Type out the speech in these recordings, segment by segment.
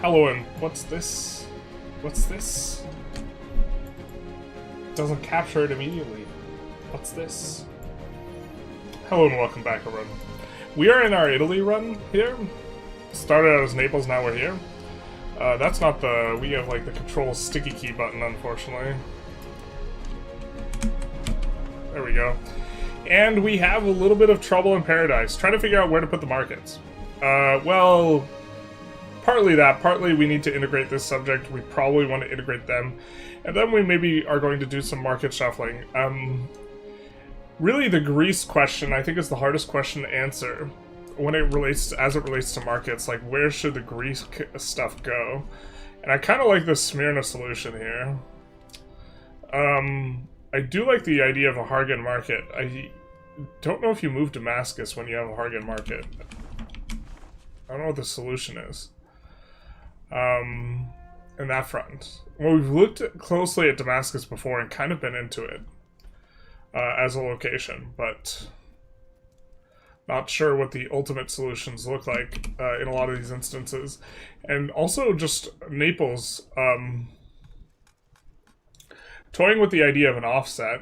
Hello, and what's this? What's this? Doesn't capture it immediately. What's this? Hello and welcome back, everyone. We are in our Italy run here. Started out as Naples, now we're here. That's not the... we have like the control sticky key button, unfortunately. There we go. And we have a little bit of trouble in Paradise, trying to figure out where to put the markets. Well, partly that, partly we need to integrate this subject. We probably want to integrate them. And then we maybe are going to do some market shuffling. Really, the Greece question, I think, is the hardest question to answer when it relates to, as it relates to markets. Like, where should the Greece stuff go? And I kind of like the Smyrna solution here. I do like the idea of a Hargan market. I don't know if you move Damascus when you have a Hargan market. I don't know what the solution is. In that front. Well, we've looked closely at Damascus before and kind of been into it as a location, but not sure what the ultimate solutions look like in a lot of these instances. And also just Naples, toying with the idea of an offset,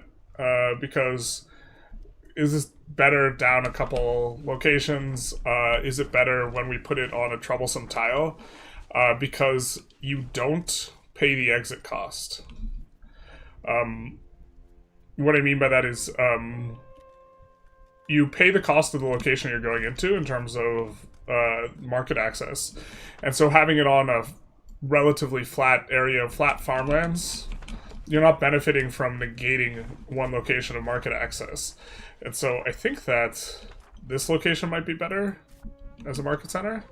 because is this better down a couple locations? Is it better when we put it on a troublesome tile? Because you don't pay the exit cost. What I mean by that is you pay the cost of the location you're going into in terms of market access. And so having it on a relatively flat area of flat farmlands, you're not benefiting from negating one location of market access. And so I think that this location might be better as a market center.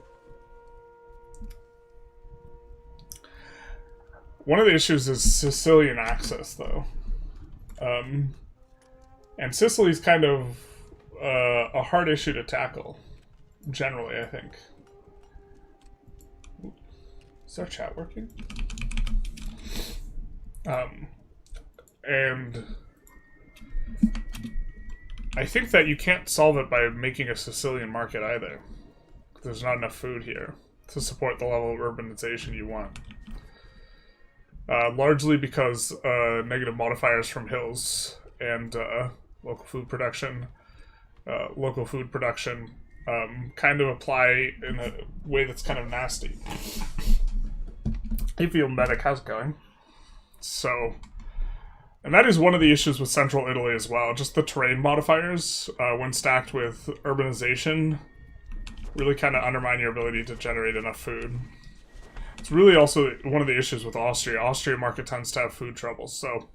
One of the issues is Sicilian access, though. And Sicily's kind of a hard issue to tackle, generally, I think. Is our chat working? And I think that you can't solve it by making a Sicilian market either. There's not enough food here to support the level of urbanization you want. Largely because negative modifiers from hills and local food production kind of apply in a way that's kind of nasty. Hey, Field Medic, how's it going? So, and that is one of the issues with central Italy as well. Just the terrain modifiers, when stacked with urbanization, really kind of undermine your ability to generate enough food. It's really also one of the issues with Austria. Austria market tends to have food troubles, so...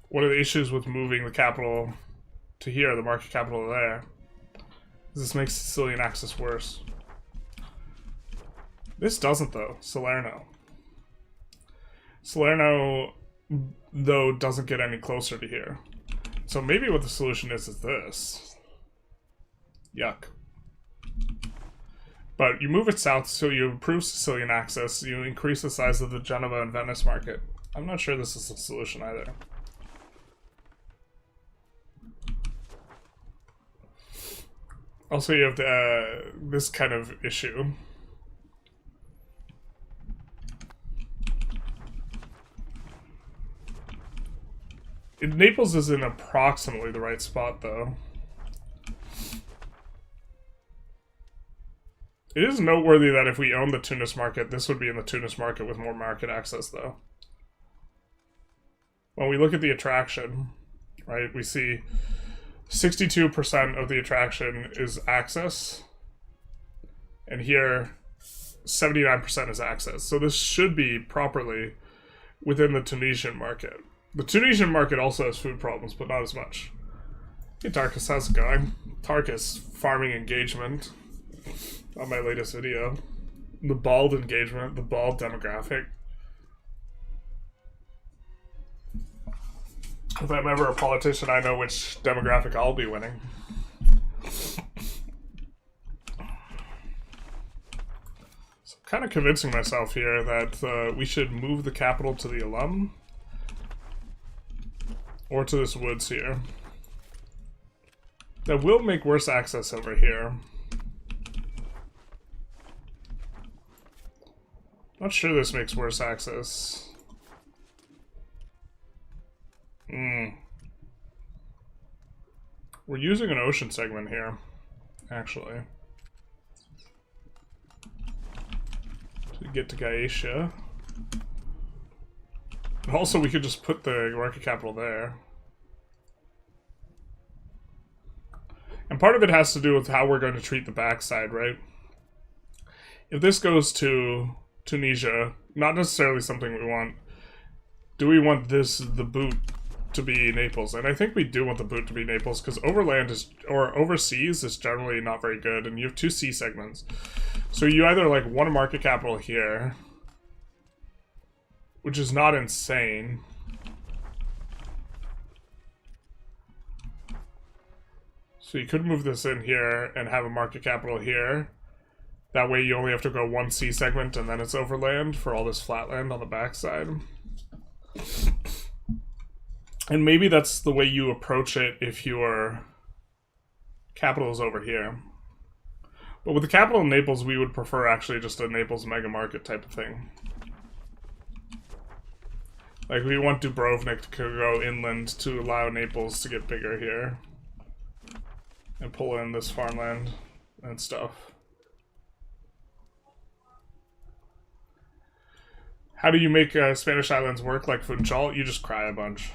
one of the issues with moving the capital to here, the market capital there, is this makes Sicilian access worse. This doesn't, though. Salerno. Salerno, though, doesn't get any closer to here. So maybe what the solution is this. Yuck. But you move it south, so you improve Sicilian access, you increase the size of the Genova and Venice market. I'm not sure this is the solution either. Also, you have this kind of issue. Naples is in approximately the right spot, though. It is noteworthy that if we own the Tunis market, this would be in the Tunis market with more market access, though. When we look at the attraction, right, we see 62% of the attraction is access, and here 79% is access. So this should be properly within the Tunisian market. The Tunisian market also has food problems, but not as much. Hey Tarkus, how's it going? Tarkus, farming engagement on my latest video. The bald engagement, the bald demographic. If I'm ever a politician, I know which demographic I'll be winning. So I'm kind of convincing myself here that we should move the capital to the alum. Or to this woods here. That will make worse access over here. Not sure this makes worse access. We're using an ocean segment here, actually. To get to Gaetia. And also, we could just put the market capital there. And part of it has to do with how we're going to treat the backside, right? If this goes to Tunisia, not necessarily something we want. Do we want the boot to be Naples? And I think we do want the boot to be Naples, because overseas is generally not very good, and you have 2 sea segments. So you either like want a market capital here, which is not insane. So you could move this in here and have a market capital here. That way you only have to go 1 sea segment and then it's overland for all this flatland on the backside. And maybe that's the way you approach it if your capital is over here. But with the capital in Naples, we would prefer actually just a Naples mega market type of thing. Like, we want Dubrovnik to go inland to allow Naples to get bigger here. And pull in this farmland and stuff. How do you make Spanish islands work like Funchal? You just cry a bunch.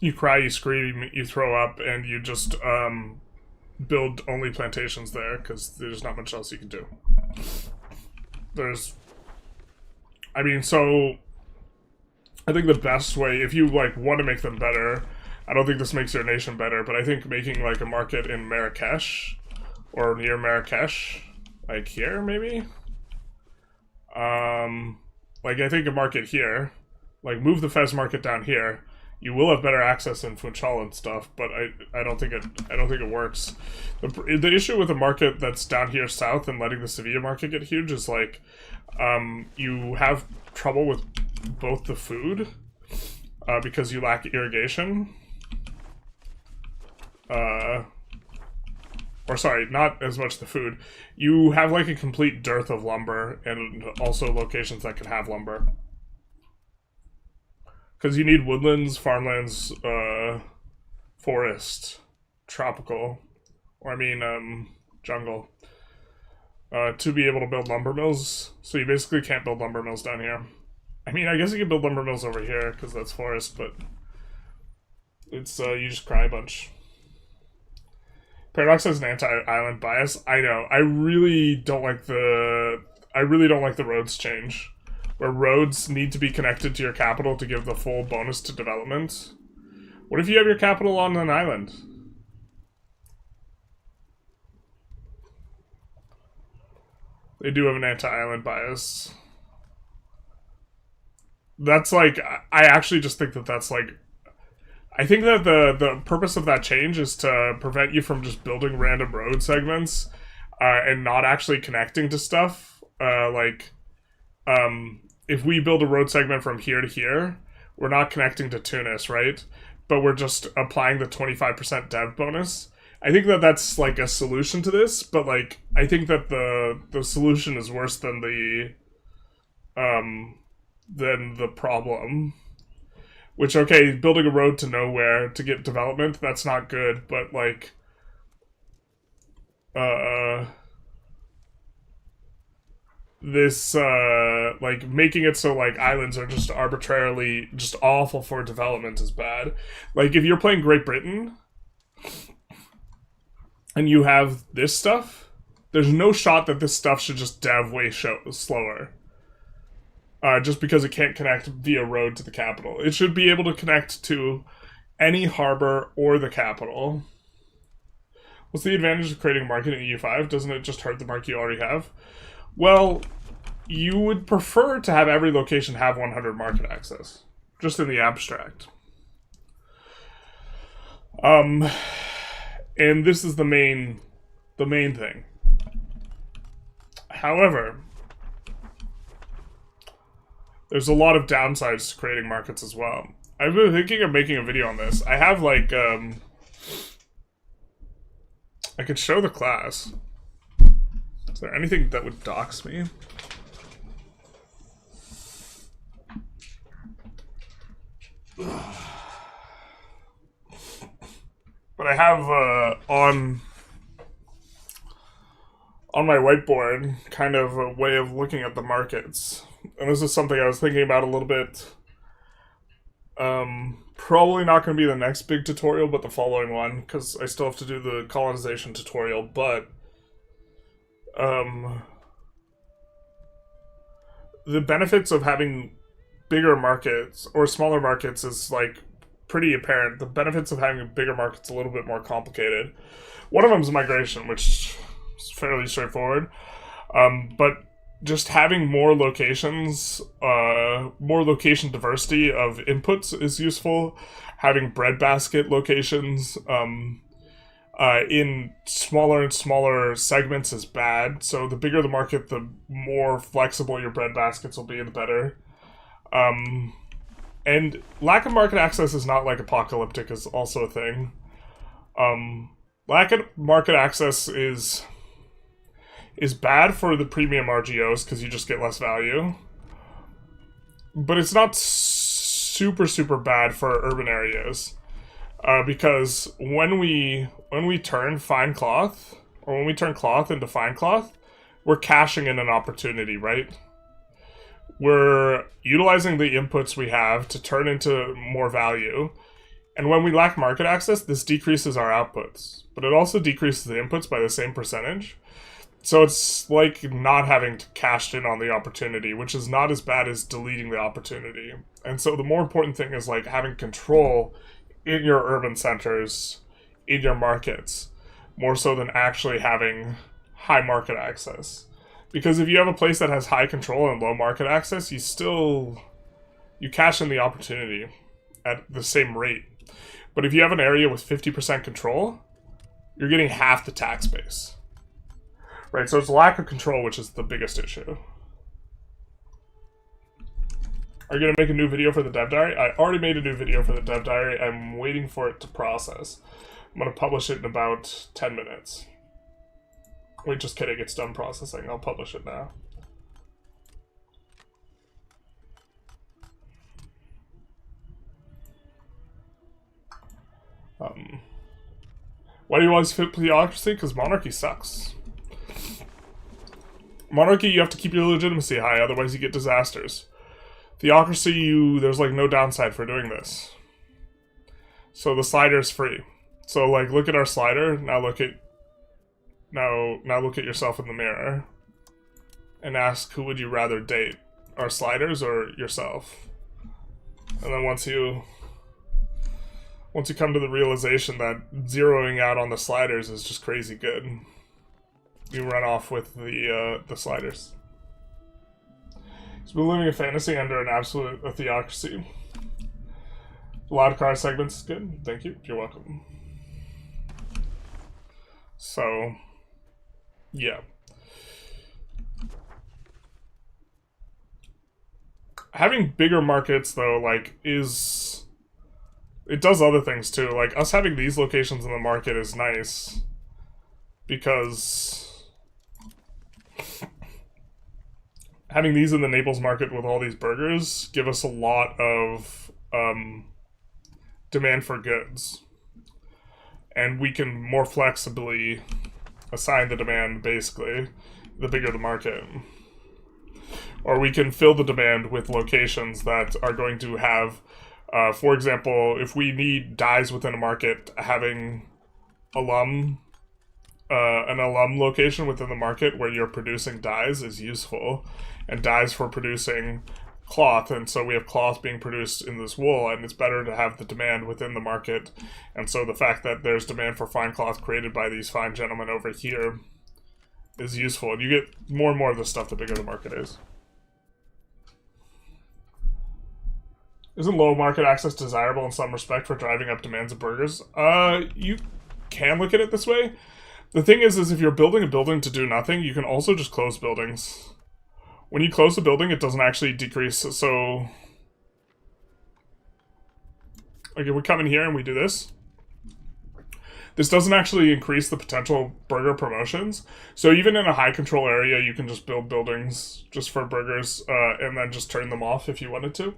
You cry, you scream, you throw up, and you just build only plantations there, because there's not much else you can do. I mean, so I think the best way, if you like want to make them better, I don't think this makes your nation better, but I think making like a market in Marrakesh, or near Marrakesh, like here maybe? Like I think a market here, like move the Fez market down here, you will have better access in Funchal and stuff, but I don't think it works. The issue with a market that's down here south and letting the Sevilla market get huge is like, you have trouble with both the food, because you lack irrigation. Or sorry, not as much the food. You have like a complete dearth of lumber and also locations that can have lumber. Because you need woodlands, farmlands, forest, tropical, or I mean jungle, to be able to build lumber mills. So you basically can't build lumber mills down here. I mean, I guess you can build lumber mills over here because that's forest, but it's you just cry a bunch. Paradox has an anti-island bias. I know. I really don't like the roads change, where roads need to be connected to your capital to give the full bonus to development. What if you have your capital on an island? They do have an anti-island bias. That's like, I actually just think that that's like, I think that the purpose of that change is to prevent you from just building random road segments and not actually connecting to stuff. If we build a road segment from here to here, we're not connecting to Tunis, right? But we're just applying the 25% dev bonus. I think that that's like a solution to this, but like I think that the solution is worse than the problem. Which, okay, building a road to nowhere to get development, that's not good, but, like, this, like, making it so, like, islands are just arbitrarily just awful for development is bad. Like, if you're playing Great Britain, and you have this stuff, there's no shot that this stuff should just dev way slower. Just because it can't connect via road to the capital. It should be able to connect to any harbor or the capital. What's the advantage of creating a market in EU5? Doesn't it just hurt the market you already have? Well, you would prefer to have every location have 100 market access. Just in the abstract. And this is the main thing. However, there's a lot of downsides to creating markets as well. I've been thinking of making a video on this. I have, like, I could show the class. Is there anything that would dox me? But I have, on my whiteboard, kind of a way of looking at the markets. And this is something I was thinking about a little bit. Probably not going to be the next big tutorial, but the following one, because I still have to do the colonization tutorial, but the benefits of having bigger markets or smaller markets is, like, pretty apparent. The benefits of having a bigger market's a little bit more complicated. One of them is migration, which is fairly straightforward, but just having more locations, more location diversity of inputs is useful. Having breadbasket locations in smaller and smaller segments is bad. So the bigger the market, the more flexible your breadbaskets will be, the better. And lack of market access is not, like, apocalyptic, is also a thing. Lack of market access is bad for the premium RGOs because you just get less value. But it's not super bad for urban areas. Because when we turn fine cloth, or when we turn cloth into fine cloth, we're cashing in an opportunity, right? We're utilizing the inputs we have to turn into more value. And when we lack market access, this decreases our outputs. But it also decreases the inputs by the same percentage. So it's like not having cashed in on the opportunity, which is not as bad as deleting the opportunity. And so the more important thing is, like, having control in your urban centers, in your markets, more so than actually having high market access. Because if you have a place that has high control and low market access, you cash in the opportunity at the same rate. But if you have an area with 50% control, you're getting half the tax base. Right, so it's lack of control, which is the biggest issue. Are you going to make a new video for the dev diary? I already made a new video for the dev diary. I'm waiting for it to process. I'm going to publish it in about 10 minutes. Wait, just kidding, it's done processing. I'll publish it now. Why do you always fit theocracy? Because monarchy sucks. Monarchy, you have to keep your legitimacy high, otherwise you get disasters. Theocracy, there's, like, no downside for doing this. So the slider's free. So, like, look at our slider, now look at yourself in the mirror. And ask, who would you rather date? Our sliders or yourself? And then once you come to the realization that zeroing out on the sliders is just crazy good, you run off with the sliders. So we're living a fantasy under an absolute theocracy. Loud car segments is good. Thank you. You're welcome. So, yeah. Having bigger markets, though, like, it does other things, too. Like, us having these locations in the market is nice. Because having these in the Naples market with all these burgers give us a lot of demand for goods. And we can more flexibly assign the demand, basically, the bigger the market. Or we can fill the demand with locations that are going to have, for example, if we need dyes within a market, having an alum location within the market where you're producing dyes is useful. And dyes for producing cloth, and so we have cloth being produced in this wool, and it's better to have the demand within the market. And so the fact that there's demand for fine cloth created by these fine gentlemen over here is useful, and you get more and more of this stuff the bigger the market is. Isn't low market access desirable in some respect for driving up demands of burgers? You can look at it this way. The thing is if you're building a building to do nothing, you can also just close buildings. When you close the building, it doesn't actually decrease, so Like if we come in here and we do this, this doesn't actually increase the potential burger promotions. So even in a high control area, you can just build buildings just for burgers and then just turn them off if you wanted to.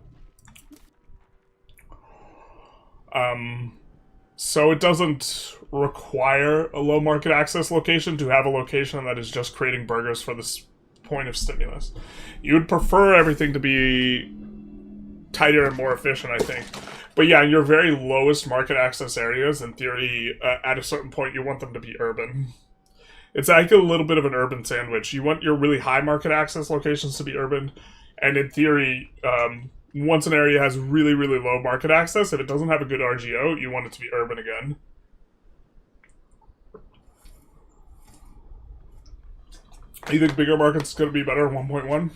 So it doesn't require a low market access location to have a location that is just creating burgers for this point of stimulus. You would prefer everything to be tighter and more efficient, I think. But yeah, in your very lowest market access areas, in theory, at a certain point, you want them to be urban. It's like a little bit of an urban sandwich. You want your really high market access locations to be urban, and in theory, once an area has really, really low market access, if it doesn't have a good RGO, you want it to be urban again. You think bigger markets is going to be better 1.1?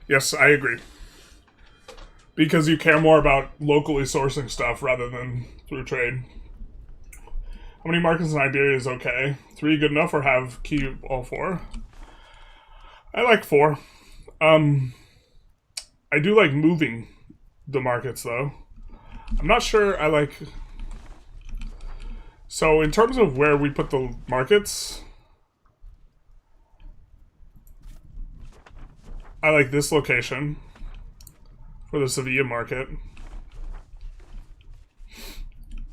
Yes, I agree. Because you care more about locally sourcing stuff rather than through trade. How many markets in Iberia is okay? 3 good enough, or have key all 4? I like 4. I do like moving the markets, though. I'm not sure I like... So, in terms of where we put the markets, I like this location for the Sevilla market.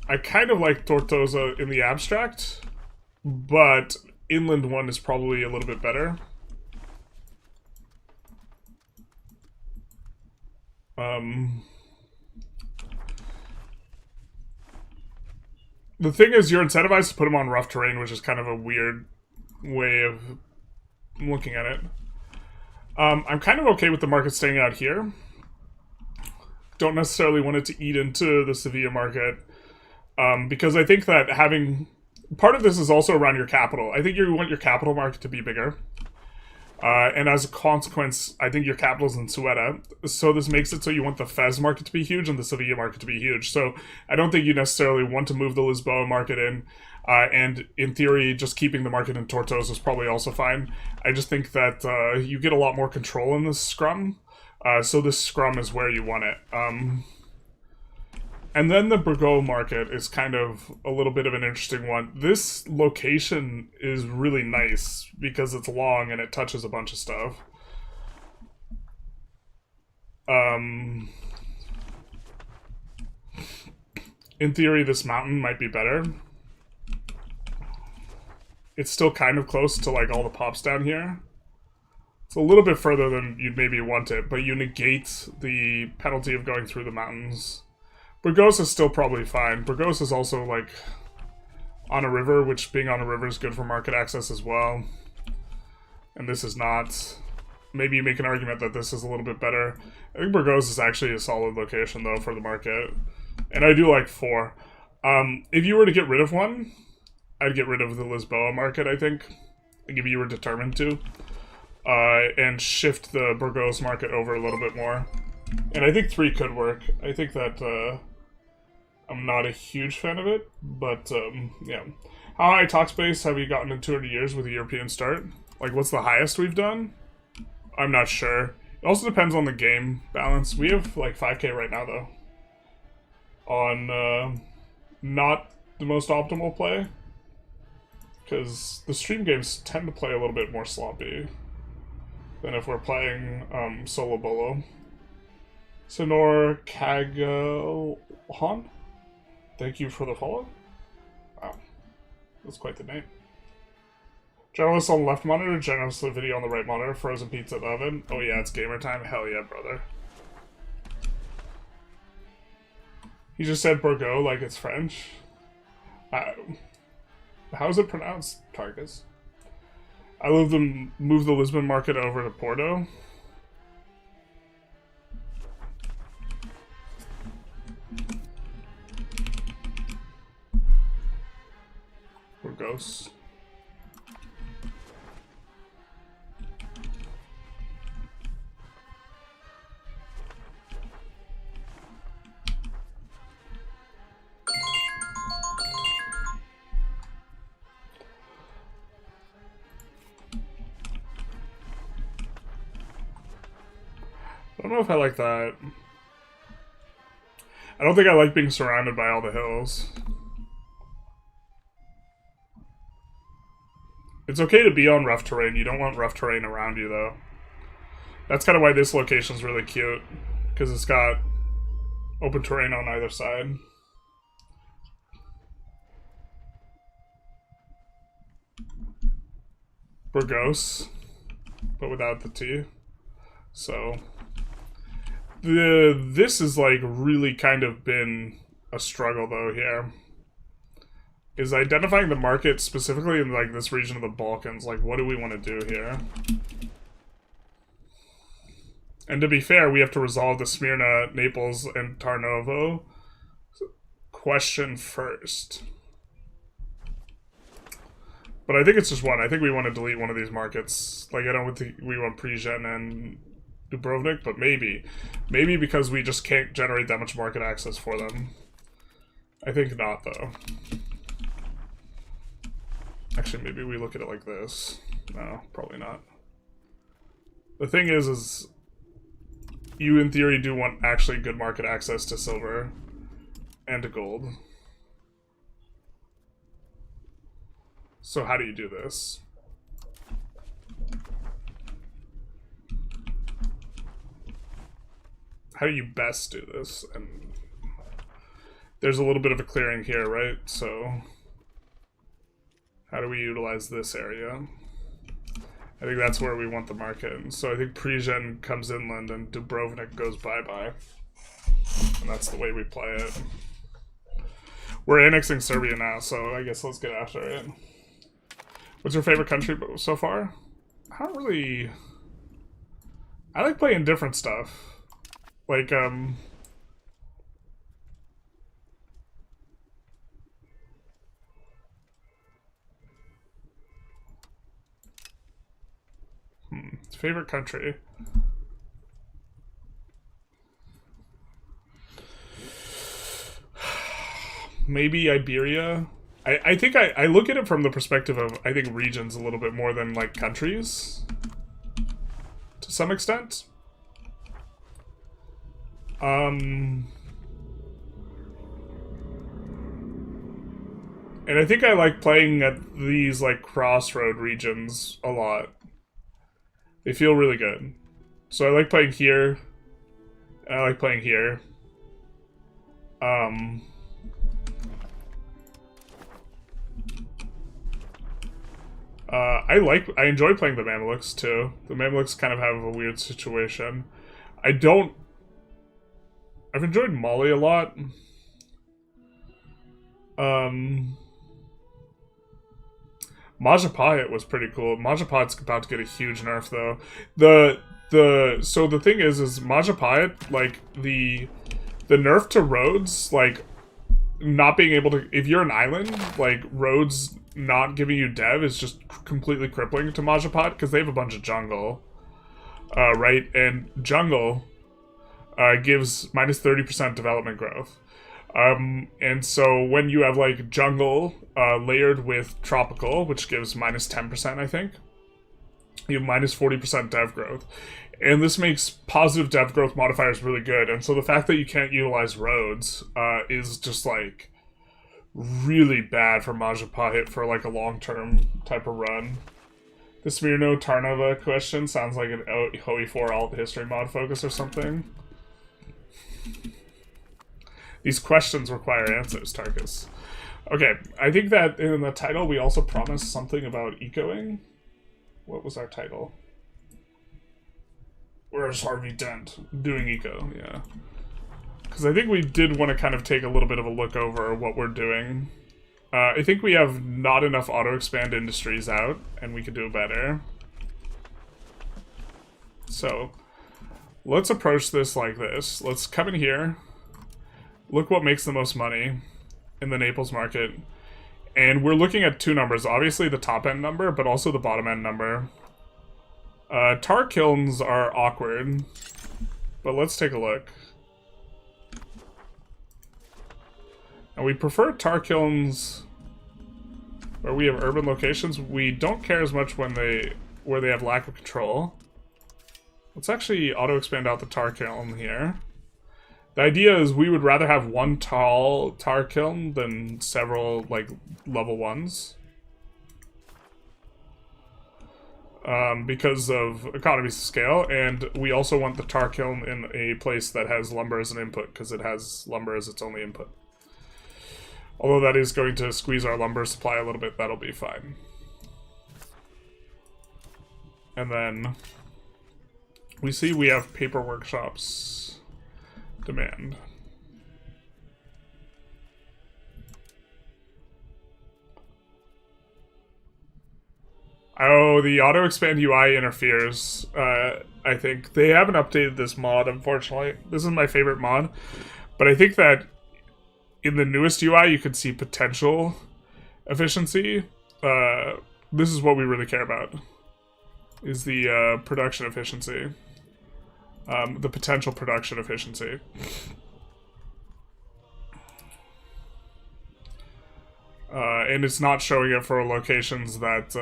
I kind of like Tortosa in the abstract, but inland one is probably a little bit better. The thing is, you're incentivized to put them on rough terrain, which is kind of a weird way of looking at it. I'm kind of okay with the market staying out here. Don't necessarily want it to eat into the Sevilla market, because I think that having... Part of this is also around your capital. I think you want your capital market to be bigger. And as a consequence, I think your capital's in Ceuta. So this makes it so you want the Fez market to be huge and the Sevilla market to be huge. So I don't think you necessarily want to move the Lisboa market in. And in theory, just keeping the market in Tortosa is probably also fine. I just think that you get a lot more control in this scrum. So this scrum is where you want it. And then the Burgos market is kind of a little bit of an interesting one. This location is really nice because it's long and it touches a bunch of stuff. In theory, this mountain might be better. It's still kind of close to like all the pops down here. It's a little bit further than you'd maybe want it, but you negate the penalty of going through the mountains. Burgos is still probably fine. Burgos is also, like, on a river, which being on a river is good for market access as well. And this is not. Maybe you make an argument that this is a little bit better. I think Burgos is actually a solid location, though, for the market. And I do like 4. If you were to get rid of one, I'd get rid of the Lisboa market, I think. Like, if you were determined to. And shift the Burgos market over a little bit more. And I think 3 could work. I think that, I'm not a huge fan of it, but, yeah. How high talk space have you gotten in 200 years with a European start? Like, what's the highest we've done? I'm not sure. It also depends on the game balance. We have, like, 5k right now, though. On, not the most optimal play. Because the stream games tend to play a little bit more sloppy than if we're playing, solo bolo. Sonor Kagalhan? Thank you for the follow. Wow. That's quite the name. Generalist on the left monitor, Generalist the video on the right monitor, frozen pizza in the oven. Oh yeah, it's gamer time. Hell yeah, brother. He just said Bordeaux like it's French. How is it pronounced, Targus? I love them move the Lisbon market over to Porto. Burgos. I don't know if I like that. I don't think I like being surrounded by all the hills. It's okay to be on rough terrain. You don't want rough terrain around you, though. That's kind of why this location's really cute, because it's got open terrain on either side. Burgos, but without the T. So this is like really kind of been a struggle though here. Is identifying the market specifically in like this region of the Balkans. Like, what do we want to do here? And to be fair, we have to resolve the Smyrna, Naples, and Tarnovo question first. But I think it's just one. I think we want to delete one of these markets. Like, I don't think we want Persian and Dubrovnik, but maybe. Maybe because we just can't generate that much market access for them. I think not, though. Actually, maybe we look at it like this. No, probably not. The thing is you, in theory, do want actually good market access to silver and to gold. So how do you do this? How do you best do this? And there's a little bit of a clearing here, right? So how do we utilize this area? I think that's where we want the market. And so I think Prigent comes inland and Dubrovnik goes bye-bye. And that's the way we play it. We're annexing Serbia now, so I guess let's get after it. What's your favorite country so far? I don't really... I like playing different stuff. Like, favorite country. Maybe Iberia. I think I look at it from the perspective of, I think, regions a little bit more than, like, countries. To some extent. And I think I like playing at these, like, crossroad regions a lot. They feel really good. So I like playing here. And I like playing here. I enjoy playing the Mamluks too. The Mamluks kind of have a weird situation. I've enjoyed Mali a lot. Majapahit was pretty cool. Majapahit's about to get a huge nerf though. So the thing is Majapahit, like the nerf to roads, like not being able to, if you're an island, like roads not giving you dev is just completely crippling to Majapahit because they have a bunch of jungle, right? And jungle gives minus 30% development growth. And so when you have like jungle layered with tropical, which gives minus 10%, I think, you have minus 40% dev growth. And this makes positive dev growth modifiers really good. And so the fact that you can't utilize roads is just like really bad for Majapahit for like a long-term type of run. The Smirno Tarnova question sounds like an HOE4 alt history mod focus or something. These questions require answers, Tarkus. Okay, I think that in the title we also promised something about ecoing. What was our title? Where's Harvey Dent? Doing eco, yeah. Because I think we did want to kind of take a little bit of a look over what we're doing. I think we have not enough auto-expand industries out, and we could do better. So, let's approach this like this. Let's come in here. Look what makes the most money in the Naples market. And we're looking at two numbers. Obviously the top end number, but also the bottom end number. Tar kilns are awkward. But let's take a look. And we prefer tar kilns where we have urban locations. We don't care as much when where they have lack of control. Let's actually auto-expand out the tar kiln here. The idea is we would rather have one tall tar kiln than several, like, level 1s. Because of economies of scale, and we also want the tar kiln in a place that has lumber as an input, because it has lumber as its only input. Although that is going to squeeze our lumber supply a little bit, that'll be fine. And then we see we have paper workshops demand. Oh, the auto-expand UI interferes. I think they haven't updated this mod, unfortunately. This is my favorite mod. But I think that in the newest UI, you can see potential efficiency. This is what we really care about, is the production efficiency. The potential production efficiency. And it's not showing it for locations that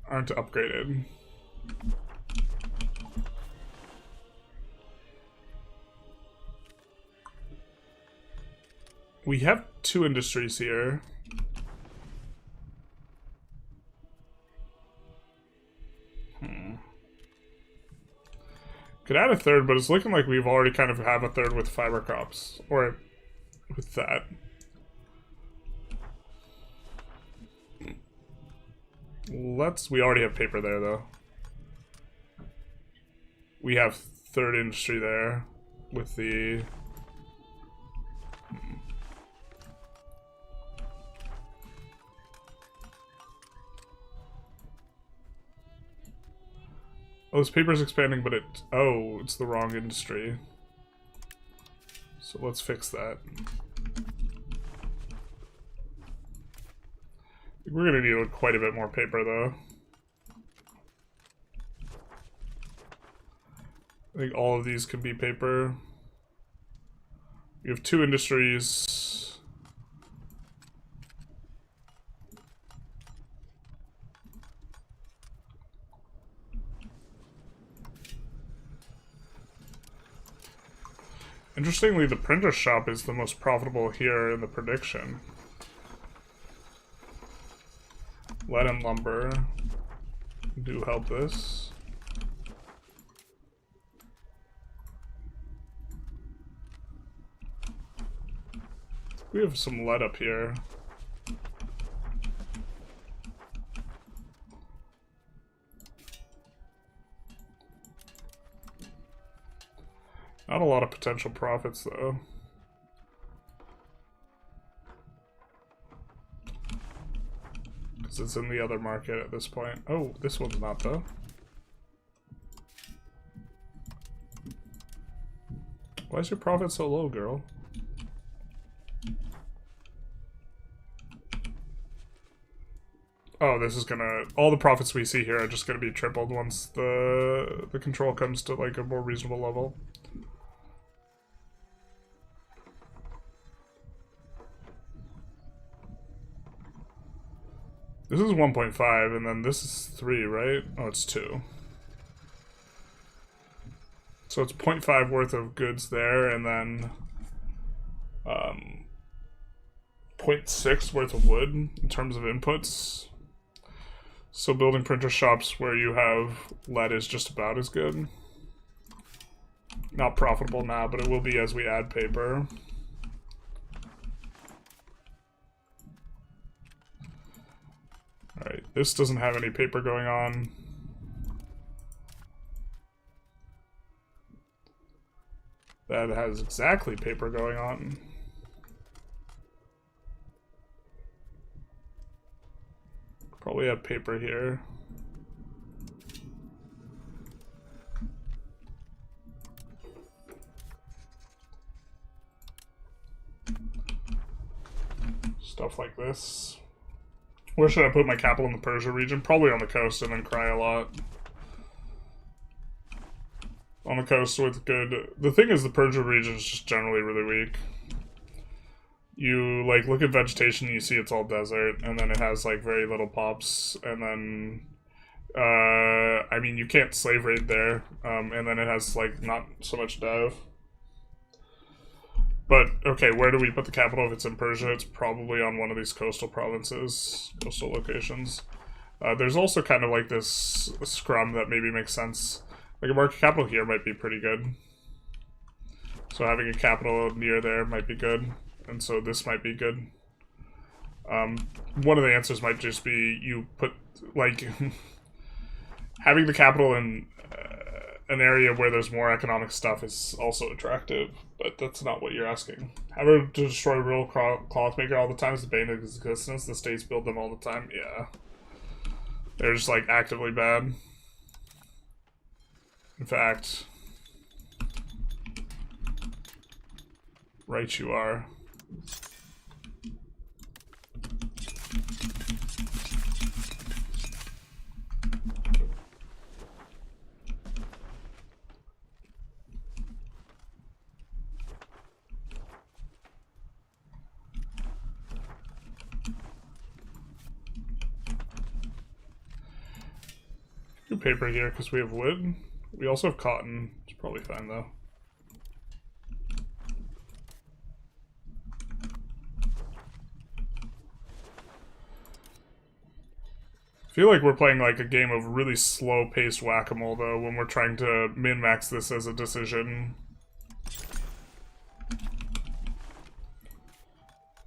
aren't upgraded. We have 2 industries here. Could add a third, but it's looking like we've already kind of have a third with fiber crops. Or with that. We already have paper there, though. We have 3rd industry there with the... Oh, this paper's expanding, but it's the wrong industry. So let's fix that. We're gonna need quite a bit more paper, though. I think all of these can be paper. We have 2 industries. Interestingly, the printer shop is the most profitable here in the prediction. Lead and lumber do help this. We have some lead up here. Not a lot of potential profits, though. Because it's in the other market at this point. Oh, this one's not, though. Why is your profit so low, girl? Oh, this is gonna... All the profits we see here are just gonna be tripled once the control comes to, like, a more reasonable level. This is 1.5, and then this is 3, right? Oh, it's 2. So it's 0.5 worth of goods there, and then 0.6 worth of wood in terms of inputs. So building printer shops where you have lead is just about as good. Not profitable now, but it will be as we add paper. Alright, this doesn't have any paper going on. That has exactly paper going on. Probably have paper here. Stuff like this. Where should I put my capital in the Persia region? Probably on the coast and then cry a lot. On the coast with good... The thing is, the Persia region is just generally really weak. You, like, look at vegetation, you see it's all desert, and then it has, like, very little pops, and then... I mean, you can't slave raid there, and then it has, like, not so much dev. But, okay, where do we put the capital if it's in Persia? It's probably on one of these coastal provinces, coastal locations. There's also kind of like this scrum that maybe makes sense. Like a market capital here might be pretty good. So having a capital near there might be good. And so this might be good. One of the answers might just be you put, like, having the capital in an area where there's more economic stuff is also attractive, but that's not what you're asking. Having to destroy real cloth maker all the time is the bane of existence. The states build them all the time. Yeah. They're just, like, actively bad. In fact, right you are. Do paper here because we have wood. We also have cotton. It's probably fine though. I feel like we're playing like a game of really slow-paced whack-a-mole though when we're trying to min-max this as a decision. I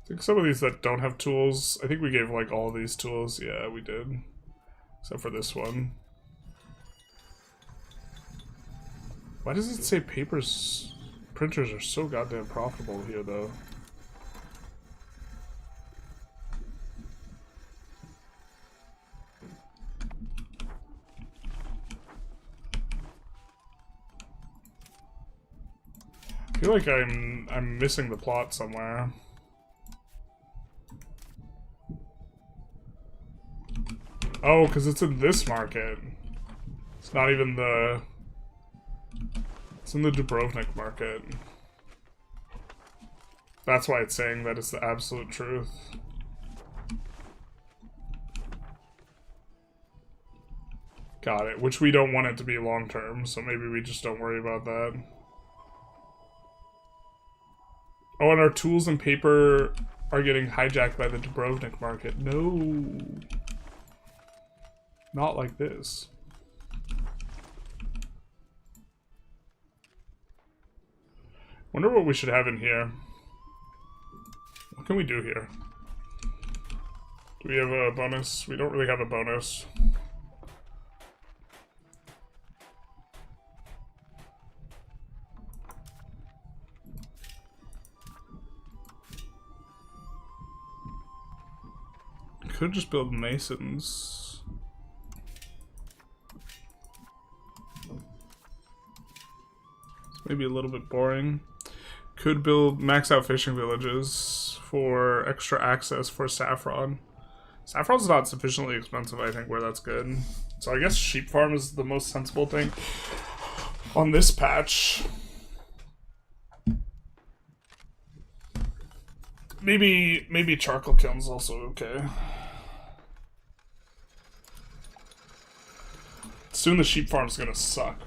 think some of these that don't have tools, I think we gave like all of these tools. Yeah, we did. Except for this one. Why does it say printers are so goddamn profitable here, though? I feel like I'm missing the plot somewhere. Oh, because it's in this market. It's not even the... It's in the Dubrovnik market. That's why it's saying that it's the absolute truth. Got it. Which we don't want it to be long term, so maybe we just don't worry about that. Oh, and our tools and paper are getting hijacked by the Dubrovnik market. No. Not like this. Wonder what we should have in here. What can we do here? Do we have a bonus? We don't really have a bonus. Could just build masons. It's maybe a little bit boring. Could build max out fishing villages for extra access for saffron. Saffron's not sufficiently expensive, I think, where that's good. So I guess sheep farm is the most sensible thing on this patch. Maybe charcoal kiln's also okay. Soon the sheep farm's gonna suck.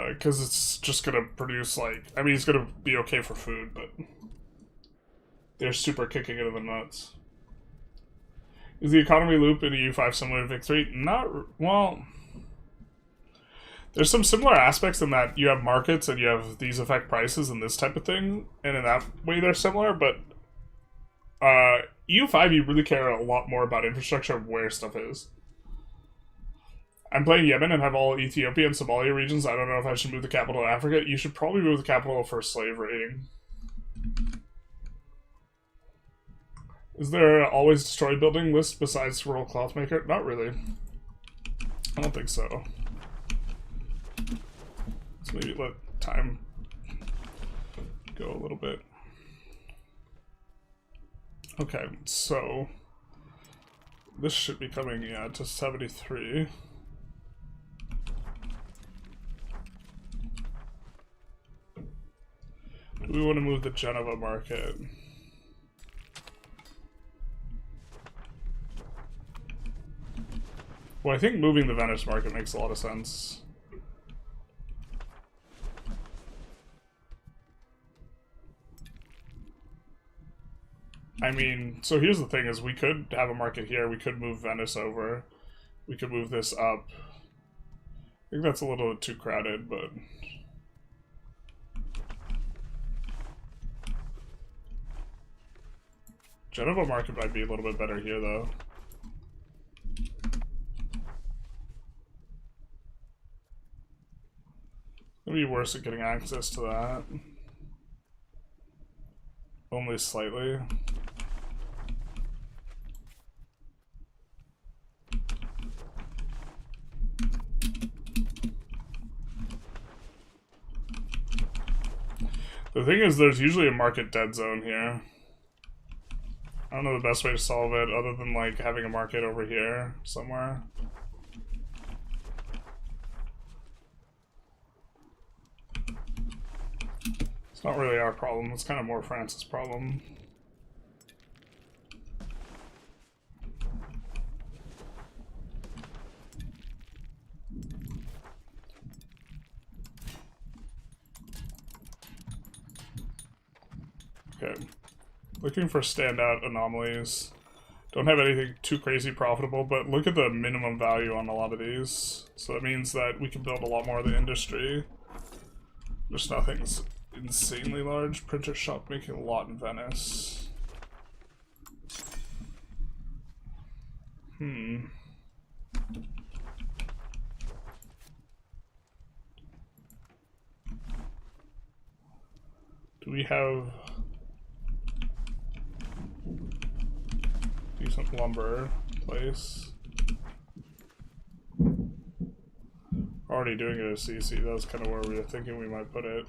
Because it's just gonna produce, like... I mean, it's gonna be okay for food, but... They're super kicking it in the nuts. Is the economy loop in EU5 similar to Vic 3? Not... Well... There's some similar aspects in that you have markets and you have these affect prices and this type of thing. And in that way they're similar, but... EU5 you really care a lot more about infrastructure of where stuff is. I'm playing Yemen and have all Ethiopia and Somalia regions. I don't know if I should move the capital to Africa. You should probably move the capital for slave raiding. Is there always destroy building list besides rural cloth maker? Not really. I don't think so. Let's maybe let time go a little bit. Okay, so this should be coming, yeah, to 73. Do we want to move the Genova market? Well, I think moving the Venice market makes a lot of sense. I mean, so here's the thing: is we could have a market here. We could move Venice over. We could move this up. I think that's a little too crowded, but Genova market might be a little bit better here, though. It'd be worse at getting access to that. Only slightly. The thing is, there's usually a market dead zone here. I don't know the best way to solve it other than like having a market over here somewhere. It's not really our problem, it's kind of more France's problem. Okay. Looking for standout anomalies. Don't have anything too crazy profitable, but look at the minimum value on a lot of these. So that means that we can build a lot more of the industry. There's nothing's insanely large. Printer shop making a lot in Venice. Do we have decent lumber place? Already doing it as CC, that was kind of where we were thinking we might put it.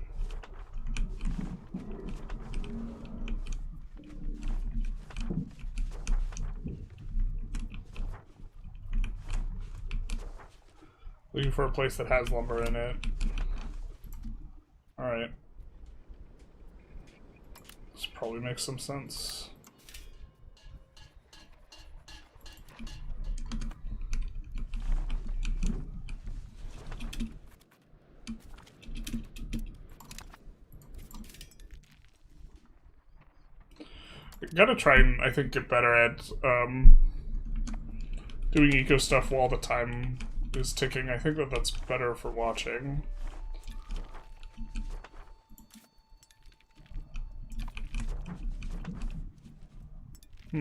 Looking for a place that has lumber in it. Alright. This probably makes some sense. Gotta try and, I think, get better at doing eco stuff while the time is ticking. I think that that's better for watching. I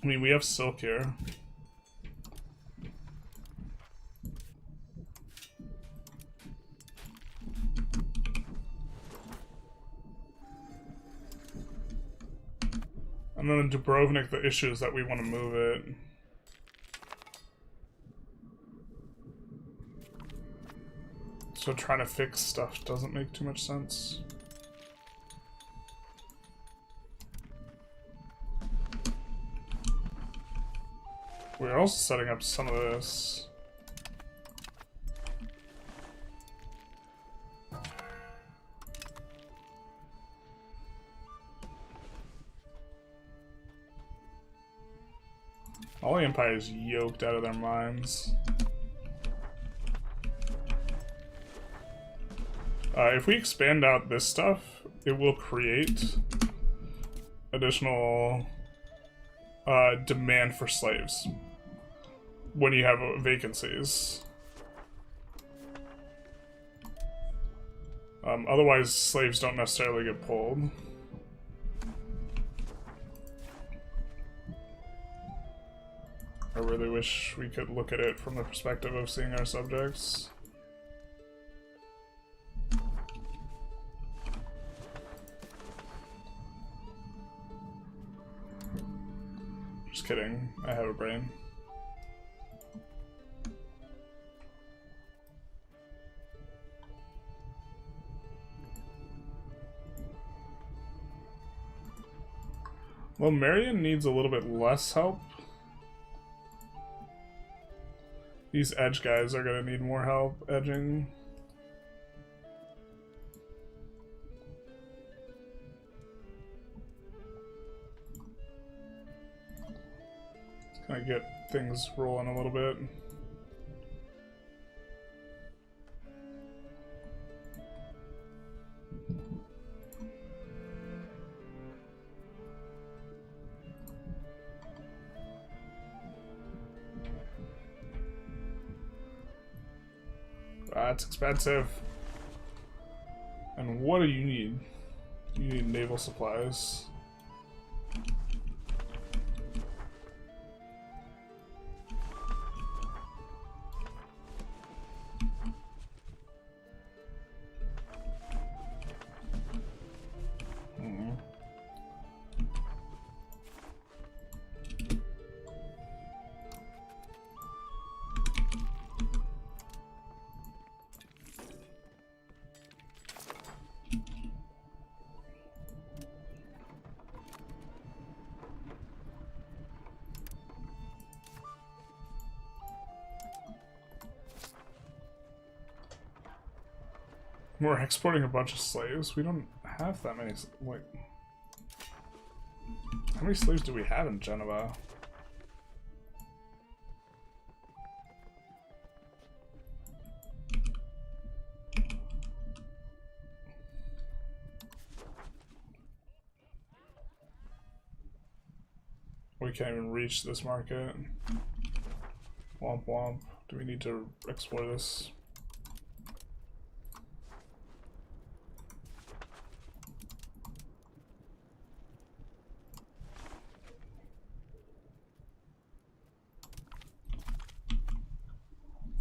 mean, we have silk here. And then in Dubrovnik, the issue is that we want to move it. So trying to fix stuff doesn't make too much sense. We're also setting up some of this. All the Empire is yoked out of their minds. If we expand out this stuff, it will create additional demand for slaves when you have vacancies. Otherwise, slaves don't necessarily get pulled. I really wish we could look at it from the perspective of seeing our subjects. Just kidding, I have a brain. Well, Marion needs a little bit less help. These edge guys are gonna need more help edging. Let's kind of get things rolling a little bit. That's expensive. And what do you need? You need naval supplies. We're exporting a bunch of slaves. We don't have that many. Wait. How many slaves do we have in Geneva? We can't even reach this market. Womp womp. Do we need to explore this?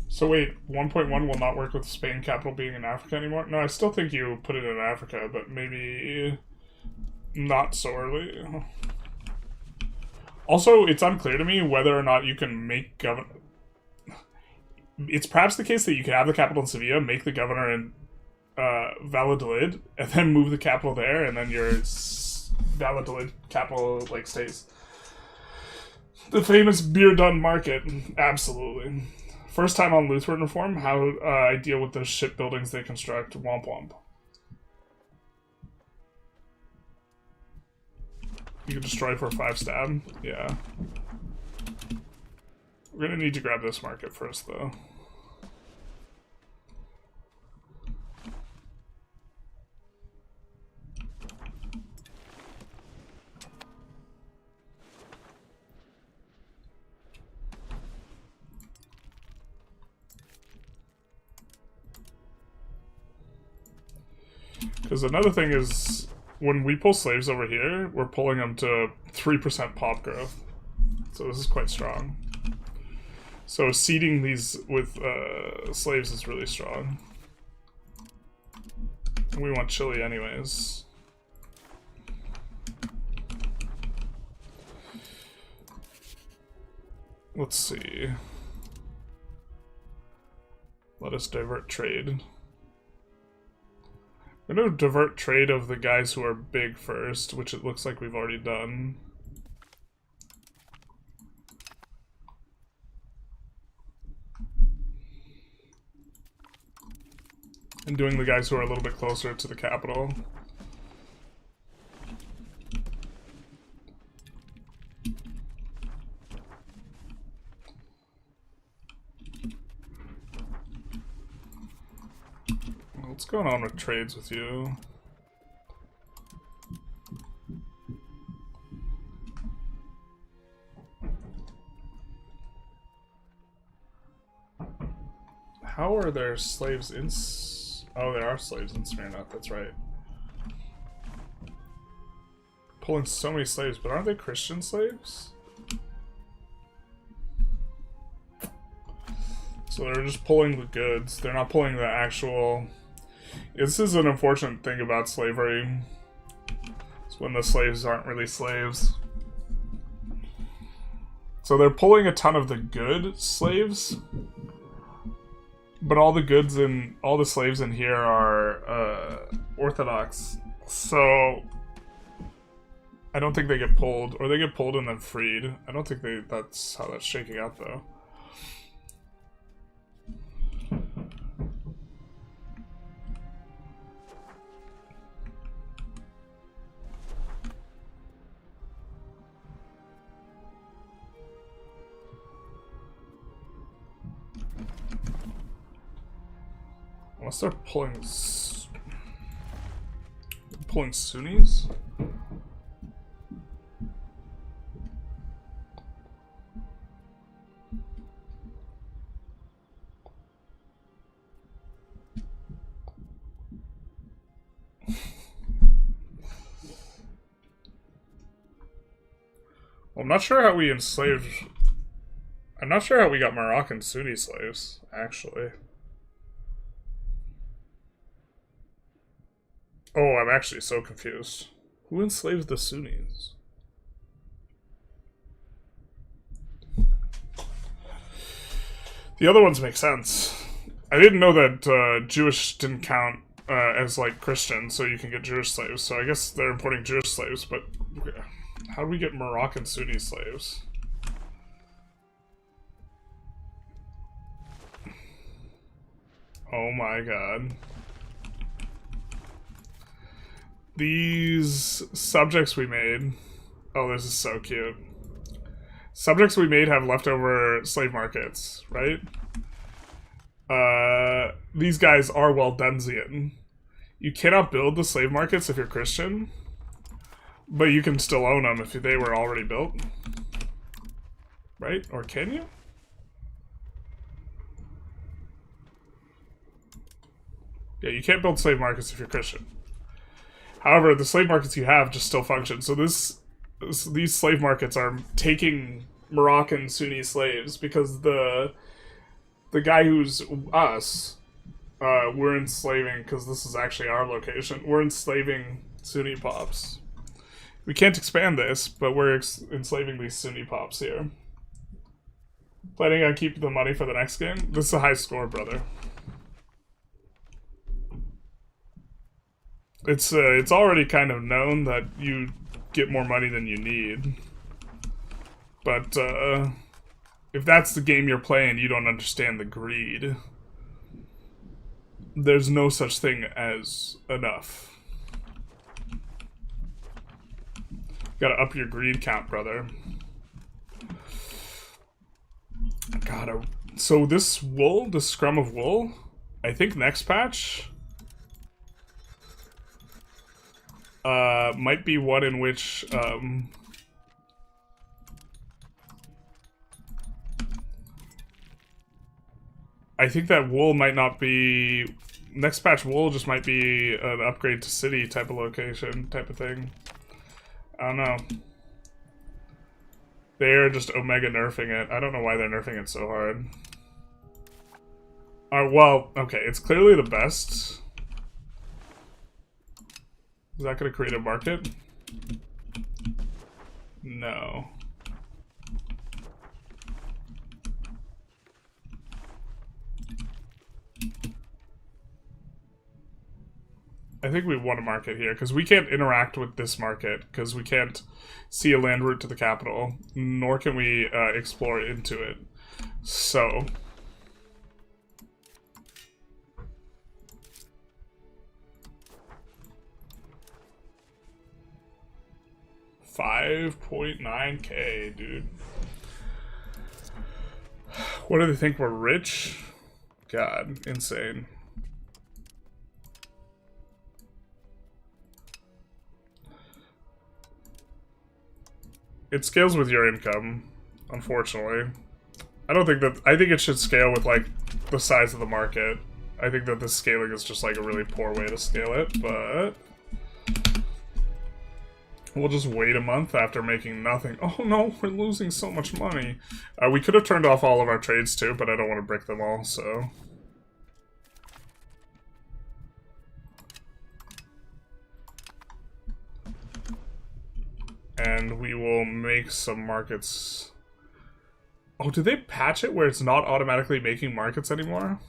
So wait, 1.1 will not work with Spain capital being in Africa anymore? No, I still think you put it in Africa, but maybe not so early. Also, it's unclear to me whether or not you can make governor... It's perhaps the case that you can have the capital in Sevilla, make the governor in Valladolid, and then move the capital there, and then your Valladolid capital, like, stays. The famous beer done market. Absolutely. First time on Lutheran reform, how I deal with those shit buildings they construct. Womp womp. You can destroy for 5 stab. Yeah. We're gonna need to grab this market first, though. Because another thing is, when we pull slaves over here, we're pulling them to 3% pop growth. So this is quite strong. So seeding these with slaves is really strong. And we want Chile anyways. Let's see. Let us divert trade. We're going to divert trade of the guys who are big first, which it looks like we've already done. And doing the guys who are a little bit closer to the capital. What's going on with trades with you? How are there slaves in... Oh, there are slaves in Smyrna, that's right. Pulling so many slaves, but aren't they Christian slaves? So they're just pulling the goods. They're not pulling the actual... This is an unfortunate thing about slavery. It's when the slaves aren't really slaves. So they're pulling a ton of the good slaves, but all the goods and all the slaves in here are Orthodox. So I don't think they get pulled, or they get pulled and then freed. I don't think that's how that's shaking out though. Unless they're pulling Sunnis? Well, I'm not sure how we enslaved... I'm not sure how we got Moroccan Sunni slaves, actually. Oh, I'm actually so confused. Who enslaved the Sunnis? The other ones make sense. I didn't know that Jewish didn't count as, like, Christian, so you can get Jewish slaves. So I guess they're importing Jewish slaves, but how do we get Moroccan Sunni slaves? Oh my god. These subjects we made... Oh, this is so cute. Subjects we made have leftover slave markets, right? These guys are Waldensian. You cannot build the slave markets if you're Christian, but you can still own them if they were already built. Right? Or can you? Yeah, you can't build slave markets if you're Christian. However, the slave markets you have just still function. So these slave markets are taking Moroccan Sunni slaves because the guy who's us, we're enslaving, because this is actually our location, we're enslaving Sunni pops. We can't expand this, but we're enslaving these Sunni pops here. Planning on keeping the money for the next game? This is a high score, brother. It's already kind of known that you get more money than you need. But, if that's the game you're playing, you don't understand the greed. There's no such thing as enough. Gotta up your greed count, brother. God, so this wool, this scrum of wool, I think next patch... might be one in which, I think that wool might not be... Next patch wool just might be an upgrade to city type of location, type of thing. I don't know. They're just Omega nerfing it. I don't know why they're nerfing it so hard. Well, okay, it's clearly the best. Is that going to create a market? No. I think we want a market here, because we can't interact with this market, because we can't see a land route to the capital, nor can we explore into it. So... 5.9k, dude. What do they think, we're rich? God, insane. It scales with your income, unfortunately. I think it should scale with, like, the size of the market. I think that this scaling is just, like, a really poor way to scale it, but... We'll just wait a month after making nothing. Oh no, we're losing so much money. We could have turned off all of our trades too, but I don't want to break them all, so... And we will make some markets... Oh, did they patch it where it's not automatically making markets anymore?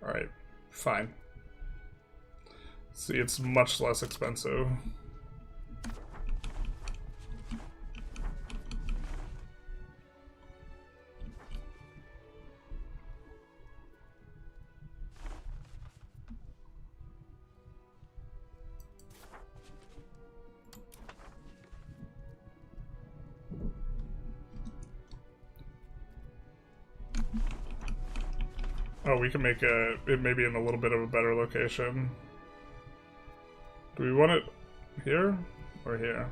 Alright, fine. See, it's much less expensive. Oh, we can make it maybe in a little bit of a better location. Do we want it here or here?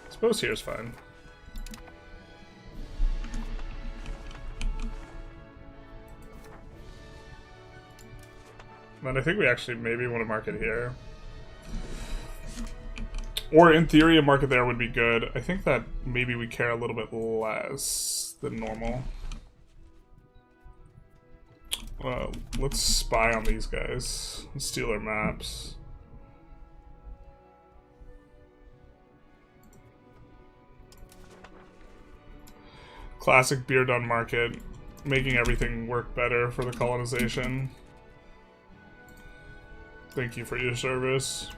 I suppose here's fine. And I think we actually maybe want to mark it here. Or in theory, a market there would be good. I think that maybe we care a little bit less than normal. Let's spy on these guys. Steal their maps. Classic beer done market, making everything work better for the colonization. Thank you for your service.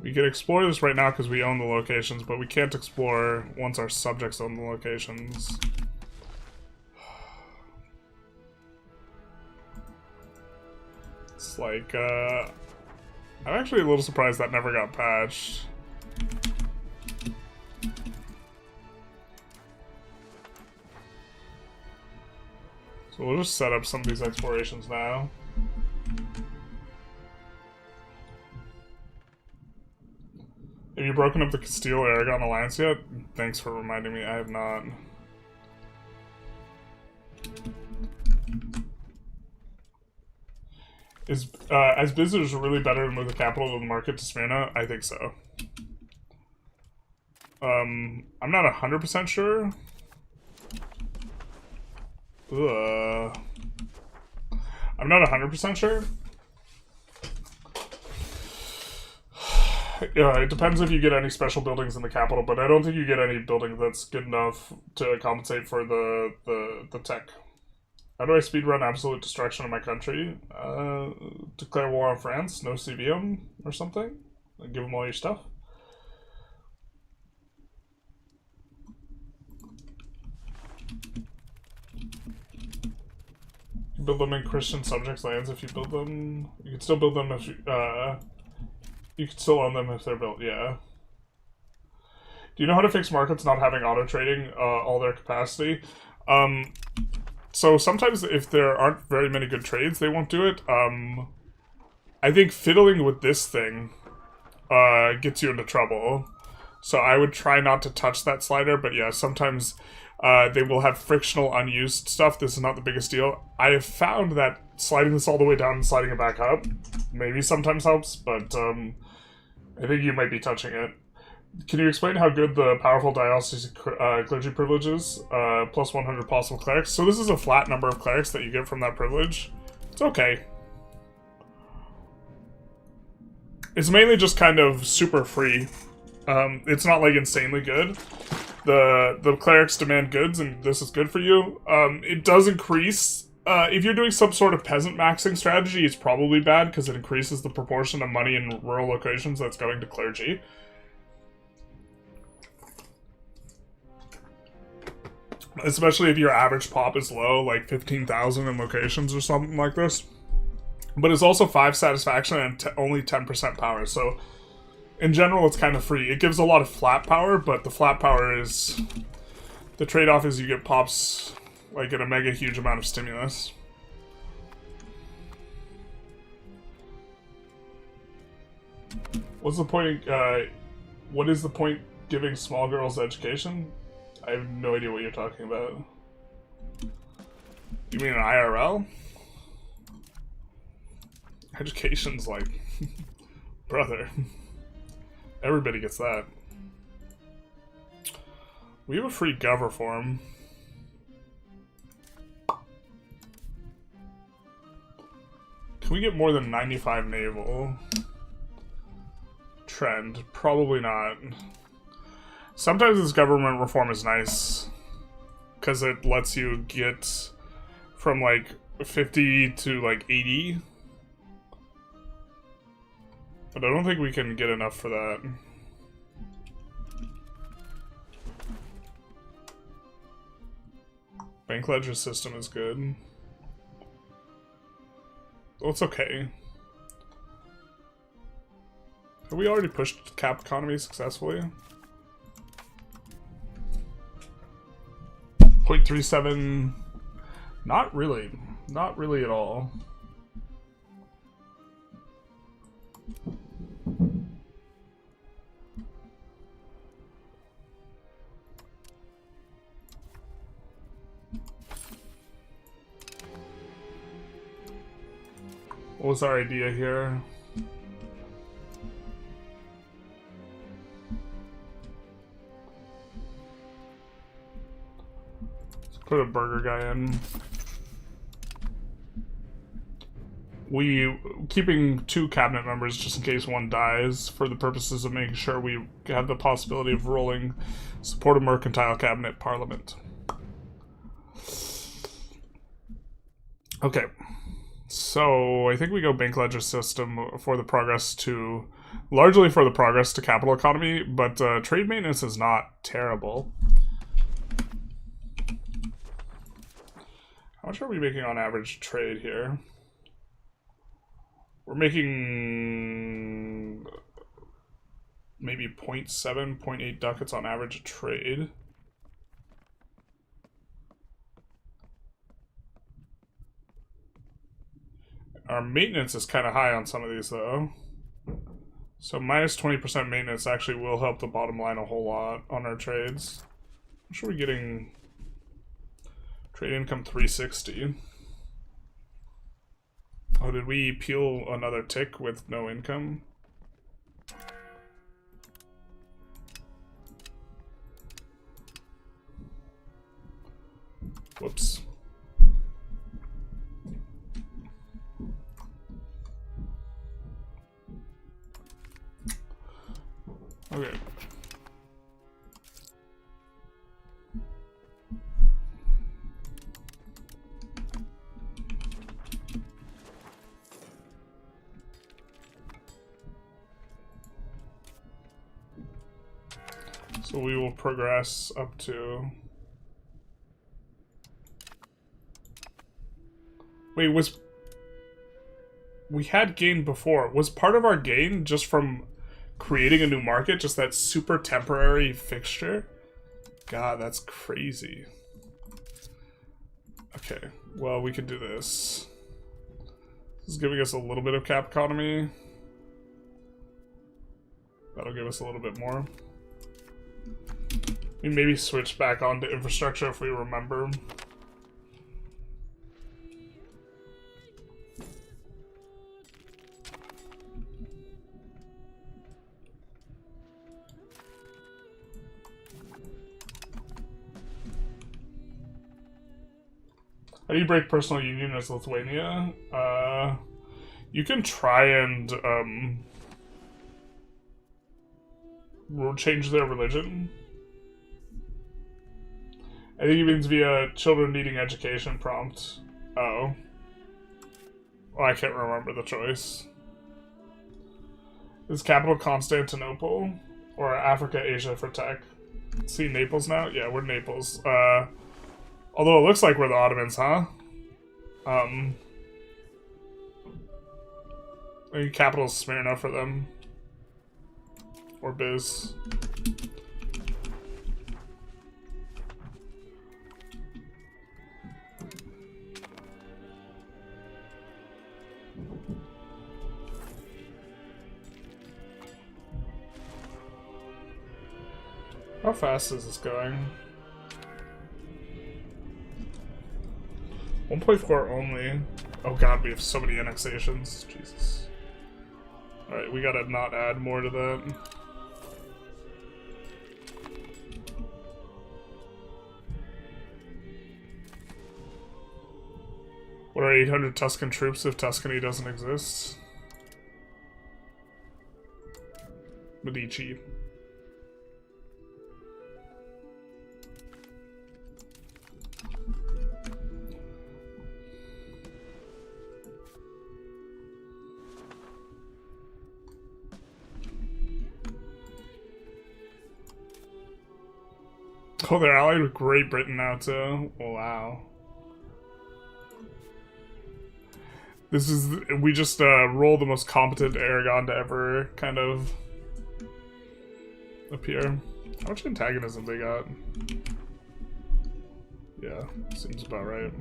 We can explore this right now because we own the locations, but we can't explore once our subjects own the locations. It's like, I'm actually a little surprised that never got patched. So we'll just set up some of these explorations now. Have you broken up the Castile-Aragon alliance yet? Thanks for reminding me, I have not. As visitors really better to move the capital of the market to Smyrna? I think so. I'm not 100% sure. I'm not 100% sure. Yeah, it depends if you get any special buildings in the capital, but I don't think you get any building that's good enough to compensate for the tech. How do I speedrun absolute destruction of my country? Declare war on France, no CVM or something? Give them all your stuff? You build them in Christian subjects' lands if you build them. You can still build them if you can still own them if they're built, yeah. Do you know how to fix markets not having auto trading all their capacity? So sometimes if there aren't very many good trades, they won't do it. I think fiddling with this thing gets you into trouble. So I would try not to touch that slider, but yeah, sometimes they will have frictional unused stuff. This is not the biggest deal. I have found that sliding this all the way down and sliding it back up maybe sometimes helps, but I think you might be touching it. Can you explain how good the powerful diocese clergy privilege is? Plus 100 possible clerics. So this is a flat number of clerics that you get from that privilege. It's okay. It's mainly just kind of super free. It's not like insanely good. The clerics demand goods, and this is good for you. It does increase. If you're doing some sort of peasant maxing strategy, it's probably bad because it increases the proportion of money in rural locations that's going to clergy. Especially if your average pop is low, like 15,000 in locations or something like this. But it's also 5 satisfaction and only 10% power, so in general it's kind of free. It gives a lot of flat power, but the flat power is... the trade-off is you get pops, like, in a mega huge amount of stimulus. What's the point, what is the point giving small girls education? I have no idea what you're talking about. You mean an IRL? Education's like... brother. Everybody gets that. We have a free gov reform. Can we get more than 95 naval? Trend. Probably not. Sometimes this government reform is nice. Because it lets you get from like 50 to like 80. But I don't think we can get enough for that. Bank ledger system is good. Well, it's okay. Have we already pushed cap economy successfully? 0.37. Not really. Not really at all. What was our idea here? Let's put a burger guy in. We keeping 2 cabinet members just in case one dies for the purposes of making sure we have the possibility of rolling support a mercantile cabinet parliament. Okay. So, I think we go bank ledger system for the progress to... largely for the progress to capital economy, but trade maintenance is not terrible. How much are we making on average trade here? We're making... maybe 0.7, 0.8 ducats on average trade. Our maintenance is kind of high on some of these, though. So minus 20% maintenance actually will help the bottom line a whole lot on our trades. How much are we getting? Trade income 360. Oh, did we peel another tick with no income? Whoops. Okay. So we will progress up to... Wait, was... We had gain before. Was part of our gain just from creating a new market, just that super temporary fixture? God, that's crazy. Okay, well, we could do this. This is giving us a little bit of cap economy. That'll give us a little bit more. We maybe switch back on to infrastructure if we remember. How do you break personal union as Lithuania? You can try and change their religion. I think it means via children needing education prompt. Oh. Well, I can't remember the choice. Is capital Constantinople? Or Africa, Asia for tech? See Naples now? Yeah, we're Naples. Although it looks like we're the Ottomans, huh? Maybe capital's Smyrna for them. Or Biz. How fast is this going? 1.4 only. Oh god, we have so many annexations. Jesus. Alright, we gotta not add more to that. What are 800 Tuscan troops if Tuscany doesn't exist? Medici. Oh, they're allied with Great Britain now, too. Wow. This is... We just roll the most competent Aragon to ever kind of appear. How much antagonism they got? Yeah, seems about right.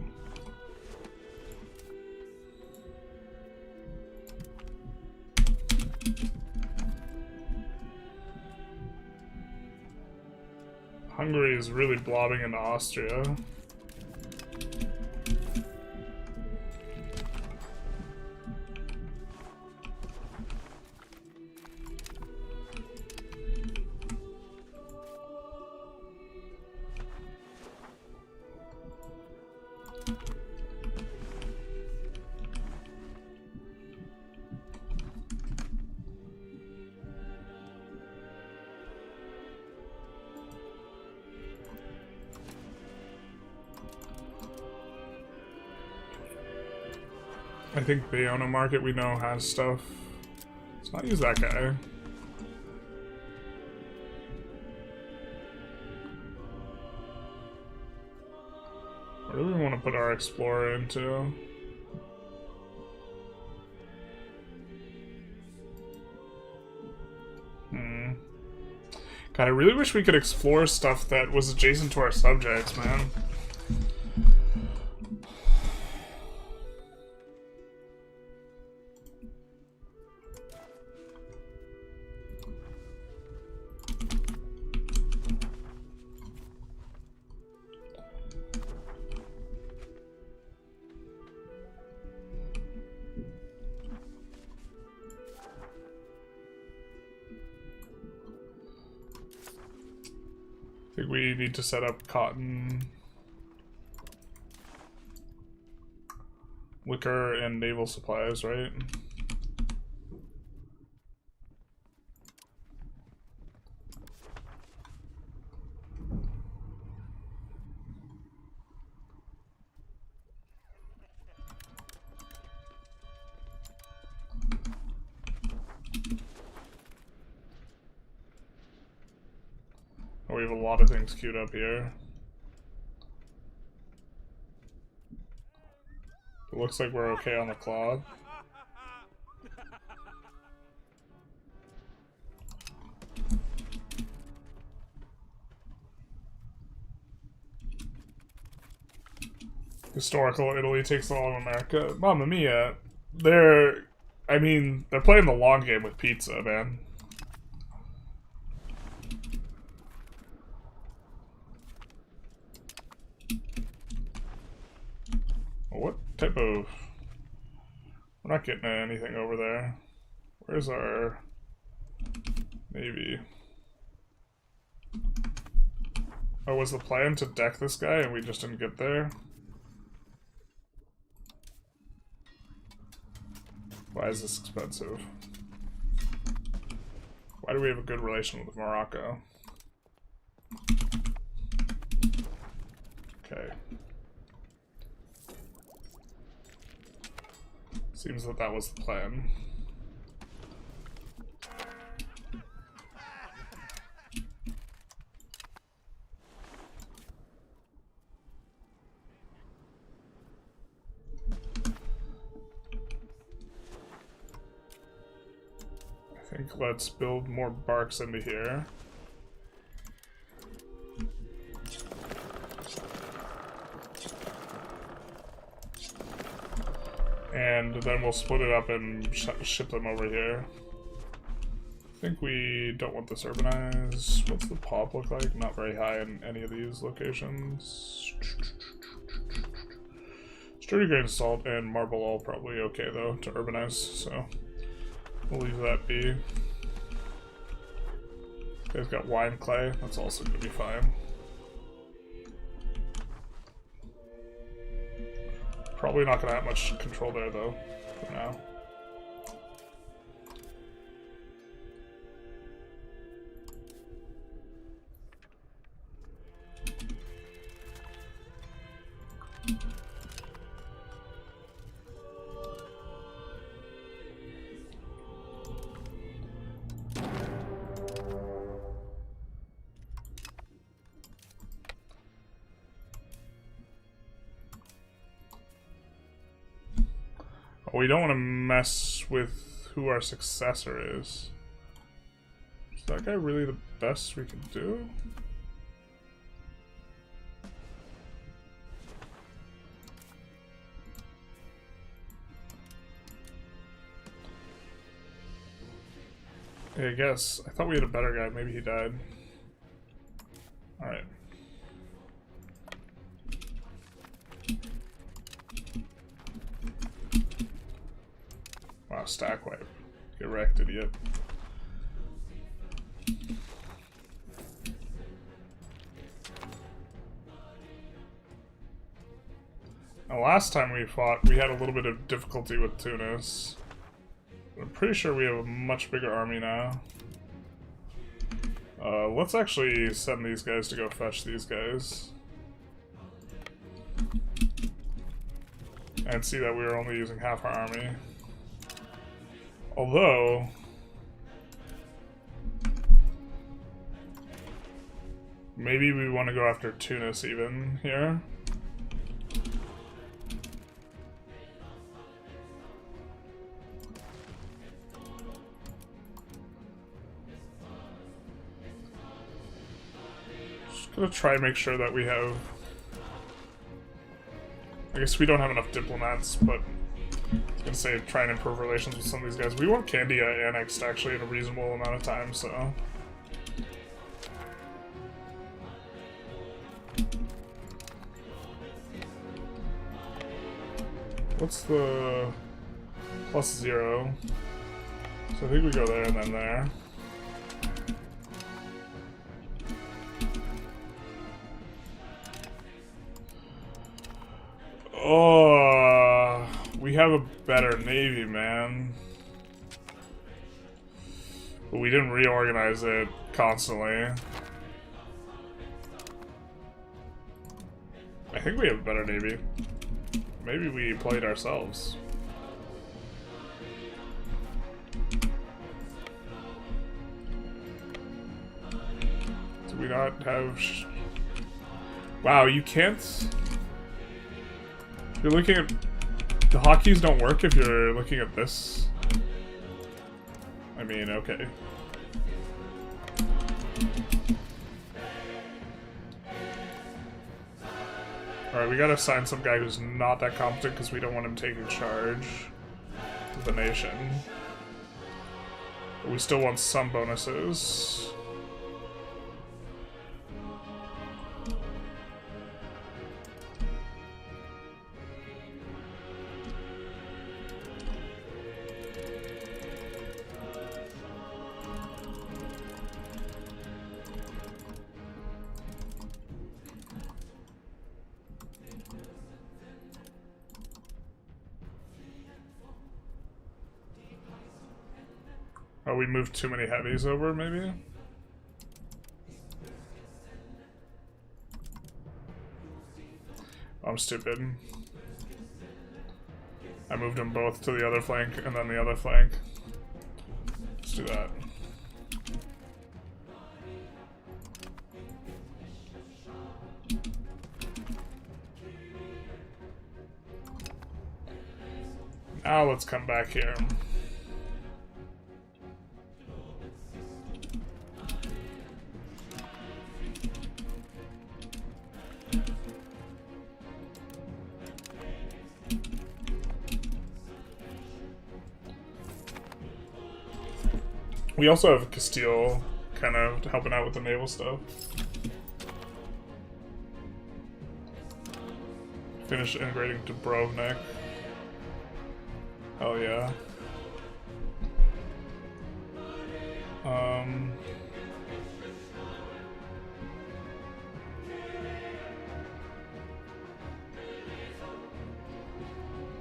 Hungary is really blobbing into Austria. I think Bayona Market we know has stuff. Let's not use that guy. Where do we want to put our explorer into? God, I really wish we could explore stuff that was adjacent to our subjects, man. I think we need to set up cotton, liquor, and naval supplies, right? We have a lot of things queued up here. It looks like we're okay on the cloud. Historical Italy takes all of America. Mamma mia. They're playing the long game with pizza, man. What type of... We're not getting anything over there. Where's our navy? Oh, was the plan to deck this guy and we just didn't get there? Why is this expensive? Why do we have a good relation with Morocco? Okay. Seems that that was the plan. I think let's build more barks into here. And then we'll split it up and ship them over here. I think we don't want this urbanized. What's the pop look like? Not very high in any of these locations. Sturdy grain salt and marble all probably okay though to urbanize, so we'll leave that be. They've got wine clay, that's also gonna be fine. Probably not gonna have much control there though, for now. We don't want to mess with who our successor is. Is that guy really the best we can do? I guess. I thought we had a better guy. Maybe he died. Alright. Wow, stack wipe. Get wrecked, idiot. Now, last time we fought, we had a little bit of difficulty with Tunis. I'm pretty sure we have a much bigger army now. Let's actually send these guys to go fetch these guys. And see that we were only using half our army. Although... maybe we want to go after Tunis even here. Gonna try and make sure that we have... I guess we don't have enough diplomats, but I was gonna say try and improve relations with some of these guys. We want Candia annexed actually in a reasonable amount of time, so... What's the... +0? So I think we go there and then there. Oh, we have a better navy, man. But we didn't reorganize it constantly. I think we have a better navy. Maybe we played ourselves. Do we not have... Wow, you can't... You're looking at... The hotkeys don't work if you're looking at this. I mean, okay. Alright, we gotta assign some guy who's not that competent because we don't want him taking charge of the nation. But we still want some bonuses. Oh, we moved too many heavies over, maybe? I'm stupid. I moved them both to the other flank and then the other flank. Let's do that. Now let's come back here. We also have Castile kind of helping out with the naval stuff. Finish integrating Dubrovnik. Hell yeah. I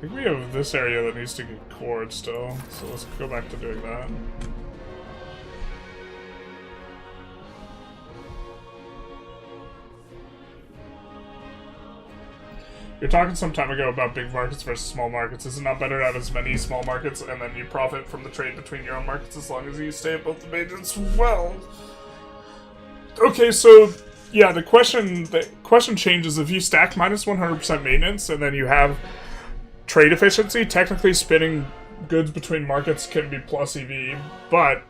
think we have this area that needs to get cored still, so let's go back to doing that. You're talking some time ago about big markets versus small markets. Is it not better to have as many small markets and then you profit from the trade between your own markets as long as you stay at both the majors? Well, okay, so yeah, the question changes if you stack minus 100% maintenance and then you have trade efficiency. Technically, spinning goods between markets can be plus EV, but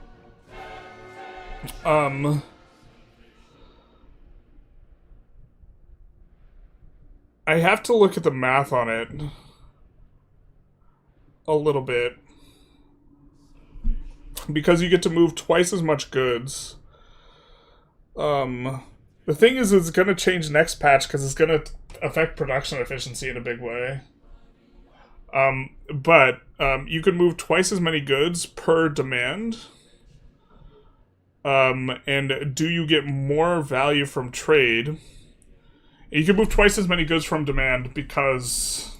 I have to look at the math on it a little bit, because you get to move twice as much goods. The thing is, it's going to change next patch because it's going to affect production efficiency in a big way. But you can move twice as many goods per demand. And do you get more value from trade? You can move twice as many goods from demand because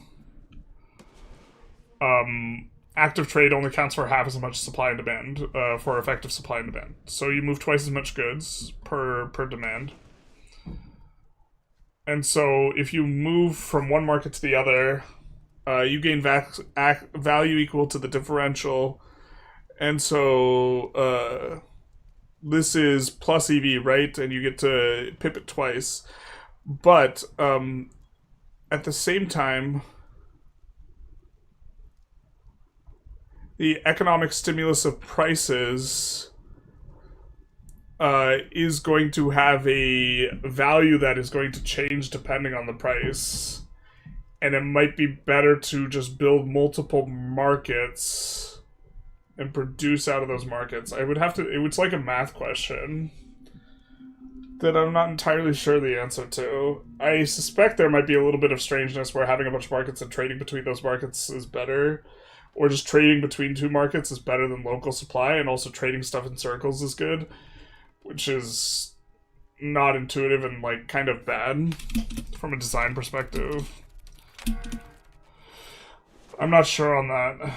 active trade only counts for half as much supply and demand for effective supply and demand. So you move twice as much goods per demand. And so if you move from one market to the other, you gain value equal to the differential. And so this is plus EV, right? And you get to pip it twice. But at the same time, the economic stimulus of prices is going to have a value that is going to change depending on the price. And it might be better to just build multiple markets and produce out of those markets. I would have to... It's like a math question that I'm not entirely sure the answer to. I suspect there might be a little bit of strangeness where having a bunch of markets and trading between those markets is better. Or just trading between two markets is better than local supply, and also trading stuff in circles is good. Which is not intuitive and, like, kind of bad from a design perspective. I'm not sure on that.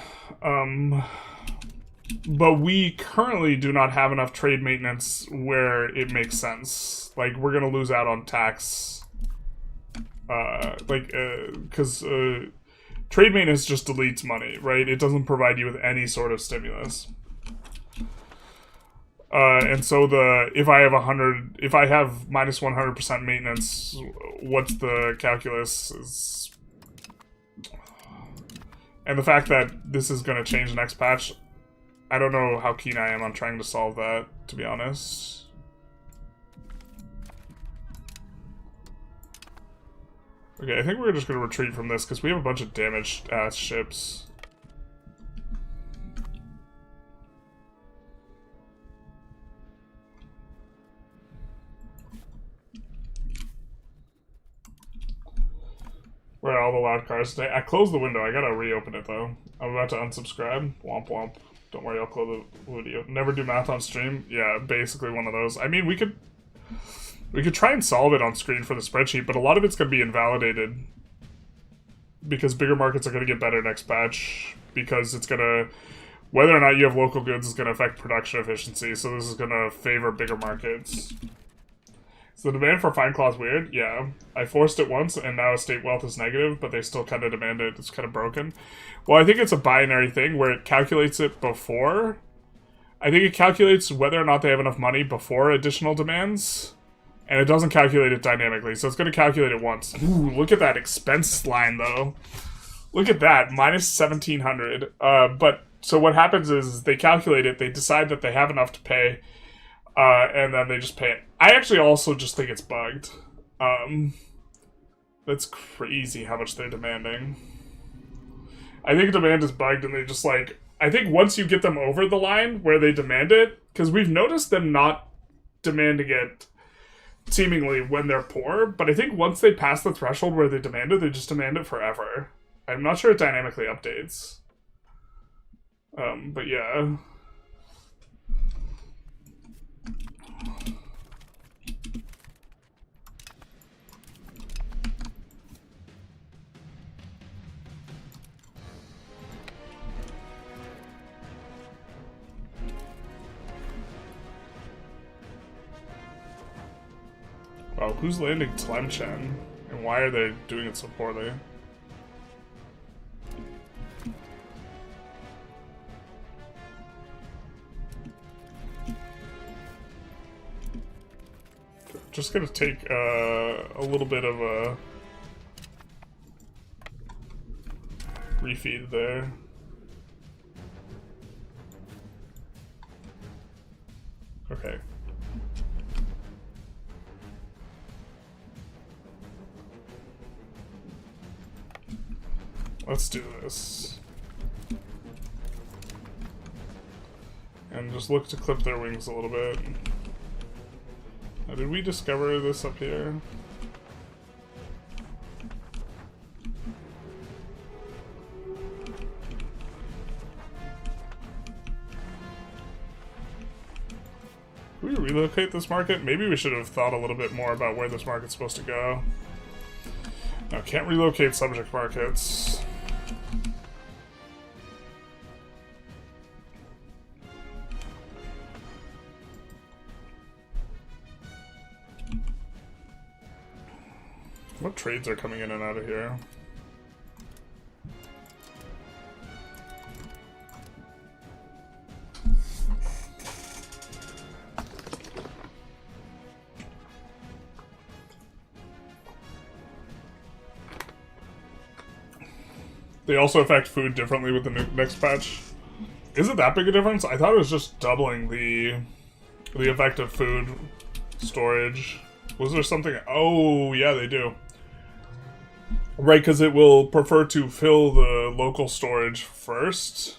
But we currently do not have enough trade maintenance where it makes sense. Like, we're gonna lose out on tax. Because trade maintenance just deletes money, right? It doesn't provide you with any sort of stimulus. And so if I have minus 100% maintenance, what's the calculus? And the fact that this is going to change next patch, I don't know how keen I am on trying to solve that, to be honest. Okay, I think we're just going to retreat from this, because we have a bunch of damaged-ass ships. Where are all the loud cars today? I closed the window. I gotta reopen it, though. I'm about to unsubscribe. Womp womp. Don't worry, I'll close the video. Never do math on stream? Yeah, basically one of those. I mean, we could try and solve it on screen for the spreadsheet, but a lot of it's gonna be invalidated. Because bigger markets are gonna get better next patch. Because it's gonna... Whether or not you have local goods is gonna affect production efficiency, so this is gonna favor bigger markets. So the demand for fine claw's weird? Yeah. I forced it once, and now estate wealth is negative, but they still kind of demand it. It's kind of broken. Well, I think it's a binary thing where it calculates it before. I think it calculates whether or not they have enough money before additional demands, and it doesn't calculate it dynamically, so it's going to calculate it once. Ooh, look at that expense line, though. Look at that, minus 1,700. But, so what happens is they calculate it, they decide that they have enough to pay, and then they just pay it. I actually also just think it's bugged. That's crazy how much they're demanding. I think demand is bugged and they just like... I think once you get them over the line where they demand it, because we've noticed them not demanding it seemingly when they're poor, but I think once they pass the threshold where they demand it, they just demand it forever. I'm not sure it dynamically updates. But yeah... Wow, who's landing Tlemcen? And why are they doing it so poorly? Just gonna take a little bit of a refeed there. Okay. Let's do this. And just look to clip their wings a little bit. Now, did we discover this up here? Can we relocate this market? Maybe we should have thought a little bit more about where this market's supposed to go. No, can't relocate subject markets. What trades are coming in and out of here? They also affect food differently with the next patch. Is it that big a difference? I thought it was just doubling the effect of food storage. Was there something? Oh, yeah, they do. Right, because it will prefer to fill the local storage first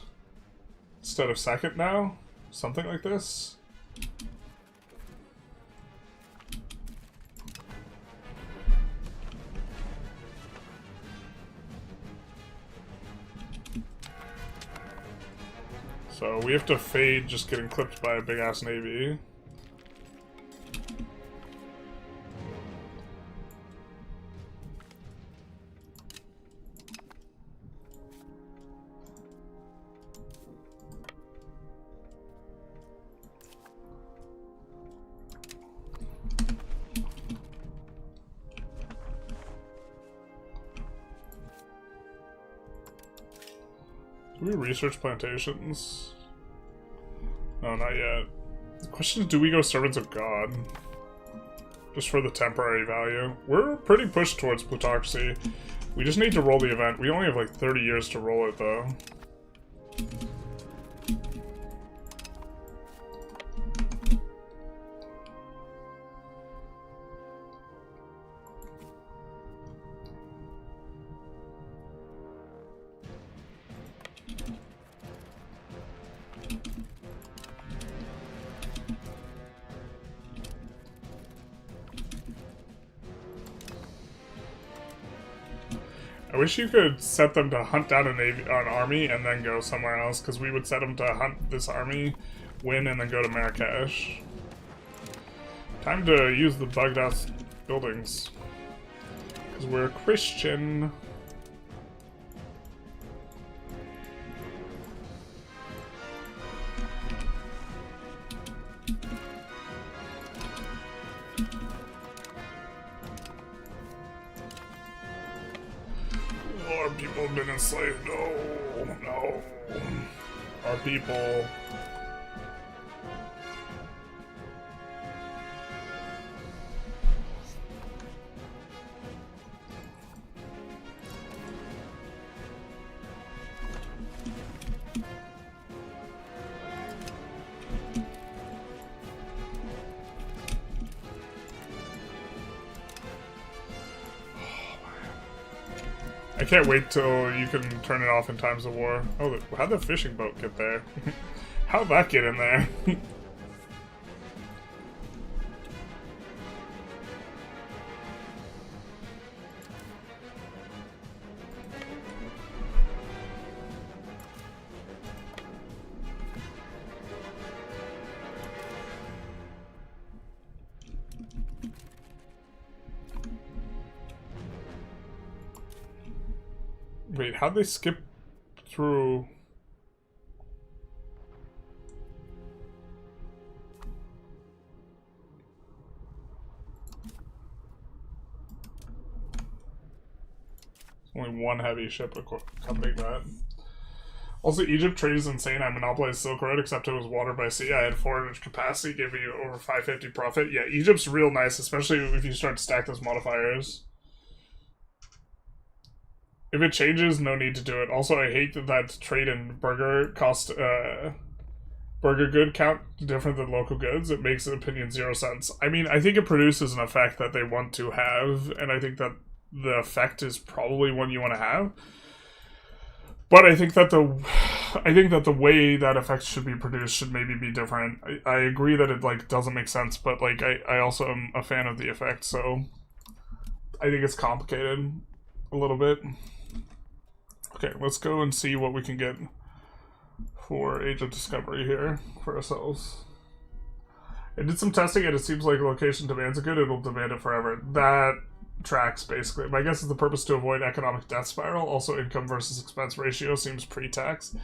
instead of second now? Something like this? So we have to fade just getting clipped by a big-ass navy. Do we research plantations? No, not yet. The question is, do we go Servants of God? Just for the temporary value. We're pretty pushed towards plutocracy. We just need to roll the event. We only have like 30 years to roll it, though. I wish you could set them to hunt down an army and then go somewhere else, because we would set them to hunt this army, win, and then go to Marrakesh. Time to use the bugged out buildings. Because we're Christian. Our people have been enslaved. No, no. Our people. I can't wait till you can turn it off in times of war. Oh, how'd the fishing boat get there? How'd that get in there? Wait, how'd they skip through? Only one heavy ship accompanying that. Also, Egypt trade is insane. I monopolized Silk Road, except it was water by sea. I had 400 capacity, gave me over 550 profit. Yeah, Egypt's real nice, especially if you start to stack those modifiers. If it changes, no need to do it. Also, I hate that trade and burger cost, burger good count different than local goods. It makes, in opinion, 0 cents. I mean, I think it produces an effect that they want to have, and I think that the effect is probably one you want to have. But I think that the way that effect should be produced should maybe be different. I agree that it like doesn't make sense, but like I also am a fan of the effect, so I think it's complicated a little bit. Okay, let's go and see what we can get for Age of Discovery here for ourselves. I did some testing and it seems like location demands a good, it'll demand it forever. That tracks, basically. My guess is the purpose to avoid economic death spiral. Also, income versus expense ratio seems pre-tax.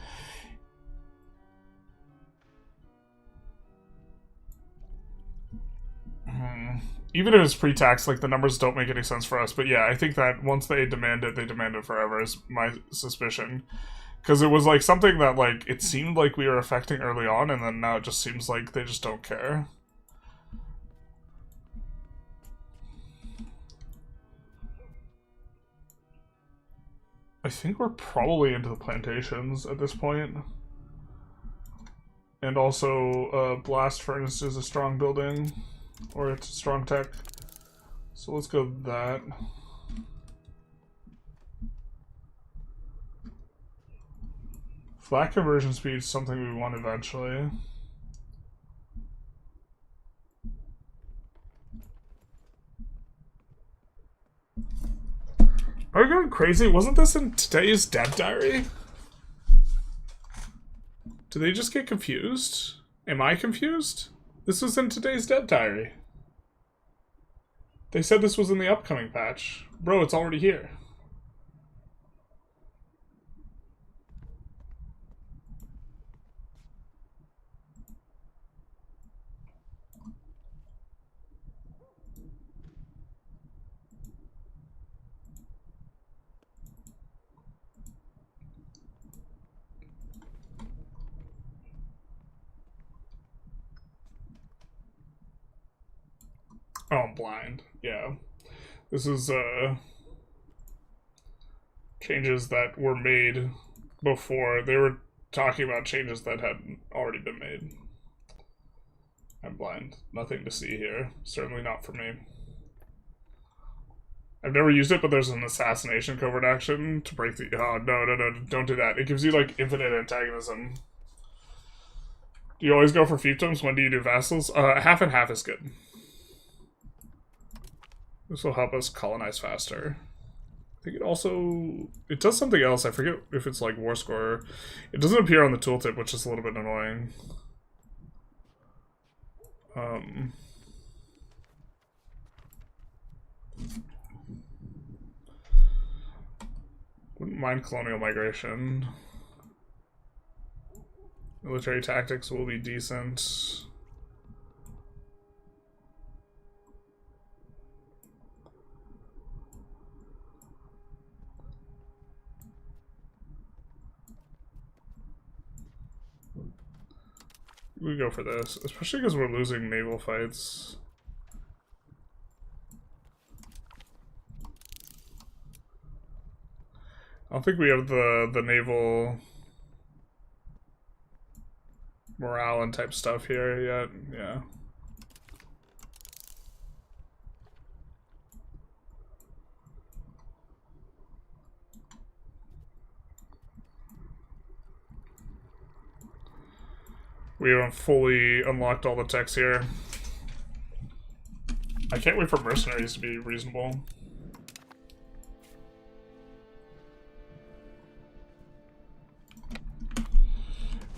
Even if it's pre-tax, like, the numbers don't make any sense for us. But yeah, I think that once they demand it forever, is my suspicion. Because it was, like, something that, like, it seemed like we were affecting early on, and then now it just seems like they just don't care. I think we're probably into the plantations at this point. And also, blast furnace is a strong building. Or it's a strong tech. So let's go with that. Flat conversion speed is something we want eventually. Are we going crazy? Wasn't this in today's dev diary? Did they just get confused? Am I confused? This was in today's dev diary. They said this was in the upcoming patch. Bro, it's already here. Oh, I'm blind. Yeah. This is, changes that were made before. They were talking about changes that had already been made. I'm blind. Nothing to see here. Certainly not for me. I've never used it, but there's an assassination covert action to break the... Oh, no, don't do that. It gives you, like, infinite antagonism. Do you always go for fiefdoms? When do you do vassals? Half and half is good. This will help us colonize faster. I think it also... It does something else. I forget if it's like war score. It doesn't appear on the tooltip, which is a little bit annoying. Wouldn't mind colonial migration. Military tactics will be decent. We go for this, especially because we're losing naval fights. I don't think we have the naval morale and type stuff here yet. Yeah. We haven't fully unlocked all the techs here. I can't wait for mercenaries to be reasonable.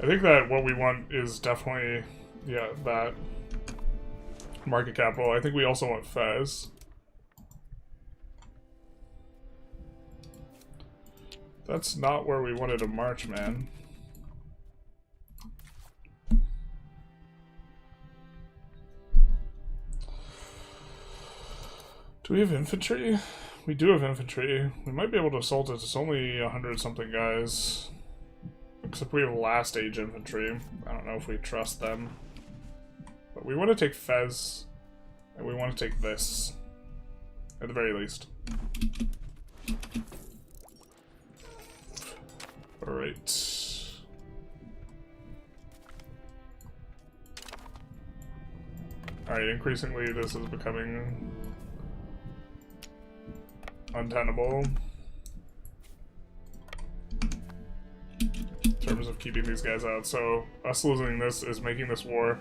I think that what we want is definitely, yeah, that market capital. I think we also want Fez. That's not where we wanted to march, man. Do we have infantry? We do have infantry. We might be able to assault it. It's only 100-something guys. Except we have last age infantry. I don't know if we trust them. But we want to take Fez. And we want to take this. At the very least. Alright. Alright, increasingly this is becoming untenable in terms of keeping these guys out. So us losing this is making this war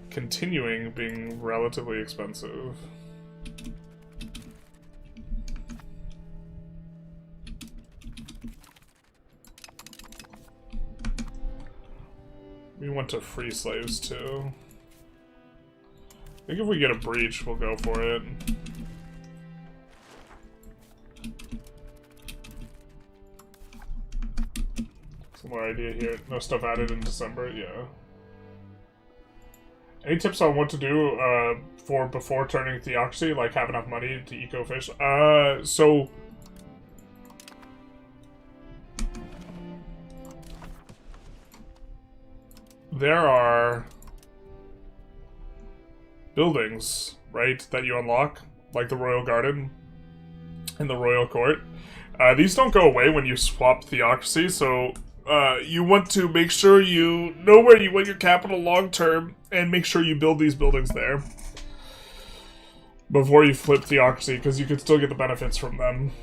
continuing being relatively expensive. We want to free slaves too. I think if we get a breach, we'll go for it. Similar idea here. No stuff added in December, yeah. Any tips on what to do for before turning theocracy, like have enough money to eco-fish? So... there are buildings, right, that you unlock, like the Royal Garden and the Royal Court. These don't go away when you swap theocracy, so you want to make sure you know where you want your capital long term and make sure you build these buildings there before you flip theocracy, because you can still get the benefits from them.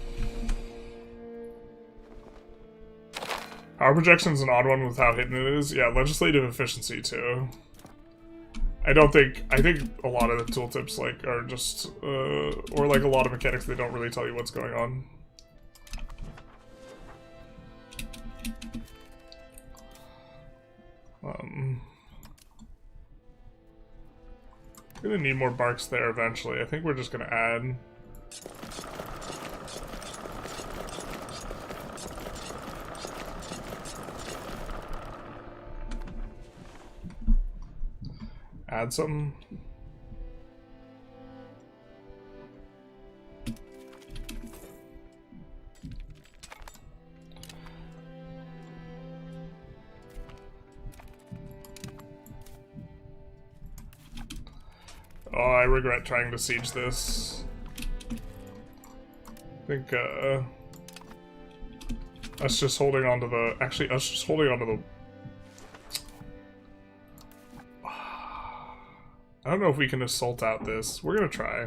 Power projection's an odd one with how hidden it is. Yeah, legislative efficiency too. I think a lot of the tooltips like are just or like a lot of mechanics, they don't really tell you what's going on. Gonna need more barks there eventually. I think we're just gonna add. Add some. Oh, I regret trying to siege this. I think, us just holding on to the... Actually, us just holding on to the... I don't know if we can assault out this. We're gonna try.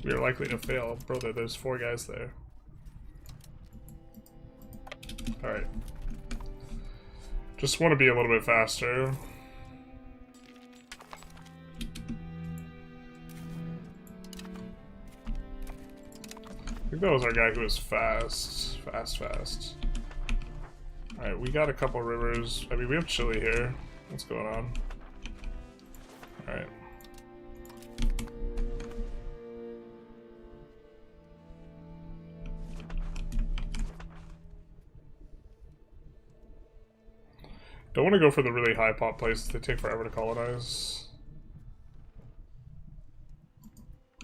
We are likely to fail. Brother, there's 4 guys there. Alright. Just want to be a little bit faster. I think that was our guy who was fast. Fast. Alright, we got a couple rivers. I mean, we have Chile here. What's going on? Alright. Don't want to go for the really high pop places. They take forever to colonize.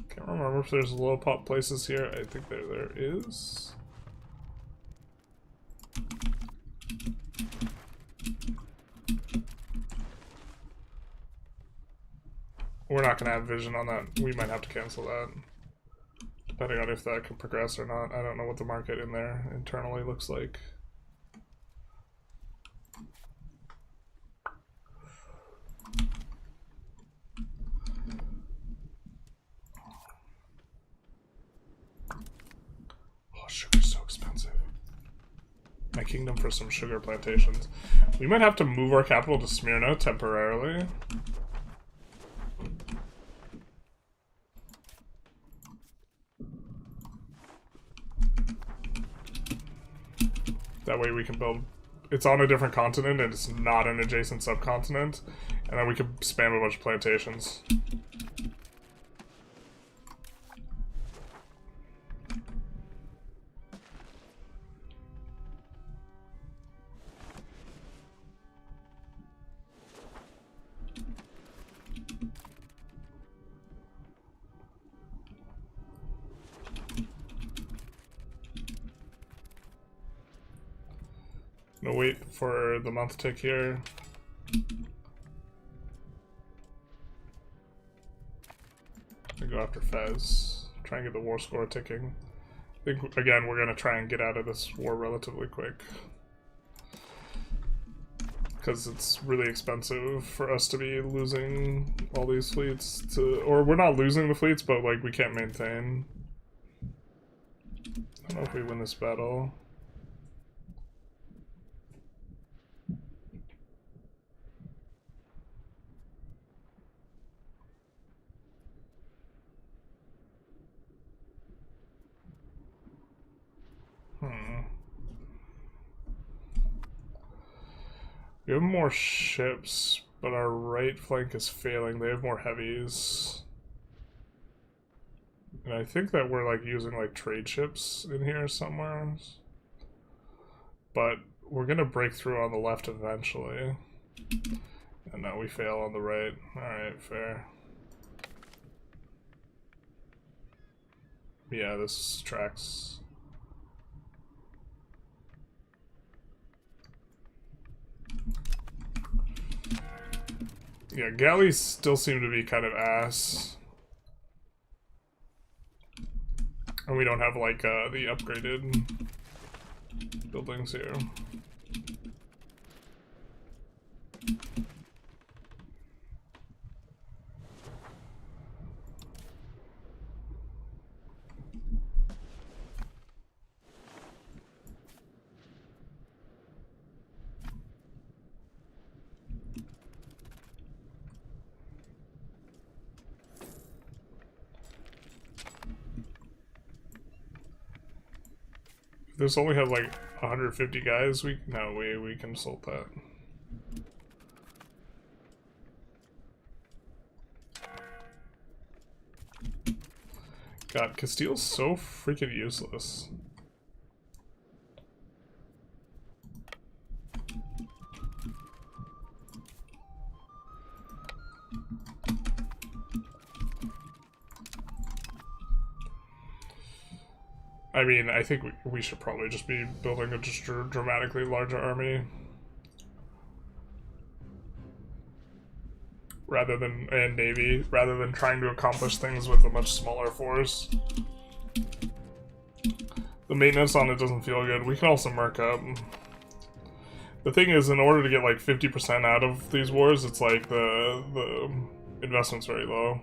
Can't remember if there's low pop places here. I think there is. We're not going to have vision on that. We might have to cancel that. Depending on if that can progress or not. I don't know what the market in there internally looks like. Sugar's so expensive. My kingdom for some sugar plantations. We might have to move our capital to Smyrna temporarily. That way we can build... It's on a different continent and it's not an adjacent subcontinent. And then we can spam a bunch of plantations. Gonna wait for the month tick here. I go after Fez. Try and get the war score ticking. I think, again, we're gonna try and get out of this war relatively quick. Because it's really expensive for us to be losing all these fleets to... Or we're not losing the fleets, but, like, we can't maintain. I don't know if we win this battle. We have more ships, but our right flank is failing. They have more heavies. And I think that we're like using like trade ships in here somewhere. But we're gonna break through on the left eventually. And now we fail on the right. Alright, fair. Yeah, this tracks. Yeah, galleys still seem to be kind of ass. And we don't have, like, the upgraded buildings here. This only have like 150 guys. We can salt that. God, Castile's so freaking useless. I mean, I think we should probably just be building a just dramatically larger army. Rather than, and navy, rather than trying to accomplish things with a much smaller force. The maintenance on it doesn't feel good. We can also merc up. The thing is, in order to get like 50% out of these wars, it's like the investment's very low.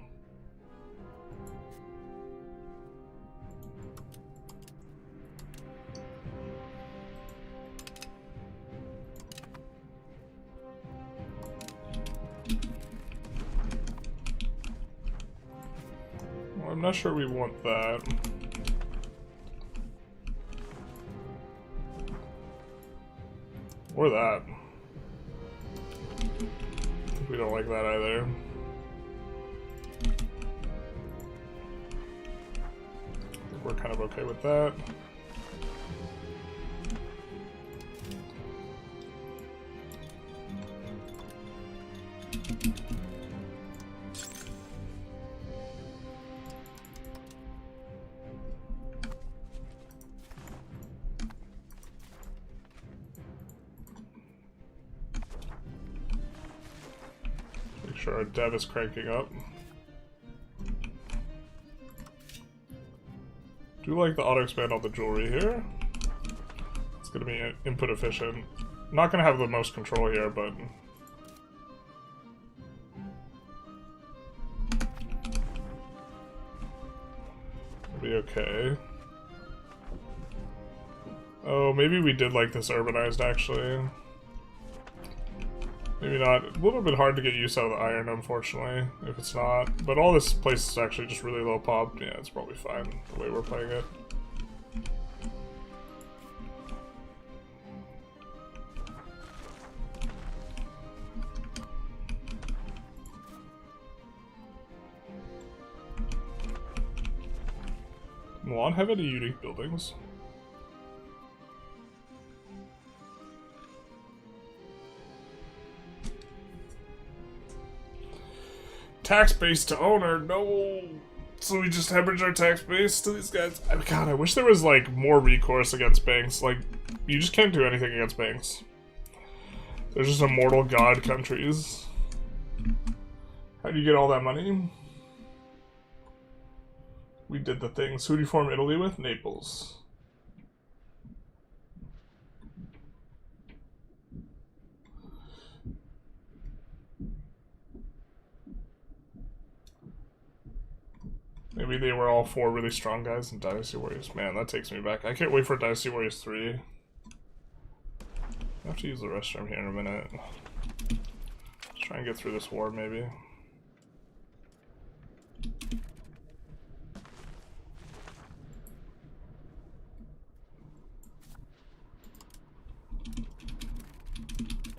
I'm not sure we want that. Or that. We don't like that either. We're kind of okay with that. Our dev is cranking up. Do like the auto expand on the jewelry here. It's gonna be input efficient. Not gonna have the most control here, but it'll be okay. Oh, maybe we did like this urbanized actually. Maybe not. A little bit hard to get use out of the iron, unfortunately, if it's not. But all this place is actually just really low pop. Yeah, it's probably fine the way we're playing it. Milan have any unique buildings? Tax base to owner, no. So we just hemorrhage our tax base to these guys. God, I wish there was like more recourse against banks. Like, You just can't do anything against banks. They're just immortal god countries. How do you get all that money? We did the things. Who do you form Italy with? Naples. Maybe they were all 4 really strong guys in Dynasty Warriors. Man, that takes me back. I can't wait for Dynasty Warriors 3. I have to use the restroom here in a minute. Let's try and get through this war, maybe.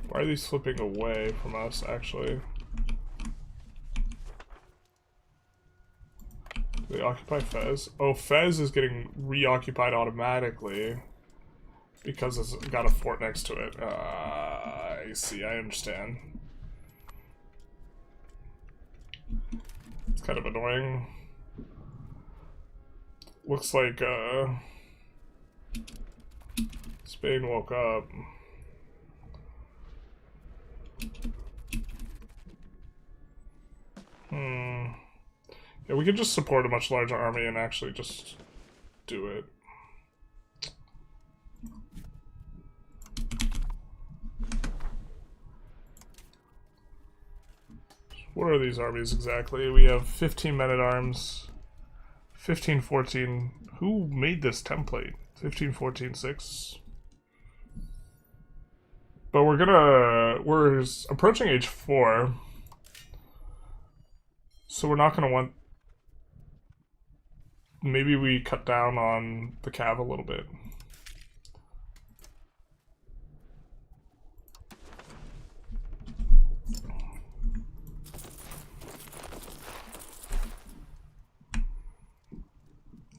Why are these flipping away from us, actually? Do they occupy Fez? Oh, Fez is getting reoccupied automatically because it's got a fort next to it. I see, I understand. It's kind of annoying. Looks like Spain woke up. Yeah, we could just support a much larger army and actually just do it. What are these armies exactly? We have 15 men-at-arms, 15, 14. Who made this template? 15, 14, 6. But we're approaching age 4. So we're not gonna want, maybe we cut down on the cav a little bit.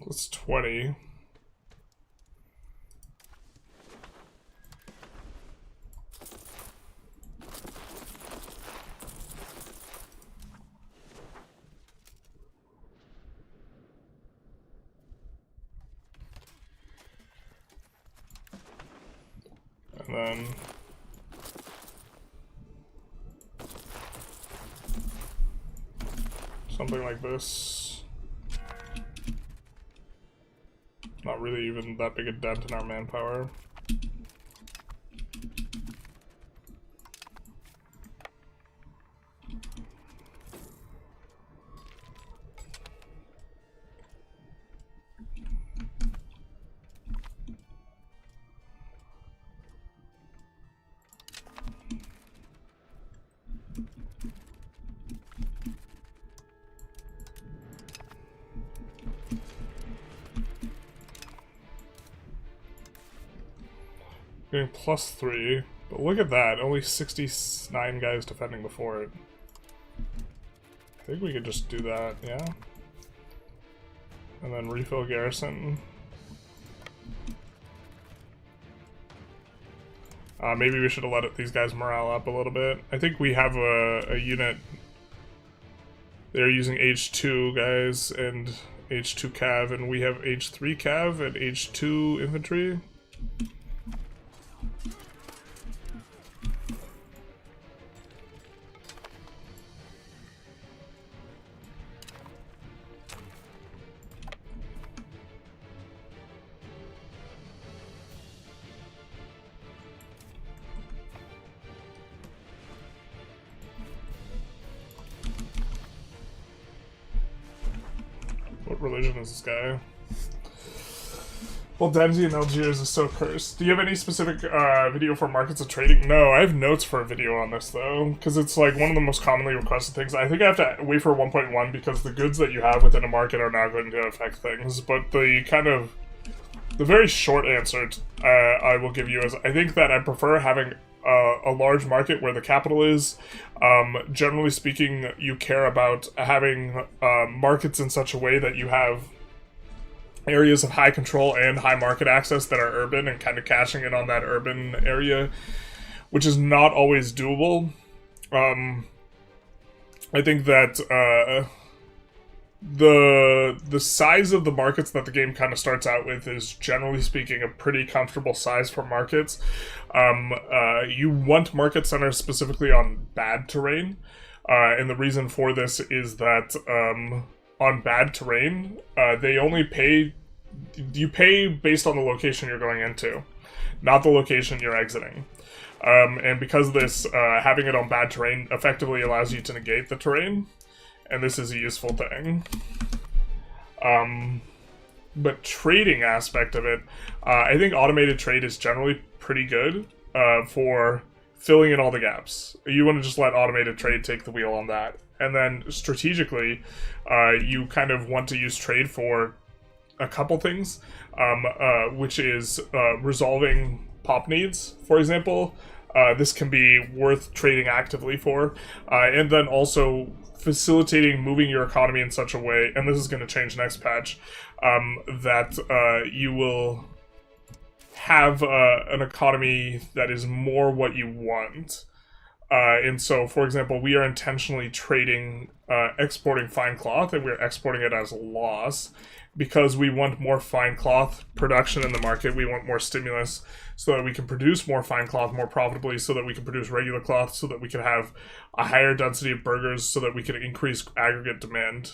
That's 20. And then something like this. Not really even that big a dent in our manpower. Getting +3, but look at that, only 69 guys defending the fort. I think we could just do that, yeah? And then refill garrison. Maybe we should have let these guys morale up a little bit. I think we have a unit. They're using H2 guys and H2 cav, and we have H3 cav and H2 infantry. What religion is this guy? Well, Denzi in Algiers is so cursed. Do you have any specific video for markets of trading? No, I have notes for a video on this, though, because it's like one of the most commonly requested things. I think I have to wait for 1.1 because the goods that you have within a market are now going to affect things. But the very short answer I will give you is I think that I prefer having a large market where the capital is. Generally speaking, you care about having markets in such a way that you have areas of high control and high market access that are urban and kind of cashing in on that urban area, which is not always doable. I think that the size of the markets that the game kind of starts out with is, generally speaking, a pretty comfortable size for markets. You want market centers specifically on bad terrain, and the reason for this is that on bad terrain, they only pay. You pay based on the location you're going into, not the location you're exiting. And because of this, having it on bad terrain effectively allows you to negate the terrain. And this is a useful thing. But trading aspect of it, I think automated trade is generally pretty good for filling in all the gaps. You want to just let automated trade take the wheel on that. And then strategically, you kind of want to use trade for a couple things, which is resolving pop needs, for example. This can be worth trading actively for. And then also facilitating moving your economy in such a way, and this is going to change next patch, that you will have an economy that is more what you want. And so, for example, we are intentionally trading, exporting fine cloth, and we're exporting it as loss, because we want more fine cloth production in the market. We want more stimulus so that we can produce more fine cloth more profitably, so that we can produce regular cloth, so that we can have a higher density of burgers, so that we can increase aggregate demand.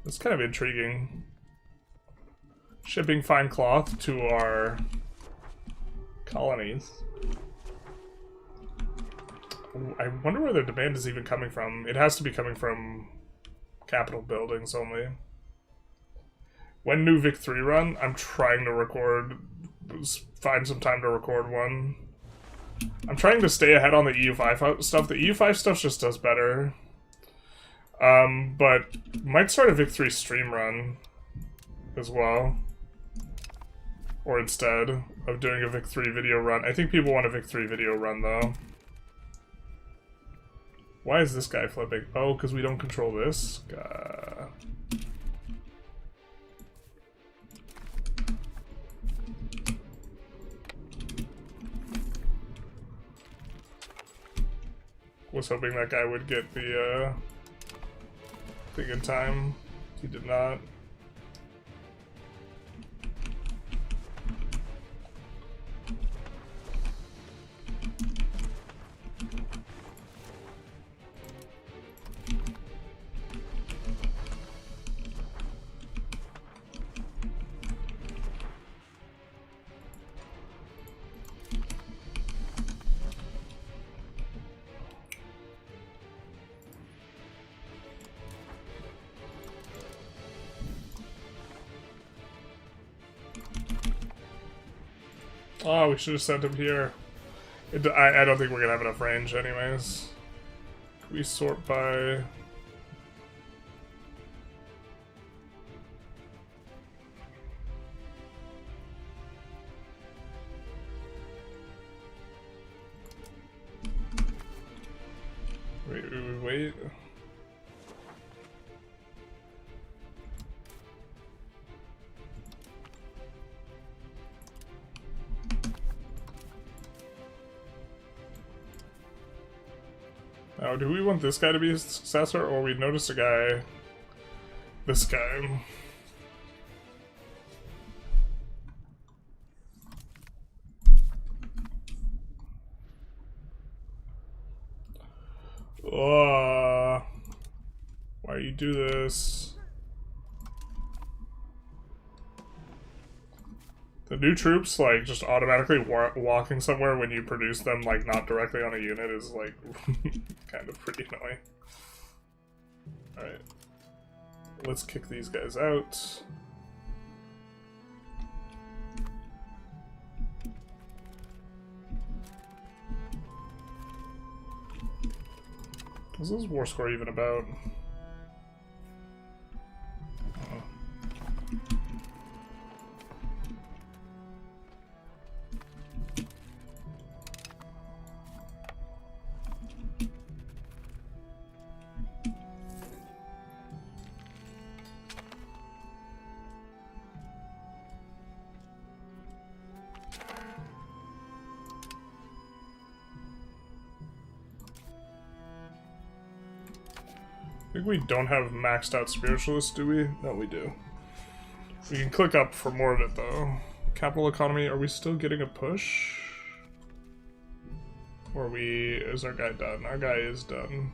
It's kind of intriguing. Shipping fine cloth to our colonies. I wonder where the demand is even coming from. It has to be coming from capital buildings only. When new Vic 3 run, I'm trying to record, find some time to record one. I'm trying to stay ahead on the EU5 stuff. The EU5 stuff just does better. But might start a Vic 3 stream run as well. Or instead of doing a Vic 3 video run. I think people want a Vic 3 video run though. Why is this guy flipping? Oh, because we don't control this? Was hoping that guy would get the thing in time. He did not. Oh, we should have sent him here. I don't think we're gonna have enough range anyways. We sort by... Wait. Now, do we want this guy to be his successor, or we noticed a guy... This guy... Why you do this? The new troops, like, just automatically walking somewhere when you produce them, like, not directly on a unit is, like, kind of pretty annoying. Alright. Let's kick these guys out. What's this war score even about? think we don't have maxed out spiritualists, do we? No, we do. We can click up for more of it, though. Capital economy, are we still getting a push? Or is our guy done? Our guy is done.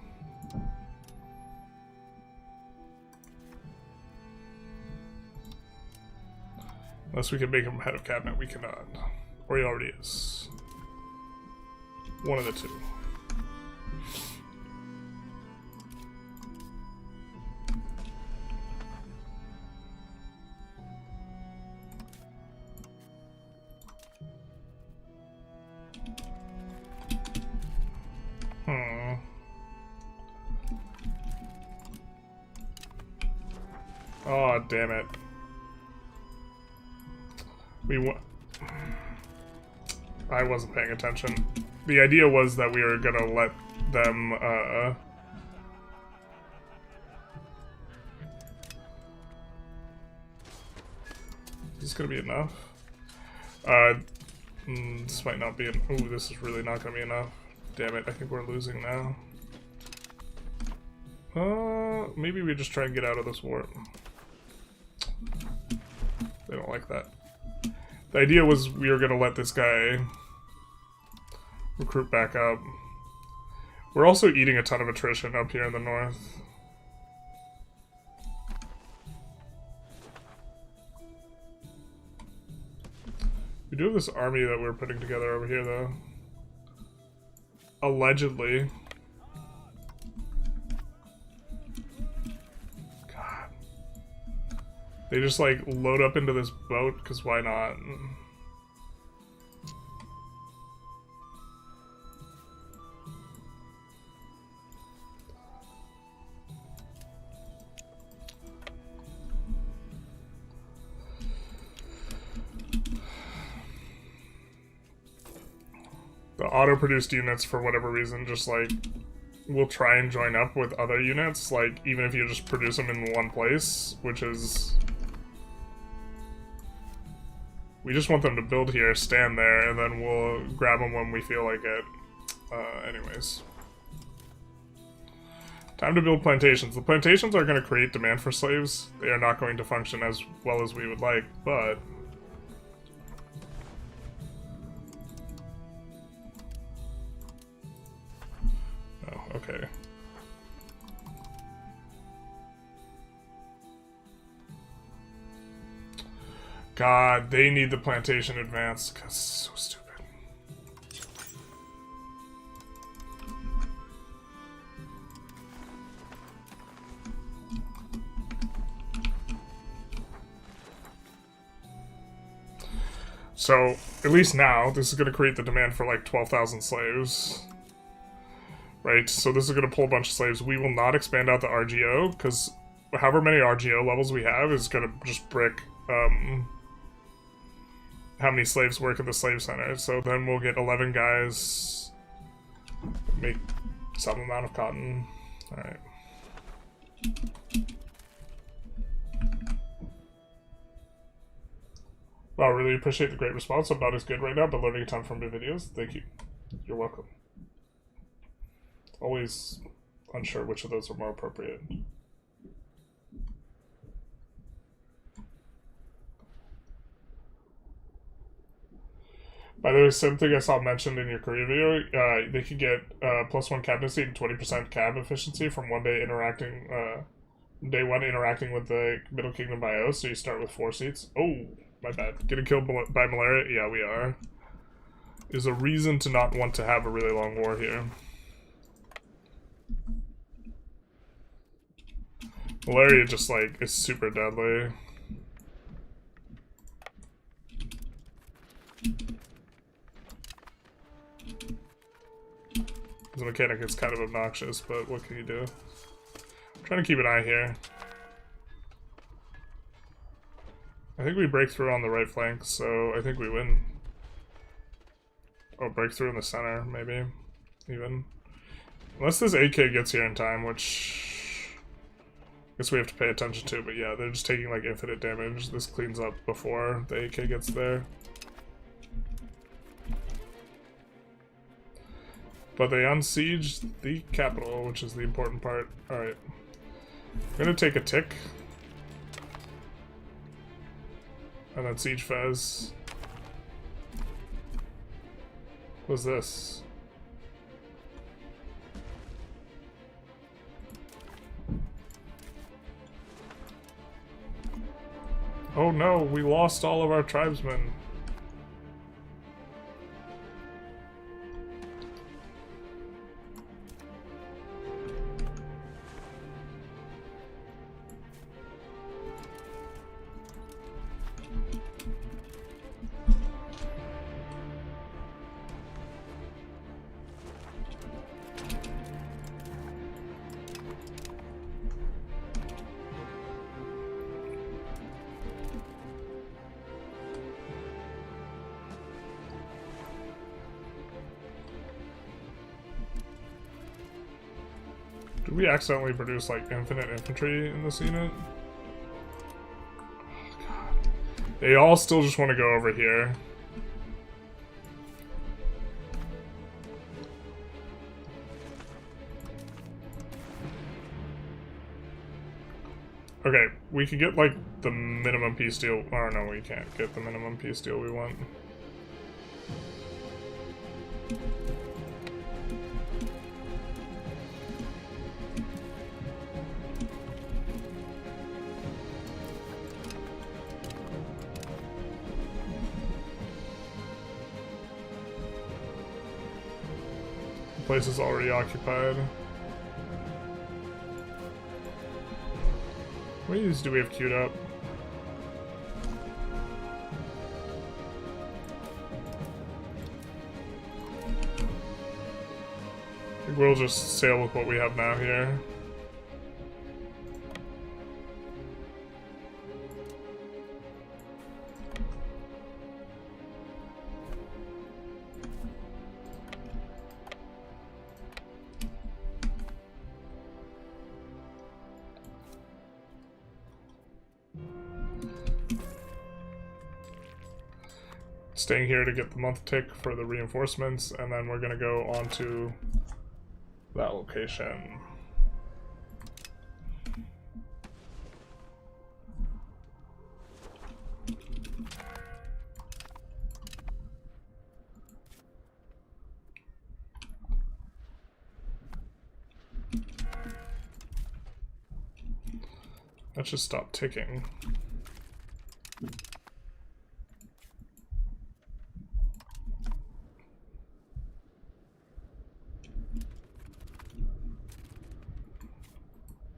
Unless we can make him head of cabinet, we cannot. Or he already is. One of the two. Oh, damn it. I wasn't paying attention. The idea was that we were gonna let them, Is this gonna be enough? This might not be ooh, this is really not gonna be enough. Damn it, I think we're losing now. Maybe we just try and get out of this war. They don't like that. The idea was we were gonna let this guy recruit back up. We're also eating a ton of attrition up here in the north. We do have this army that we're putting together over here, though. Allegedly. God. They just, like, load up into this boat, because why not? The auto-produced units, for whatever reason, just, like, will try and join up with other units, like, even if you just produce them in one place, which is... We just want them to build here, stand there, and then we'll grab them when we feel like it. Anyways. Time to build plantations. The plantations are going to create demand for slaves. They are not going to function as well as we would like, but... Okay. God, they need the plantation advance, because it's so stupid. So, at least now, this is going to create the demand for like 12,000 slaves. Right, so this is going to pull a bunch of slaves. We will not expand out the RGO, because however many RGO levels we have is going to just brick how many slaves work at the slave center. So then we'll get 11 guys, make some amount of cotton. Alright. Wow, really appreciate the great response. I'm not as good right now, but learning a ton from your videos. Thank you. You're welcome. Always unsure which of those are more appropriate. By the way, something I saw mentioned in your career video, they could get +1 cabinet seat and 20% cab efficiency from day one interacting with the Middle Kingdom by O, so you start with 4 seats. Oh, my bad. Getting killed by malaria? Yeah, we are. There's a reason to not want to have a really long war here. Malaria just, like, is super deadly. The mechanic is kind of obnoxious, but what can you do? I'm trying to keep an eye here. I think we break through on the right flank, so I think we win. Oh, break through in the center, maybe. Even. Unless this AK gets here in time, which... I guess we have to pay attention to, but yeah, they're just taking like infinite damage. This cleans up before the AK gets there. But they unsieged the capital, which is the important part. Alright. I'm gonna take a tick. And then siege Fez. What's this? Oh no, we lost all of our tribesmen. Did we accidentally produce like infinite infantry in this unit? Oh, God. They all still just want to go over here. Okay, we could get like the minimum peace deal. Oh no, we can't get the minimum peace deal we want. The place is already occupied. What of these do we have queued up? I think we'll just sail with what we have now here. Staying here to get the month tick for the reinforcements, and then we're gonna go on to that location. Let's just stop ticking.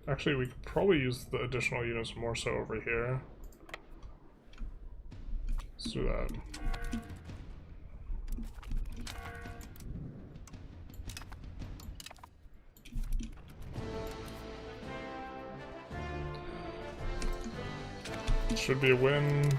Actually, we could probably use the additional units more so over here. Let's do that. Should be a win.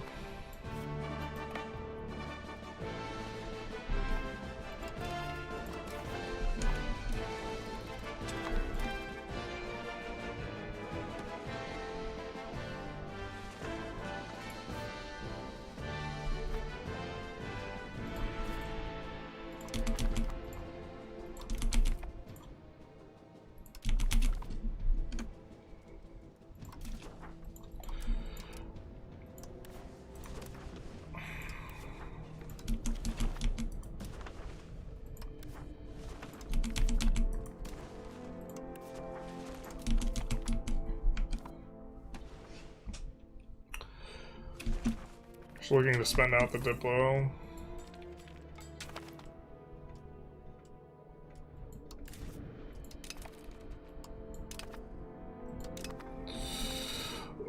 Just looking to spend out the Diplo.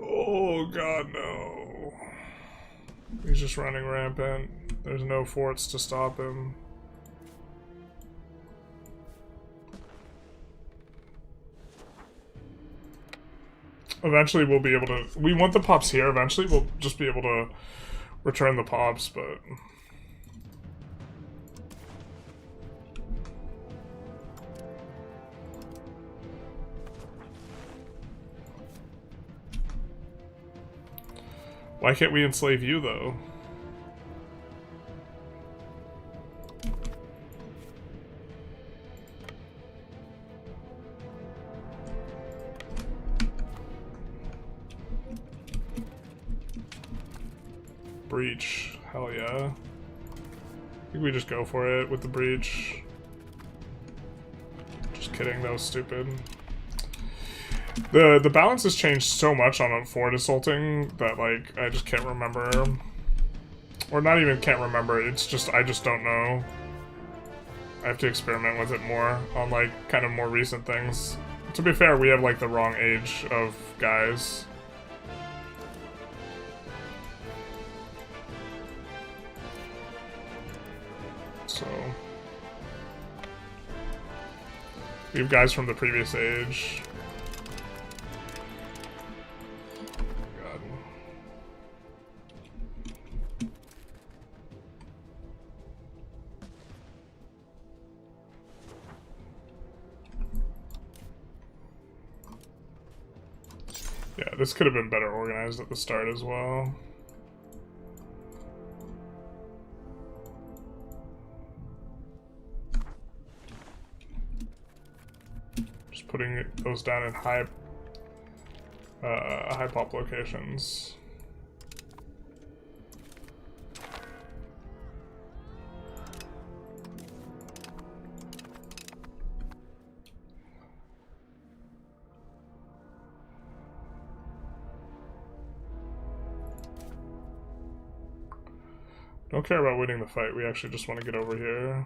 Oh god, no. He's just running rampant. There's no forts to stop him. Eventually we'll be able to... We want the pops here. Eventually we'll just be able to return the pops, but... Why can't we enslave you, though? breach. Hell yeah. I think we just go for it with the breach. Just kidding, that was stupid. The balance has changed so much on forward assaulting that, like, I just can't remember. Or not even can't remember, it's just, I just don't know. I have to experiment with it more on, like, kind of more recent things. To be fair, we have, like, the wrong age of guys. So... we have guys from the previous age. God. Yeah, this could have been better organized at the start as well. Just putting those down in high pop locations. Don't care about winning the fight, we actually just want to get over here.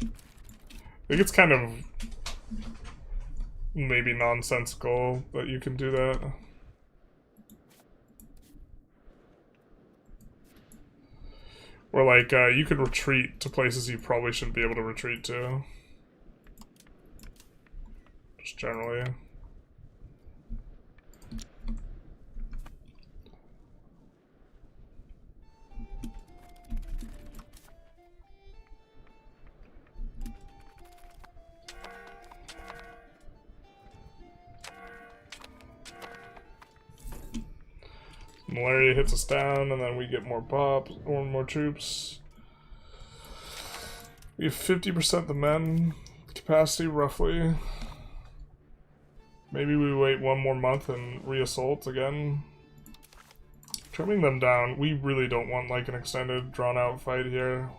I think it's kind of maybe nonsensical that you can do that. Or like, you could retreat to places you probably shouldn't be able to retreat to. Just generally. Malaria hits us down, and then we get more pop, or more troops. We have 50% the men capacity, roughly. Maybe we wait one more month and re-assault again. Trimming them down. We really don't want, like, an extended, drawn-out fight here.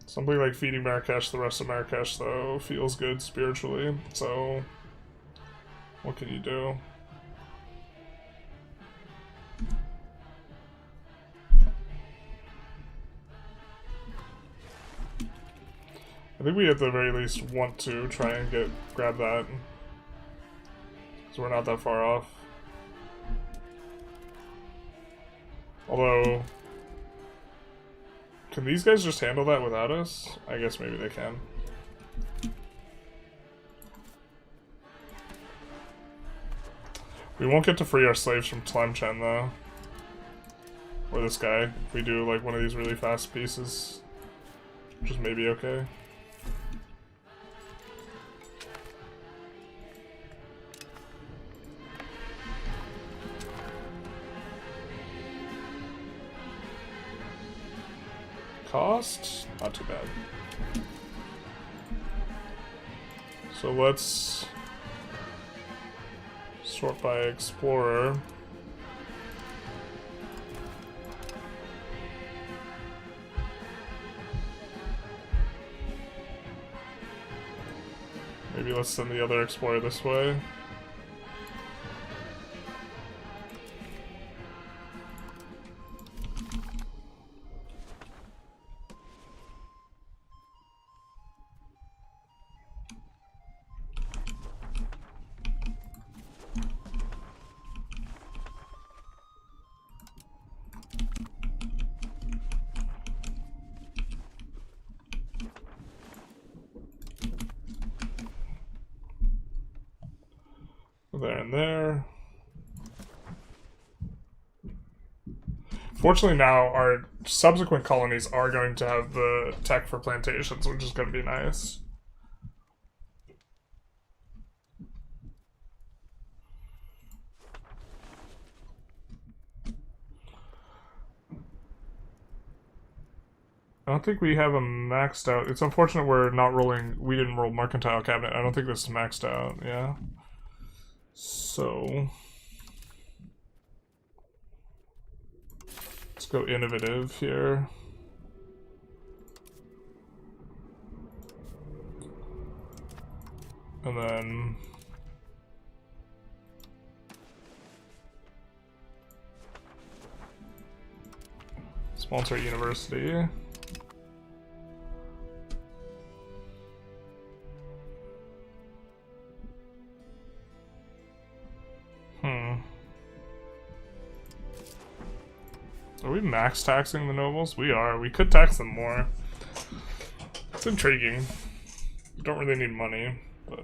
Something like feeding Marrakesh, the rest of Marrakesh, though, feels good spiritually, so what can you do? I think we at the very least want to try and grab that, because we're not that far off. Although... can these guys just handle that without us? I guess maybe they can. We won't get to free our slaves from Tlemcen, though. Or this guy, if we do like one of these really fast pieces. Which is maybe okay. Cost? Not too bad. So let's sort by explorer. Maybe let's send the other explorer this way. There and there. Fortunately now, our subsequent colonies are going to have the tech for plantations, which is going to be nice. don't think we have a maxed out. It's unfortunate we're not rolling. We didn't roll Mercantile Cabinet. I don't think this is maxed out. Yeah. So let's go innovative here. And then sponsor university. Are we max taxing the nobles? We are. We could tax them more. It's intriguing. We don't really need money, but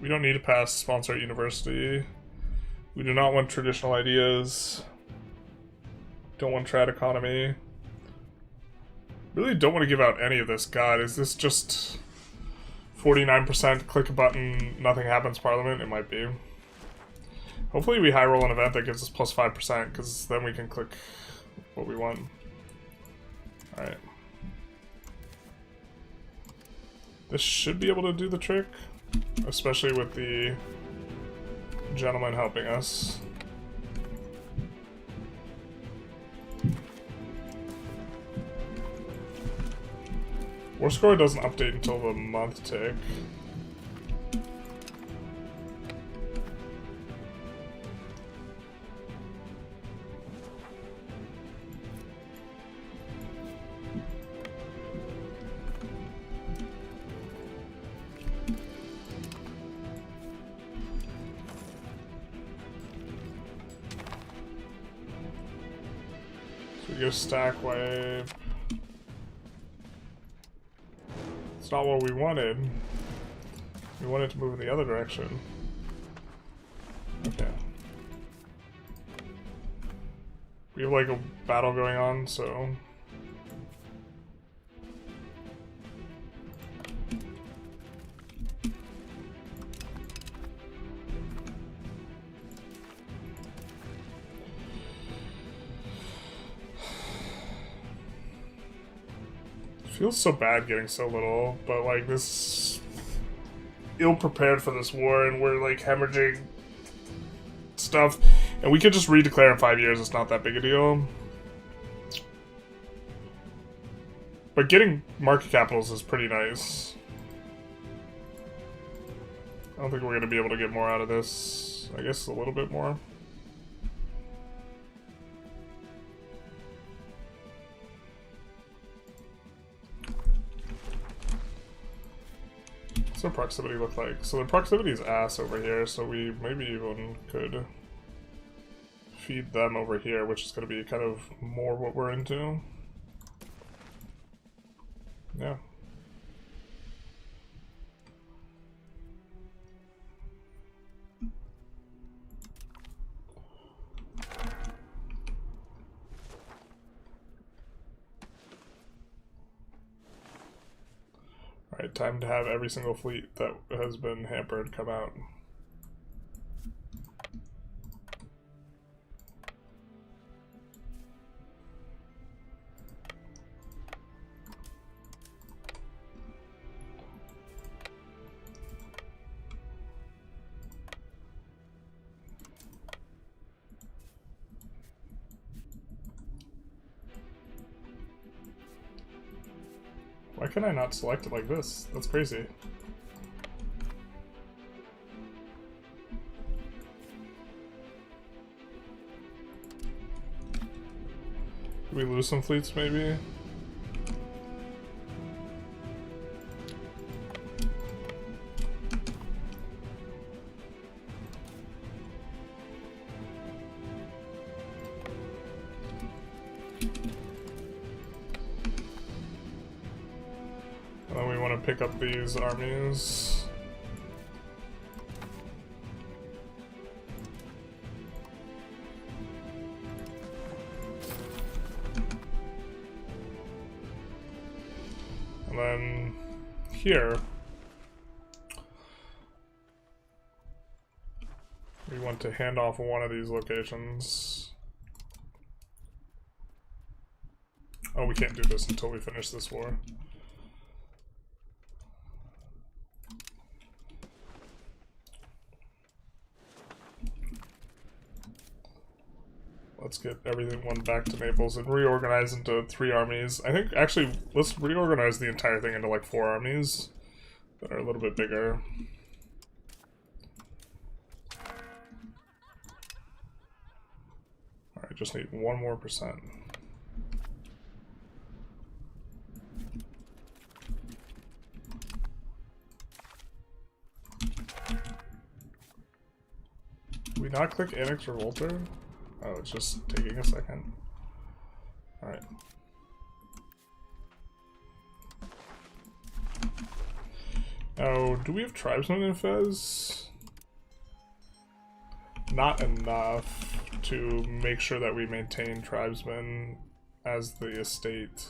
we don't need to pass sponsor at university. We do not want traditional ideas. Don't want trad economy. Really don't want to give out any of this. God, is this just 49% click a button, nothing happens parliament? It might be. Hopefully we high roll an event that gives us plus 5%, because then we can click what we want. Alright. This should be able to do the trick, especially with the gentleman helping us. War score doesn't update until the month tick. So we go stack wipe. It's not what we wanted. We wanted to move in the other direction. Okay. We have like a battle going on, so... Feels so bad getting so little, but like this ill-prepared for this war, and we're like hemorrhaging stuff, and we could just redeclare in 5 years. It's not that big a deal. But getting market capitals is pretty nice. I don't think we're gonna be able to get more out of this. I guess a little bit more. What's their proximity look like? So their proximity is ass over here, so we maybe even could feed them over here, which is going to be kind of more what we're into. Yeah. Alright, time to have every single fleet that has been hampered come out. Why can I not select it like this? That's crazy. Did we lose some fleets, maybe? Pick up these armies. And then here We want to hand off one of these locations. Oh, we can't do this until we finish this war. Let's get everything one back to Naples and reorganize into 3 armies. I think, actually, let's reorganize the entire thing into like 4 armies that are a little bit bigger. Alright, just need 1 more %. Did we not click Annex Revolter? Oh, it's just taking a second. Alright. Now, do we have tribesmen in Fez? Not enough to make sure that we maintain tribesmen as the estate.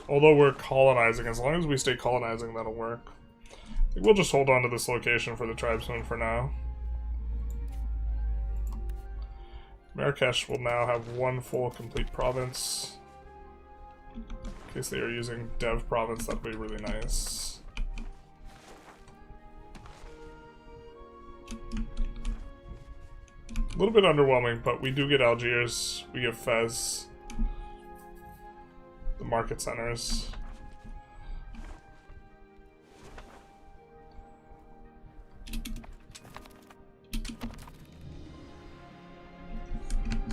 Although we're colonizing, as long as we stay colonizing, that'll work. I think we'll just hold on to this location for the tribesmen for now. Marrakesh will now have 1 full complete province. In case they are using Dev province, that'd be really nice. A little bit underwhelming, but we do get Algiers, we get Fez, the market centers.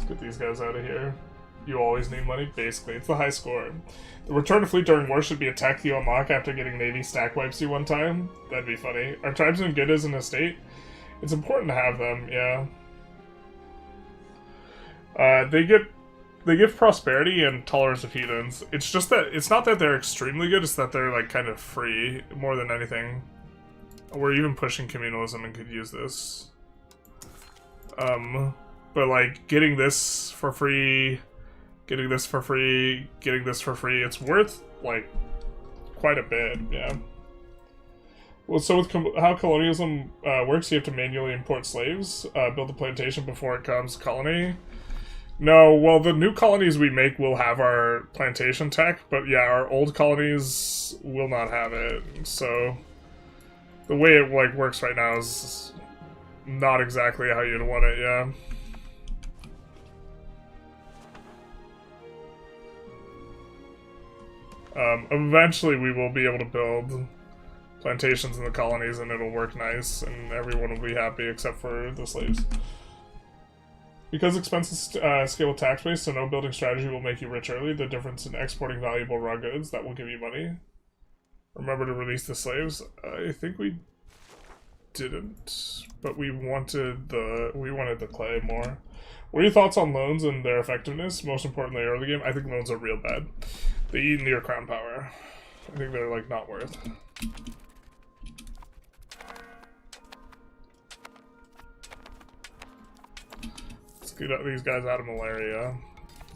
Get these guys out of here. You always need money? Basically, it's the high score. The return to fleet during war should be a tech you unlock after getting Navy stack wipes you one time. That'd be funny. Are tribesmen good as an estate? It's important to have them, yeah. They give prosperity and tolerance of heathens. It's just that, it's not that they're extremely good, it's that they're like kind of free more than anything. We're even pushing communalism and could use this. But like, getting this for free, getting this for free, getting this for free, it's worth, like, quite a bit, yeah. Well, so with how colonialism works, you have to manually import slaves, build a plantation before it comes colony. No, well, the new colonies we make will have our plantation tech, but yeah, our old colonies will not have it, so the way it, like, works right now is not exactly how you'd want it, yeah. Eventually we will be able to build plantations in the colonies and it'll work nice and everyone will be happy except for the slaves. Because expenses scale with tax base, so no building strategy will make you rich early. The difference in exporting valuable raw goods, that will give you money. Remember to release the slaves? I think we didn't, but we wanted the clay more. What are your thoughts on loans and their effectiveness? Most importantly, early game, I think loans are real bad. They eat into your crown power. I think they're, like, not worth. Let's get these guys out of Malaria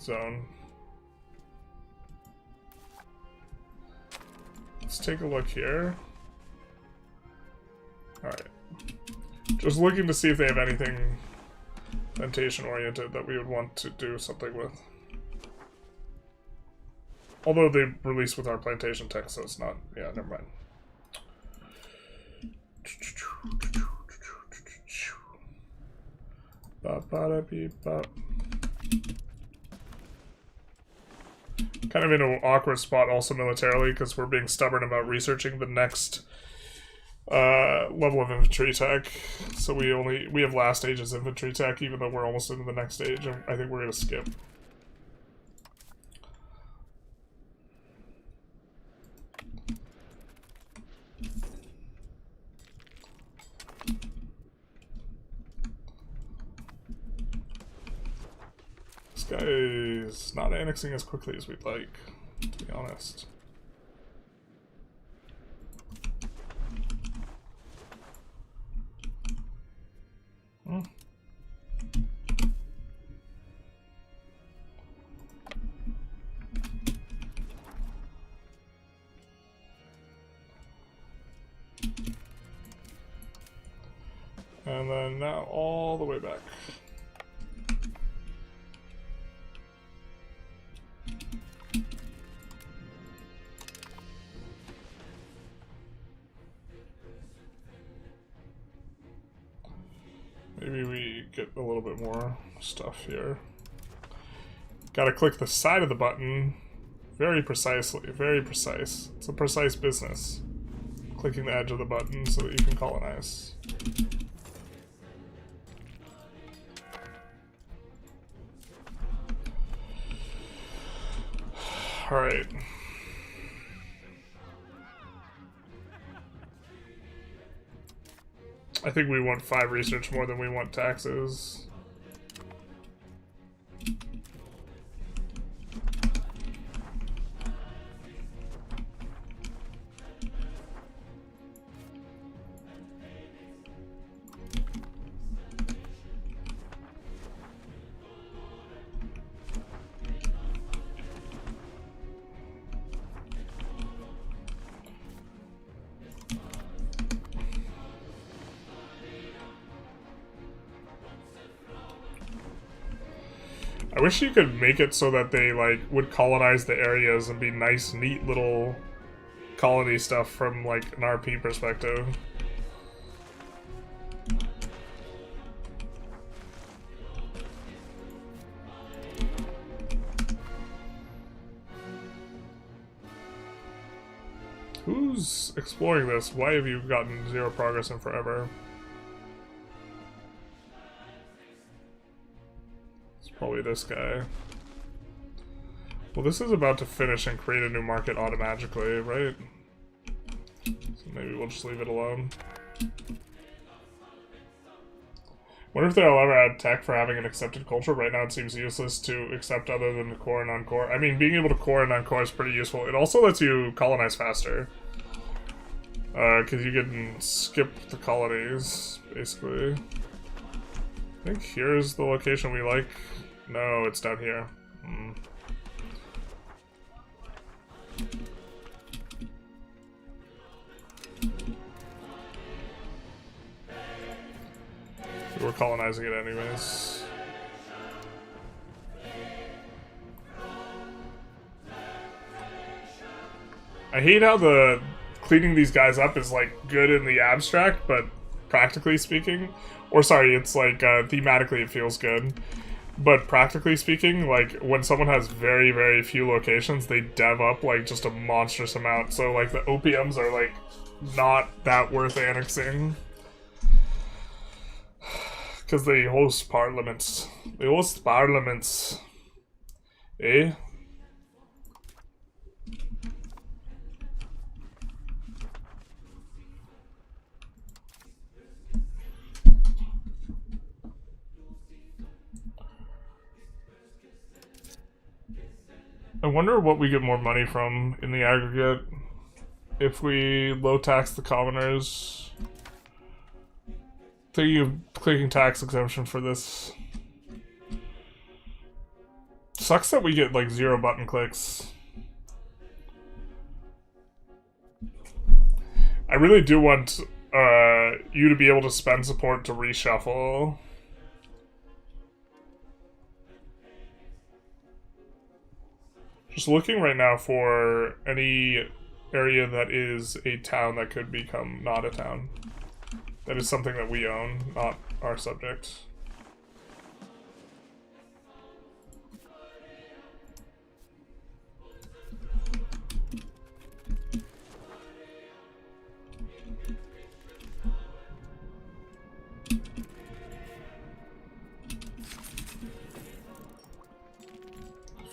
zone. Let's take a look here. Alright. Just looking to see if they have anything plantation-oriented that we would want to do something with. Although they release with our plantation tech, so it's not... Yeah, never mind. Kind of in an awkward spot also militarily, because we're being stubborn about researching the next level of infantry tech. So we have last stage's infantry tech, even though we're almost into the next stage, and I think we're going to skip. This guy is not annexing as quickly as we'd like, to be honest. And then now all the way back. Maybe we get a little bit more stuff here. Gotta click the side of the button very precisely, very precise. It's a precise business. Clicking the edge of the button so that you can colonize. Alright. I think we want 5 research more than we want taxes. I wish you could make it so that they, like, would colonize the areas and be nice, neat little colony stuff from, like, an RP perspective. Who's exploring this? Why have you gotten 0 progress in forever? Probably this guy. Well, this is about to finish and create a new market automatically, right? So maybe we'll just leave it alone. Wonder if they'll ever add tech for having an accepted culture. Right now it seems useless to accept other than the core and non-core. I mean, being able to core and non-core is pretty useful. It also lets you colonize faster. Because you can skip the colonies, basically. I think here's the location we like. No, it's down here. We're colonizing it anyways. I hate how the cleaning these guys up is like good in the abstract, but practically speaking, or sorry, it's like thematically it feels good. But practically speaking, like, when someone has very, very few locations, they dev up, like, just a monstrous amount. So, like, the OPMs are, like, not that worth annexing. Because they host parliaments. They host parliaments. Eh? I wonder what we get more money from in the aggregate if we low tax the commoners. Thinking of clicking tax exemption for this. Sucks that we get like 0 button clicks. I really do want you to be able to spend support to reshuffle. Just looking right now for any area that is a town that could become not a town. That is something that we own, not our subject.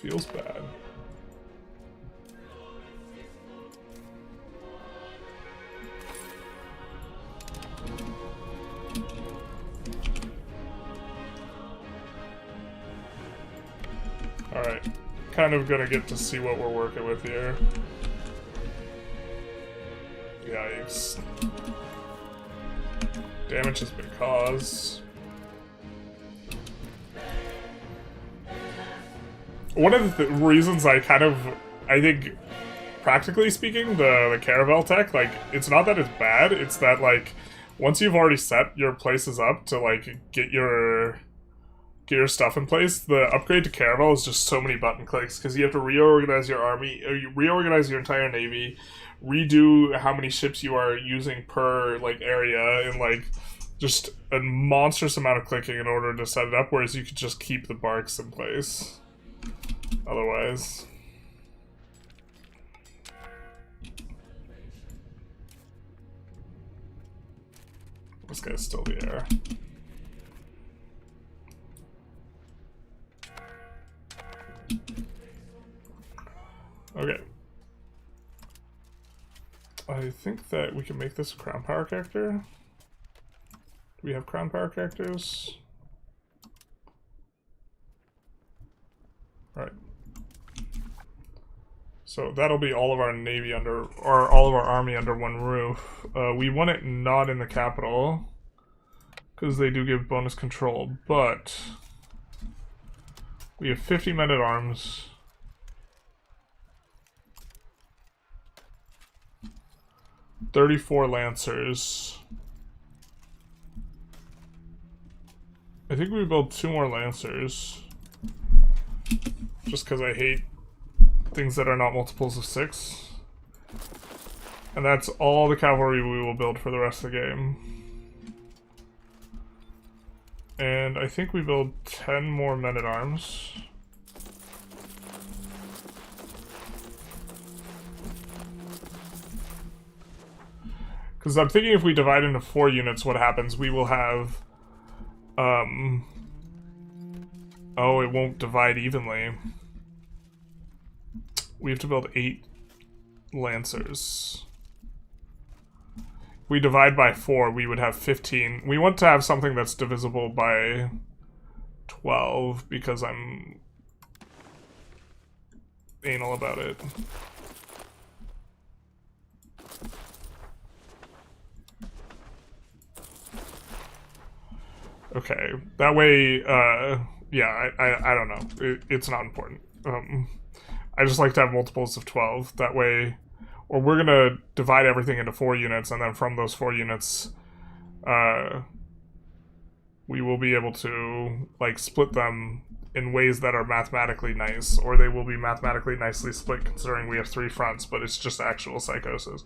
Feels bad. Alright, kind of gonna get to see what we're working with here. Yikes. Damage has been caused. One of the reasons I think, practically speaking, the Caravel tech, like, it's not that it's bad, it's that, like, once you've already set your places up to like get your stuff in place, the upgrade to Caravel is just so many button clicks because you have to reorganize your army, or you reorganize your entire navy, redo how many ships you are using per like area, and like just a monstrous amount of clicking in order to set it up, whereas you could just keep the barks in place otherwise. This guy's still the air. Okay. I think that we can make this a crown power character. Do we have crown power characters? Alright. So that'll be all of our navy under, or all of our army under one roof. We want it not in the capital, because they do give bonus control, but we have 50 men-at-arms. $34 lancers. I think we build 2 more lancers. Just because I hate things that are not multiples of 6. And that's all the cavalry we will build for the rest of the game. And I think we build 10 more men-at-arms. Because I'm thinking if we divide into 4 units, what happens? We will have... Oh, it won't divide evenly. We have to build 8 lancers. If we divide by 4, we would have 15. We want to have something that's divisible by 12, because I'm anal about it. Okay, that way, yeah, I don't know. It's not important. I just like to have multiples of 12. That way, or we're gonna divide everything into 4 units, and then from those 4 units, we will be able to, like, split them in ways that are mathematically nice, or they will be mathematically nicely split considering we have 3 fronts, but it's just actual psychosis.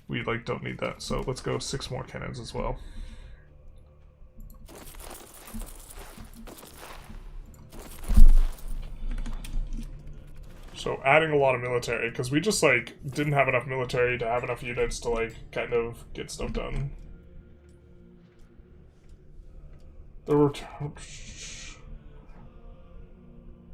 We, like, don't need that, so let's go 6 more cannons as well. So adding a lot of military, because we just, like, didn't have enough military to have enough units to, like, kind of get stuff done. The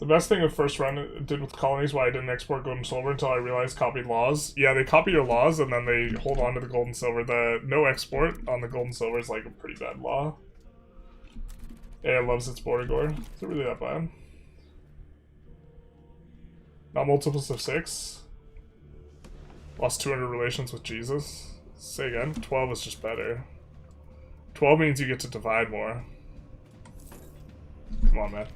best thing the first run did with colonies, why I didn't export gold and silver until I realized copied laws. Yeah, they copy your laws and then they hold on to the gold and silver. The no export on the gold and silver is, like, a pretty bad law. Yeah, it loves its border gore. Is it really that bad? Not multiples of 6. Lost 200 relations with Jesus. Say again. 12 is just better. 12 means you get to divide more. Come on, man.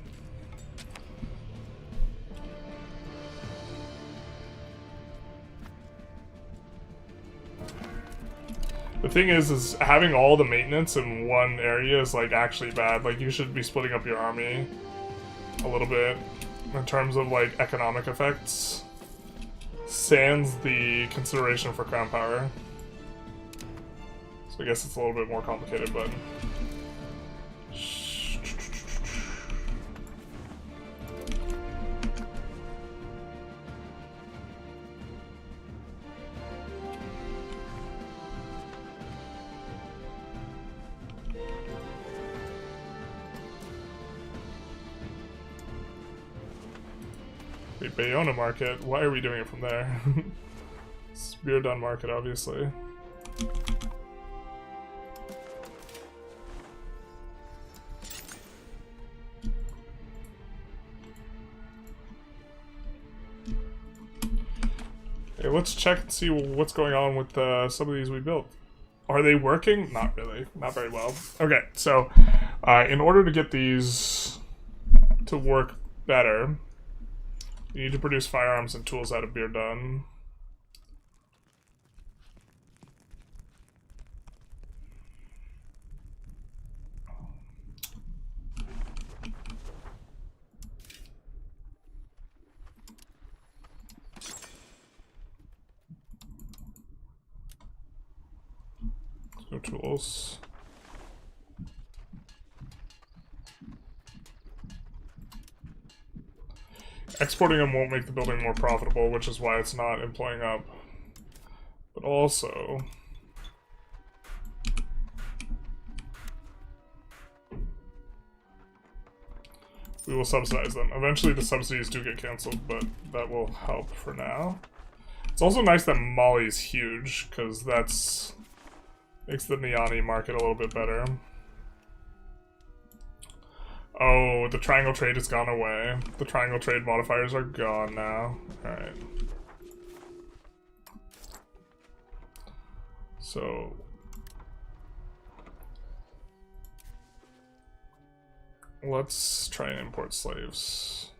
The thing is having all the maintenance in one area is, like, actually bad. Like, you should be splitting up your army a little bit. In terms of, like, economic effects, sans the consideration for crown power. So I guess it's a little bit more complicated, but... Bayona market? Why are we doing it from there? Spear done market, obviously. Okay, let's check and see what's going on with some of these we built. Are they working? Not really. Not very well. Okay, so in order to get these to work better, you need to produce firearms and tools out of beer done. tools. Exporting them won't make the building more profitable, which is why it's not employing up. But also... we will subsidize them. Eventually the subsidies do get cancelled, but that will help for now. It's also nice that Mali's huge, because that's... makes the Niani market a little bit better. Oh, the triangle trade has gone away. The triangle trade modifiers are gone now. Alright. So... let's try and import slaves.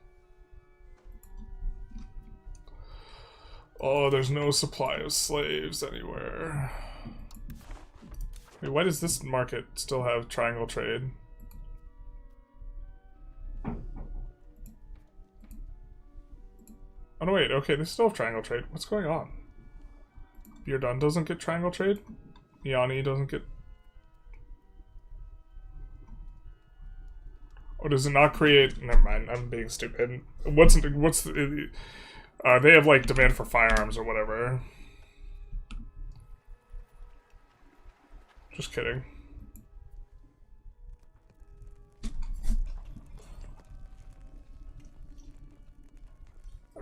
Oh, there's no supply of slaves anywhere. Wait, why does this market still have triangle trade? Oh no, wait, okay, they still have triangle trade. What's going on? Beardon doesn't get triangle trade? Iani doesn't get... oh, does it not create... never mind, I'm being stupid. What's the... they have, like, demand for firearms or whatever. Just kidding.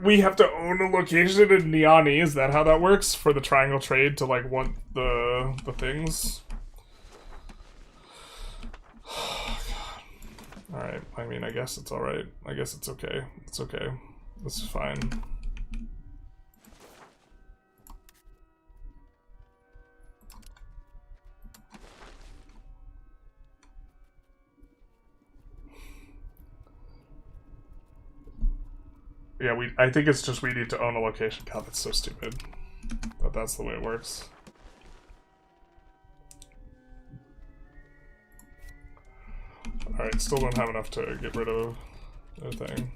We have to own a location in Niani, is that how that works? For the triangle trade to, like, want the things? Alright, I mean, I guess it's alright. I guess it's okay. It's okay. This is fine. Yeah, I think it's just we need to own a location. God, that's so stupid. But that's the way it works. Alright, still don't have enough to get rid of anything.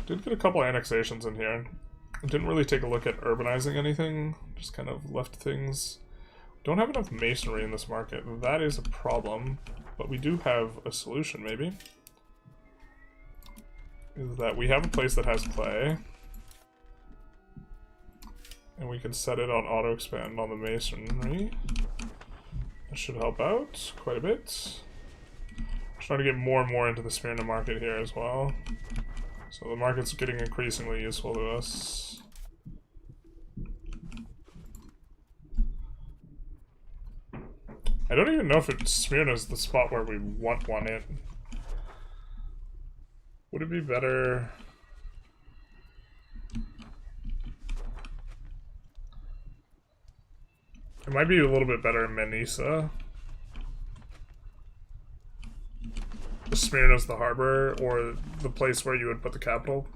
Did get a couple annexations in here. Didn't really take a look at urbanizing anything. Just kind of left things. Don't have enough masonry in this market. That is a problem. But we do have a solution, maybe. Is that we have a place that has clay. And we can set it on auto expand on the masonry. That should help out quite a bit. Trying to get more and more into the Smyrna market here as well. So the market's getting increasingly useful to us. I don't even know if Smyrna's the spot where we want one in. Would it be better... it might be a little bit better in Manisa. Smyrna's the harbor, or the place where you would put the capital.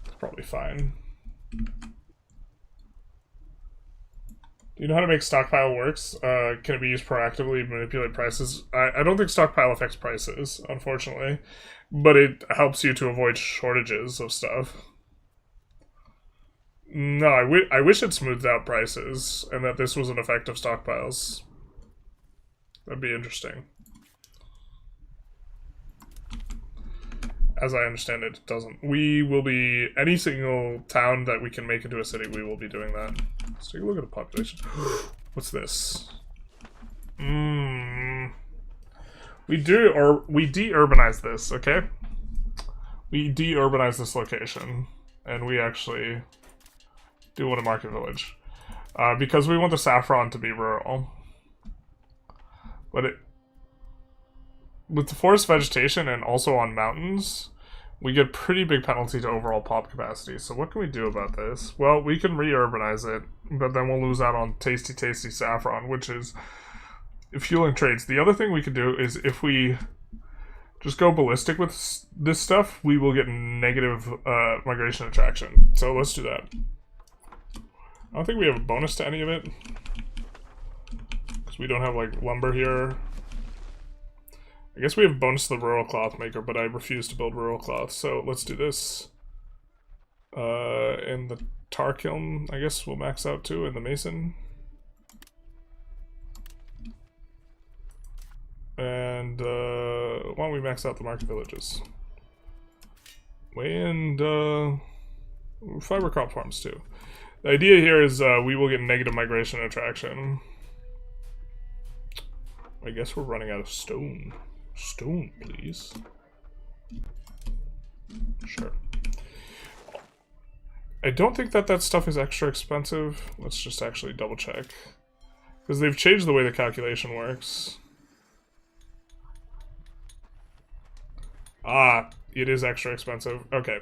It's probably fine. Do you know how to make stockpile works? Can it be used proactively to manipulate prices? I don't think stockpile affects prices, unfortunately. But it helps you to avoid shortages of stuff. No, I wish it smoothed out prices, and that this was an effect of stockpiles. That'd be interesting. As I understand it, it doesn't. We will be... any single town that we can make into a city, we will be doing that. Let's take a look at the population. What's this? We de-urbanize this, okay? We de-urbanize this location. And we actually do want a market village. Because we want the saffron to be rural. But it... with the forest vegetation and also on mountains, we get pretty big penalty to overall pop capacity. So what can we do about this? Well, we can re-urbanize it, but then we'll lose out on tasty, tasty saffron, which is fueling trades. The other thing we could do is if we just go ballistic with this stuff, we will get negative migration attraction. So let's do that. I don't think we have a bonus to any of it, because we don't have, like, lumber here. I guess we have bonus to the rural cloth maker, but I refuse to build rural cloth, so let's do this. And the tar kiln, I guess we'll max out too, and the mason. And why don't we max out the market villages? And fiber crop farms too. The idea here is we will get negative migration attraction. I guess we're running out of stone. Stone, please. Sure. I don't think that stuff is extra expensive. Let's just actually double check. Because they've changed the way the calculation works. Ah, it is extra expensive. Okay.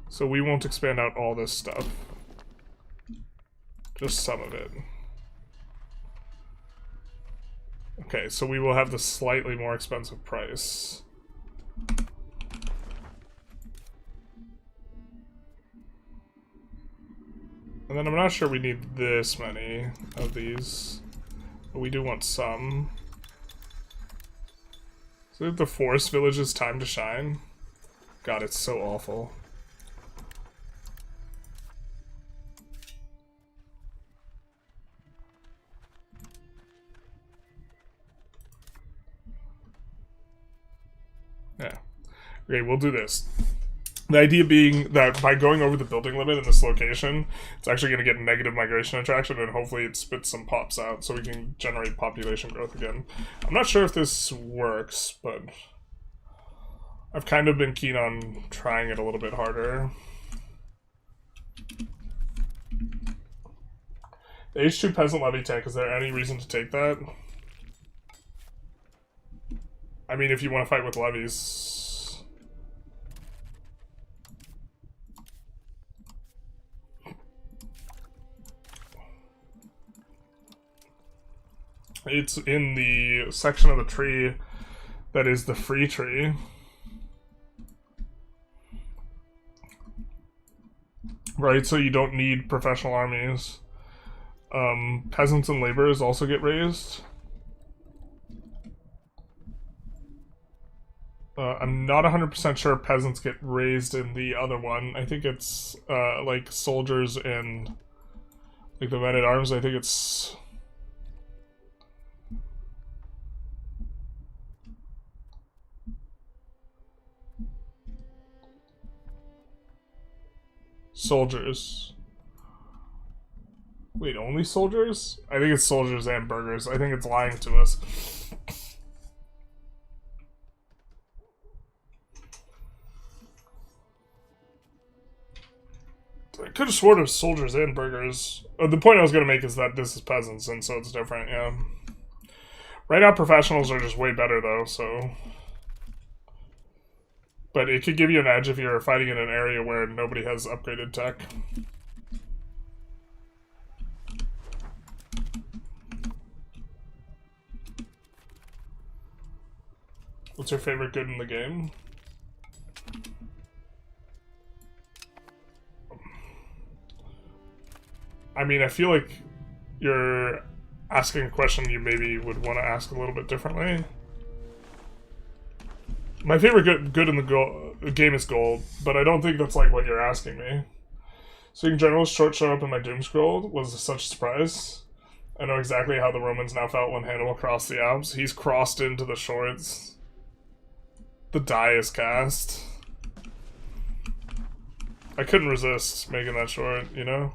So we won't expand out all this stuff. Just some of it. Okay, so we will have the slightly more expensive price. And then I'm not sure we need this many of these, but we do want some. So the forest village's time to shine. God, it's so awful. Yeah. Okay, we'll do this. The idea being that by going over the building limit in this location, it's actually going to get negative migration attraction, and hopefully it spits some pops out so we can generate population growth again. I'm not sure if this works, but I've kind of been keen on trying it a little bit harder. The H2 peasant levy tank, is there any reason to take that? I mean, if you want to fight with levies... It's in the section of the tree that is the free tree. Right, so you don't need professional armies. Peasants and laborers also get raised. I'm not 100% sure peasants get raised in the other one. I think it's like soldiers and like the men at arms. I think it's... soldiers. Wait, only soldiers? I think it's soldiers and burghers. I think it's lying to us. I could have sworn it was soldiers and burghers. The point I was going to make is that this is peasants, and so it's different, yeah. Right now, professionals are just way better, though, so... But it could give you an edge if you're fighting in an area where nobody has upgraded tech. What's your favorite good in the game? I mean, I feel like you're asking a question you maybe would want to ask a little bit differently. My favorite good in the game is gold, but I don't think that's like what you're asking me. Seeing Generalist short show up in my doom scroll was such a surprise. I know exactly how the Romans now felt when Hannibal crossed the Alps. He's crossed into the shorts. The die is cast. I couldn't resist making that short, you know?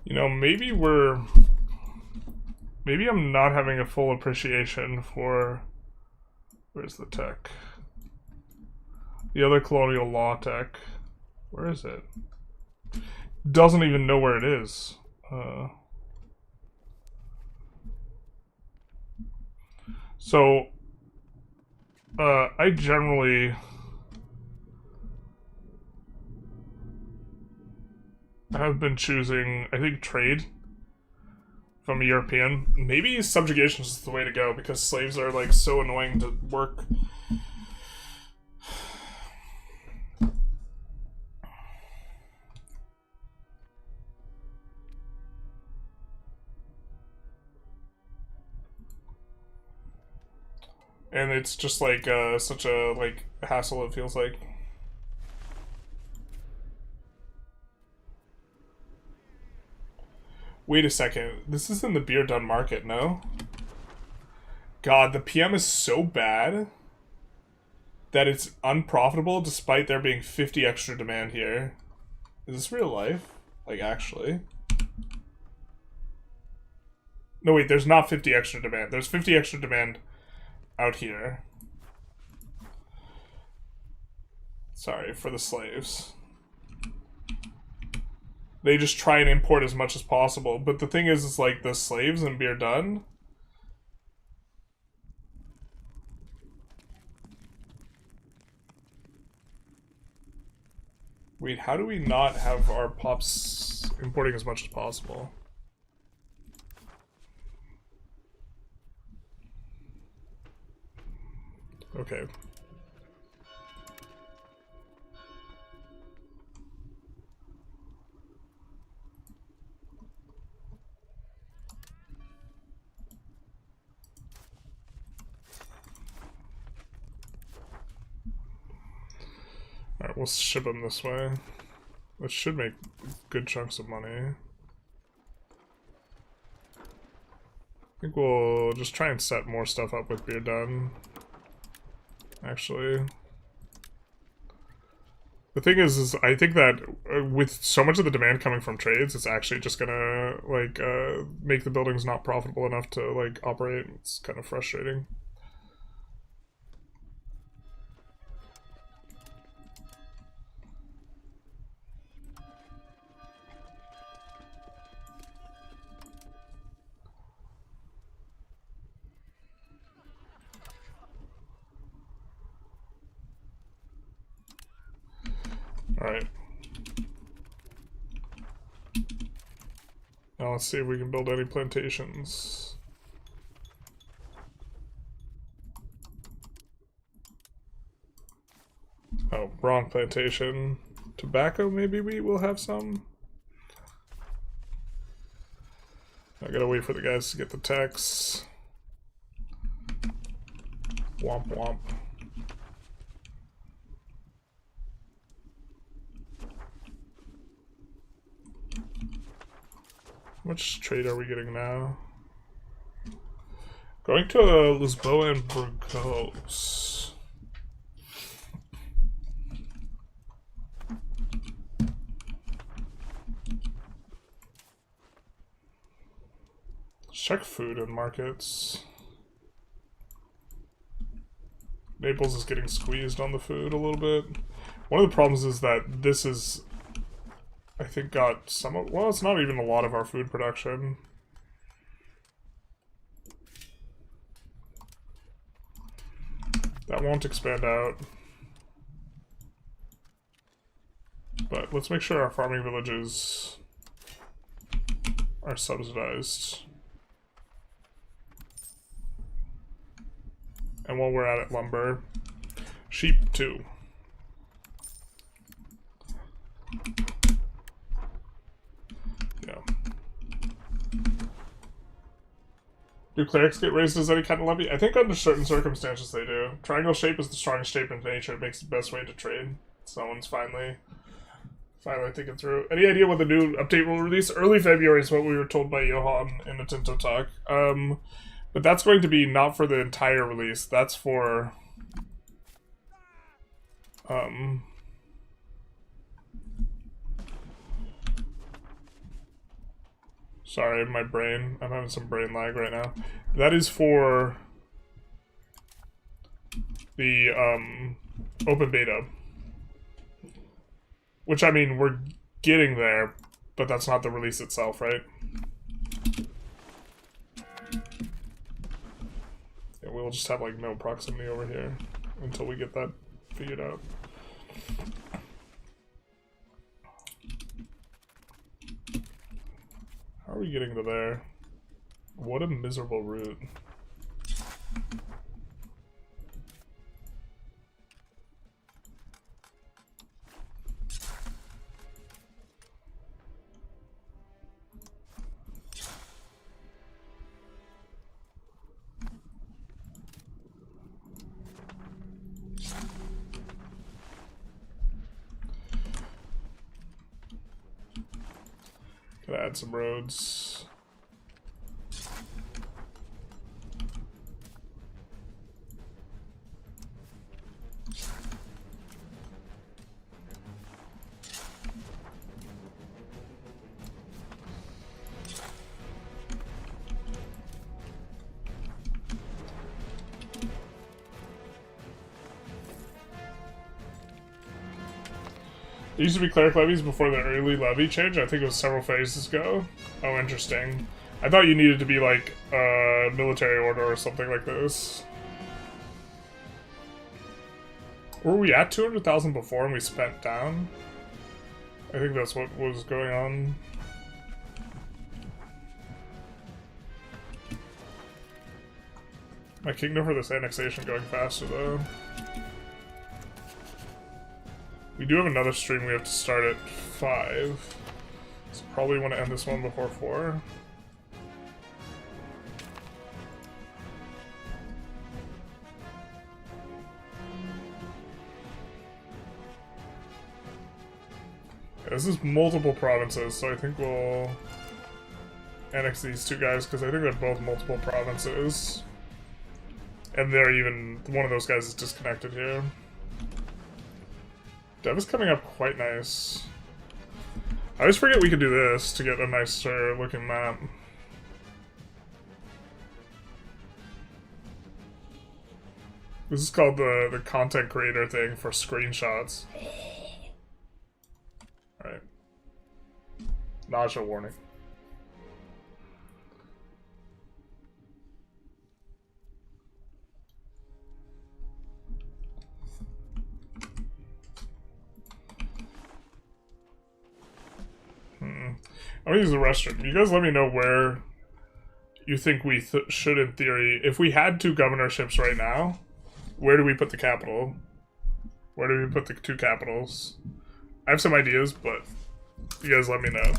You know, maybe I'm not having a full appreciation for... Where's the tech? The other colonial law tech. Where is it? Doesn't even know where it is. I generally... have been choosing, I think, trade from a European. Maybe subjugation is the way to go because slaves are like so annoying to work. And it's just like such a like hassle, it feels like. Wait a second, this is in the beer done market, no? God, the PM is so bad that it's unprofitable despite there being 50 extra demand here. Is this real life? Like, actually? No, wait, there's not 50 extra demand. There's 50 extra demand out here. Sorry, for the slaves. They just try and import as much as possible. But the thing is like, the slaves and beer done... Wait, how do we not have our pops importing as much as possible? Okay. Alright, we'll ship them this way. Which should make good chunks of money. I think we'll just try and set more stuff up with beer done. Actually. The thing is I think that with so much of the demand coming from trades, it's actually just gonna, like, make the buildings not profitable enough to, like, operate. It's kind of frustrating. Alright. Now let's see if we can build any plantations. Oh, wrong plantation. Tobacco, maybe we will have some? I gotta wait for the guys to get the texts. Womp womp. How much trade are we getting now? Going to Lisboa and Burgos. Check food and markets. Naples is getting squeezed on the food a little bit. One of the problems is that this is, I think, got some of, well, it's not even a lot of our food production. That won't expand out. But let's make sure our farming villages are subsidized. And while we're at it, lumber. Sheep, too. Yeah. Do clerics get raised as any kind of levy? I think under certain circumstances they do. Triangle shape is the strongest shape in nature. It makes the best way to trade. Someone's finally thinking through. Any idea what the new update will release? Early February is what we were told by Johan in the Tinto talk. But that's going to be not for the entire release. That's for... Sorry, my brain. I'm having some brain lag right now. That is for the open beta. Which, I mean, we're getting there, but that's not the release itself, right? Yeah, we'll just have, like, no proximity over here until we get that figured out. How are we getting to there? What a miserable route. Gonna add some roads. It used to be cleric levies before the early levy change. I think it was several phases ago. Oh, interesting. I thought you needed to be like a military order or something like this. Were we at 200,000 before and we spent down? I think that's what was going on. My kingdom for this annexation going faster though. We do have another stream we have to start at 5. So probably want to end this one before 4. Yeah, this is multiple provinces, so I think we'll annex these two guys because I think they're both multiple provinces. And they're even, one of those guys is disconnected here. Dev is coming up quite nice. I always forget we could do this to get a nicer looking map. This is called the content creator thing for screenshots. Alright. Nausea warning. I'm gonna use the restroom. You guys let me know where you think we should, in theory, if we had 2 governorships right now, where do we put the capital? Where do we put the 2 capitals? I have some ideas, but you guys let me know.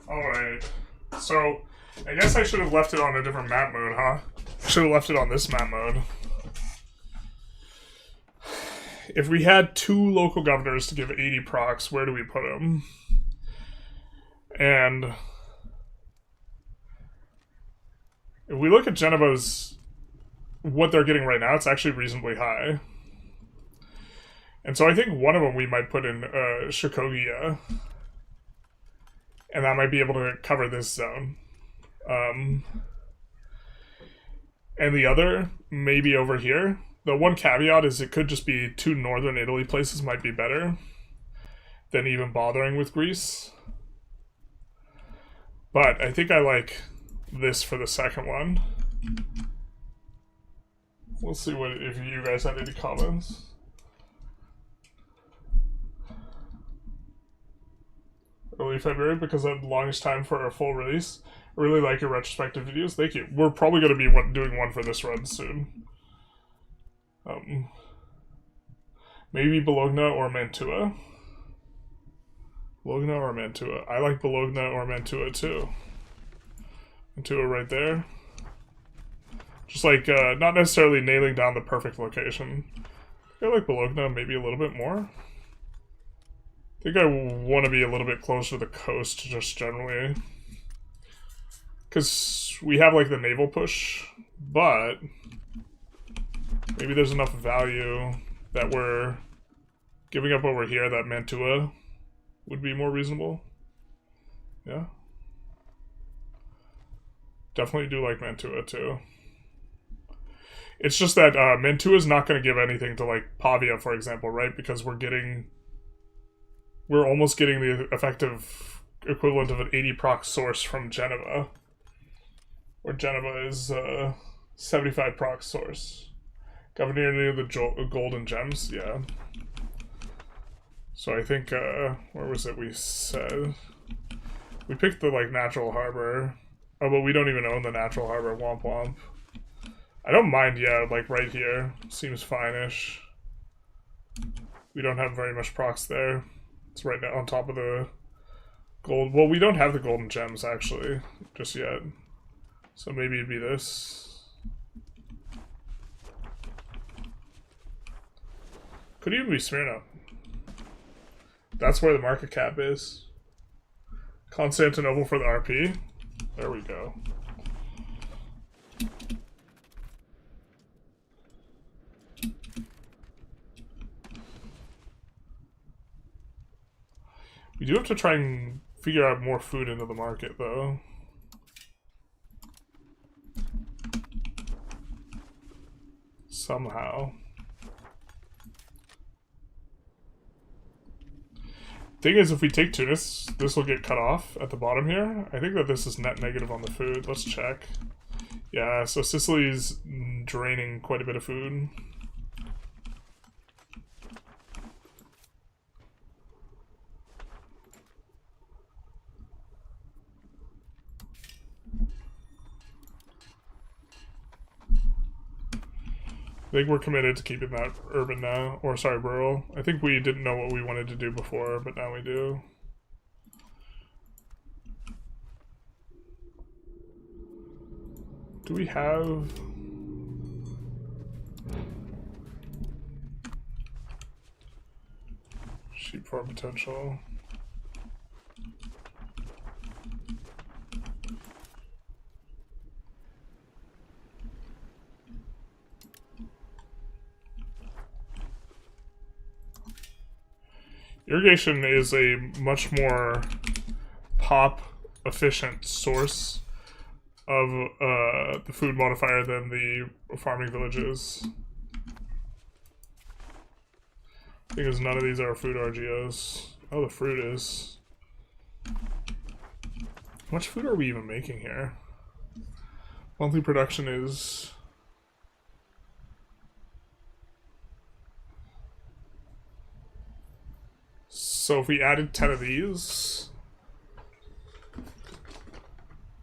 Alright, so I guess I should have left it on a different map mode, huh? Should have left it on this map mode. If we had 2 local governors to give 80 procs, where do we put them? And if we look at Genova's, what they're getting right now, it's actually reasonably high. And so I think one of them we might put in Shikogia. And that might be able to cover this zone. And the other, maybe over here. The one caveat is it could just be 2 northern Italy places might be better than even bothering with Greece. But I think I like this for the second one. We'll see what if you guys have any comments. Early February, because I have the longest time for a full release. I really like your retrospective videos. Thank you. We're probably going to be doing one for this run soon. Maybe Bologna or Mantua. Bologna or Mantua. I like Bologna or Mantua too. Mantua right there. Just like, not necessarily nailing down the perfect location. I like Bologna maybe a little bit more. I think I want to be a little bit closer to the coast, just generally. Because we have, like, the naval push, but maybe there's enough value that we're giving up over here that Mantua would be more reasonable. Yeah. Definitely do like Mantua, too. It's just that Mantua is not going to give anything to, like, Pavia, for example, right? Because we're almost getting the effective equivalent of an 80 proc source from Genova. Where Genova is 75 proc source. Governor near the golden gems, yeah. So I think, where was it we said? We picked the, like, natural harbor. Oh, but we don't even own the natural harbor, womp womp. I don't mind, yeah, like, right here. Seems fine-ish. We don't have very much procs there. It's right now on top of the gold. Well, we don't have the golden gems, actually, just yet. So maybe it'd be this. Could even be Smyrna. That's where the market cap is. Constantinople for the RP. There we go. We do have to try and figure out more food into the market, though. Somehow. Thing is, if we take Tunis, this will get cut off at the bottom here. I think that this is net negative on the food. Let's check. Yeah, so Sicily's draining quite a bit of food. I think we're committed to keeping that urban now, or sorry, rural. I think we didn't know what we wanted to do before, but now we do. Do we have... sheep farm potential? Irrigation is a much more pop-efficient source of the food modifier than the farming villages. Because none of these are food RGOs. Oh, the fruit is. How much food are we even making here? Monthly production is... So if we added 10 of these,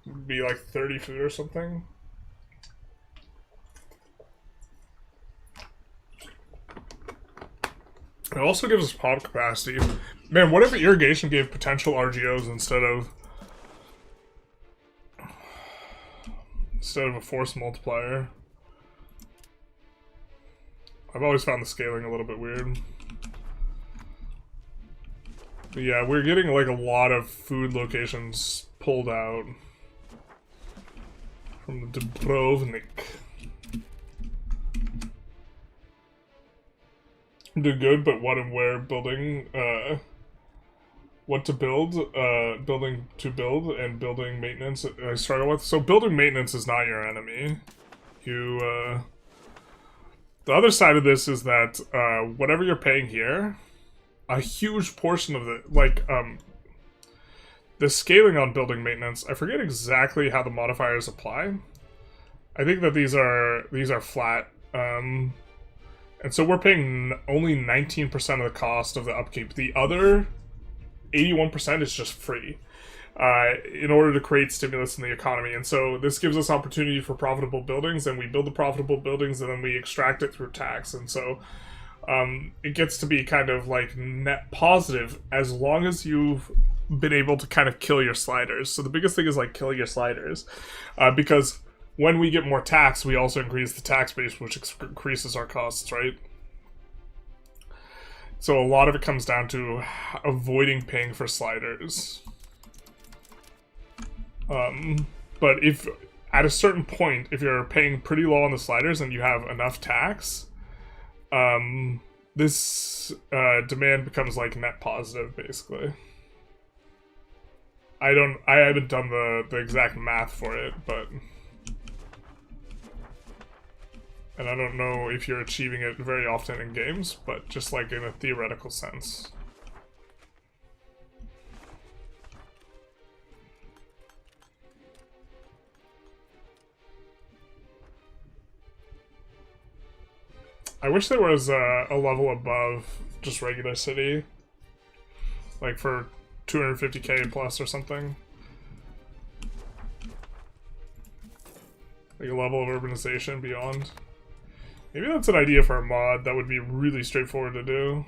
it would be like 30 food or something. It also gives us pop capacity. Man, what if irrigation gave potential RGOs instead of a force multiplier? I've always found the scaling a little bit weird. Yeah, we're getting like a lot of food locations pulled out from the Dubrovnik. Do good, but what and where building, what to build, building to build, and building maintenance I started with. So building maintenance is not your enemy. You, The other side of this is that whatever you're paying here, a huge portion of it, like the scaling on building maintenance, I forget exactly how the modifiers apply. I think that these are flat, and so we're paying only 19% of the cost of the upkeep. The other 81% is just free in order to create stimulus in the economy. And so this gives us opportunity for profitable buildings, and we build the profitable buildings and then we extract it through tax. And so it gets to be kind of like net positive as long as you've been able to kind of kill your sliders. So the biggest thing is like killing your sliders, because when we get more tax, we also increase the tax base, which increases our costs, right? So a lot of it comes down to avoiding paying for sliders. But if at a certain point, if you're paying pretty low on the sliders and you have enough tax, this demand becomes like net positive, basically. I haven't done the exact math for it, but... And I don't know if you're achieving it very often in games, but just like in a theoretical sense. I wish there was a level above just regular city. Like for 250k plus or something. Like a level of urbanization beyond. Maybe that's an idea for a mod that would be really straightforward to do.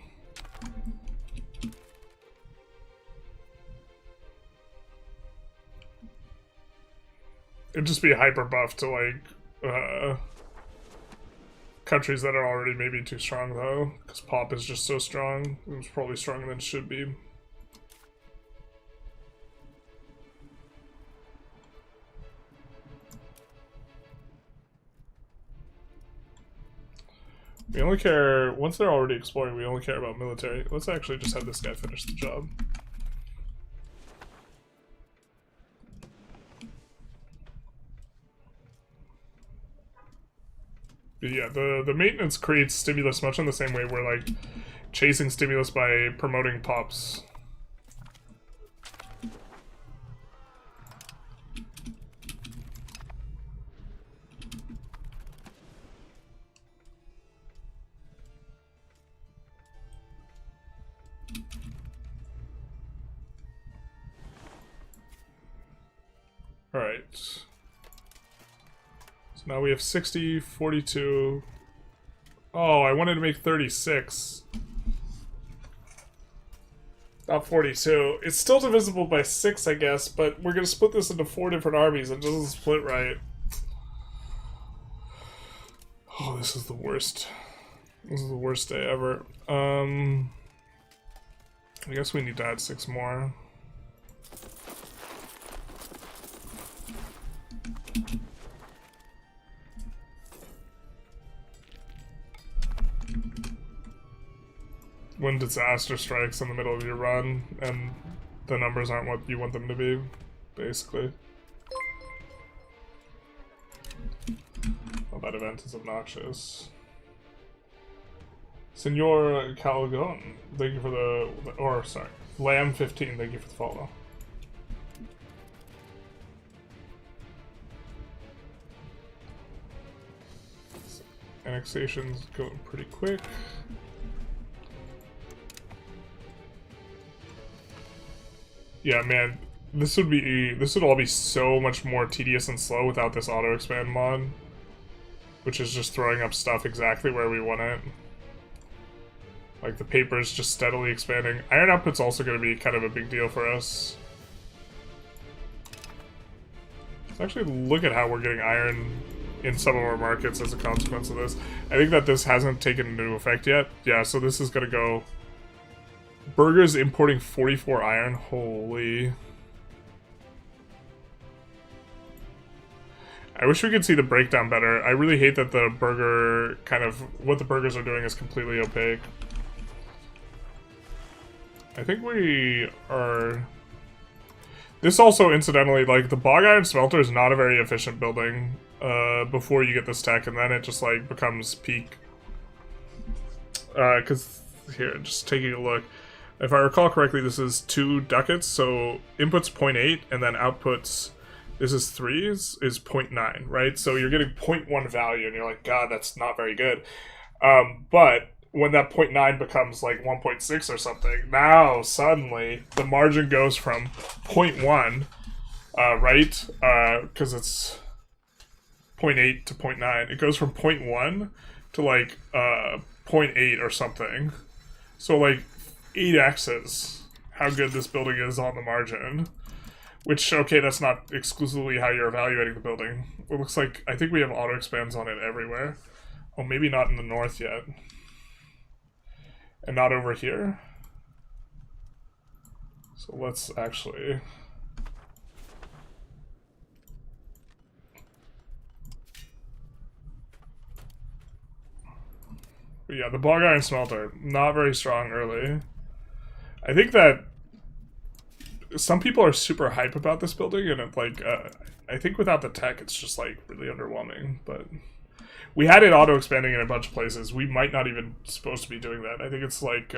It'd just be a hyper buff to like countries that are already maybe too strong though, because pop is just so strong. It's probably stronger than it should be. We only care, once they're already exploring, we only care about military. Let's actually just have this guy finish the job. But yeah, the maintenance creates stimulus much in the same way we're like chasing stimulus by promoting pops. Alright. So now we have 60, 42. Oh, I wanted to make 36. Not 42. It's still divisible by 6, I guess, but we're gonna split this into 4 different armies. It doesn't split right. Oh, this is the worst. This is the worst day ever. I guess we need to add 6 more. When disaster strikes in the middle of your run and the numbers aren't what you want them to be, basically. Oh, that event is obnoxious. Senor Calgon, thank you for the, or sorry, Lamb 15, thank you for the follow. Annexation's going pretty quick. Yeah, man, this would all be so much more tedious and slow without this auto expand mod, which is just throwing up stuff exactly where we want it. Like the paper's just steadily expanding. Iron output's also going to be kind of a big deal for us. Let's actually look at how we're getting iron in some of our markets as a consequence of this. I think that this hasn't taken into effect yet. Yeah, so this is going to go... Burger's importing 44 iron. Holy. I wish we could see the breakdown better. I really hate that the burger kind of... What the burgers are doing is completely opaque. I think we are... This also, incidentally, like, the bog iron smelter is not a very efficient building before you get this tech, and then it just, like, becomes peak. because here, just taking a look. If I recall correctly, this is 2 ducats, so inputs 0.8, and then outputs, this is 3, is 0.9, right? So you're getting 0.1 value, and you're like, God, that's not very good. But when that 0.9 becomes like 1.6 or something, now suddenly the margin goes from 0.1, right? Because it's 0.8 to 0.9. It goes from 0.1 to like 0.8 or something. So like 8x's how good this building is on the margin. Which, okay, that's not exclusively how you're evaluating the building. It looks like, I think we have auto expands on it everywhere. Oh, maybe not in the north yet. And not over here. So let's actually... But yeah, the bog iron smelter, not very strong early. I think that some people are super hype about this building, and it, like, I think without the tech, it's just like really underwhelming. But we had it auto expanding in a bunch of places. We might not even supposed to be doing that. I think it's like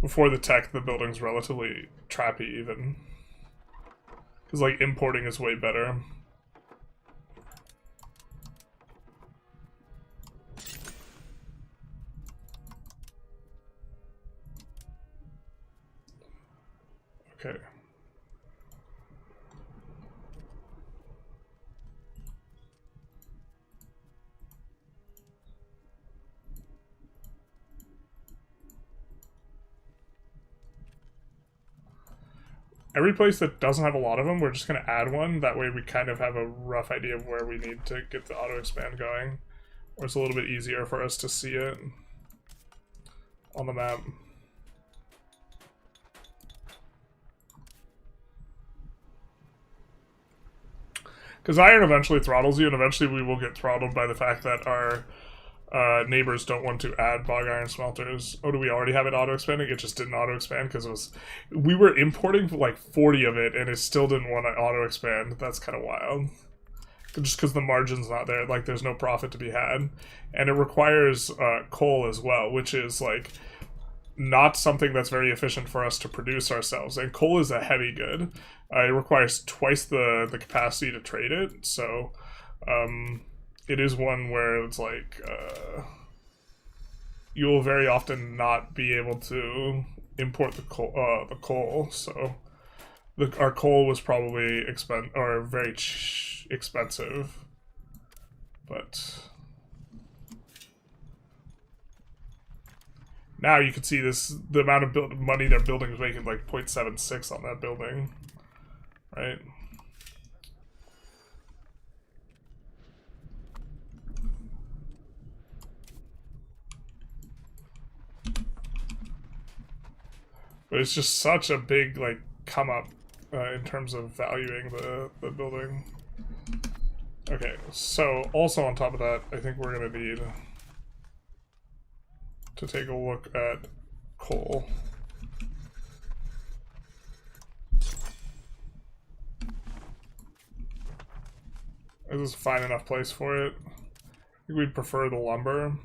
before the tech, the building's relatively trappy even, because like importing is way better. Okay. Every place that doesn't have a lot of them, we're just going to add one. That way we kind of have a rough idea of where we need to get the auto-expand going. Or it's a little bit easier for us to see it on the map. Because iron eventually throttles you, and eventually we will get throttled by the fact that our neighbors don't want to add bog iron smelters. Oh, do we already have it auto-expanding? It just didn't auto-expand because it was... We were importing like 40 of it, and it still didn't want to auto-expand. That's kind of wild. Just because the margin's not there. Like, there's no profit to be had. And it requires coal as well, which is, like, not something that's very efficient for us to produce ourselves. And coal is a heavy good. It requires twice the capacity to trade it, so... it is one where it's like, you will very often not be able to import the coal, so our coal was probably very expensive, but now you can see the amount of money their building is making, like 0.76 on that building, right? But it's just such a big, like, come up in terms of valuing the building. Okay, so also on top of that, I think we're going to need to take a look at coal. Is this a fine enough place for it? I think we'd prefer the lumber.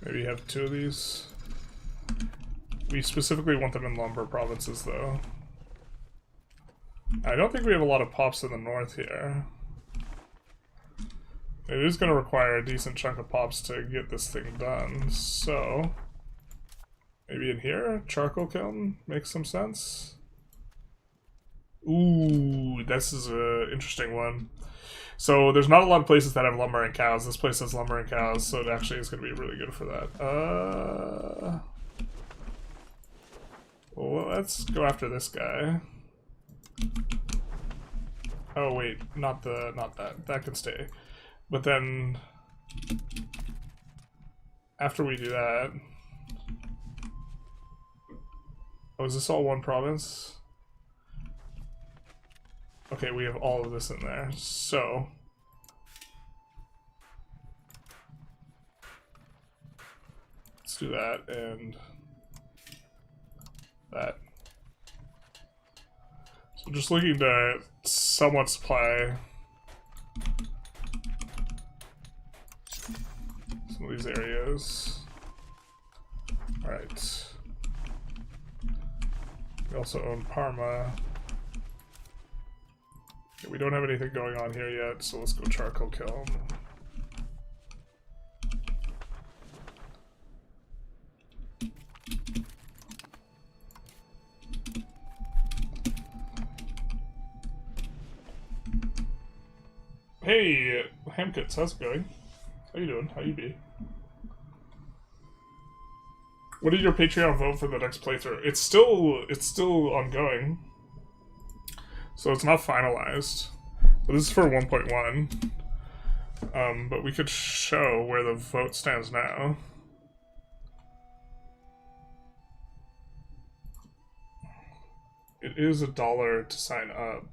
Maybe have 2 of these. We specifically want them in lumber provinces, though. I don't think we have a lot of pops in the north here. It is going to require a decent chunk of pops to get this thing done, so... Maybe in here? Charcoal kiln makes some sense. Ooh, this is an interesting one. So there's not a lot of places that have lumber and cows. This place has lumber and cows, so it actually is going to be really good for that. Well, let's go after this guy. Oh wait, not that. That can stay. But then after we do that, oh, is this all one province? Okay, we have all of this in there, so... do that and that. So just looking to somewhat supply some of these areas. Alright. We also own Parma. Okay, we don't have anything going on here yet, so let's go charcoal kiln. Hey, Hamkits, how's it going? How you doing? How you be? What did your Patreon vote for the next playthrough? It's still ongoing. So it's not finalized. But this is for 1.1. But we could show where the vote stands now. It is $1 to sign up.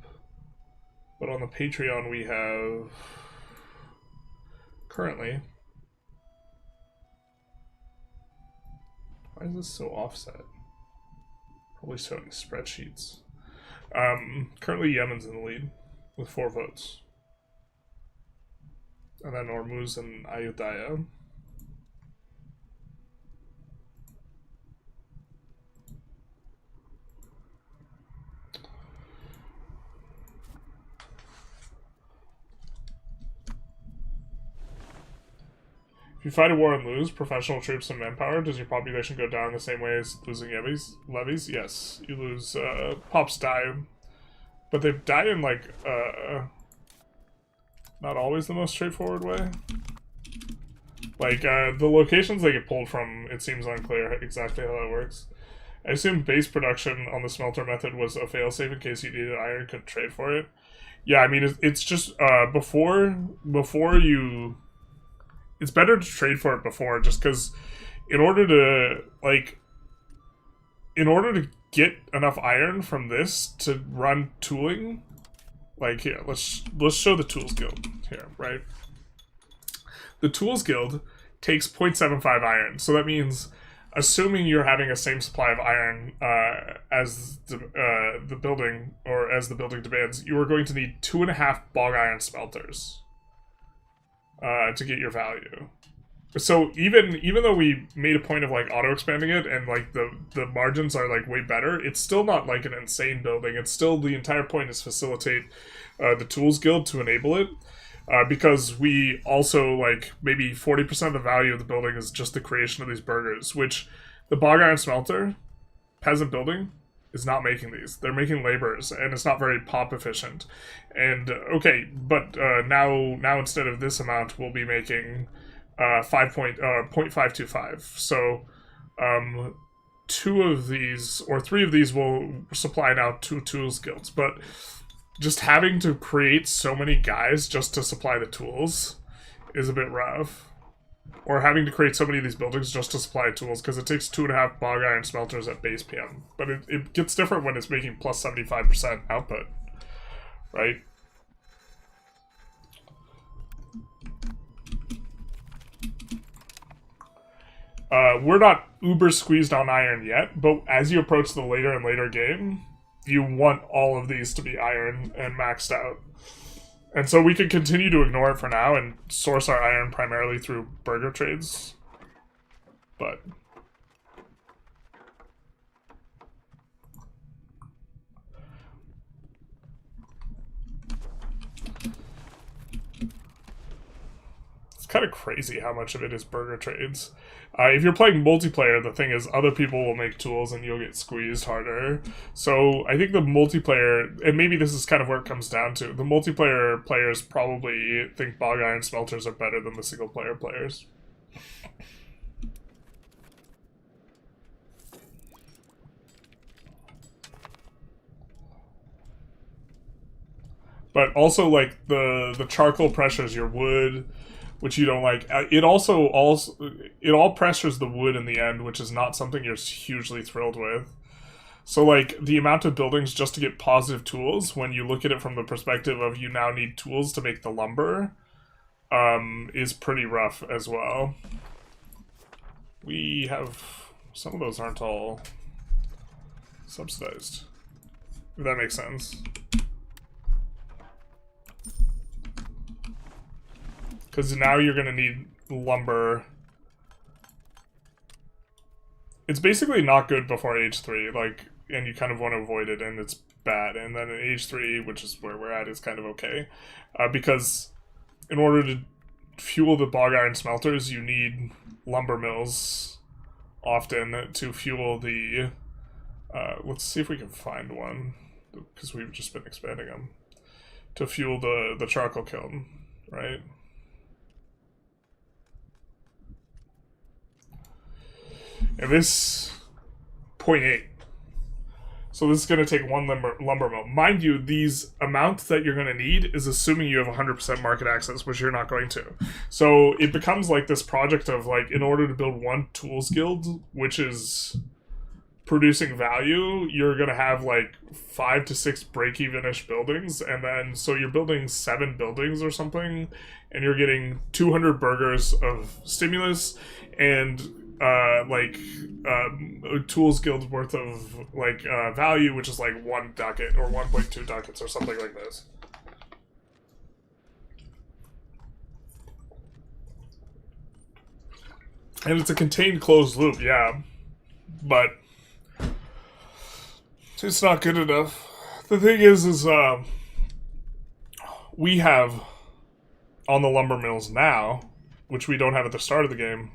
But on the Patreon we have currently. Why is this so offset? Probably showing spreadsheets. Currently Yemen's in the lead with 4 votes. And then Ormuz and Ayutthaya. If you fight a war and lose professional troops and manpower, does your population go down the same way as losing levies? Yes. You lose, pops die. But they die in, like, not always the most straightforward way. Like, the locations they get pulled from, it seems unclear exactly how that works. I assume base production on the smelter method was a failsafe in case you needed iron, could trade for it. Yeah, I mean, it's just, before you... It's better to trade for it before, just because in order to get enough iron from this to run tooling, like here, let's show the Tools Guild here, right? The Tools Guild takes 0.75 iron, so that means assuming you're having a same supply of iron as the building, or as the building demands, you are going to need 2.5 bog iron smelters. To get your value. So even though we made a point of like auto expanding it and like the margins are like way better, it's still not like an insane building. It's still, the entire point is facilitate the Tools Guild to enable it, because we also like maybe 40% of the value of the building is just the creation of these burgers, which the bog iron smelter peasant building is not making these. They're making laborers, and it's not very pop efficient. And okay, but now instead of this amount, we'll be making 0.525. So 2 of these, or 3 of these, will supply now 2 tools guilds. But just having to create so many guys just to supply the tools is a bit rough. Or having to create so many of these buildings just to supply tools, because it takes 2.5 bog iron smelters at base PM. But it gets different when it's making plus 75% output, right? We're not uber squeezed on iron yet, but as you approach the later and later game, you want all of these to be iron and maxed out. And so we could continue to ignore it for now and source our iron primarily through burger trades. But it's kind of crazy how much of it is burger trades. If you're playing multiplayer, the thing is other people will make tools and you'll get squeezed harder. So I think the multiplayer, and maybe this is kind of where it comes down to, the multiplayer players probably think bog iron smelters are better than the single player players. But also, like, the charcoal pressures your wood, which you don't like. It all pressures the wood in the end, which is not something you're hugely thrilled with. So, like, the amount of buildings just to get positive tools, when you look at it from the perspective of you now need tools to make the lumber, is pretty rough as well. we have... Some of those aren't all subsidized. If that makes sense. Because now you're going to need lumber. It's basically not good before age 3, like, and you kind of want to avoid it, and it's bad. And then at age 3, which is where we're at, is kind of okay. Because in order to fuel the bog iron smelters, you need lumber mills often to fuel the... let's see if we can find one, because we've just been expanding them. To fuel the charcoal kiln, right? And this 0.8. So this is going to take one lumber mill. Mind you, these amounts that you're going to need is assuming you have 100% market access, which you're not going to. So it becomes like this project of, like, in order to build one tools guild, which is producing value, you're going to have like 5 to 6 break-even-ish buildings. And then, so you're building 7 buildings or something, and you're getting 200 burgers of stimulus and tools guild's worth of like value, which is like 1 ducat or 1.2 ducats or something like this. And it's a contained closed loop, yeah, but it's not good enough. The thing is we have on the lumber mills now, which we don't have at the start of the game,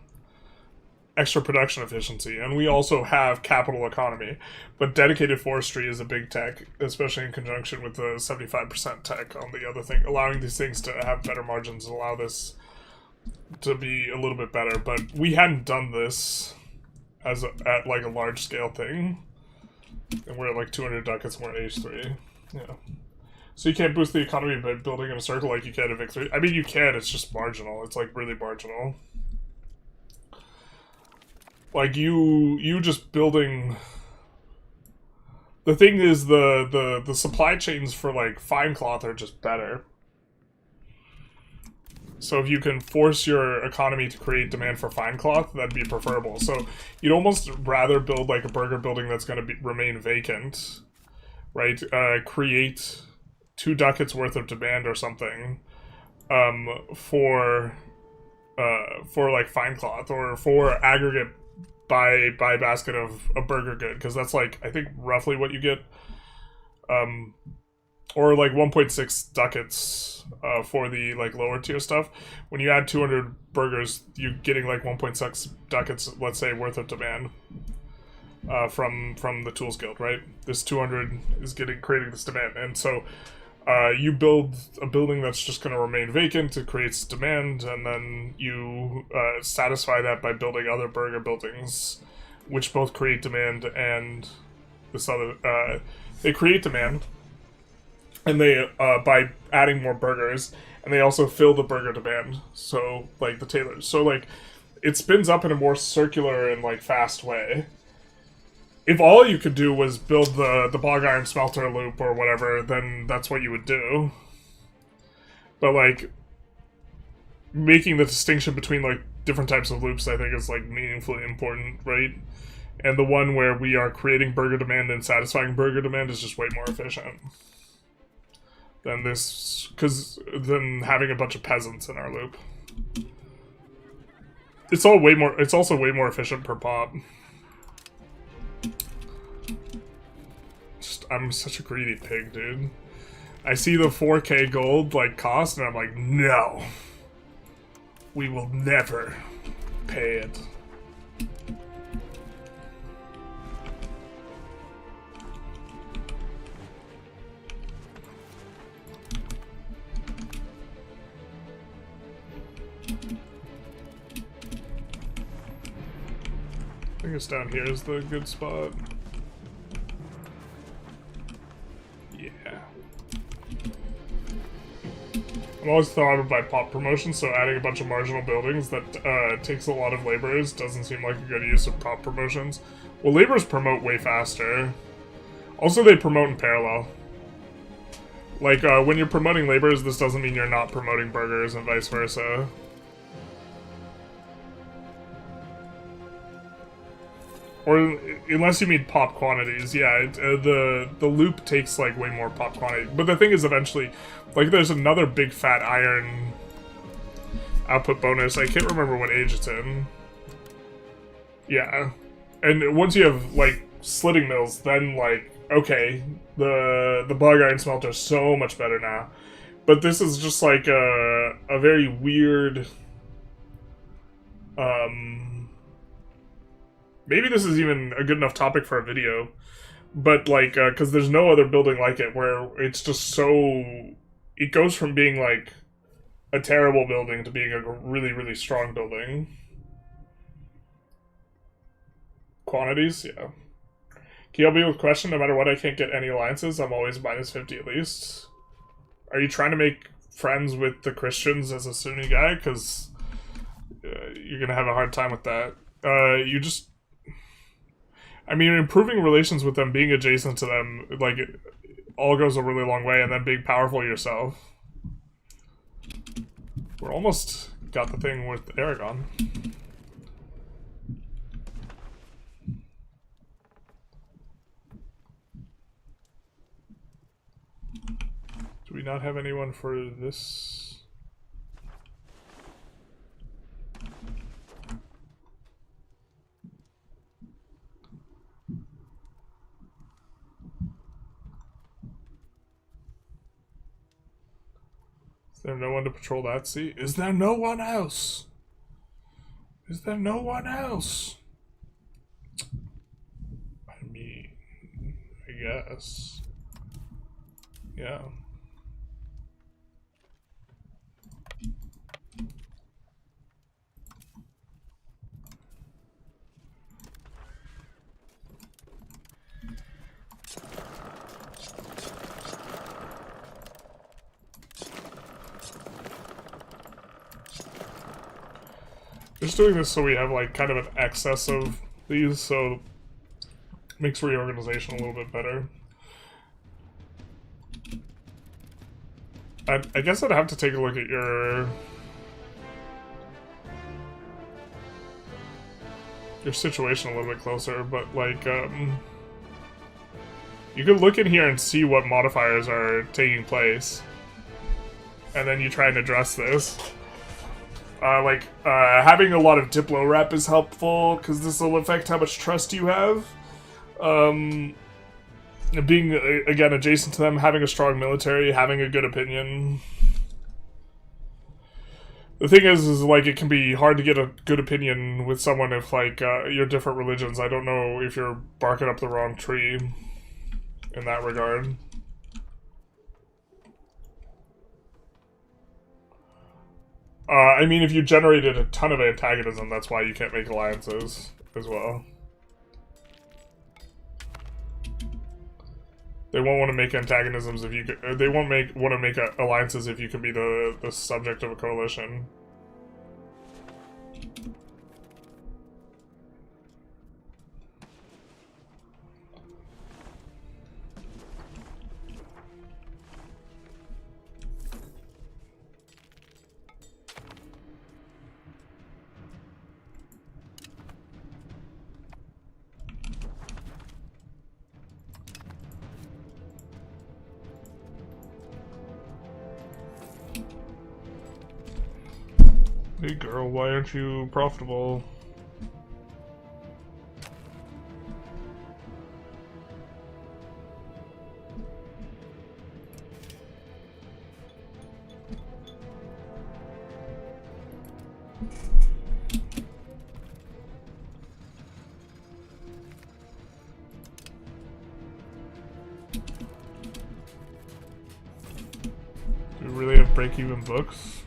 extra production efficiency, and we also have capital economy, but dedicated forestry is a big tech, especially in conjunction with the 75% tech on the other thing, allowing these things to have better margins and allow this to be a little bit better. But we hadn't done this at like a large scale thing, and we're at like 200 ducats and we're at H3. Yeah. So you can't boost the economy by building in a circle like you can at Vic3. I mean, you can, it's just marginal. It's like really marginal. Like, you just building... The thing is, the supply chains for, like, fine cloth are just better. So if you can force your economy to create demand for fine cloth, that'd be preferable. So you'd almost rather build, like, a burger building that's going to remain vacant, right? Create 2 ducats worth of demand or something for like, fine cloth, or for aggregate buy basket of a burger good, because that's like, I think, roughly what you get, or like 1.6 ducats for the like lower tier stuff. When you add 200 burgers, you're getting like 1.6 ducats, let's say, worth of demand from the tools guild, right? This 200 is creating this demand, and so you build a building that's just going to remain vacant. It creates demand, and then you satisfy that by building other burger buildings, which both create demand and this other... they create demand, and they by adding more burgers, and they also fill the burger demand. So, like, the tailors. So, like, it spins up in a more circular and, like, fast way. If all you could do was build the bog iron smelter loop or whatever, then that's what you would do. But, like, making the distinction between, like, different types of loops, I think, is, like, meaningfully important, right? And the one where we are creating burger demand and satisfying burger demand is just way more efficient than this, than having a bunch of peasants in our loop. It's also way more efficient per pop. I'm such a greedy pig, dude. I see the 4K gold, like, cost, and I'm like, no. We will never pay it. I think it's down here is the good spot. I'm always thought by pop promotion, so adding a bunch of marginal buildings that takes a lot of laborers doesn't seem like a good use of pop promotions. Well, laborers promote way faster. Also, they promote in parallel. Like, when you're promoting laborers, this doesn't mean you're not promoting burgers and vice versa. Or unless you mean pop quantities, yeah, the loop takes like way more pop quantity. But the thing is, eventually, like there's another big fat iron output bonus. I can't remember what age it's in. Yeah, and once you have like slitting mills, then like okay, the bog iron smelter is so much better now. But this is just like a very weird. Maybe this is even a good enough topic for a video, but like, because there's no other building like it where it's just so, it goes from being like a terrible building to being a really, really strong building. Quantities, yeah. Can you help me with a question? No matter what, I can't get any alliances. I'm always minus 50 at least. Are you trying to make friends with the Christians as a Sunni guy? Because you're going to have a hard time with that. You just... I mean, improving relations with them, being adjacent to them, like, it all goes a really long way, and then being powerful yourself. We're almost got the thing with Aragon. Do we not have anyone for this? Is there no one to patrol that sea? Is there no one else? Is there no one else? I mean, I guess. Yeah. Just doing this so we have like kind of an excess of these, so it makes reorganization a little bit better. I guess I'd have to take a look at your situation a little bit closer, but like you could look in here and see what modifiers are taking place, and then you try and address this. Having a lot of Diplo rep is helpful, because this will affect how much trust you have. Being, again, adjacent to them, having a strong military, having a good opinion. The thing is like, it can be hard to get a good opinion with someone if, like, you're different religions. I don't know if you're barking up the wrong tree in that regard. I mean, if you generated a ton of antagonism, that's why you can't make alliances as well. They won't want to make antagonisms if you could, they won't want to make alliances if you can be the subject of a coalition. Hey girl, why aren't you profitable? Do we really have break-even books?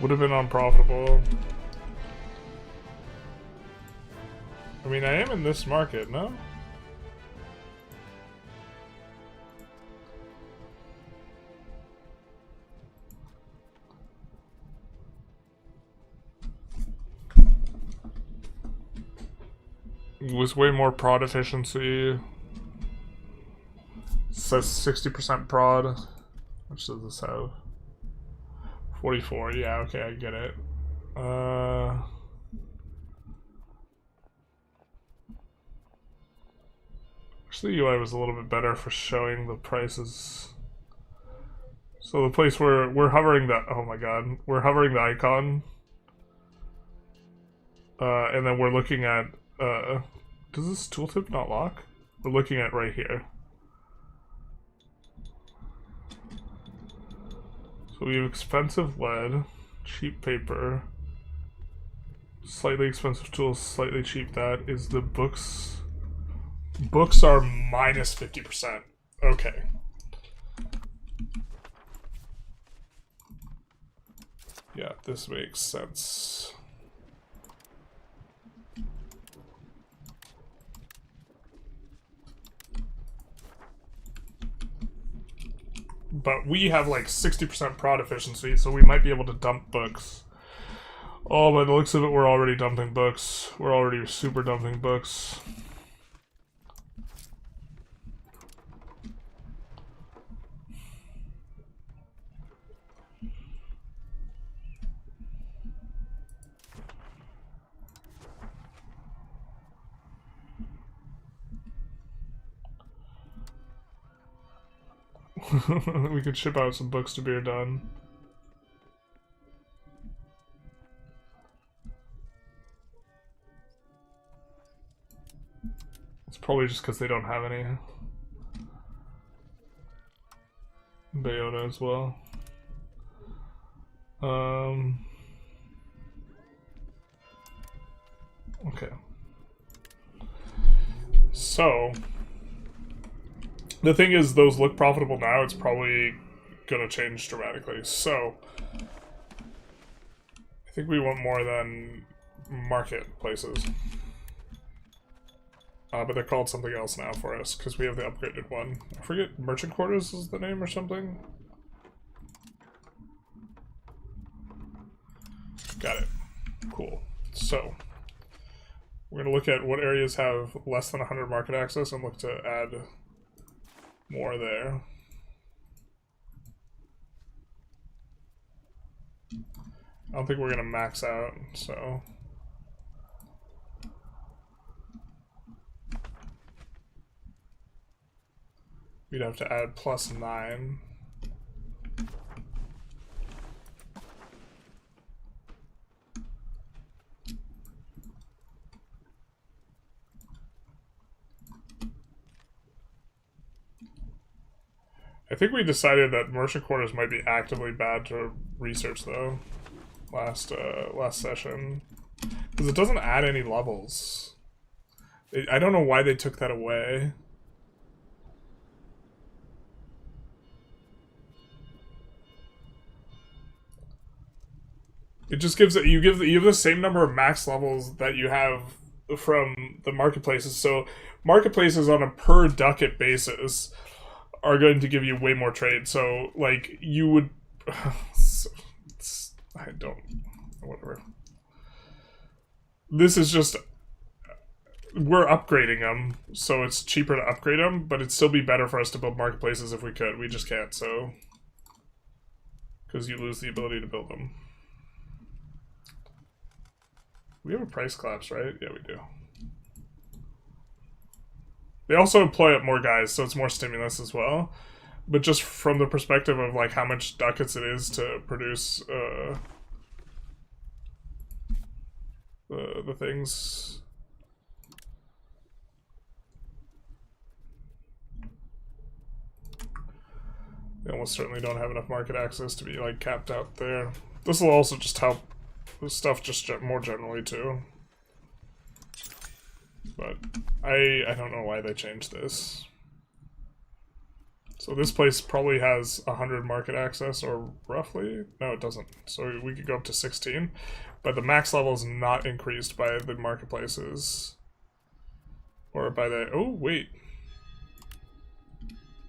Would have been unprofitable. I mean, I am in this market, no? with way more prod efficiency. Says 60% prod. Which does this have? 44, yeah, okay, I get it. Actually, UI was a little bit better for showing the prices. So the place where we're hovering the, oh my god, we're hovering the icon. And then we're looking at, does this tooltip not lock? We're looking at right here. So we have expensive lead, cheap paper, slightly expensive tools, slightly cheap. That is the books. Books are minus 50%. Okay. Yeah, this makes sense. But we have like 60% prod efficiency, so we might be able to dump books. Oh, by the looks of it, we're already dumping books. We're already super dumping books. We could ship out some books to be done. It's probably just because they don't have any. Bayona as well. Okay. So the thing is, those look profitable now, it's probably gonna change dramatically. So I think we want more than marketplaces. But they're called something else now for us, because we have the upgraded one. I forget, Merchant Quarters is the name or something? Got it. Cool. So we're gonna look at what areas have less than 100 market access and look to add more there. I don't think we're gonna max out, so we'd have to add +9. I think we decided that Merchant Quarters might be actively bad to research, though, last session, because it doesn't add any levels. I don't know why they took that away. It just gives it, you have the same number of max levels that you have from the marketplaces. So marketplaces on a per ducat basis are going to give you way more trade. So like you would, I don't, whatever. This is just, we're upgrading them, so it's cheaper to upgrade them, but it'd still be better for us to build marketplaces if we could. We just can't, so, because you lose the ability to build them. We have a price collapse, right? Yeah, we do. They also employ up more guys, so it's more stimulus as well. But just from the perspective of like how much ducats it is to produce the things. They almost certainly don't have enough market access to be like capped out there. This will also just help stuff just more generally too. But I don't know why they changed this. So this place probably has 100 market access, or roughly. No, it doesn't. So we could go up to 16, but the max level is not increased by the marketplaces, or by the. Oh wait.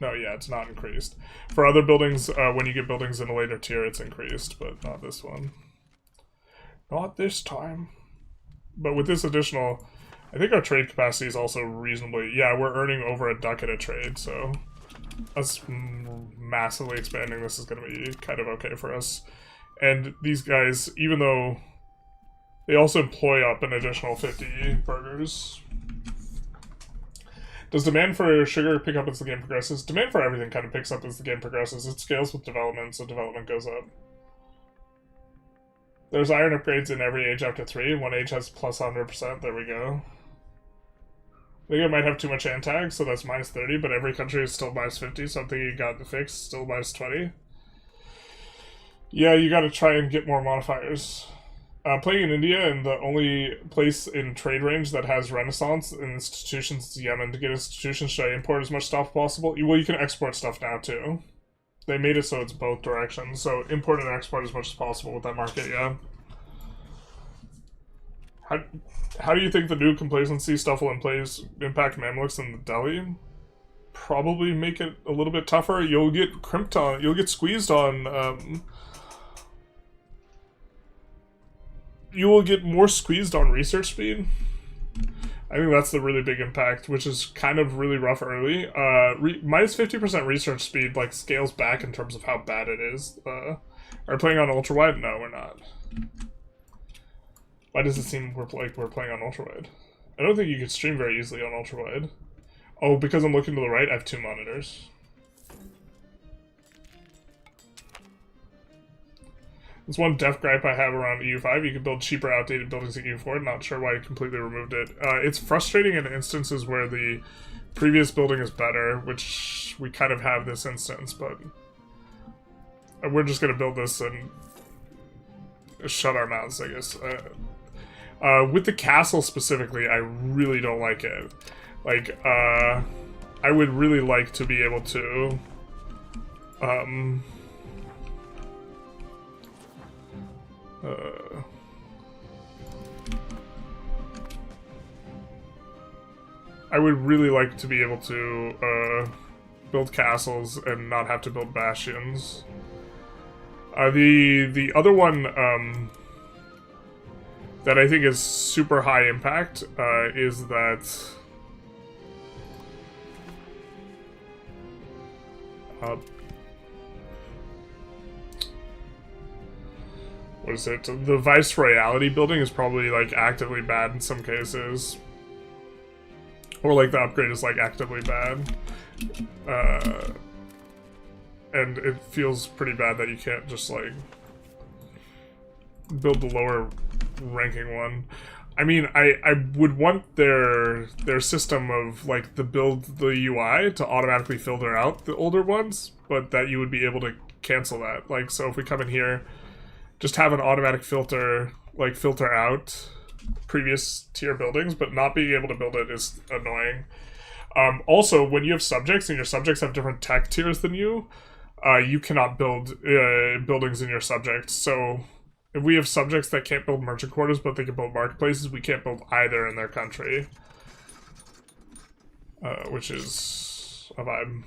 No, yeah, it's not increased. For other buildings, when you get buildings in a later tier, it's increased, but not this one. Not this time. But with this additional, I think our trade capacity is also reasonably... Yeah, we're earning over a ducat a trade, so... Us massively expanding this is going to be kind of okay for us. And these guys, even though... They also employ up an additional 50 burgers. Does demand for sugar pick up as the game progresses? Demand for everything kind of picks up as the game progresses. It scales with development, so development goes up. There's iron upgrades in every age after 3. One age has plus 100%. There we go. I think I might have too much antag, so that's minus 30, but every country is still minus 50, so I'm thinking you got the fix, still minus 20. Yeah, you gotta try and get more modifiers. Playing in India, and the only place in trade range that has Renaissance and institutions is Yemen. To get institutions, should I import as much stuff as possible? Well, you can export stuff now, too. They made it so it's both directions, so import and export as much as possible with that market, yeah. How do you think the new complacency stuff will impact Mamluks in Delhi? Probably make it a little bit tougher. You'll get crimped on, you'll get squeezed on, you will get more squeezed on research speed. I think that's the really big impact, which is kind of really rough early. Minus 50% research speed, like, scales back in terms of how bad it is. Are we playing on ultra-wide? No, we're not. Why does it seem we're playing on ultra-wide? I don't think you could stream very easily on ultra-wide. Oh, because I'm looking to the right, I have 2 monitors. There's one def gripe I have around EU5. You can build cheaper, outdated buildings at EU4. Not sure why I completely removed it. It's frustrating in instances where the previous building is better, which we kind of have this instance, but we're just going to build this and shut our mouths, I guess. With the castle specifically, I really don't like it. Like, I would really like to be able to... I would really like to be able to build castles and not have to build bastions. The other one that I think is super high impact is that what is it? The Viceroyalty building is probably, like, actively bad in some cases. Or, like, the upgrade is, like, actively bad. And it feels pretty bad that you can't just, like, build the lower ranking one. I mean, I would want their system of, like, the UI to automatically filter out the older ones, but that you would be able to cancel that. Like, so if we come in here, just have an automatic filter, like, filter out previous tier buildings, but not being able to build it is annoying. Also, when you have subjects and your subjects have different tech tiers than you cannot build buildings in your subjects. So if we have subjects that can't build merchant quarters but they can build marketplaces, we can't build either in their country. Which is a vibe.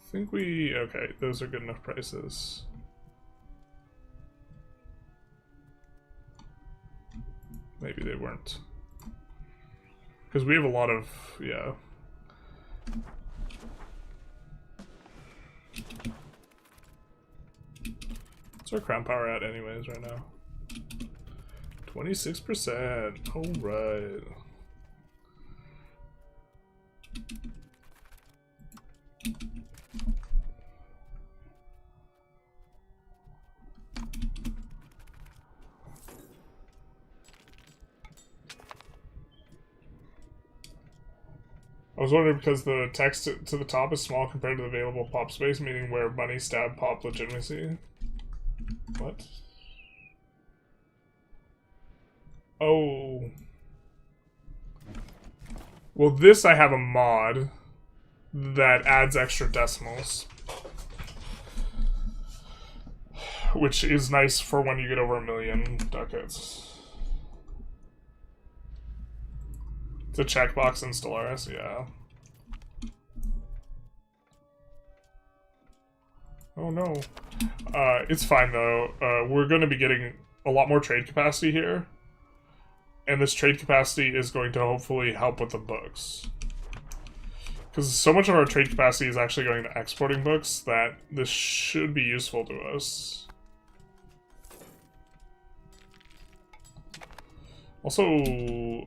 I think okay, those are good enough prices. Maybe they weren't. Because we have a lot of, yeah. What's our crown power at anyways right now? 26%, alright. I was wondering because the text to the top is small compared to the available pop space, meaning where money, stab, pop, legitimacy. What? Oh. Well, this I have a mod that adds extra decimals. Which is nice for when you get over 1 million ducats. It's a checkbox in Stellaris, yeah. Oh no. It's fine though. We're going to be getting a lot more trade capacity here. And this trade capacity is going to hopefully help with the books. Because so much of our trade capacity is actually going to exporting books that this should be useful to us. Also,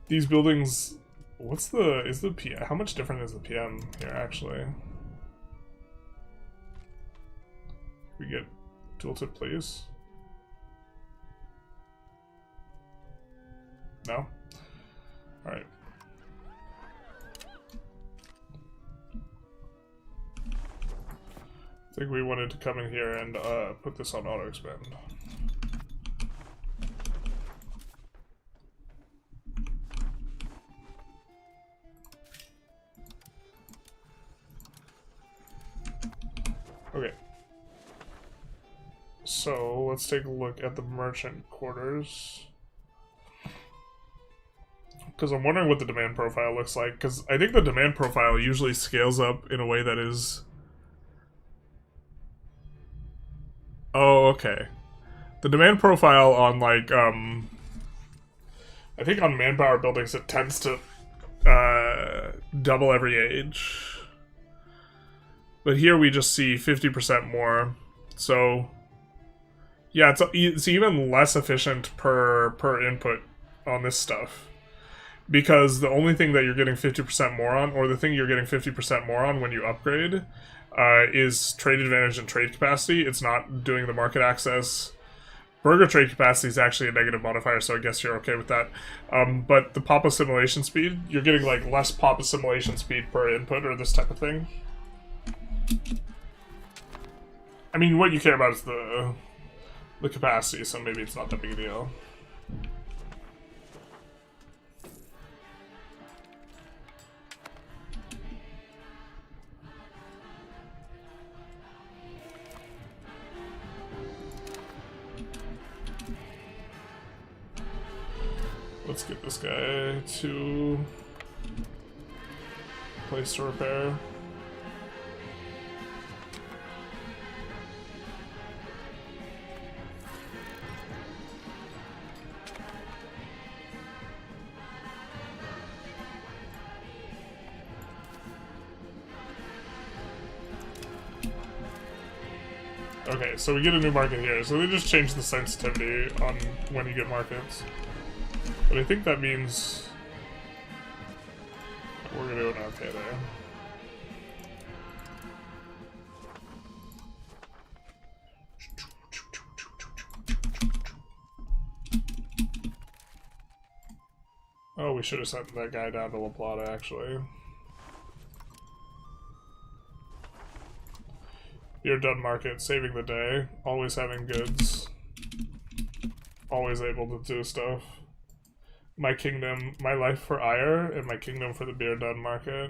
these buildings, is the PM, how much different is the PM here actually? We get tooltip please? No? Alright. I think we wanted to come in here and put this on auto expand. Okay. So let's take a look at the merchant quarters. Because I'm wondering what the demand profile looks like, because I think the demand profile usually scales up in a way that is... Oh, okay. The demand profile on, like, I think on manpower buildings it tends to double every age. But here we just see 50% more, so... Yeah, it's even less efficient per input on this stuff. Because the only thing that you're getting 50% more on, or the thing you're getting 50% more on when you upgrade, is trade advantage and trade capacity. It's not doing the market access. Burger trade capacity is actually a negative modifier, so I guess you're okay with that. But the pop assimilation speed, you're getting like less pop assimilation speed per input or this type of thing. I mean, what you care about is the capacity, so maybe it's not that big a deal. Let's get this guy to place to repair. Okay, so we get a new market here. So they just changed the sensitivity on when you get markets. But I think that means we're gonna do an okay there. Oh, we should have sent that guy down to La Plata, actually. You're done market, saving the day, always having goods, always able to do stuff. My kingdom, my life for ire, and my kingdom for the beer done market.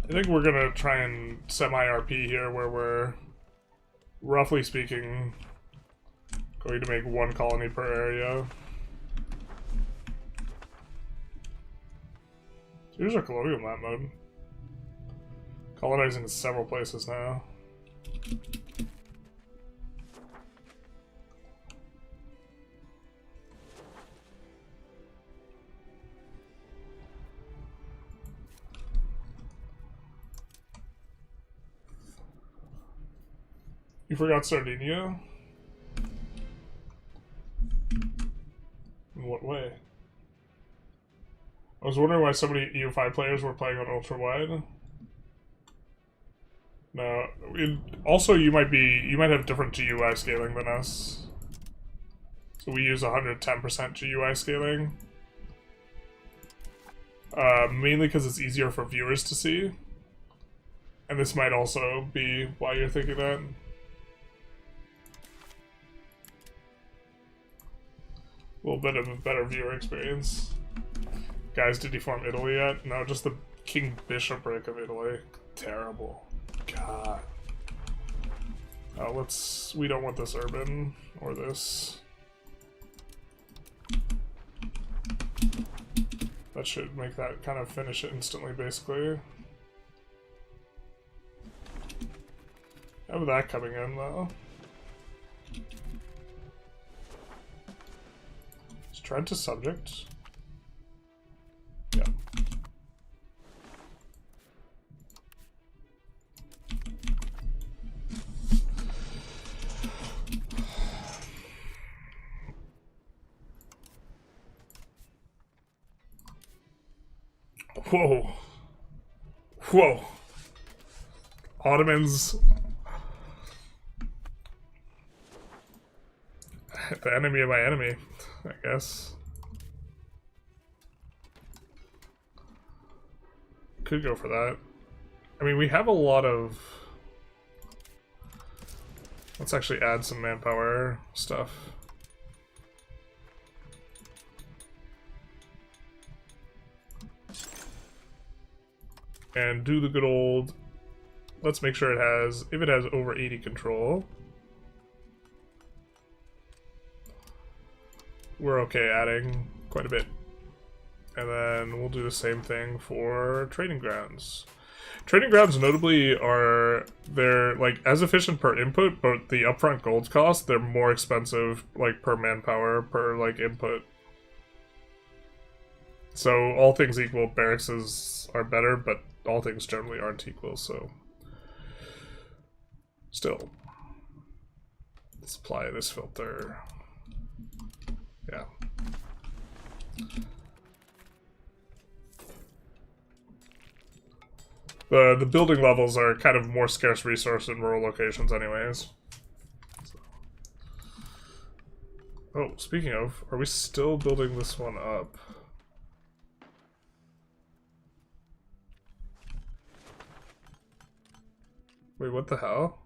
I think we're gonna try and semi-RP here, where we're, roughly speaking, going to make one colony per area. So here's our colonial map mode. Colonizing in several places now. You forgot Sardinia? In what way? I was wondering why so many EU5 players were playing on ultra wide. No, also you might have different GUI scaling than us. So we use 110% GUI scaling. Mainly because it's easier for viewers to see. And this might also be why you're thinking that. A little bit of a better viewer experience. Guys, did he form Italy yet? No, just the King Bishopric of Italy. Terrible. God. We don't want this urban or this. That should make that kind of finish it instantly, basically. How about that coming in, though? Let's try to subject. Yeah. Whoa. Whoa. Ottomans. The enemy of my enemy, I guess. Could go for that. I mean, we have a lot of... Let's actually add some manpower stuff. And do the good old... Let's make sure it has... If it has over 80 control... We're okay adding quite a bit. And then we'll do the same thing for trading grounds. Trading grounds notably are, they're like as efficient per input, but the upfront gold cost, they're more expensive like per manpower, per like input. So all things equal, barracks are better, but all things generally aren't equal, so. Still. Let's apply this filter. Yeah. The building levels are kind of more scarce resource in rural locations anyways. So. Oh, speaking of, are we still building this one up? Wait, what the hell?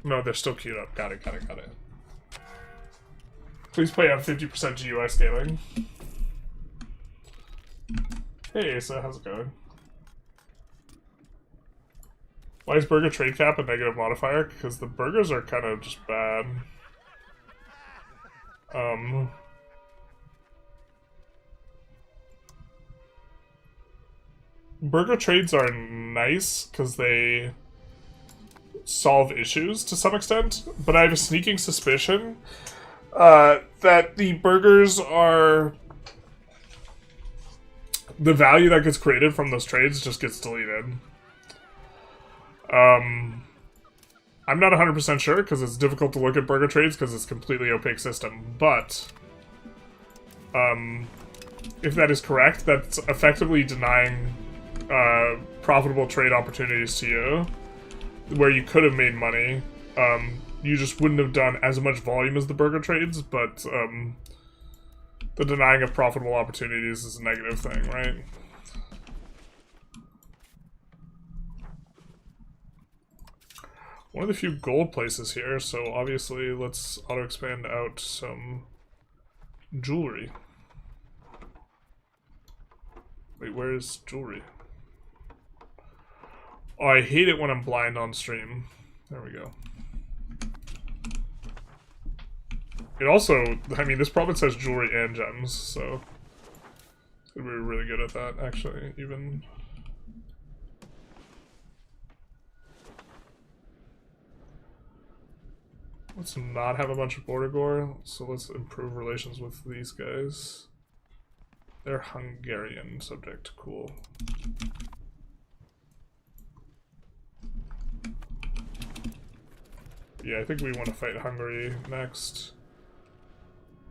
No, they're still queued up. Got it. Please play on 50% GUI scaling. Hey Asa, how's it going? Why is burger trade cap a negative modifier? Because the burgers are kind of just bad. Burger trades are nice because they solve issues to some extent, but I have a sneaking suspicion that the burgers are... The value that gets created from those trades just gets deleted. I'm not 100% sure because it's difficult to look at burger trades because it's a completely opaque system, but if that is correct, that's effectively denying profitable trade opportunities to you where you could have made money. You just wouldn't have done as much volume as the burger trades, but the denying of profitable opportunities is a negative thing, right? One of the few gold places here, so obviously let's auto-expand out some jewelry. Wait, where is jewelry? Oh, I hate it when I'm blind on stream. There we go. It also, I mean, this province has jewelry and gems, so we're really good at that, actually, even. Let's not have a bunch of border gore, so let's improve relations with these guys. They're Hungarian subject, cool. Yeah, I think we want to fight Hungary next.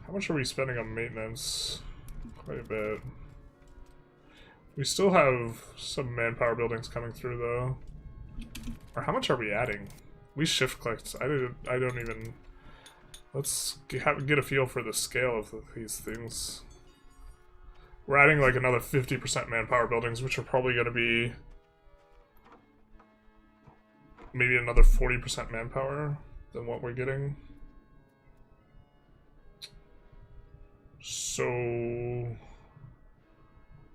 How much are we spending on maintenance? Quite a bit. We still have some manpower buildings coming through, though. Or how much are we adding? We shift clicked. I don't even... Let's get a feel for the scale of these things. We're adding like another 50% manpower buildings, which are probably going to be maybe another 40% manpower than what we're getting. So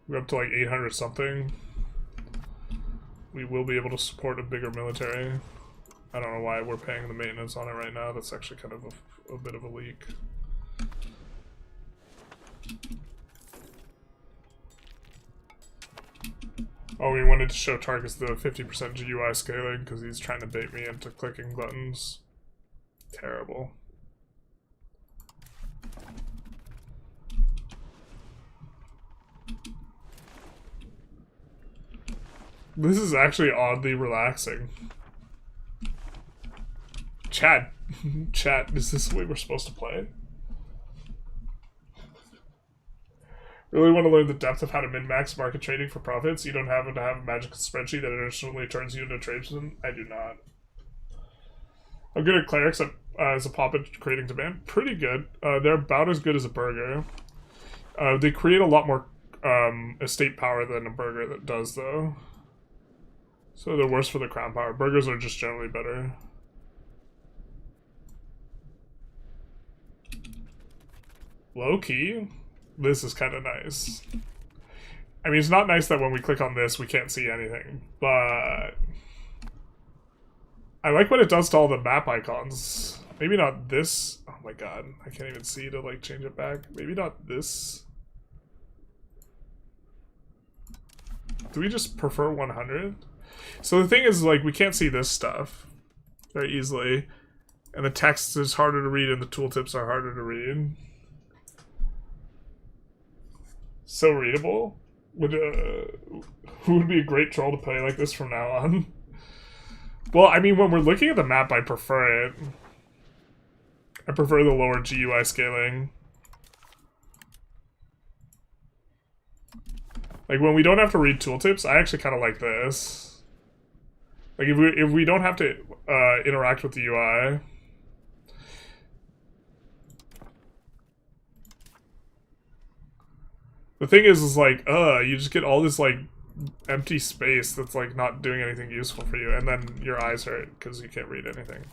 we're up to like 800 something. We will be able to support a bigger military. I don't know why we're paying the maintenance on it right now. That's actually kind of a bit of a leak. Oh, we wanted to show Tarkus the 50% GUI scaling because he's trying to bait me into clicking buttons. Terrible. This is actually oddly relaxing. Chat, is this the way we're supposed to play? Really want to learn the depth of how to min-max market trading for profits? You don't have to have a magical spreadsheet that instantly turns you into a tradesman? I do not. I'm good at clerics as a pop at creating demand. Pretty good. They're about as good as a burger. They create a lot more estate power than a burger that does, though. So they're worse for the crown power. Burgers are just generally better. Low key? This is kind of nice. I mean, it's not nice that when we click on this, we can't see anything, but I like what it does to all the map icons. Maybe not this. Oh my god, I can't even see to like change it back. Maybe not this. Do we just prefer 100? So the thing is, like, we can't see this stuff very easily, and the text is harder to read and the tooltips are harder to read. So readable. Who would be a great troll to play like this from now on? Well, I mean, when we're looking at the map, I prefer it. I prefer the lower GUI scaling. Like, when we don't have to read tooltips, I actually kind of like this. Like, if we don't have to interact with the UI... The thing is like, you just get all this, like, empty space that's, like, not doing anything useful for you, and then your eyes hurt because you can't read anything.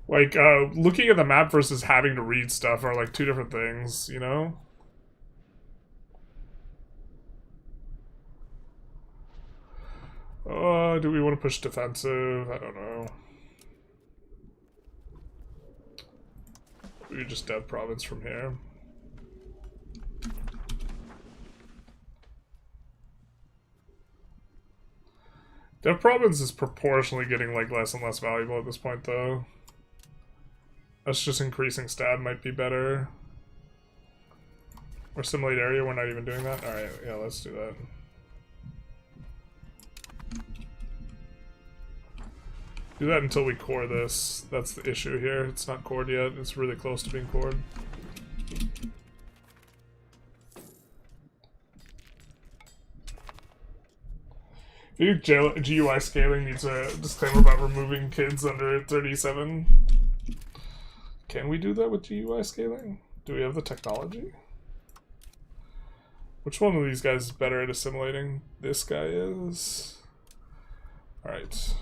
Like, looking at the map versus having to read stuff are, like, two different things, you know? Do we want to push defensive? I don't know. We could just dev province from here. Dev province is proportionally getting like less and less valuable at this point, though. Us just increasing stab might be better. Or simulate area, we're not even doing that? Alright, yeah, let's do that. Do that until we core this. That's the issue here. It's not cored yet. It's really close to being cored. I think GUI scaling needs a disclaimer about removing kids under 37. Can we do that with GUI scaling? Do we have the technology? Which one of these guys is better at assimilating? This guy is. Alright.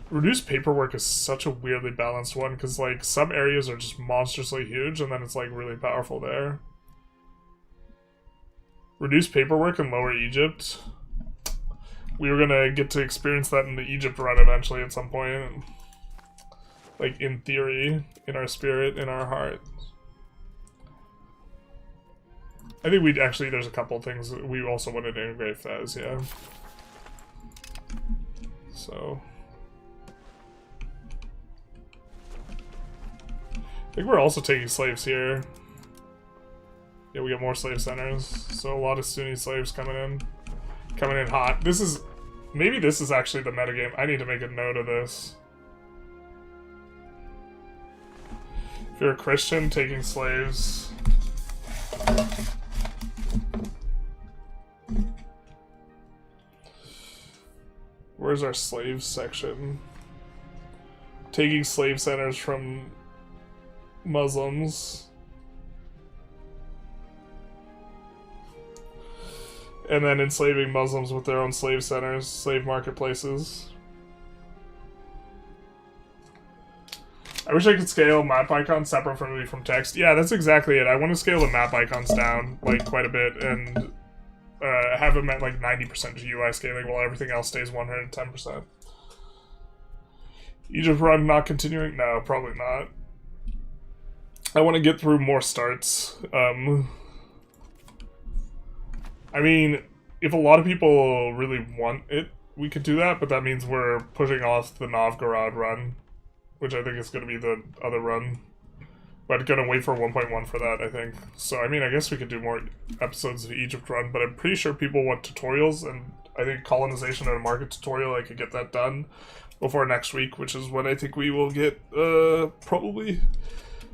Reduced paperwork is such a weirdly balanced one, because, like, some areas are just monstrously huge, and then it's, like, really powerful there. Reduced paperwork in Lower Egypt. We were gonna get to experience that in the Egypt run eventually at some point. And, like, in theory, in our spirit, in our heart. I think we'd actually, there's a couple things that we also wanted to integrate Fez, yeah. So... I think we're also taking slaves here. Yeah, we got more slave centers. So a lot of Sunni slaves coming in. Coming in hot. This is... Maybe this is actually the metagame. I need to make a note of this. If you're a Christian taking slaves... Where's our slaves section? taking slave centers from Muslims. And then enslaving Muslims with their own slave centers, slave marketplaces. I wish I could scale map icons separately from text. Yeah, that's exactly it. I want to scale the map icons down, like, quite a bit, and have them at, like, 90% GUI scaling while everything else stays 110%. Egypt run not continuing? No, probably not. I want to get through more starts. I mean, if a lot of people really want it, we could do that, but that means we're pushing off the Novgorod run, which I think is going to be the other run. But going to wait for 1.1 for that, I think. So, I mean, I guess we could do more episodes of the Egypt run, but I'm pretty sure people want tutorials, and I think colonization and a market tutorial, I could get that done before next week, which is when I think we will get, probably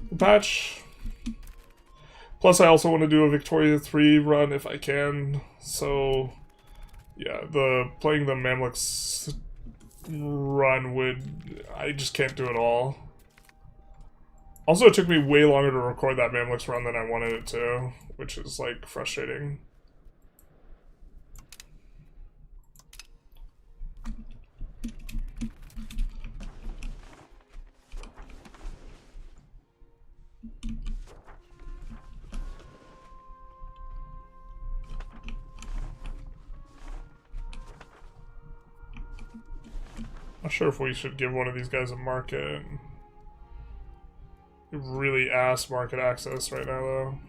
the patch. Plus, I also want to do a Victoria 3 run if I can. So, yeah, playing the Mamluks run would... I just can't do it all. Also, it took me way longer to record that Mamluks run than I wanted it to, which is, like, frustrating. Not sure if we should give one of these guys a market. Really ass market access right now, though.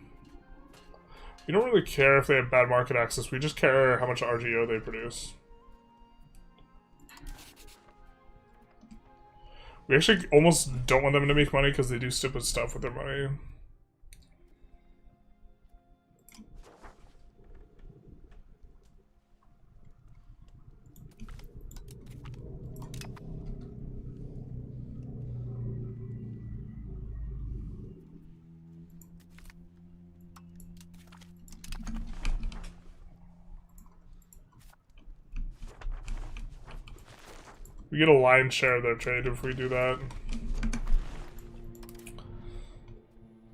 We don't really care if they have bad market access, we just care how much RGO they produce. We actually almost don't want them to make money because they do stupid stuff with their money. We get a lion's share of their trade if we do that.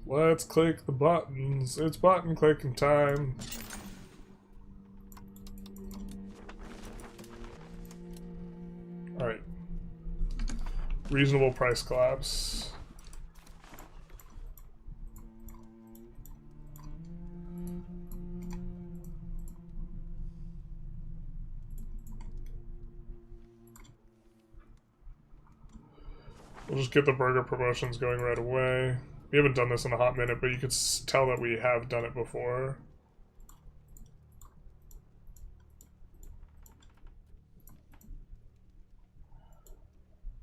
Let's click the buttons. It's button clicking time. Alright. Reasonable price collapse. We'll just get the burger promotions going right away. We haven't done this in a hot minute, but you could tell that we have done it before.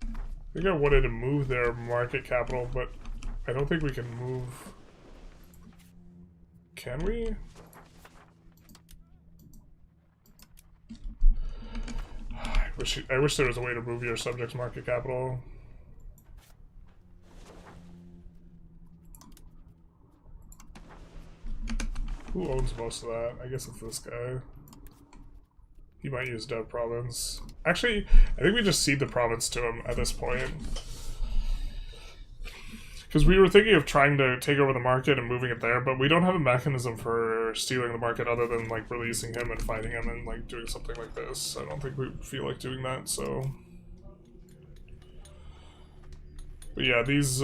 I think I wanted to move their market capital, but I don't think we can move... Can we? I wish there was a way to move your subject's market capital. Who owns most of that? I guess it's this guy. He might use Dev Province. Actually, I think we just cede the province to him at this point. Because we were thinking of trying to take over the market and moving it there, but we don't have a mechanism for stealing the market other than, like, releasing him and fighting him and, like, doing something like this. I don't think we feel like doing that, so... But yeah, these,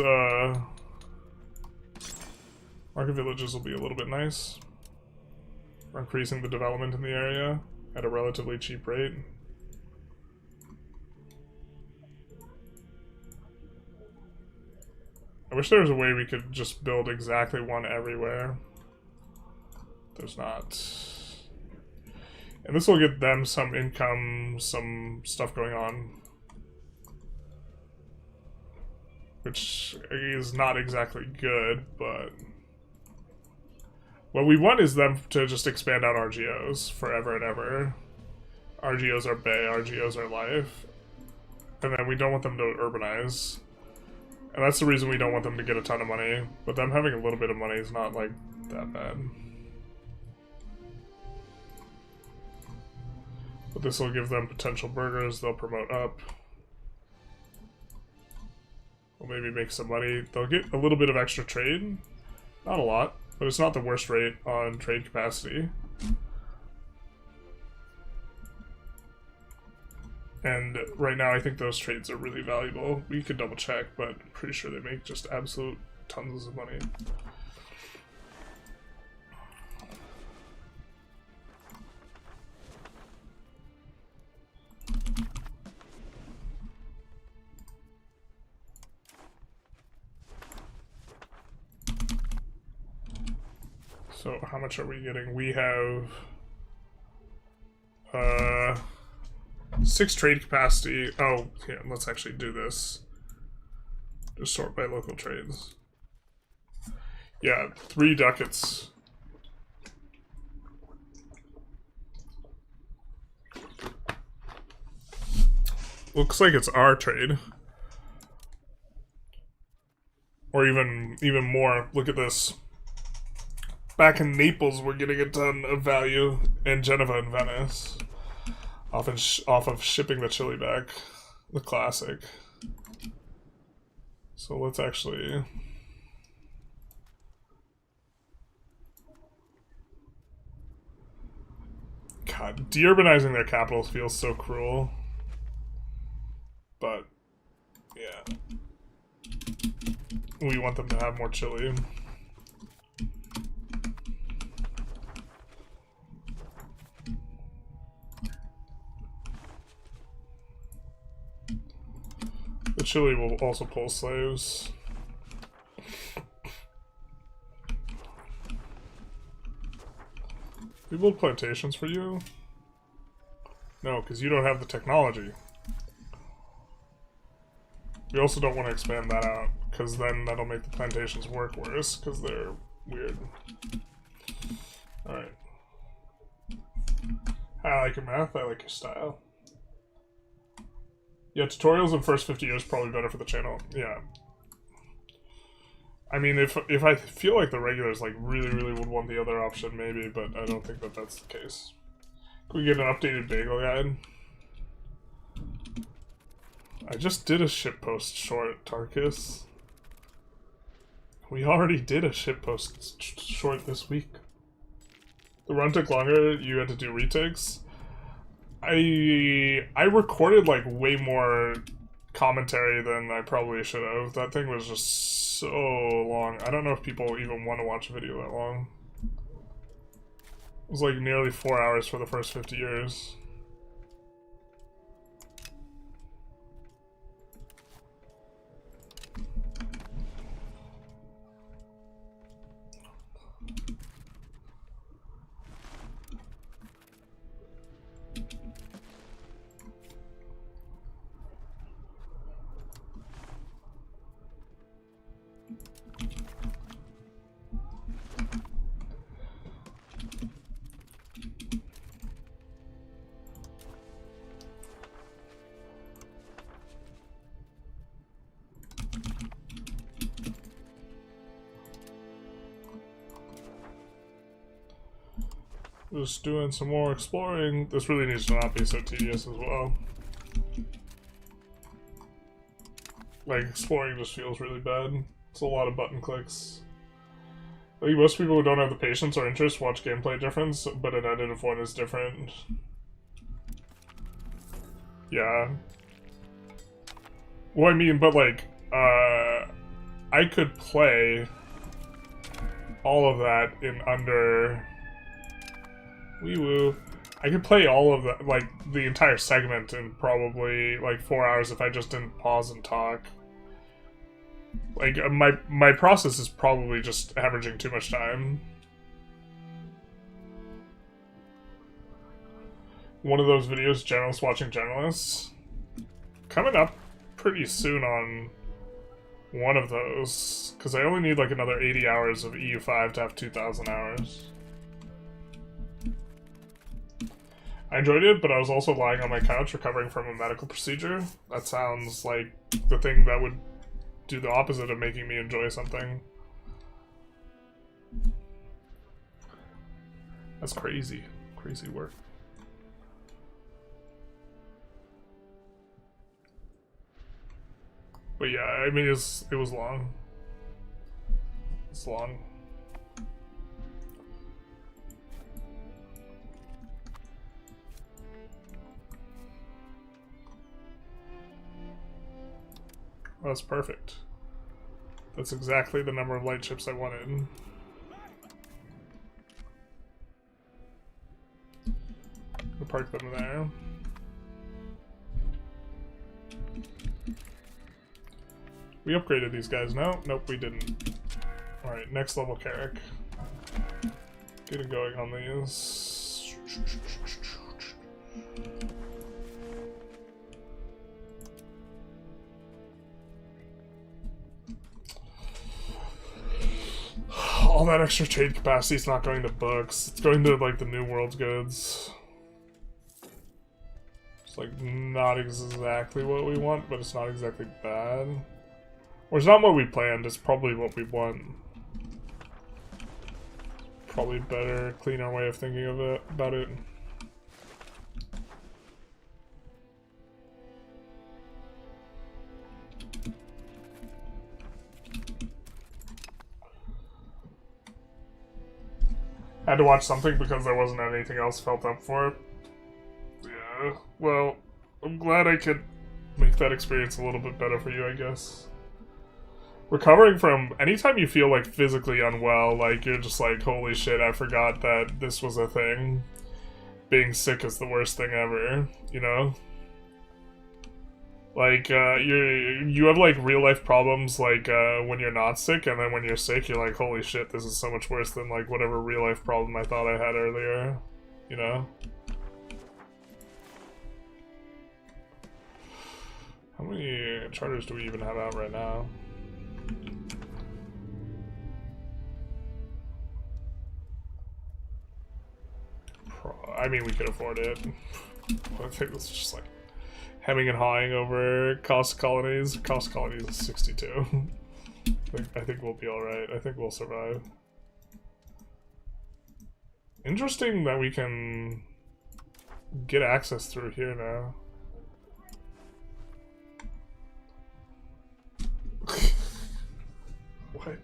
market villages will be a little bit nice. We're increasing the development in the area at a relatively cheap rate. I wish there was a way we could just build exactly one everywhere. There's not. And this will get them some income, some stuff going on. Which is not exactly good, but... What we want is them to just expand out RGOs forever and ever. RGOs are Bay, RGOs are life. And then we don't want them to urbanize. And that's the reason we don't want them to get a ton of money. But them having a little bit of money is not, like, that bad. But this will give them potential burgers, they'll promote up. They'll maybe make some money. They'll get a little bit of extra trade. Not a lot, but it's not the worst rate on trade capacity. And right now I think those trades are really valuable. We could double check, but I'm pretty sure they make just absolute tons of money. So how much are we getting? We have 6 trade capacity. Oh, here, let's actually do this. Just sort by local trades. Yeah, 3 ducats. Looks like it's our trade. Or even more. Look at this. Back in Naples, we're getting a ton of value, in Geneva and Venice. Off of shipping the chili back. The classic. So let's actually... God, deurbanizing their capitals feels so cruel. But, yeah. We want them to have more chili. The Chile will also pull slaves. We build plantations for you? No, because you don't have the technology. We also don't want to expand that out, because then that'll make the plantations work worse, because they're weird. Alright. I like your math, I like your style. Yeah, tutorials in first 50 years probably better for the channel. Yeah. I mean, if I feel like the regulars like really would want the other option, maybe, but I don't think that that's the case. Can we get an updated bagel guide? I just did a shitpost short, Tarkus. We already did a shitpost short this week. The run took longer, you had to do retakes. I recorded like way more commentary than I probably should have. That thing was just so long. I don't know if people even want to watch a video that long. It was like nearly 4 hours for the first 50 years. Just doing some more exploring. This really needs to not be so tedious as well. Like, exploring just feels really bad. It's a lot of button clicks. I think most people who don't have the patience or interest watch gameplay difference, but an edited one is different. Yeah. Well, I mean, but like, I could play all of that in under... Wee woo. I could play all of that, like, the entire segment in probably, like, 4 hours if I just didn't pause and talk. Like, my process is probably just averaging too much time. One of those videos, Generalists watching Generalists. Coming up pretty soon on one of those, because I only need, like, another 80 hours of EU5 to have 2,000 hours. I enjoyed it, but I was also lying on my couch recovering from a medical procedure. That sounds like the thing that would do the opposite of making me enjoy something. That's crazy. Crazy work. But yeah, I mean, it was long. It's long. Oh, that's perfect. That's exactly the number of light ships I wanted. We'll park them there. We upgraded these guys, no? Nope, we didn't. Alright, next level Carrick. Getting going on these. All that extra trade capacity is not going to books. It's going to, like, the New World's goods. It's, like, not exactly what we want, but it's not exactly bad. Or it's not what we planned, it's probably what we want. Probably better, cleaner way of thinking of it, about it. Had to watch something because there wasn't anything else felt up for it. Yeah, well, I'm glad I could make that experience a little bit better for you, I guess. Recovering from anytime you feel like physically unwell, like you're just like, holy shit, I forgot that this was a thing. Being sick is the worst thing ever, you know? Like, you have like real life problems like when you're not sick, and then when you're sick, you're like, holy shit, this is so much worse than like whatever real life problem I thought I had earlier, you know? How many charters do we even have out right now? I mean, we could afford it. I think it's just like hemming and hawing over cost colonies. Cost colonies is 62. I think we'll be alright. I think we'll survive. Interesting that we can get access through here now. What?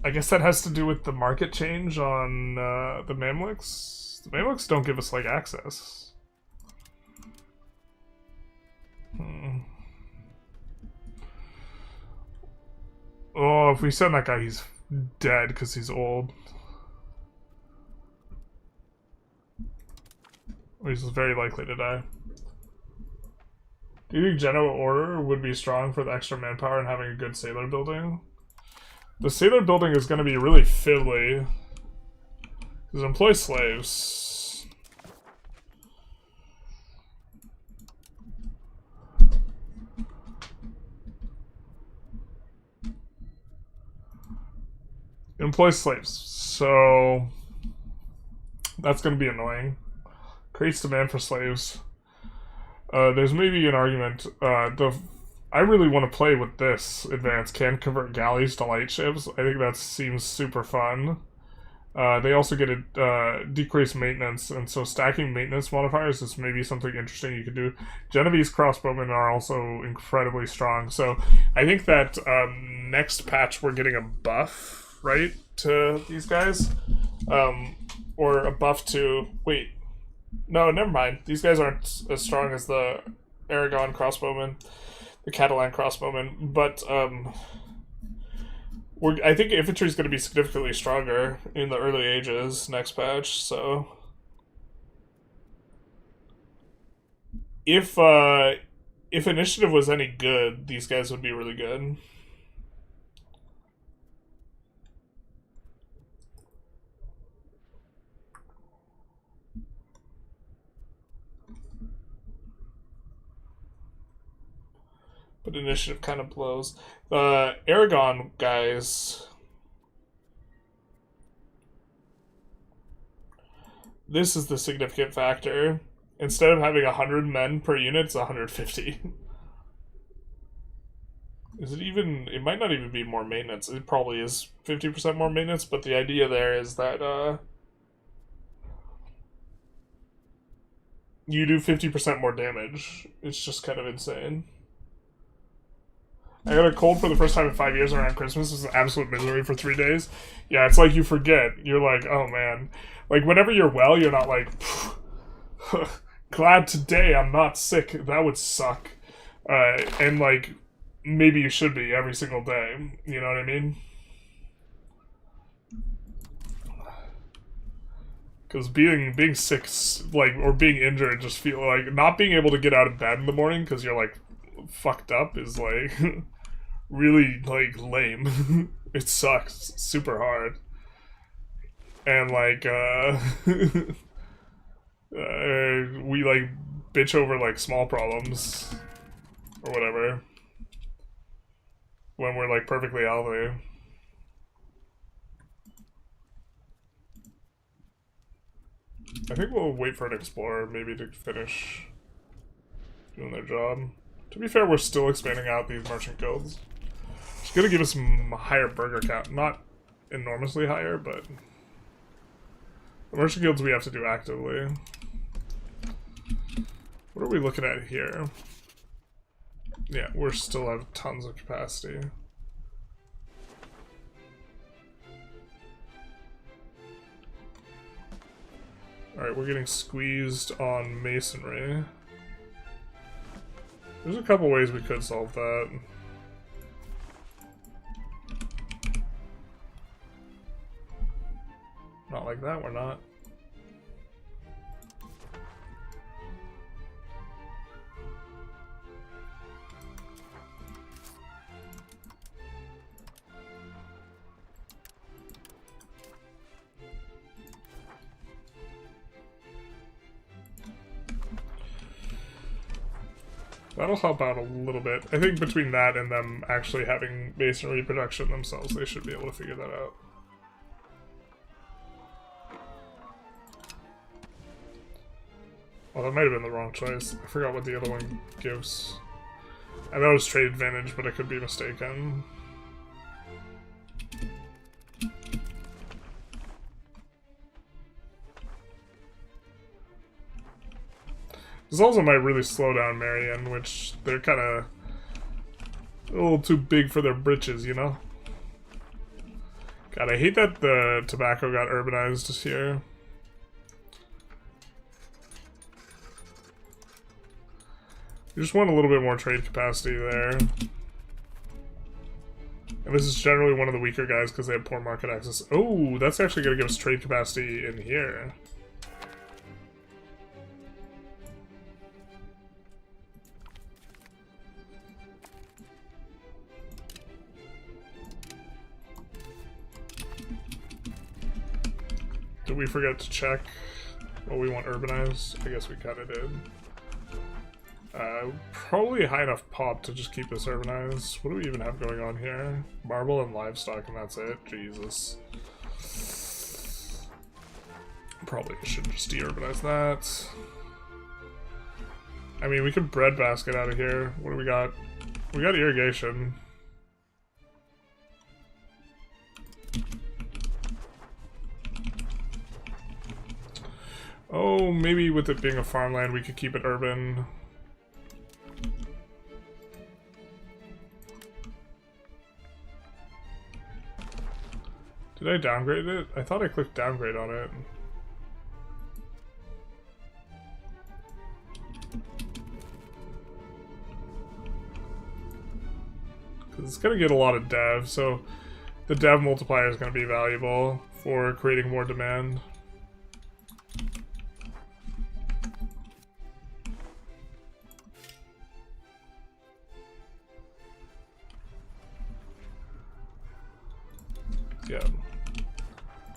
I guess that has to do with the market change on the Mamluks. The Mamluks don't give us, like, access. Oh, if we send that guy, he's dead because he's old. Or he's very likely to die. Do you think General Order would be strong for the extra manpower and having a good sailor building? The sailor building is going to be really fiddly. Because employ slaves. Employ slaves. So that's going to be annoying. Creates demand for slaves. There's maybe an argument. I really want to play with this advance. Can convert galleys to light ships. I think that seems super fun. They also get a decreased maintenance, and so stacking maintenance modifiers is maybe something interesting you could do. Genovese crossbowmen are also incredibly strong, so I think that next patch we're getting a buff, right, to these guys? Or a buff to... Wait. No, never mind. These guys aren't as strong as the Aragon crossbowmen. The Catalan crossbowmen, but I think infantry is going to be significantly stronger in the early ages next patch. So if initiative was any good, these guys would be really good. But initiative kind of blows. The Aragon guys... This is the significant factor. Instead of having 100 men per unit, it's 150. Is it even... It might not even be more maintenance. It probably is 50% more maintenance, but the idea there is that you do 50% more damage. It's just kind of insane. I got a cold for the first time in 5 years around Christmas. It was an absolute misery for 3 days. Yeah, it's like you forget. You're like, oh man. Like, whenever you're well, you're not like, glad today I'm not sick. That would suck. And like, maybe you should be every single day. You know what I mean? Because being sick, like, or being injured, just feel like not being able to get out of bed in the morning because you're like fucked up is like really like lame. It sucks. It's super hard. And like we like bitch over like small problems or whatever when we're like perfectly healthy. I think we'll wait for an explorer maybe to finish doing their job. To be fair, we're still expanding out these merchant guilds. It's gonna give us some higher burger count. Not enormously higher, but the merchant guilds we have to do actively. What are we looking at here? Yeah, we're still have tons of capacity. Alright, we're getting squeezed on masonry. There's a couple ways we could solve that. Not like that, we're not. That'll help out a little bit. I think between that and them actually having masonry production themselves, they should be able to figure that out. Well, that might have been the wrong choice. I forgot what the other one gives. I know it's trade advantage, but I could be mistaken. This also might really slow down Marion, which they're kind of a little too big for their britches, you know? God, I hate that the tobacco got urbanized this year. You just want a little bit more trade capacity there. And this is generally one of the weaker guys because they have poor market access. Oh, that's actually going to give us trade capacity in here. Did we forget to check what we want urbanized? I guess we kind of did. Probably high enough pop to just keep this urbanized. What do we even have going on here? Marble and livestock, and that's it. Jesus. Probably should just de-urbanize that. I mean, we could breadbasket out of here. What do we got? We got irrigation. Oh, maybe with it being a farmland, we could keep it urban. Did I downgrade it? I thought I clicked downgrade on it. Because it's going to get a lot of dev, so the dev multiplier is going to be valuable for creating more demand. Yeah.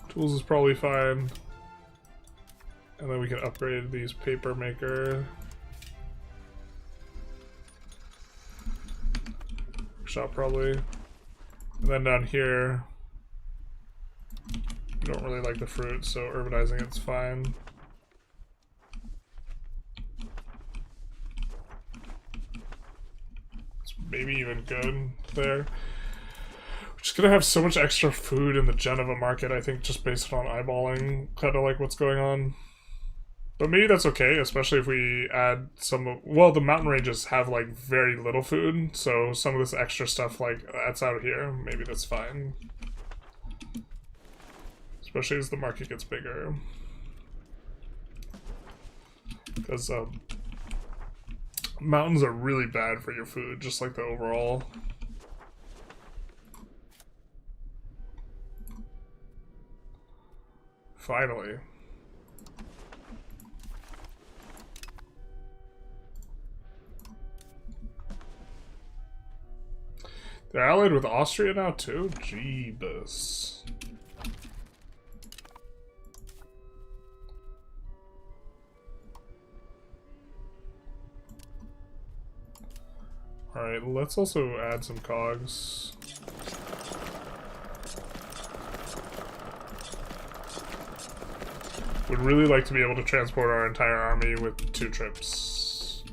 Tools is probably fine. And then we can upgrade these paper maker. Shop probably. And then down here, we don't really like the fruit, so urbanizing it's fine. It's maybe even good there. Just gonna have so much extra food in the Geneva market, I think, just based on eyeballing kind of like what's going on. But maybe that's okay, especially if we add some... Well, the mountain ranges have, like, very little food, so some of this extra stuff, like, that's out here. Maybe that's fine. Especially as the market gets bigger. Because, mountains are really bad for your food, just like the overall. Finally. They're allied with Austria now, too? Jeebus. Alright, let's also add some cogs. Would really like to be able to transport our entire army with 2 trips.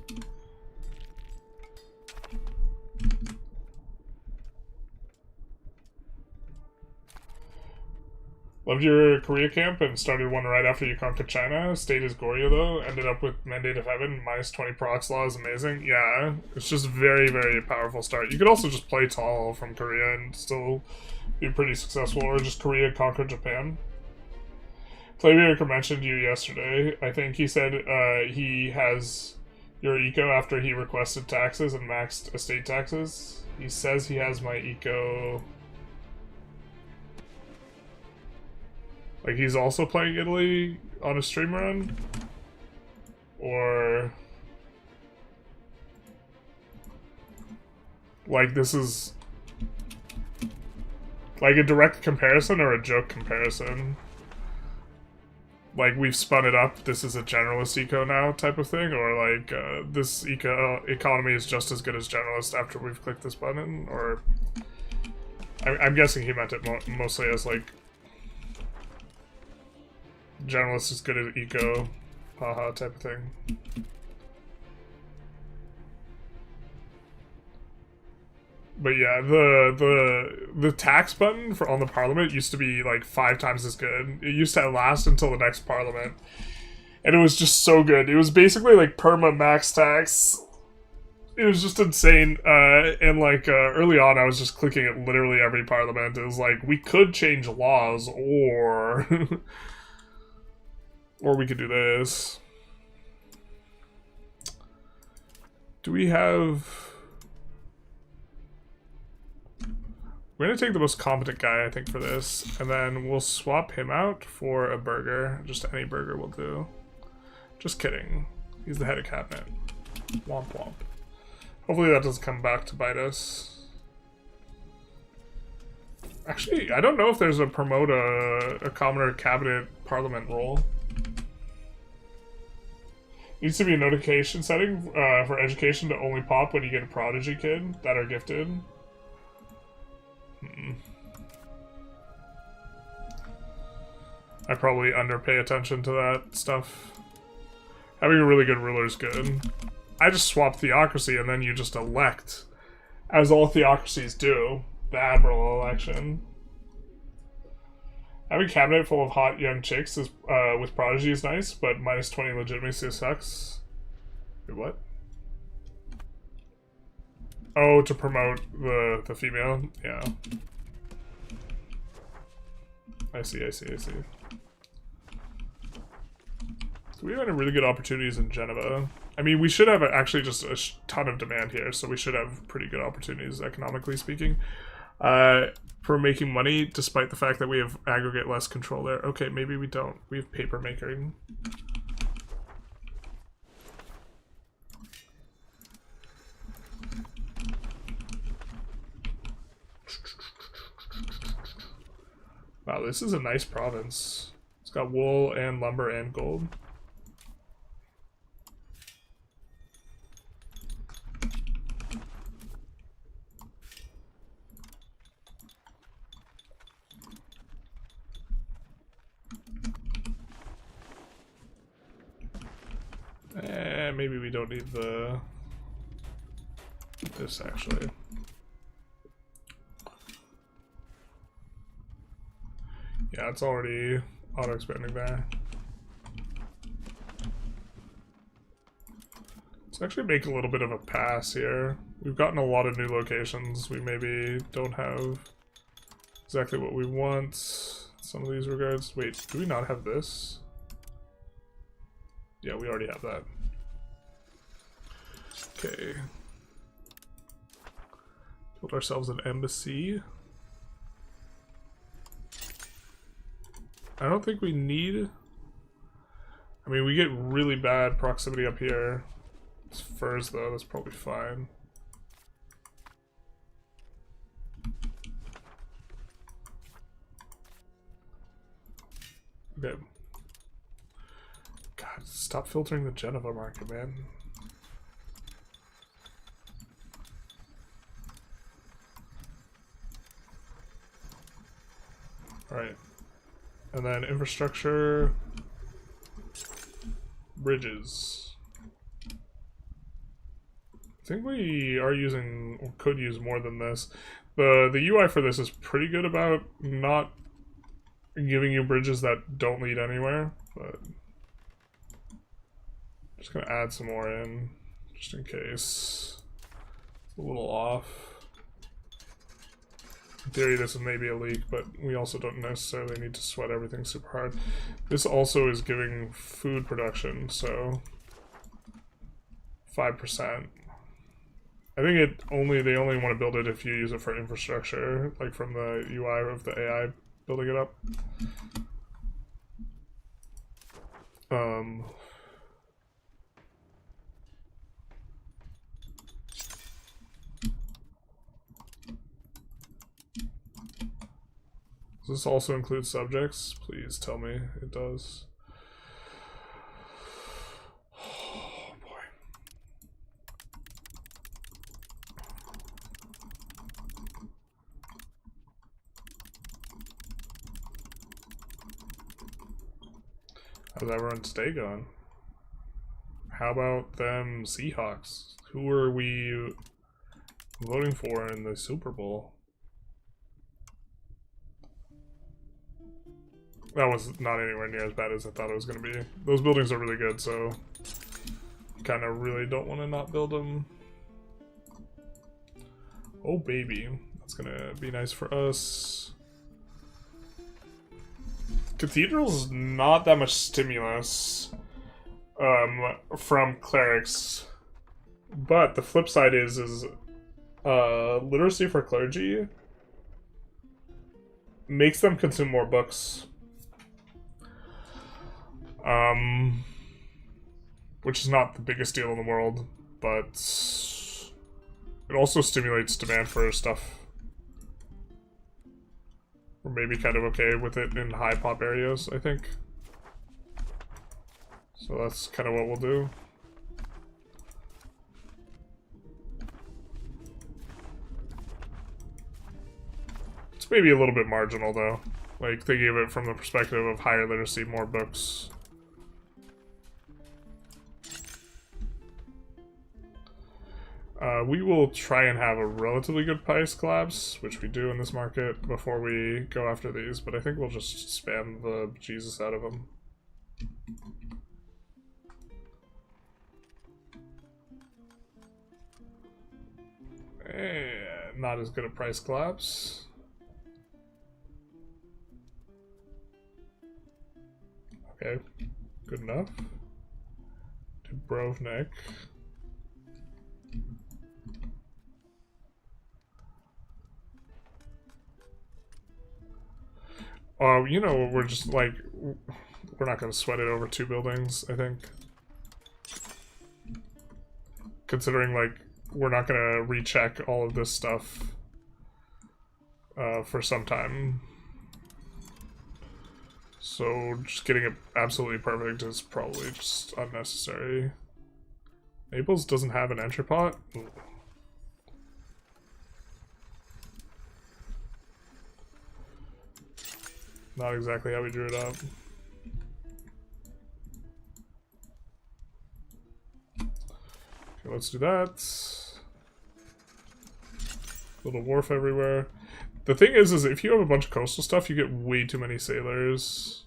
Loved your Korea camp and started one right after you conquered China. Stayed as Goryeo though. Ended up with Mandate of Heaven. Minus 20 procs law is amazing. Yeah, it's just very, very powerful start. You could also just play tall from Korea and still be pretty successful. Or just Korea conquer Japan. Playmaker mentioned you yesterday. I think he said he has your eco after he requested taxes and maxed estate taxes. He says he has my eco... Like, he's also playing Italy on a stream run? Or... Like, this is... Like a direct comparison or a joke comparison? Like, we've spun it up, this is a generalist eco now type of thing? Or, like, this economy is just as good as generalist after we've clicked this button? Or... I'm guessing he meant it mostly as, like... Generalist is good at eco, haha type of thing. But yeah, the tax button for on the parliament used to be like 5 times as good. It used to last until the next parliament, and it was just so good. It was basically like perma max tax. It was just insane. And like early on, I was just clicking at literally every parliament. It was like we could change laws, or or we could do this. Do we have... We're gonna take the most competent guy, I think, for this, and then we'll swap him out for a burger. Just any burger will do. Just kidding. He's the head of cabinet. Womp womp. Hopefully that doesn't come back to bite us. Actually, I don't know if there's a promote a commoner cabinet parliament role. Needs to be a notification setting for education to only pop when you get a prodigy kid that are gifted. I probably underpay attention to that stuff. Having a really good ruler is good. I just swap theocracy and then you just elect, as all theocracies do, the admiral election. Having a cabinet full of hot young chicks is, with prodigy is nice, but minus 20 legitimacy sucks. Wait, what? Oh, to promote the female? Yeah. I see. So we have any really good opportunities in Geneva. I mean, we should have actually just a ton of demand here, so we should have pretty good opportunities, economically speaking. For making money, despite the fact that we have aggregate less control there. Okay, maybe we don't. We have paper making. Wow, this is a nice province. It's got wool and lumber and gold. Maybe we don't need this actually. Yeah, it's already auto-expanding there. Let's actually make a little bit of a pass here. We've gotten a lot of new locations. We maybe don't have exactly what we want. Some of these regards. Wait, do we not have this? Yeah, we already have that. Okay. Build ourselves an embassy. I don't think we need... I mean, we get really bad proximity up here. It's furs, though. That's probably fine. Okay. God, stop filtering the Geneva market, man. Alright. And then infrastructure... Bridges. I think we are using, or could use more than this. The UI for this is pretty good about not giving you bridges that don't lead anywhere, but I'm just gonna add some more in, just in case. It's a little off. In theory, this is maybe a leak, but we also don't necessarily need to sweat everything super hard. This also is giving food production, so 5%. I think they only want to build it if you use it for infrastructure, like from the UI of the AI building it up. Does this also include subjects? Please tell me it does. Oh boy. How's everyone's day going? How about them Seahawks? Who are we voting for in the Super Bowl? That was not anywhere near as bad as I thought it was going to be. Those buildings are really good, so kind of really don't want to not build them. Oh baby, that's going to be nice for us. Cathedral's not that much stimulus from clerics, but the flip side is literacy for clergy makes them consume more books. Which is not the biggest deal in the world, but it also stimulates demand for stuff. We're maybe kind of okay with it in high pop areas, I think. So that's kind of what we'll do. It's maybe a little bit marginal though. Like, thinking of it from the perspective of higher literacy, more books. We will try and have a relatively good price collapse, which we do in this market, before we go after these, but I think we'll just spam the Jesus out of them. Not as good a price collapse. Okay, good enough. Dubrovnik. You know, we're just like, we're not gonna sweat it over 2 buildings, I think. Considering, like, we're not gonna recheck all of this stuff for some time. So just getting it absolutely perfect is probably just unnecessary. Naples doesn't have an entry pot? Ooh. Not exactly how we drew it up. Okay, let's do that. Little wharf everywhere. The thing is if you have a bunch of coastal stuff, you get way too many sailors.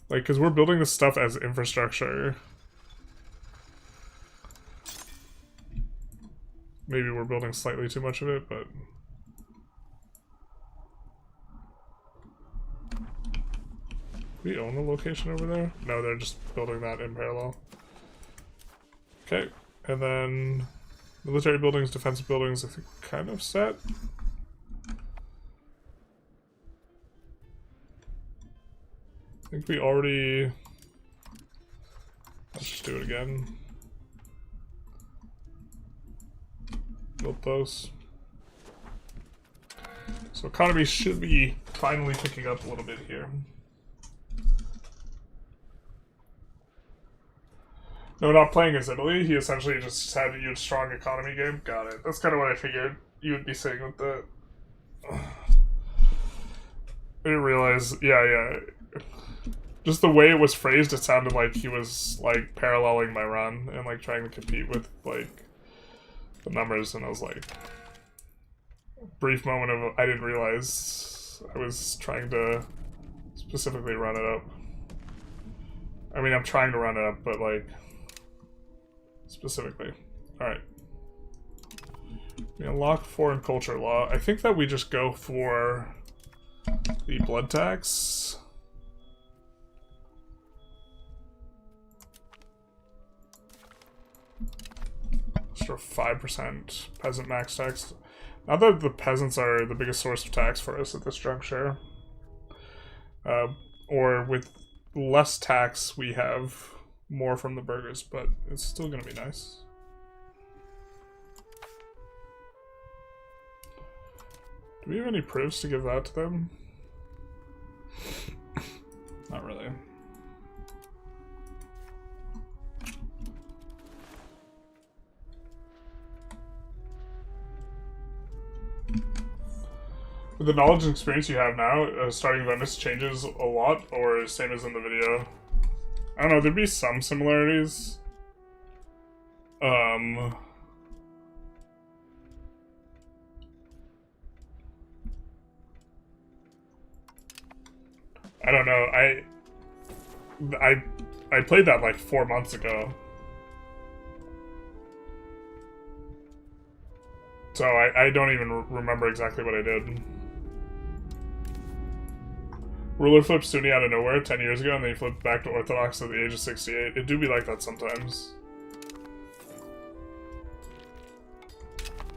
Like, because we're building this stuff as infrastructure. maybe we're building slightly too much of it, but... We own the location over there? No, they're just building that in parallel. Okay, and then military buildings, defensive buildings, I think kind of set. I think we already... Let's just do it again. Built those. So economy should be finally picking up a little bit here. No, not playing as Italy. He essentially just had a huge strong economy game. Got it. That's kind of what I figured you would be saying with that. I didn't realize. Yeah. Just the way it was phrased, it sounded like he was like paralleling my run and like trying to compete with like the numbers, and I was like, brief moment of I didn't realize I was trying to specifically run it up. I mean, I'm trying to run it up, but like specifically. Alright. We unlock foreign culture law. I think that we just go for the blood tax. For 5% peasant max tax. Not that the peasants are the biggest source of tax for us at this juncture. Or with less tax, we have more from the burghers, but it's still going to be nice. Do we have any proofs to give that to them? Not really. With the knowledge and experience you have now, starting Venice changes a lot, or same as in the video? I don't know, there'd be some similarities. I don't know, I played that like 4 months ago. So I don't even remember exactly what I did. Ruler flipped Sunni out of nowhere 10 years ago, and then he flipped back to Orthodox at the age of 68. It do be like that sometimes.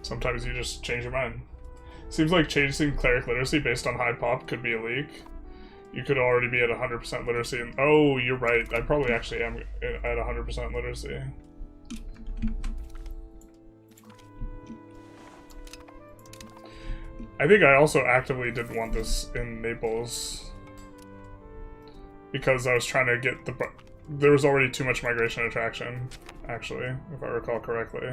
Sometimes you just change your mind. Seems like chasing cleric literacy based on high pop could be a leak. You could already be at 100% literacy. And oh, you're right. I probably actually am at 100% literacy. I think I also actively didn't want this in Naples. Because I was trying to get the... There was already too much migration attraction, actually, if I recall correctly.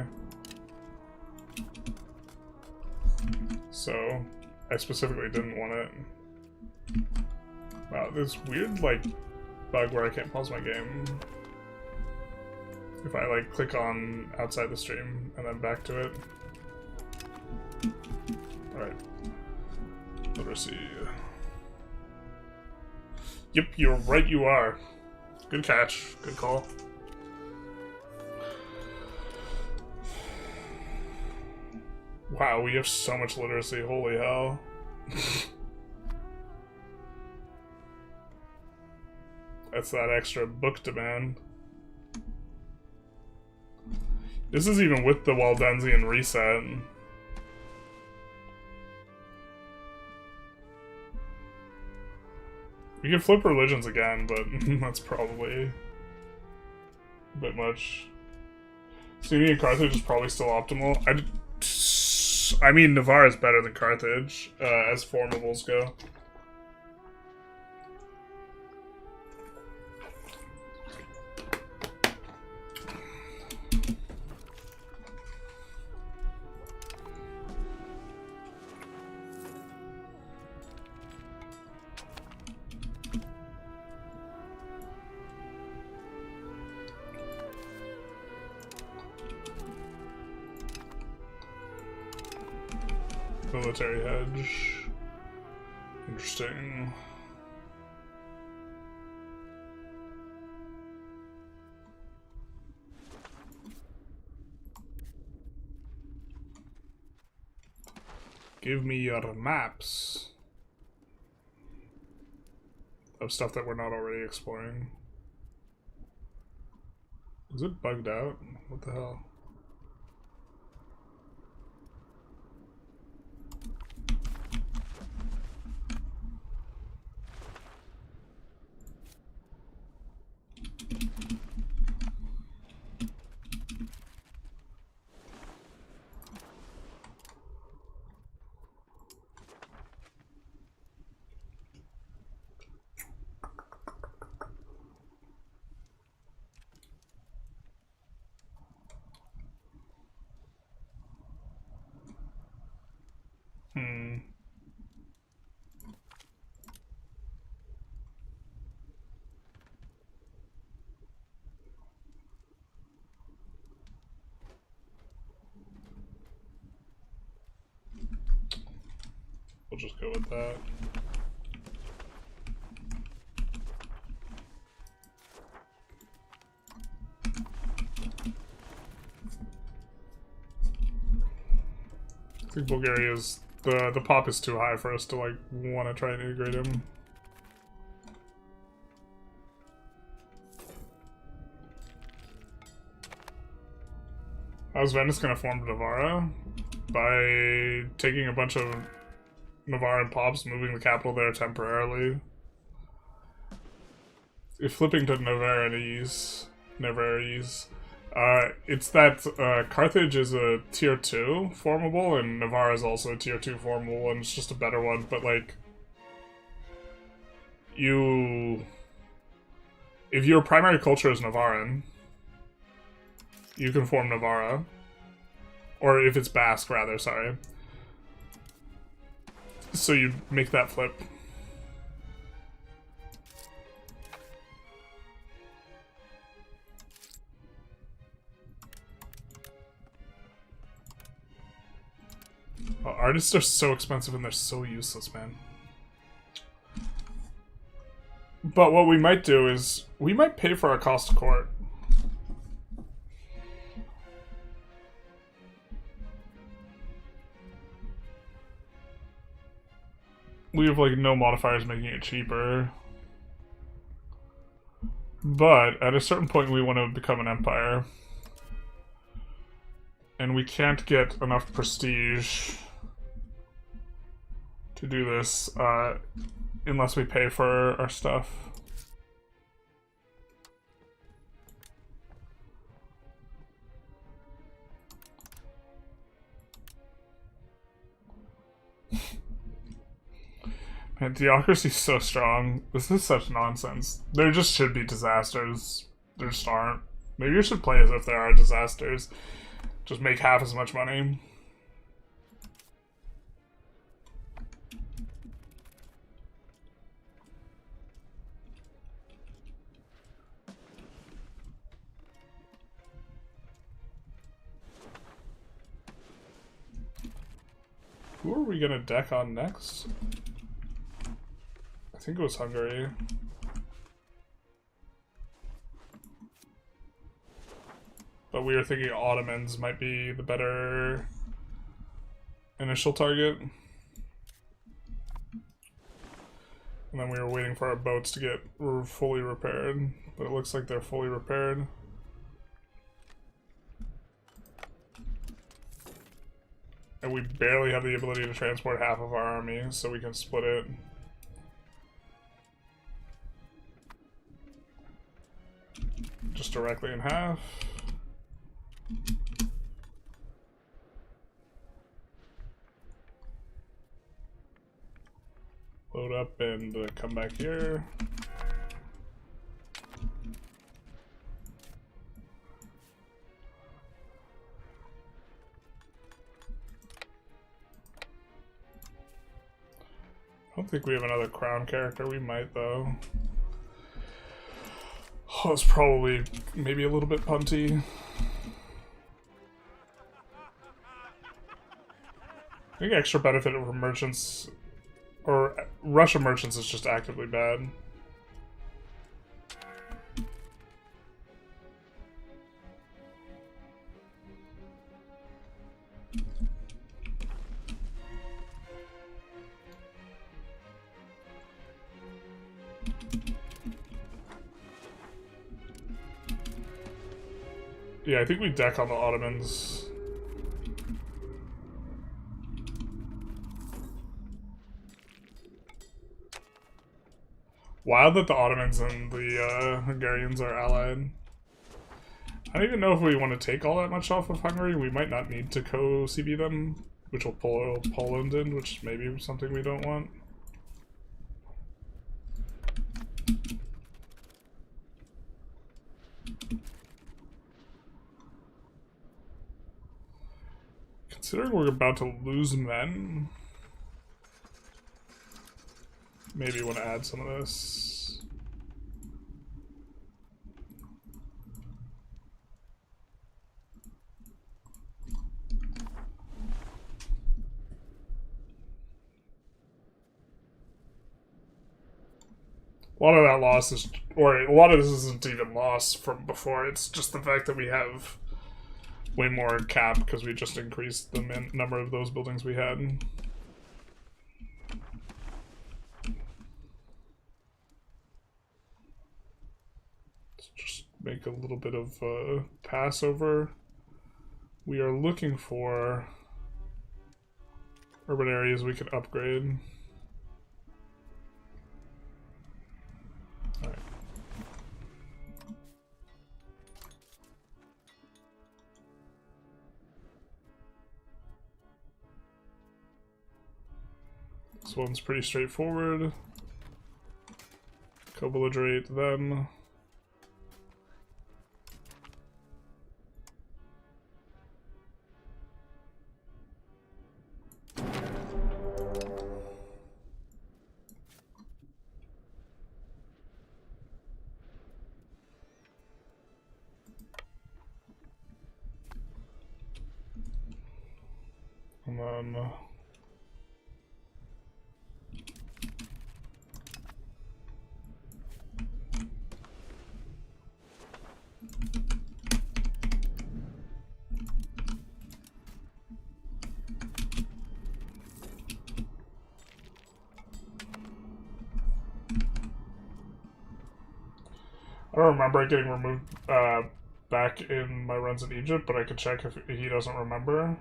So, I specifically didn't want it. Wow, this weird, like, bug where I can't pause my game. If I, like, click on outside the stream and then back to it. Alright. Literacy. Yep, you're right, you are. Good catch. Good call. Wow, we have so much literacy. Holy hell. That's that extra book demand. This is even with the Waldensian reset. We can flip religions again, but that's probably a bit much. Sunni and Carthage is probably still optimal. I mean, Navarre is better than Carthage, as formables go. Military hedge. Interesting. Give me your maps of stuff that we're not already exploring. Is it bugged out? What the hell? We'll just go with that. I think Bulgaria's the pop is too high for us to like want to try and integrate him. How's Venice gonna form Navarra? By taking a bunch of Navarran pops, moving the capital there temporarily. If flipping to Navarrese, it's that Carthage is a tier 2 formable, and Navarra is also a tier 2 formable, and it's just a better one, but like, if your primary culture is Navarran, you can form Navarra. Or if it's Basque, rather, sorry. So you make that flip. Oh, artists are so expensive and they're so useless, man. But what we might do is, we might pay for our cost of court. We have like no modifiers making it cheaper. But at a certain point we want to become an empire. And we can't get enough prestige to do this unless we pay for our stuff. Man, theocracy's so strong. This is such nonsense. There just should be disasters. There just aren't. Maybe you should play as if there are disasters. Just make half as much money. Who are we gonna deck on next? I think it was Hungary. But we were thinking Ottomans might be the better initial target. And then we were waiting for our boats to get fully repaired. But it looks like they're fully repaired. And we barely have the ability to transport half of our army, so we can split it. Just directly in half. Load up and come back here. I don't think we have another crown character. We might, though. Oh, it's probably maybe a little bit punty. I think extra benefit from merchants, or Russia merchants, is just actively bad. Yeah, I think we deck on the Ottomans. Wild that the Ottomans and the Hungarians are allied. I don't even know if we want to take all that much off of Hungary. We might not need to co-CB them, which will pull Poland in, which may be something we don't want. Considering we're about to lose men, maybe want to add some of this. A lot of that loss is, or a lot of this isn't even loss from before. It's just the fact that we have way more cap because we just increased the number of those buildings we had. Let's just make a little bit of Passover. We are looking for urban areas we could upgrade. All right. This one's pretty straightforward. Co-belligerate them. And then I don't remember it getting removed back in my runs in Egypt, but I could check if he doesn't remember.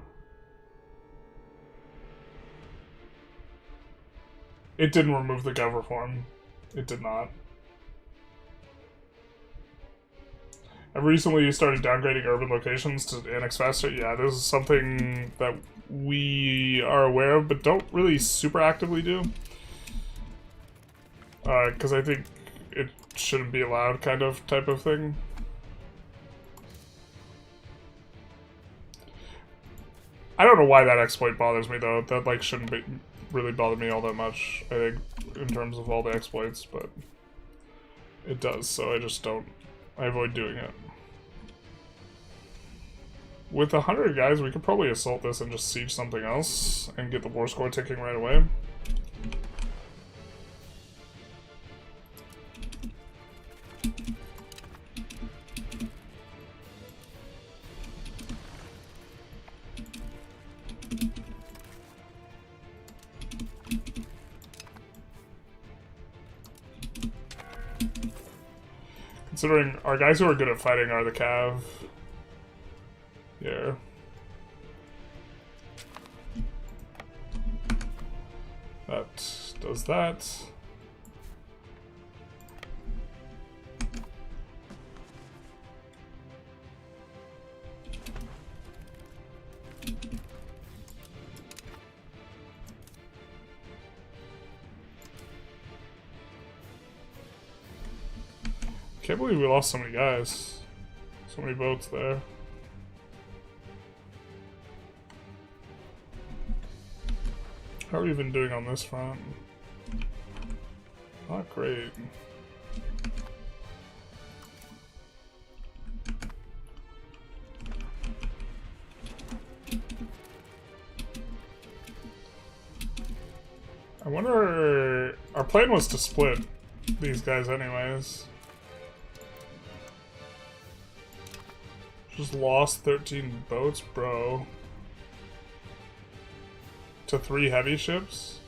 It didn't remove the gov reform. It did not. I've recently started downgrading urban locations to annex faster. Yeah, this is something that we are aware of, but don't really super actively do. Because I think it shouldn't be allowed kind of type of thing. I don't know why that exploit bothers me though. That like shouldn't be really bother me all that much, I think, in terms of all the exploits, but it does, so I just don't, I avoid doing it. With 100 guys, we could probably assault this and just siege something else and get the war score ticking right away. Considering our guys who are good at fighting are the Cav. Yeah. That does that. Can't believe we lost so many guys. So many boats there. How are we even doing on this front? Not great. I wonder... Our plan was to split these guys anyways. Just lost 13 boats, bro. To 3 heavy ships?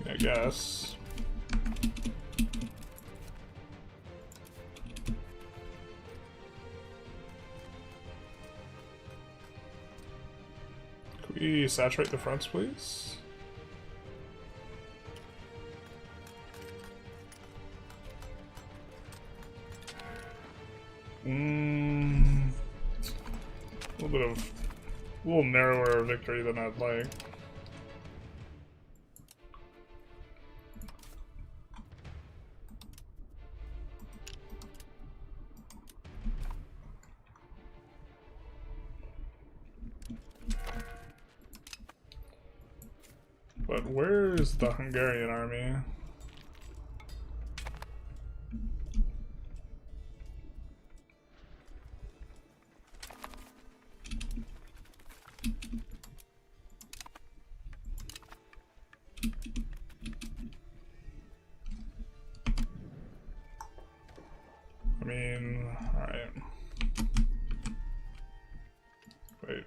I guess. We saturate the fronts, please. A little narrower victory than I'd like. But where's the Hungarian army? I mean, alright. Wait.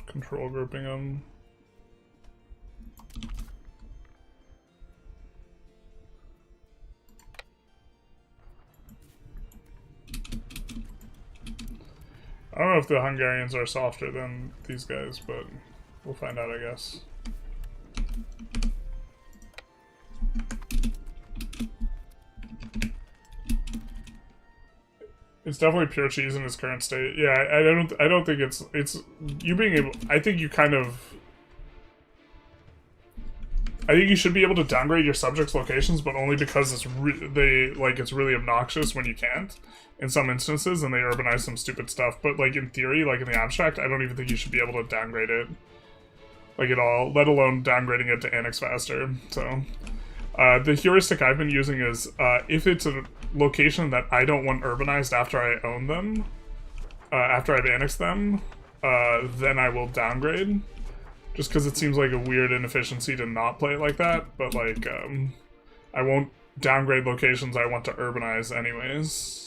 Control grouping them. I don't know if the Hungarians are softer than these guys, but we'll find out, I guess. It's definitely pure cheese in its current state. Yeah, I don't think it's you being able. I think you kind of. I think you should be able to downgrade your subjects' locations, but only because it's it's really obnoxious when you can't. In some instances, and they urbanize some stupid stuff. But like in theory, like in the abstract, I don't even think you should be able to downgrade it, like at all. Let alone downgrading it to annex faster. So, the heuristic I've been using is if it's a location that I don't want urbanized after I own them, after I've annexed them, then I will downgrade. Just because it seems like a weird inefficiency to not play it like that, but like, I won't downgrade locations I want to urbanize anyways.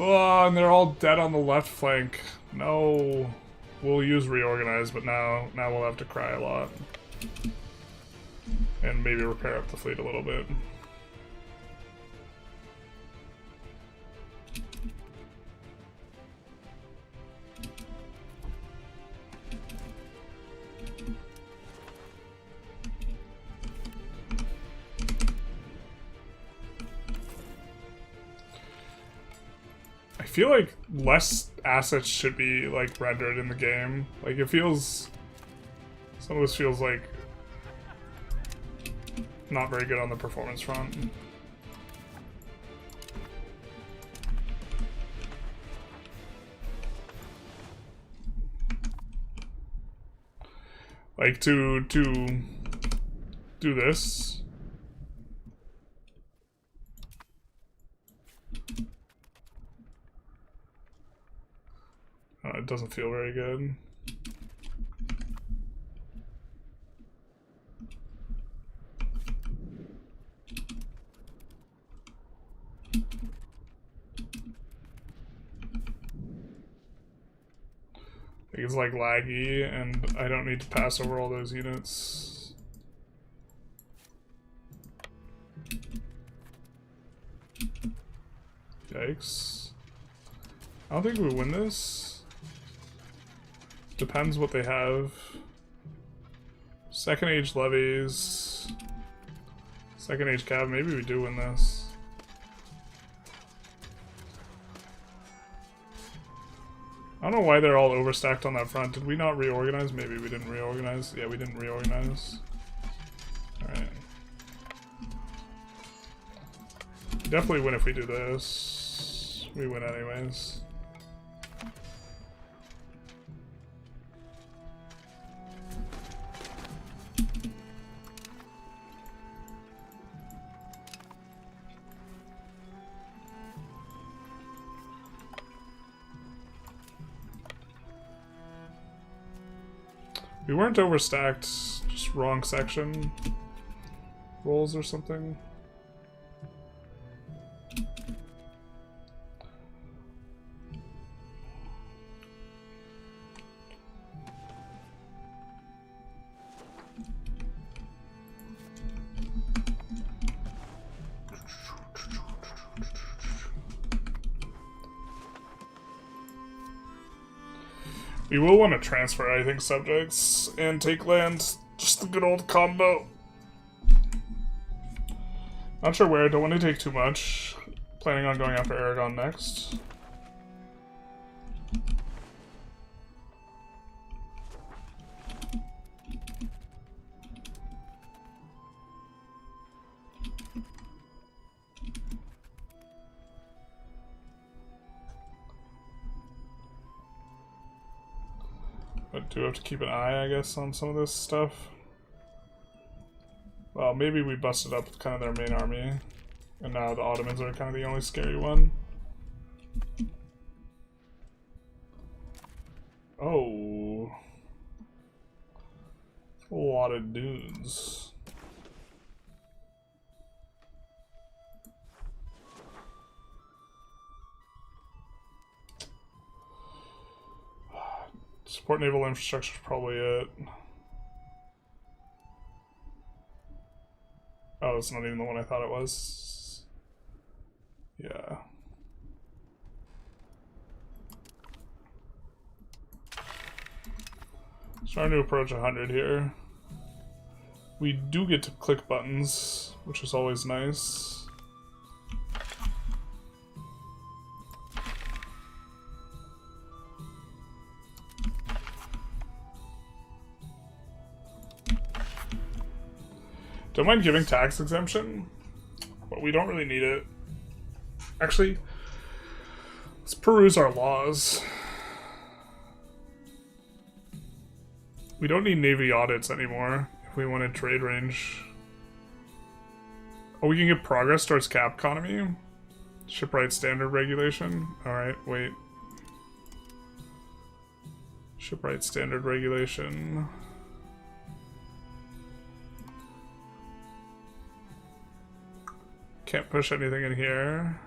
Oh, and they're all dead on the left flank. No. We'll use reorganize, but now we'll have to cry a lot. And maybe repair up the fleet a little bit. I feel like less assets should be like rendered in the game. Like it feels, some of this feels like not very good on the performance front. Like to do this. It doesn't feel very good. I think it's like laggy, and I don't need to pass over all those units. Yikes. I don't think we win this. Depends what they have. Second age levies. Second age cav, maybe we do win this. I don't know why they're all overstacked on that front. Did we not reorganize? Maybe we didn't reorganize. Yeah, we didn't reorganize. Alright. Definitely win if we do this. We win anyways. We weren't overstacked, just wrong section rolls or something. We will want to transfer, I think, subjects and take land. Just the good old combo. Not sure where, don't want to take too much. Planning on going after Aragon next. But do have to keep an eye, I guess, on some of this stuff. Well, maybe we busted up kind of their main army, and now the Ottomans are kind of the only scary one. Oh. A lot of dudes. Support naval infrastructure is probably it. Oh, it's not even the one I thought it was. Yeah. Starting to approach 100 here. We do get to click buttons, which is always nice. Don't mind giving tax exemption, but we don't really need it. Actually, let's peruse our laws. We don't need navy audits anymore if we want a trade range. Oh, we can get progress towards cap economy. Shipwright standard regulation. Alright, wait. Shipwright standard regulation. Can't push anything in here.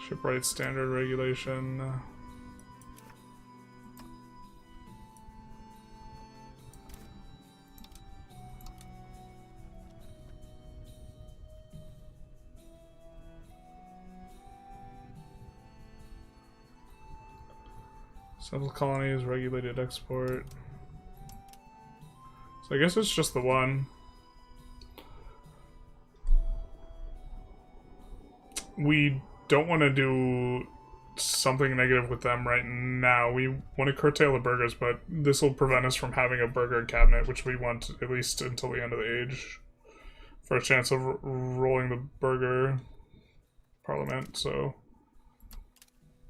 Shipwright standard regulation. Settled colonies, regulated export. So I guess it's just the one. We don't want to do something negative with them right now. We want to curtail the burghers, but this will prevent us from having a burgher cabinet, which we want at least until the end of the age, for a chance of rolling the burgher parliament. So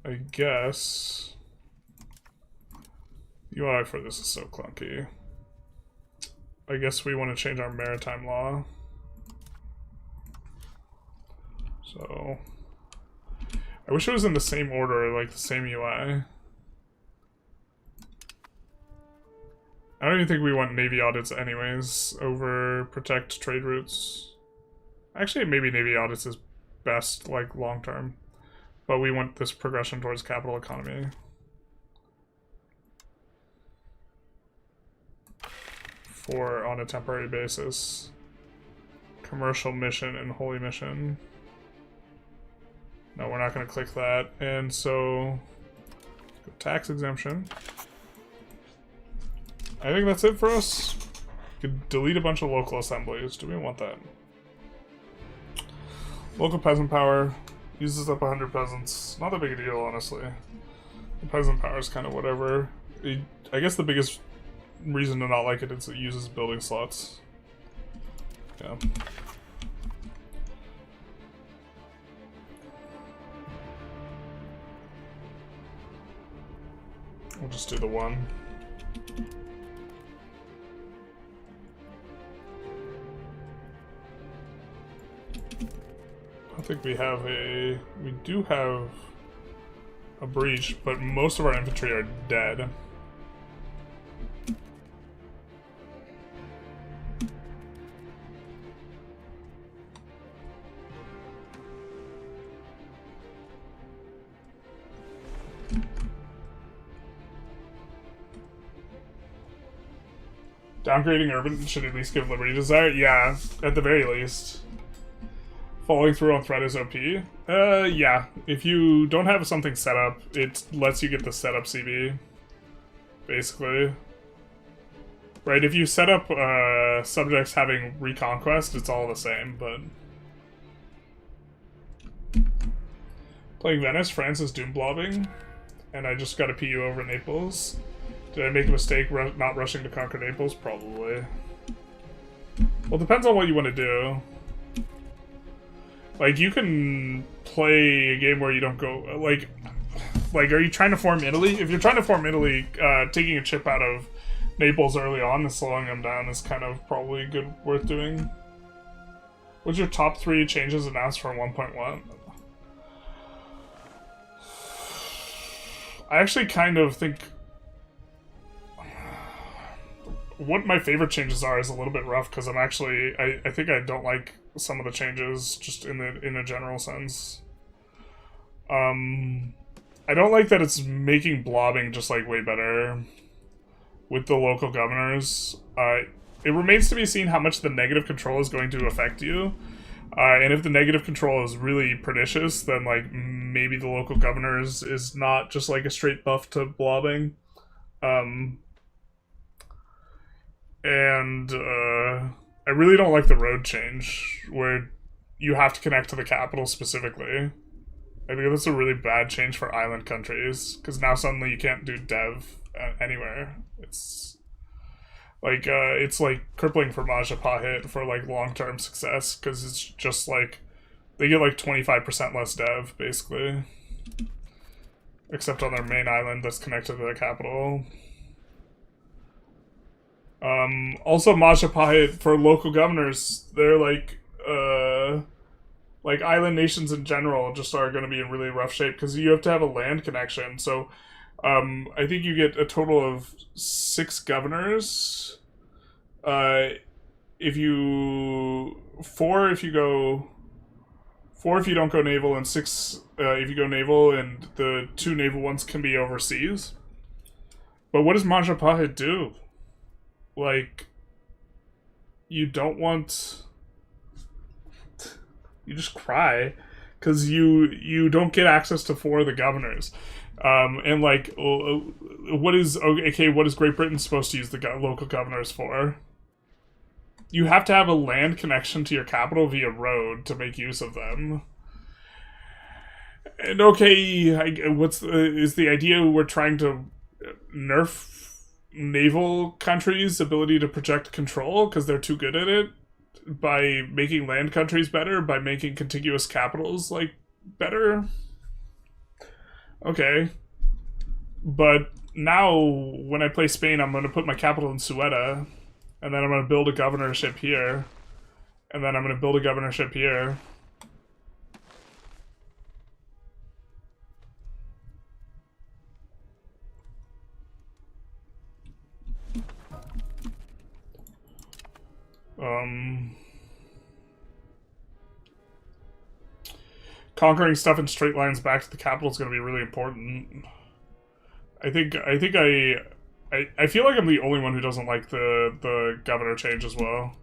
I guess UI for this is so clunky. I guess we want to change our maritime law. So I wish it was in the same order, like the same UI. I don't even think we want Navy audits anyways over protect trade routes. Actually, maybe Navy audits is best, like, long term. But we want this progression towards capital economy. For on a temporary basis. Commercial mission and holy mission. No, we're not going to click that. And so, tax exemption. I think that's it for us. We could delete a bunch of local assemblies. Do we want that? Local peasant power uses up 100 peasants. Not that big a deal, honestly. The peasant power is kind of whatever. I guess the biggest reason to not like it is it uses building slots. Yeah. We'll just do the one. I think we have a... We do have a breach, but most of our infantry are dead. Downgrading urban should at least give liberty desire. Yeah, at the very least. Following through on threat is OP. Yeah. If you don't have something set up, it lets you get the setup CB. Basically. Right, if you set up subjects having reconquest, it's all the same, but... Playing Venice, France is doom blobbing, and I just got a PU over Naples. Did I make a mistake not rushing to conquer Naples? Probably. Well, it depends on what you want to do. Like, you can play a game where you don't go... Like, are you trying to form Italy? If you're trying to form Italy, taking a chip out of Naples early on and slowing them down is kind of probably good, worth doing. What's your top 3 changes announced for 1.1? I actually kind of think... What my favorite changes are is a little bit rough, because I'm actually... I think I don't like some of the changes, just in a general sense. I don't like that it's making blobbing just, like, way better with the local governors. It remains to be seen how much the negative control is going to affect you. And if the negative control is really pernicious, then, like, maybe the local governors is not just, like, a straight buff to blobbing. I really don't like the road change, where you have to connect to the capital specifically. I think that's a really bad change for island countries, because now suddenly you can't do dev anywhere. It's like crippling for Majapahit for, like, long-term success, because it's just, like, they get, like, 25% less dev, basically. Except on their main island that's connected to the capital. Also, Majapahit, for local governors, they're, like island nations in general just are going to be in really rough shape, because you have to have a land connection, so... I think you get a total of 6 governors. If you don't go naval, and 6 if you go naval, and the 2 naval ones can be overseas. But what does Majapahit do? Like, you don't want... You just cry, because you don't get access to 4 of the governors. And, like, what is Great Britain supposed to use the local governors for? You have to have a land connection to your capital via road to make use of them. And is the idea we're trying to nerf naval countries' ability to project control because they're too good at it? By making land countries better? By making contiguous capitals, like, better? Okay. But now, when I play Spain, I'm going to put my capital in Suez, and then I'm going to build a governorship here, and then I'm going to build a governorship here. Conquering stuff in straight lines back to the capital is going to be really important. I feel like I'm the only one who doesn't like the governor change as well.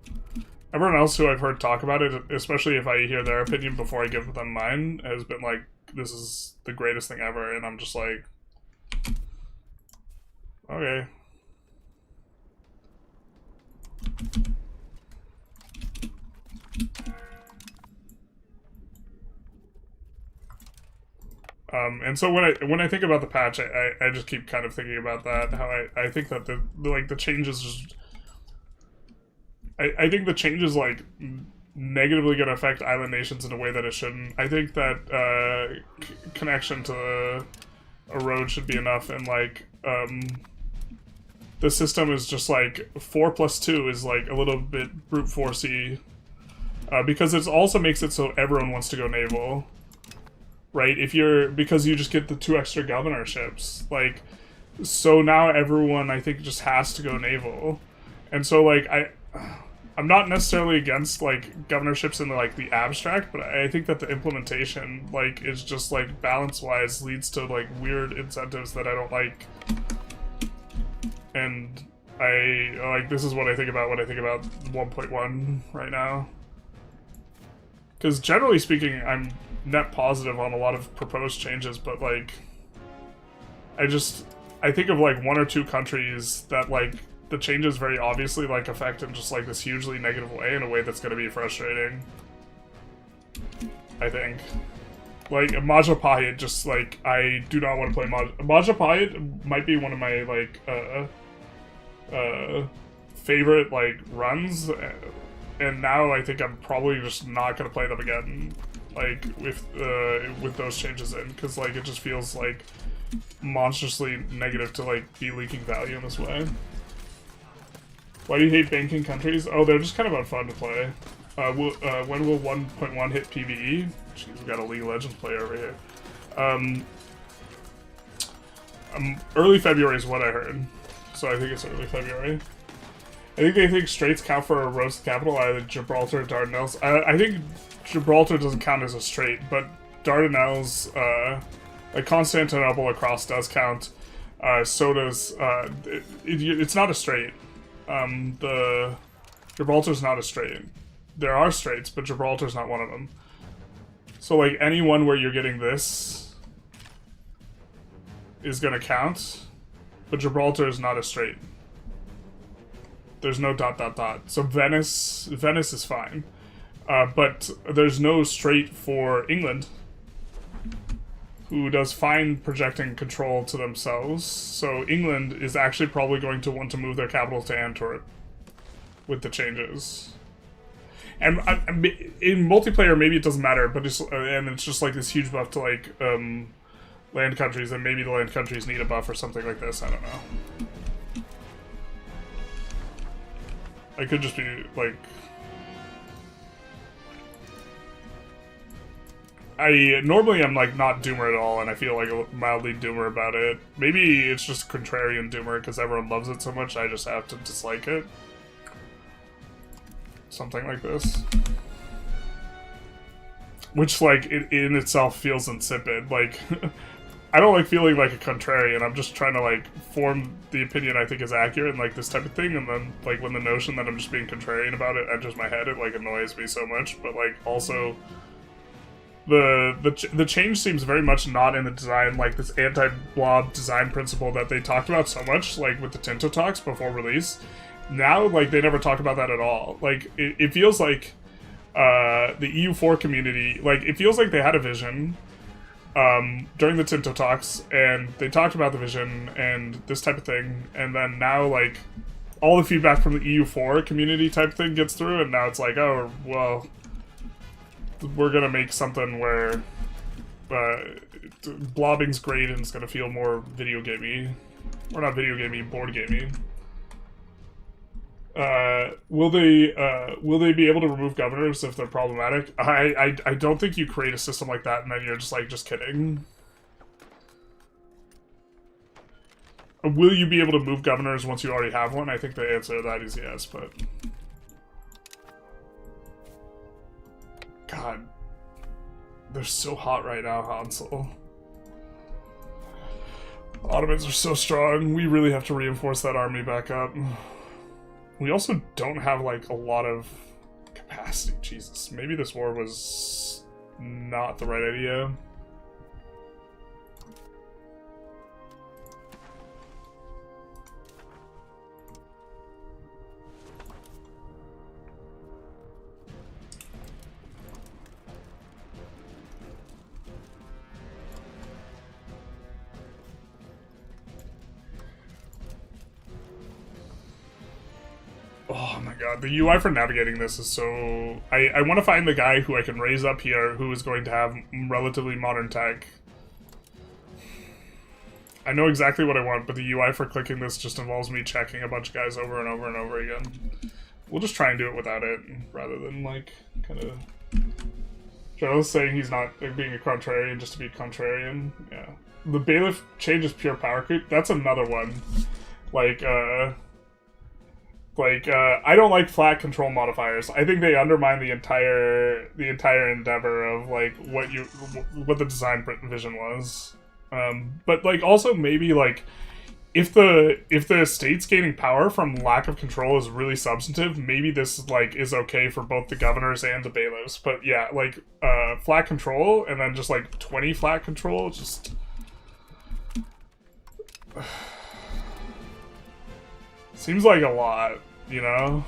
Everyone else who I've heard talk about it, especially if I hear their opinion before I give them mine, has been like, this is the greatest thing ever, and I'm just like, okay. And so when I think about the patch, I just keep kind of thinking about that. How I think that the changes just, I think the changes like negatively going to affect island nations in a way that it shouldn't. I think that connection to a road should be enough, and like the system is just like 4+2 is like a little bit brute forcey, because it also makes it so everyone wants to go naval. Right, because you just get the 2 extra governorships, like, so now everyone, I think, just has to go naval, and so, like, I'm not necessarily against, like, governorships in, like, the abstract, but I think that the implementation, like, is just, like, balance-wise leads to, like, weird incentives that I don't like, and This is what I think about when I think about 1.1 right now. Because generally speaking, I'm net positive on a lot of proposed changes, but like, I think of like one or two countries that like the changes very obviously like affect in just like this hugely negative way, in a way that's going to be frustrating. I think. Like, Majapahit, just like, I do not want to play Majapahit might be one of my like, favorite like runs, and now I think I'm probably just not gonna play them again, like with those changes in, because like it just feels like monstrously negative to like be leaking value in this way. Why do you hate banking countries? Oh, they're just kind of unfun to play. When will 1.1 hit PvE? Jeez, we got a League of Legends player over here. Early February is what I heard. So I think it's early February. I think they think straits count for a roast capital, either Gibraltar or Dardanelles. I think Gibraltar doesn't count as a strait, but Dardanelles, like Constantinople across does count. So does, it's not a strait. The Gibraltar's not a strait. There are straits, but Gibraltar's not one of them. So like any one where you're getting this is gonna count, but Gibraltar is not a strait. There's no ... So Venice is fine, but there's no strait for England, who does fine projecting control to themselves. So England is actually probably going to want to move their capital to Antwerp with the changes. And in multiplayer, maybe it doesn't matter, but and it's just like this huge buff to like land countries, and maybe the land countries need a buff or something like this. I don't know. I could just be like, normally I'm like not doomer at all, and I feel like mildly doomer about it. Maybe it's just contrarian doomer because everyone loves it so much. I just have to dislike it. Something like this. Which, like, in itself feels insipid. Like, I don't like feeling like a contrarian. I'm just trying to, like, form the opinion I think is accurate and, like, this type of thing. And then, like, when the notion that I'm just being contrarian about it enters my head, it, like, annoys me so much. But, like, also, the change seems very much not in the design, like, this anti-blob design principle that they talked about so much, like, with the Tinto talks before release. Now, like, they never talk about that at all. Like, it feels like the EU4 community, like, it feels like they had a vision during the Tinto talks, and they talked about the vision and this type of thing, and then now, like, all the feedback from the EU4 community type thing gets through, and now it's like, oh, well, we're gonna make something where blobbing's great and it's gonna feel more video gamey. Or not video gamey, board gamey. Will they be able to remove governors if they're problematic? I don't think you create a system like that and then you're just like, just kidding. Will you be able to move governors once you already have one? I think the answer to that is yes, but... God. They're so hot right now, Hansel. Ottomans are so strong, we really have to reinforce that army back up. We also don't have, like, a lot of capacity. Jesus. Maybe this war was not the right idea. Oh my god, the UI for navigating this is so... I want to find the guy who I can raise up here who is going to have relatively modern tech. I know exactly what I want, but the UI for clicking this just involves me checking a bunch of guys over and over and over again. We'll just try and do it without it, rather than, like, kind of... Generalist saying he's not being a contrarian just to be contrarian. Yeah. The bailiff changes pure power creep. That's another one. Like, I don't like flat control modifiers. I think they undermine the entire endeavor of, like, what the design vision was. But, like, also maybe, like, if the state's gaining power from lack of control is really substantive, maybe this like is okay for both the governors and the bailiffs. But yeah, like flat control and then just like 20 flat control, just seems like a lot, you know?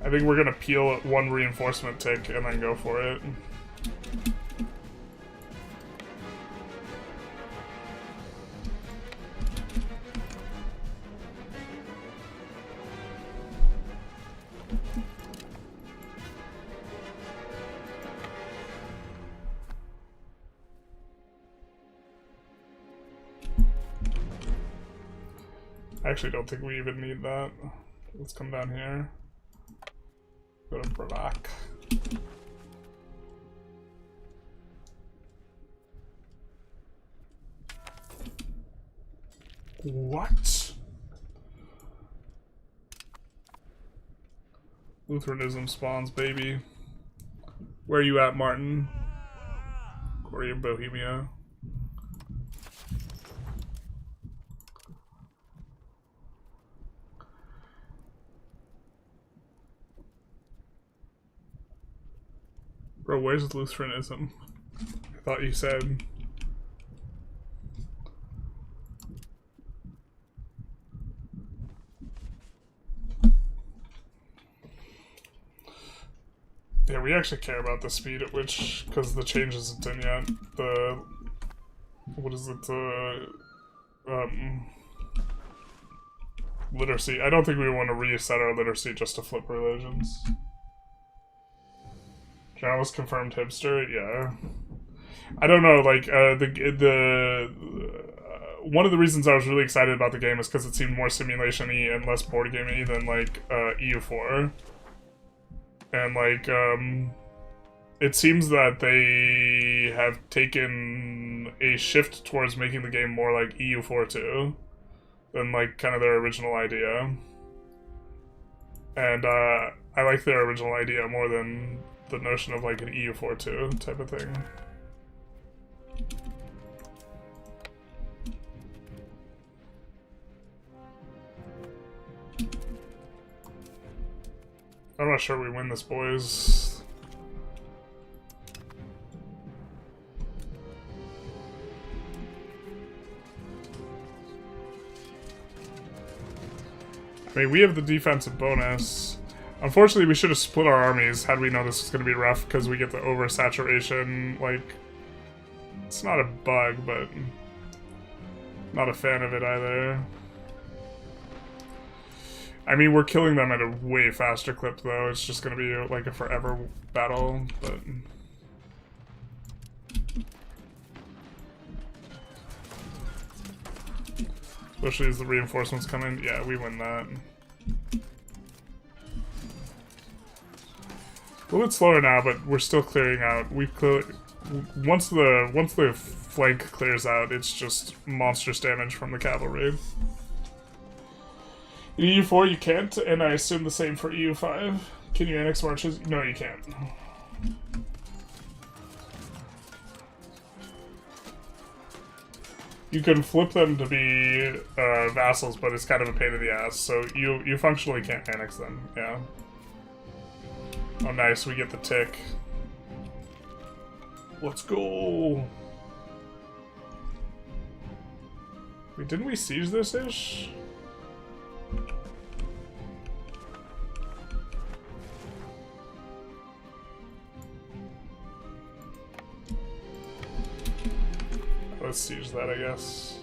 I think we're gonna peel one reinforcement tick and then go for it. I actually don't think we even need that. Let's come down here. Go to Barca. What? Lutheranism spawns, baby. Where are you at, Martin? Korean Bohemia. Bro, where's Lutheranism? I thought you said... Yeah, we actually care about the speed at which, because the change isn't in yet. The... What is it? Literacy. I don't think we want to reset our literacy just to flip religions. Generalist confirmed hipster, yeah. I don't know, like, one of the reasons I was really excited about the game is because it seemed more simulation-y and less board game-y than, like, EU4. And, like, it seems that they have taken a shift towards making the game more like EU4 too, than, like, kind of their original idea. And, I like their original idea more than the notion of like an EU42 type of thing. I'm not sure we win this, boys. I mean, we have the defensive bonus. Unfortunately, we should have split our armies had we known this was going to be rough, because we get the oversaturation. Like, it's not a bug, but not a fan of it either. I mean, we're killing them at a way faster clip, though. It's just going to be like a forever battle, but... Especially as the reinforcements come in. Yeah, we win that. A little bit slower now, but we're still clearing out. We've once the flank clears out, it's just monstrous damage from the cavalry. In EU4 you can't, and I assume the same for EU5. Can you annex marches? No, you can't. You can flip them to be vassals, but it's kind of a pain in the ass, so you functionally can't annex them, yeah. Oh nice, we get the tick. Let's go! Wait, didn't we siege this-ish? Let's siege that, I guess.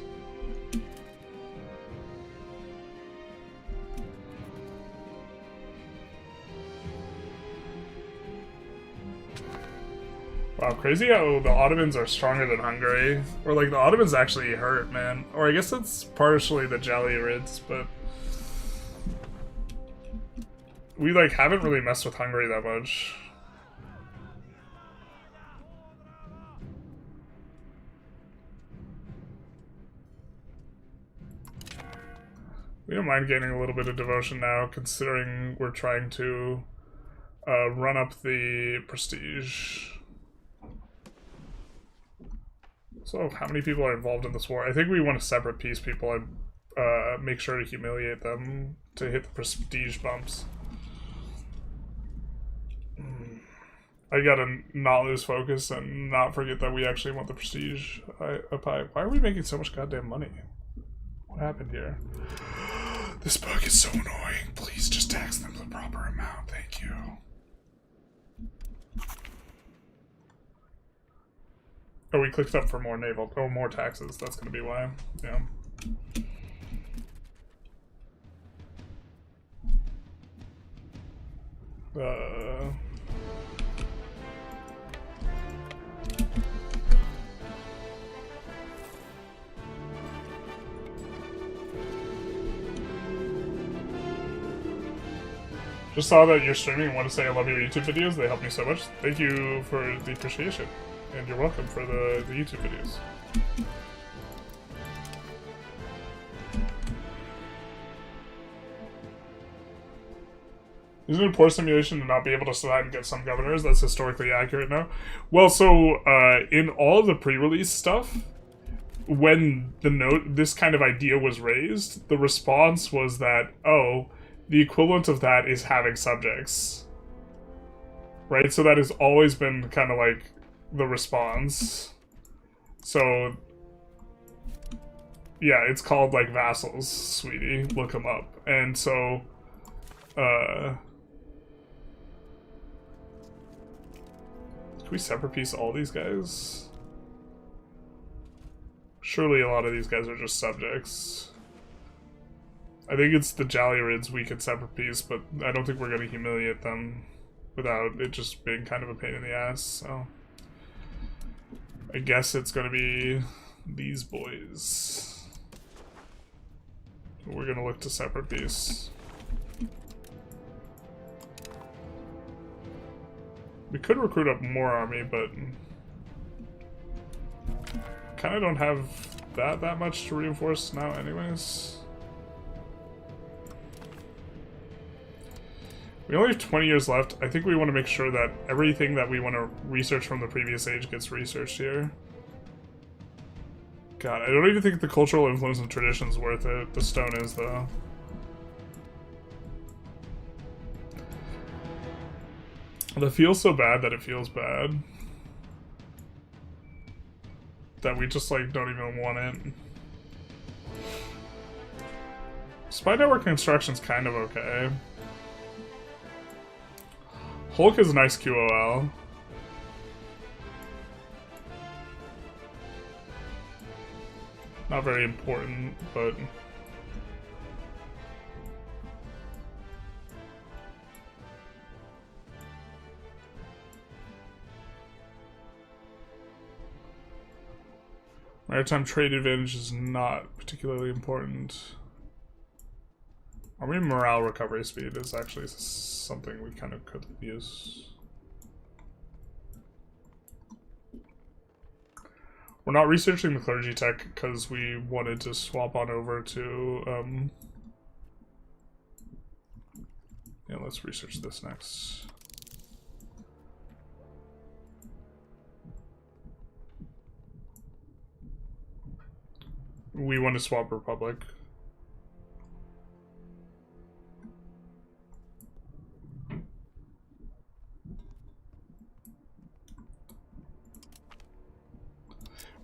Wow, crazy how the Ottomans are stronger than Hungary. Or, like, the Ottomans actually hurt, man. Or I guess it's partially the Jalliarids, but... we, like, haven't really messed with Hungary that much. We don't mind gaining a little bit of devotion now, considering we're trying to run up the prestige. So, how many people are involved in this war? I think we want to separate peace people and make sure to humiliate them to hit the prestige bumps. I gotta not lose focus and not forget that we actually want the prestige up high. Why are we making so much goddamn money? What happened here? This bug is so annoying. Please just tax them the proper amount. Thank you. Oh, we clicked up for more naval. Oh, more taxes. That's gonna be why. Yeah. Just saw that you're streaming and want to say I love your YouTube videos. They help me so much. Thank you for the appreciation. And you're welcome for the YouTube videos. Isn't it a poor simulation to not be able to decide and get some governors? That's historically accurate now. Well, so in all of the pre-release stuff, when this kind of idea was raised, the response was that, oh, the equivalent of that is having subjects. Right? So that has always been kind of like the response. So, yeah, it's called like vassals, sweetie. Look them up. And so, can we separate piece all these guys? Surely a lot of these guys are just subjects. I think it's the Jalurids we could separate piece, but I don't think we're going to humiliate them without it just being kind of a pain in the ass, so... I guess it's going to be these boys. We're going to look to separate piece. We could recruit up more army, but... kind of don't have that much to reinforce now anyways. We only have 20 years left. I think we want to make sure that everything that we want to research from the previous age gets researched here. God, I don't even think the cultural influence and tradition is worth it. The stone is, though. That feels so bad that it feels bad. That we just, like, don't even want it. Spy network construction's kind of okay. Hulk is a nice QOL. Not very important, but... Maritime trade advantage is not particularly important. Army morale recovery speed is actually something we kind of could use. We're not researching the clergy tech because we wanted to swap on over to, yeah, let's research this next. We want to swap Republic.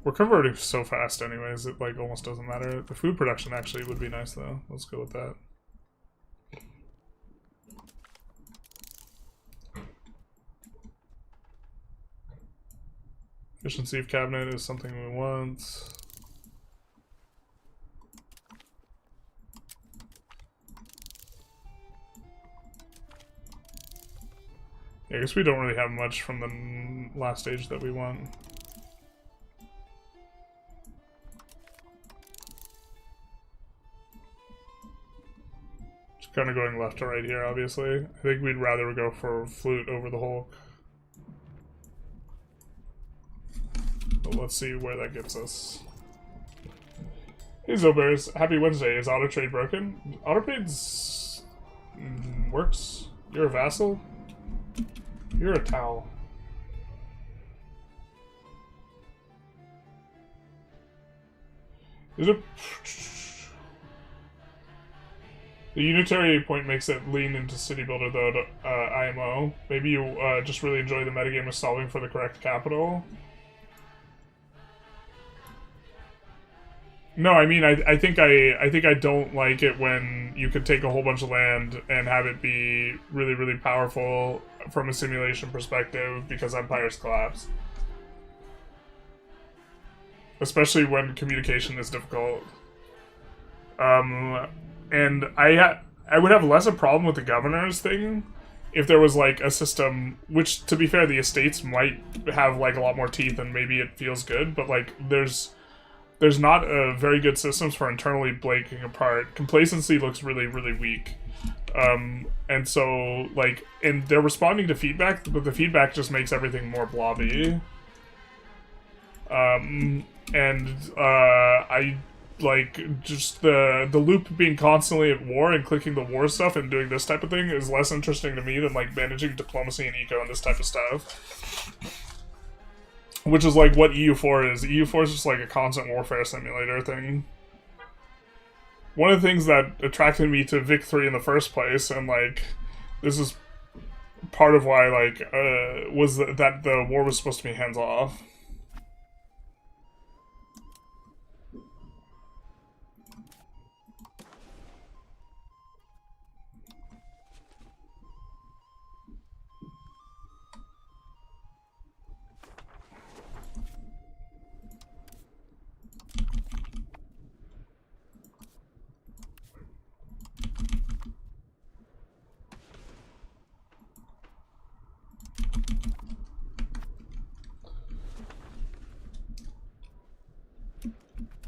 We're converting so fast anyways, it like almost doesn't matter. The food production actually would be nice though. Let's go with that. Efficiency of cabinet is something we want. Yeah, I guess we don't really have much from the last stage that we want. Kind of going left to right here, obviously. I think we'd rather go for flute over the Hulk. But let's see where that gets us. Hey Zobears, happy Wednesday. Is auto trade broken? Auto trade's works. You're a vassal? You're a towel. Is it... The unitary point makes it lean into city builder though, IMO. Maybe you just really enjoy the metagame of solving for the correct capital. No, I mean I think I don't like it when you could take a whole bunch of land and have it be really, really powerful from a simulation perspective because empires collapse. Especially when communication is difficult. And I would have less a problem with the governors thing if there was like a system, which to be fair, the estates might have like a lot more teeth and maybe it feels good, but like there's not a very good systems for internally breaking apart. Complacency looks really, really weak. And so like, and they're responding to feedback, but the feedback just makes everything more blobby. I like just the loop being constantly at war and clicking the war stuff and doing this type of thing is less interesting to me than like managing diplomacy and eco and this type of stuff. Which is like what EU4 is. EU4 is just like a constant warfare simulator thing. One of the things that attracted me to Vic 3 in the first place, and like this is part of why like was that the war was supposed to be hands off.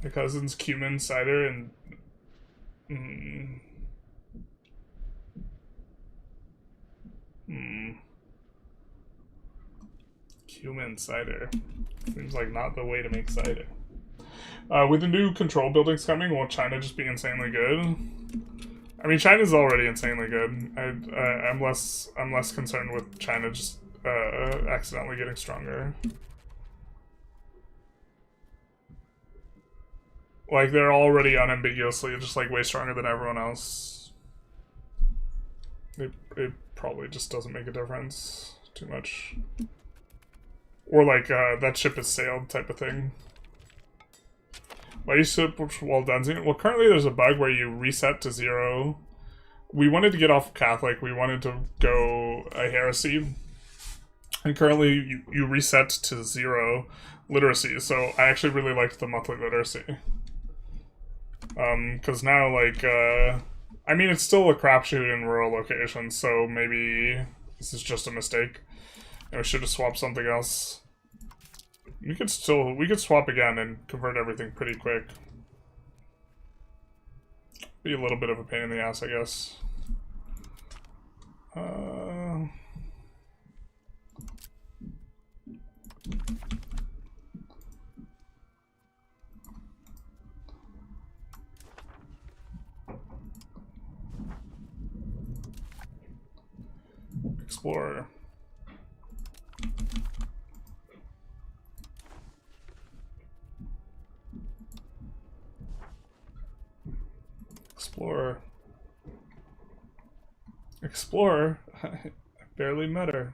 My cousin's cumin cider and cumin cider seems like not the way to make cider. With the new control buildings coming, will China just be insanely good? I mean, China's already insanely good. I'm less concerned with China just accidentally getting stronger. Like, they're already unambiguously just, like, way stronger than everyone else. It probably just doesn't make a difference too much. Or, like, that ship has sailed type of thing. Why you sit while dunzing? Well, currently there's a bug where you reset to 0. We wanted to get off Catholic. We wanted to go a heresy. And currently you reset to 0 literacy. So I actually really liked the monthly literacy. Because now, like, I mean, it's still a crapshoot in rural locations, so maybe this is just a mistake. And we should have swapped something else. We could swap again and convert everything pretty quick. Be a little bit of a pain in the ass, I guess. Explorer. Explorer. Explorer? I barely met her.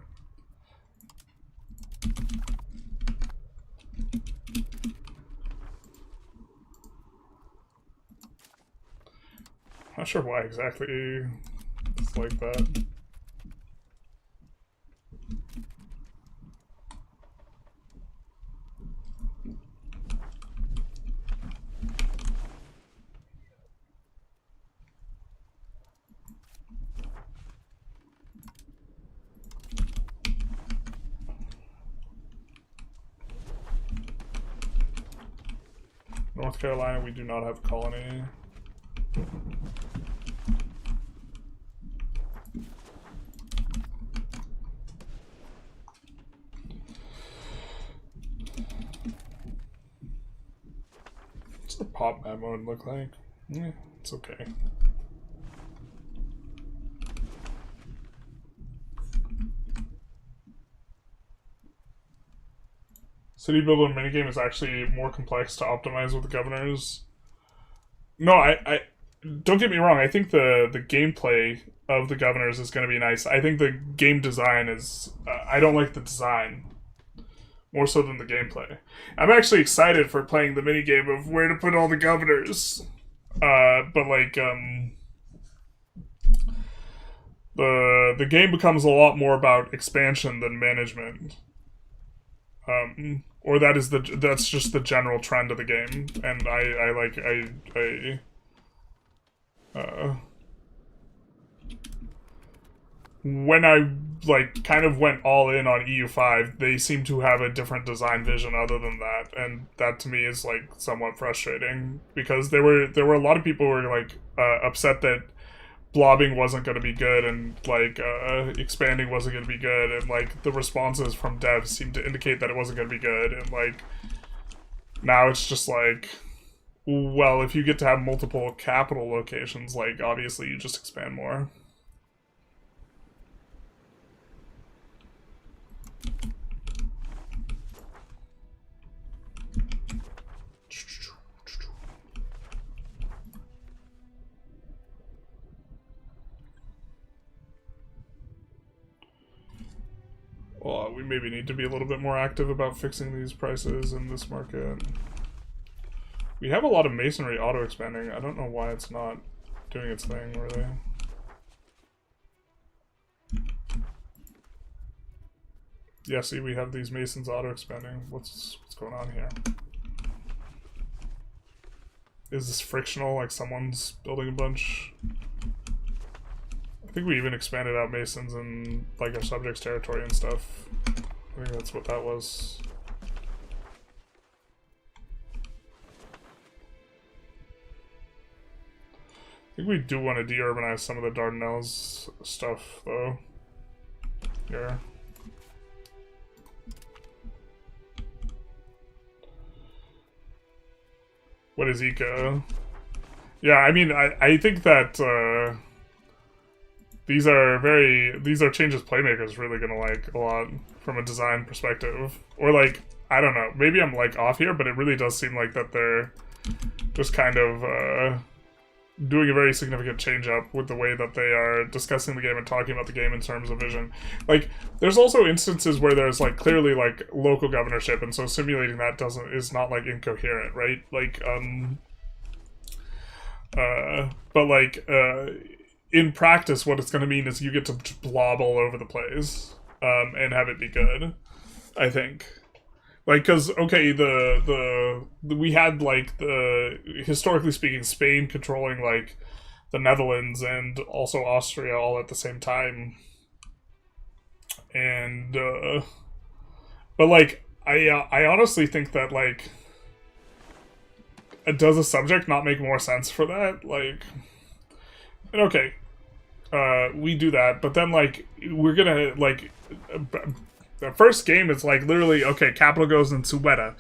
Not sure why exactly it's like that. North Carolina, we do not have a colony. What's the pop map mode look like? It's okay. City builder minigame is actually more complex to optimize with the governors. No, I don't get me wrong. I think the gameplay of the governors is going to be nice. I think the game design is. I don't like the design more so than the gameplay. I'm actually excited for playing the minigame of where to put all the governors. But like the game becomes a lot more about expansion than management. Or that's just the general trend of the game, and when I like kind of went all in on EU5, they seem to have a different design vision other than that, and that to me is like somewhat frustrating because there were a lot of people who were like upset that blobbing wasn't going to be good and like expanding wasn't going to be good, and like the responses from devs seemed to indicate that it wasn't going to be good, and like now it's just like, well, if you get to have multiple capital locations, like obviously you just expand more. Well, we maybe need to be a little bit more active about fixing these prices in this market. We have a lot of masonry auto-expanding. I don't know why it's not doing its thing, really. Yeah, see, we have these masons auto-expanding. What's going on here? Is this frictional, like someone's building a bunch? I think we even expanded out masons in like our subjects territory and stuff. I think that's what that was. I think we do want to de-urbanize some of the Dardanelles stuff, though. Here. What is eco? Yeah, I mean, I think that these are changes playmakers really gonna like a lot from a design perspective. Or like, I don't know, maybe I'm like off here, but it really does seem like that they're just kind of doing a very significant change up with the way that they are discussing the game and talking about the game in terms of vision. Like, there's also instances where there's like clearly like local governorship, and so simulating that is not like incoherent, right? Like, but like, in practice, what it's going to mean is you get to blob all over the place, and have it be good, I think. Like, because, okay, we had, like, historically speaking, Spain controlling, like, the Netherlands and also Austria all at the same time. And, but, like, I honestly think that, like, does a subject not make more sense for that? Like, and okay, we do that, but then, like, we're gonna, like, the first game is, like, literally, okay, capital goes in Suweta.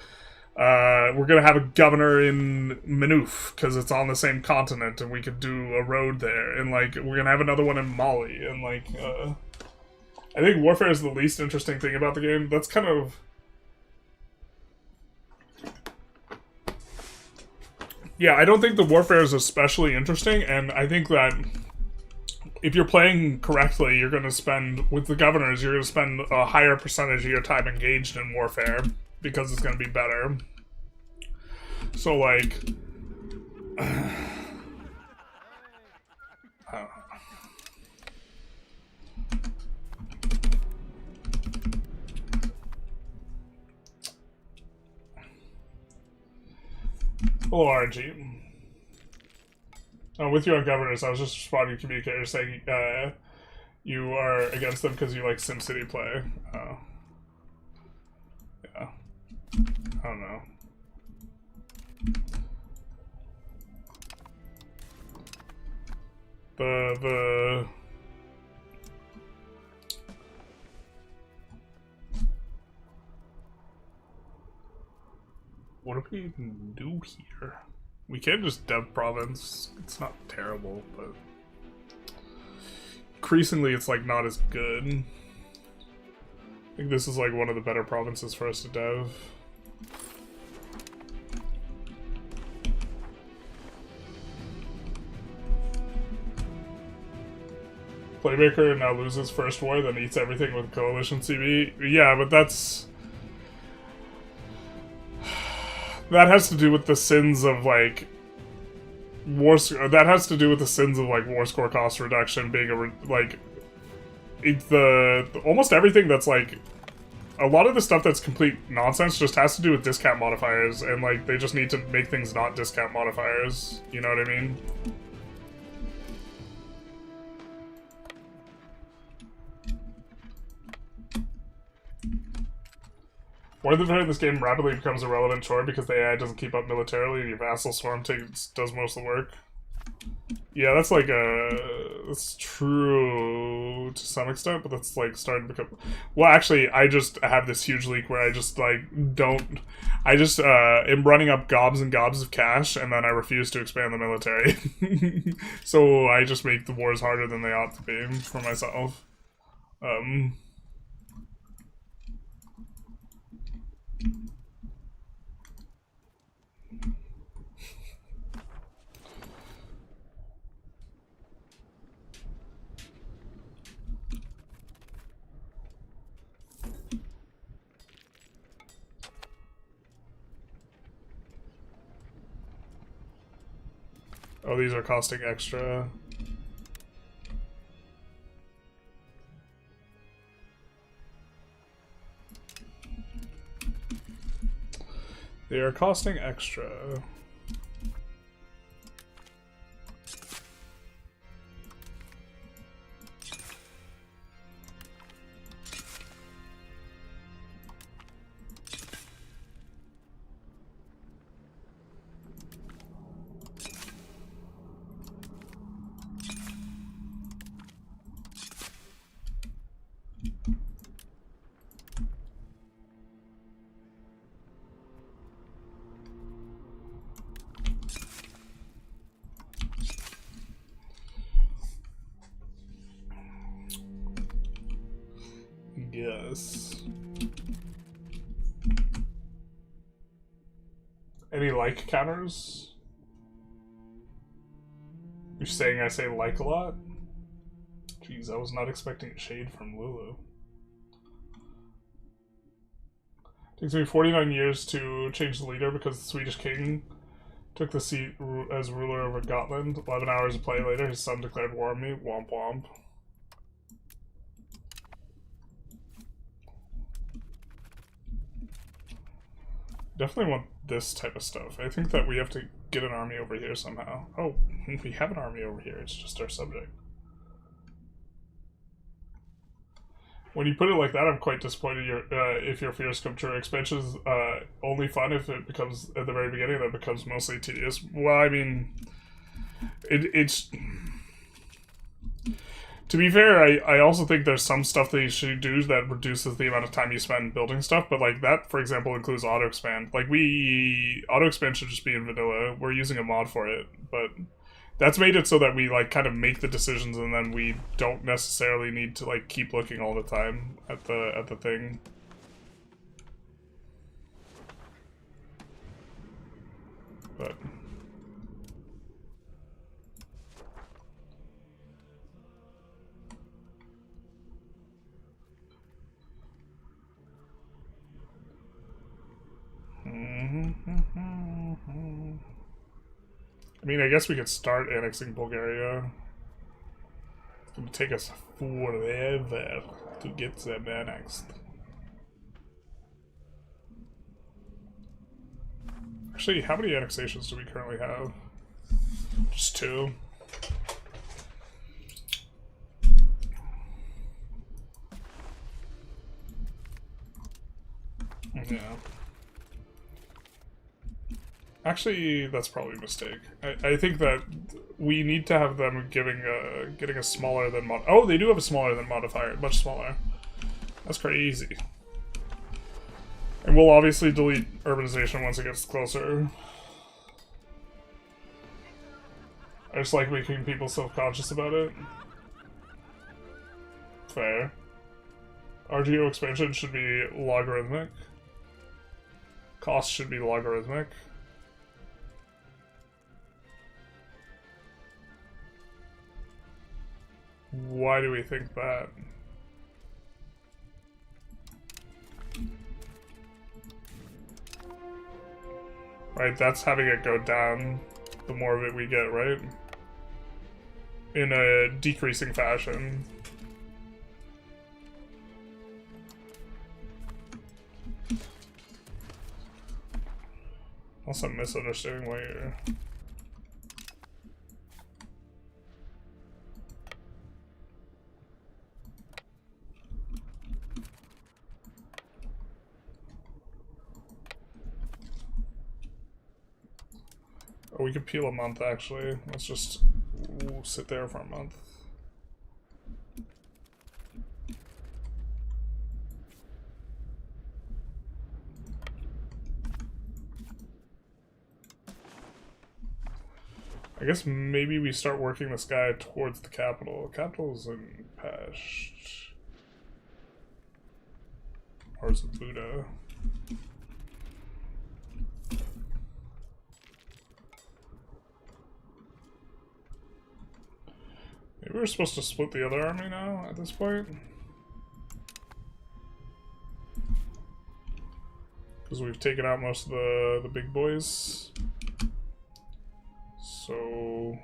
We're gonna have a governor in Manouf, because it's on the same continent, and we could do a road there, and, like, we're gonna have another one in Mali, and, like, I think warfare is the least interesting thing about the game. That's kind of... Yeah, I don't think the warfare is especially interesting, and I think that if you're playing correctly, you're going to spend, with the governors, you're going to spend a higher percentage of your time engaged in warfare, because it's going to be better. So, like... I don't know. Hello, RNG. With you on governors, I was just responding to communicators saying you are against them because you like SimCity play. Yeah. I don't know. What do we even do here? We can just dev province. It's not terrible, but increasingly it's like not as good. I think this is like one of the better provinces for us to dev. Playmaker now loses first war, then eats everything with coalition CB. Yeah, but that's... that has to do with the sins of, like... that has to do with the sins of, like, war score cost reduction being like... it's almost everything that's, like... a lot of the stuff that's complete nonsense just has to do with discount modifiers, and, like, they just need to make things not discount modifiers. You know what I mean? War at the front of this game rapidly becomes a relevant chore because the AI doesn't keep up militarily and your vassal swarm does most of the work. Yeah, that's like that's true to some extent, but that's like starting to become... well, actually, I just have this huge leak where I just like I just am running up gobs and gobs of cash, and then I refuse to expand the military. So I just make the wars harder than they ought to be for myself. Oh, these are costing extra. They are costing extra. Yes. Any like counters? You're saying I say like a lot? Jeez, I was not expecting shade from Lulu. Takes me 49 years to change the leader because the Swedish king took the seat as ruler over Gotland. 11 hours of play later, his son declared war on me. Womp womp. Definitely want this type of stuff. I think that we have to get an army over here somehow. Oh, we have an army over here. It's just our subject. When you put it like that, I'm quite disappointed if your fears come true. Expansion's only fun if it becomes, at the very beginning, that becomes mostly tedious. Well, I mean, it's... to be fair, I also think there's some stuff that you should do that reduces the amount of time you spend building stuff, but like that, for example, includes auto-expand. Like auto-expand should just be in vanilla. We're using a mod for it, but that's made it so that we like kind of make the decisions and then we don't necessarily need to like keep looking all the time at the thing. But I mean, I guess we could start annexing Bulgaria. It's gonna take us forever to get them annexed. Actually, how many annexations do we currently have? Just 2. Yeah. Actually, that's probably a mistake. I think that we need to have them getting a smaller than mod. Oh, they do have a smaller than modifier, much smaller. That's crazy. And we'll obviously delete urbanization once it gets closer. I just like making people self-conscious about it. Fair. RGO expansion should be logarithmic. Cost should be logarithmic. Why do we think that? Right, that's having it go down the more of it we get, right? In a decreasing fashion. Also, I'm misunderstanding why you're... Oh, we could peel a month, actually. Let's just sit there for a month. I guess maybe we start working this guy towards the capital. Capital's in Pest. Or is it Buddha? Maybe we're supposed to split the other army now at this point? Because we've taken out most of the big boys. So...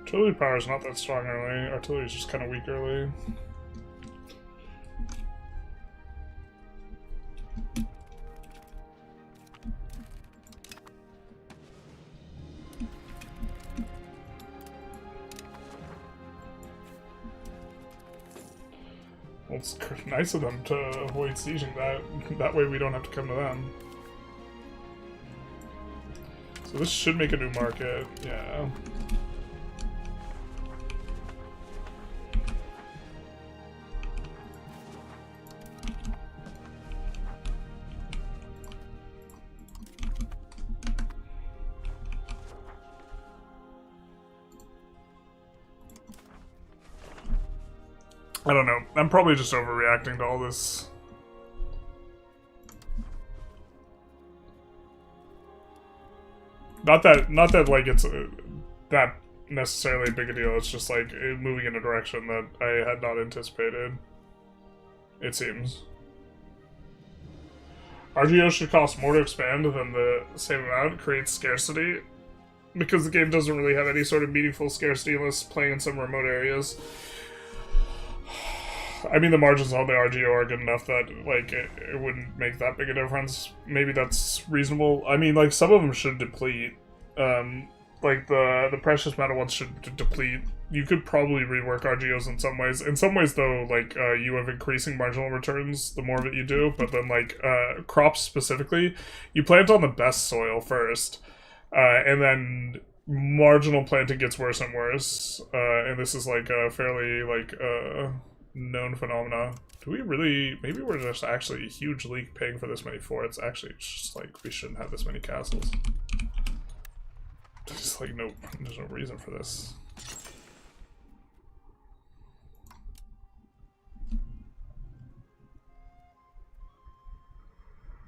Artillery power is not that strong early. Artillery is just kind of weak early. Well, it's nice of them to avoid sieging that. That way we don't have to come to them. So this should make a new market, yeah. I don't know. I'm probably just overreacting to all this. Not that like it's that necessarily big a deal. It's just like moving in a direction that I had not anticipated. It seems. RGO should cost more to expand than the same amount. Creates scarcity. Because the game doesn't really have any sort of meaningful scarcity unless playing in some remote areas. I mean, the margins on the RGO are good enough that, like, it wouldn't make that big a difference. Maybe that's reasonable. I mean, like, some of them should deplete. Like, the precious metal ones should deplete. You could probably rework RGOs in some ways. In some ways, though, like, you have increasing marginal returns the more of it you do. But then, like, crops specifically, you plant on the best soil first. And then marginal planting gets worse and worse. And this is, like, a fairly, like, known phenomena. Do we really... Maybe we're just actually a huge leak paying for this many forts. Actually, it's just like, we shouldn't have this many castles. There's just like there's no reason for this. I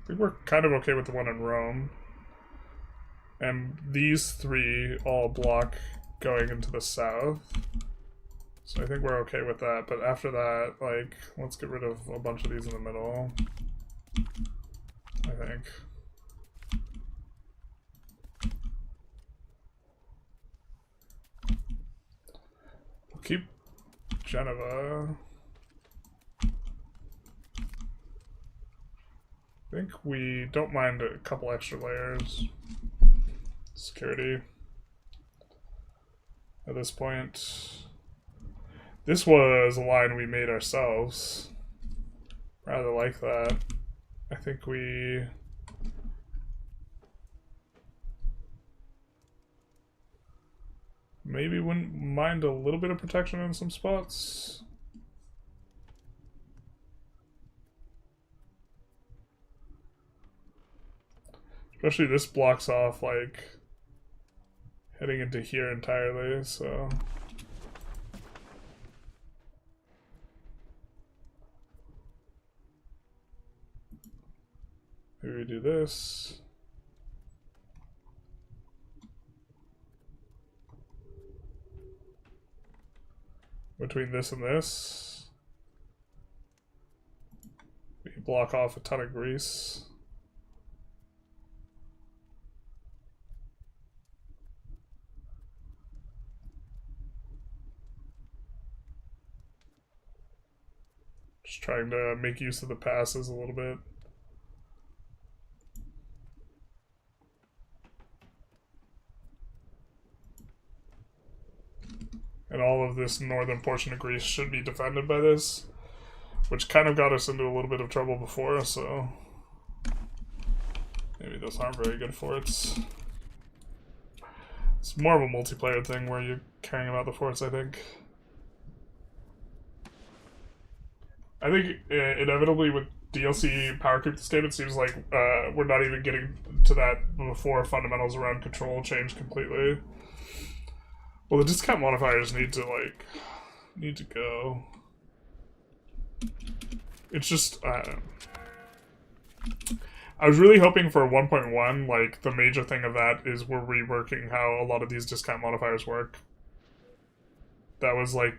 think we're kind of okay with the one in Rome. And these three all block going into the south. So I think we're okay with that, but after that, like, let's get rid of a bunch of these in the middle. I think. We'll keep Geneva. I think we don't mind a couple extra layers. Security. At this point. This was a line we made ourselves. Rather like that. I think we... maybe wouldn't mind a little bit of protection in some spots. Especially this blocks off, like, heading into here entirely, so... Maybe we do this. Between this and this, we block off a ton of Greece. Just trying to make use of the passes a little bit. And all of this northern portion of Greece should be defended by this, which kind of got us into a little bit of trouble before, so maybe those aren't very good forts. It's more of a multiplayer thing where you're caring about the forts, I think. I think inevitably with DLC power creep this game, it seems like we're not even getting to that before fundamentals around control change completely. Well, the discount modifiers need to go. It's just, I was really hoping for 1.1, like, the major thing of that is we're reworking how a lot of these discount modifiers work. That was, like,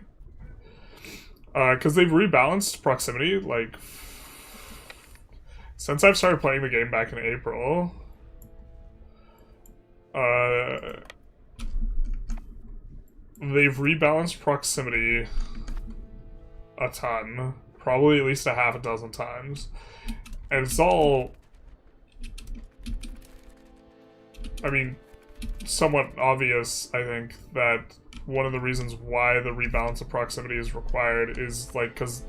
because they've rebalanced proximity, like, since I've started playing the game back in April. They've rebalanced proximity a ton, probably at least a half a dozen times, and it's all, I mean, somewhat obvious, I think, that one of the reasons why the rebalance of proximity is required is, like, because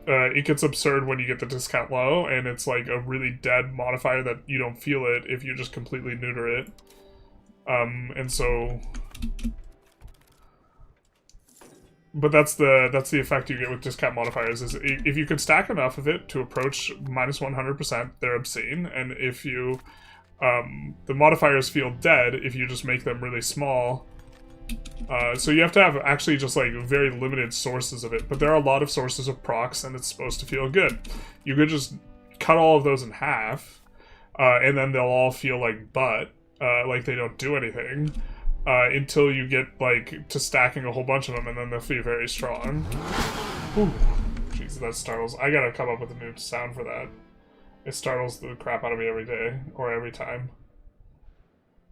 it gets absurd when you get the discount low, and it's, like, a really dead modifier that you don't feel it if you just completely neuter it. And so... But that's the effect you get with discount modifiers, is if you can stack enough of it to approach minus 100%, they're obscene, and if you... the modifiers feel dead if you just make them really small. So you have to have actually just like very limited sources of it, but there are a lot of sources of procs and it's supposed to feel good. You could just cut all of those in half, and then they'll all feel like butt, like they don't do anything, until you get like to stacking a whole bunch of them, and then they'll feel very strong. Ooh. Jeez, that startles. I gotta come up with a new sound for that. It startles the crap out of me every day, or every time.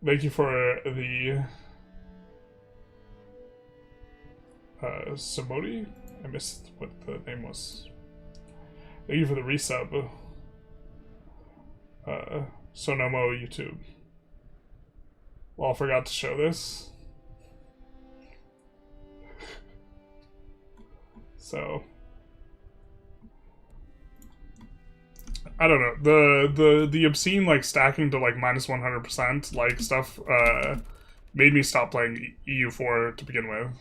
Thank you for the... Samodi? I missed what the name was. Thank you for the resub. Sonomo YouTube. Well, I forgot to show this. So... I don't know. The obscene, like, stacking to, like, minus 100%, like, stuff, made me stop playing EU4 to begin with.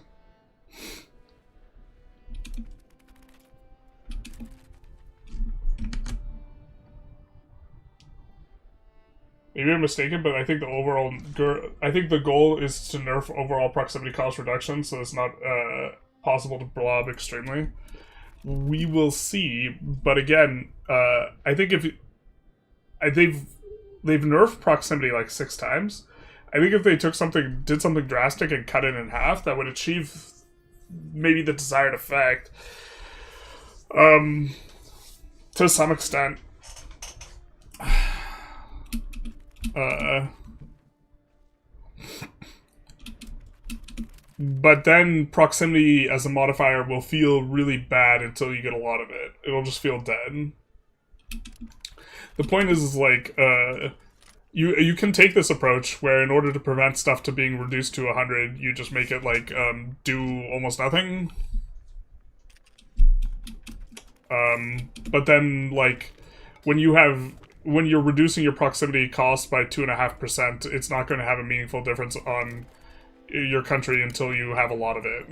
Maybe I'm mistaken, but I think the goal is to nerf overall proximity cost reduction, so it's not possible to blob extremely. We will see, but again, I think if they've nerfed proximity like 6 times. I think if they did something drastic and cut it in half, that would achieve maybe the desired effect. To some extent. But then proximity as a modifier will feel really bad until you get a lot of it. It'll just feel dead. The point is like, you can take this approach where in order to prevent stuff to being reduced to 100, you just make it like, do almost nothing. But then like, when you're reducing your proximity cost by 2.5%, it's not going to have a meaningful difference on your country until you have a lot of it.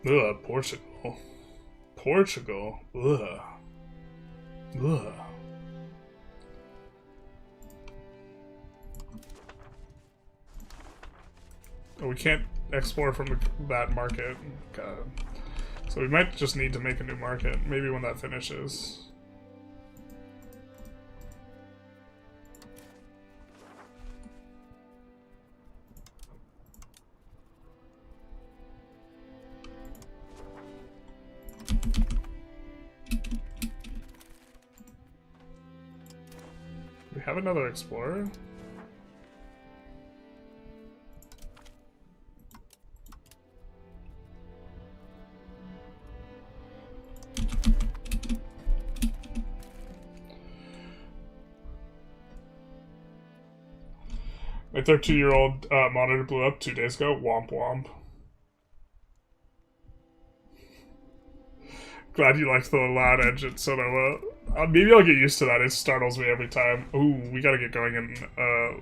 Ugh, Portugal. Portugal. Ugh. Ugh. Oh, we can't export from that market. God. So we might just need to make a new market. Maybe when that finishes. We have another explorer. My 13-year-old monitor blew up 2 days ago. Womp womp. Glad you liked the loud engine, Sonoma. Maybe I'll get used to that. It startles me every time. Ooh, we gotta get going in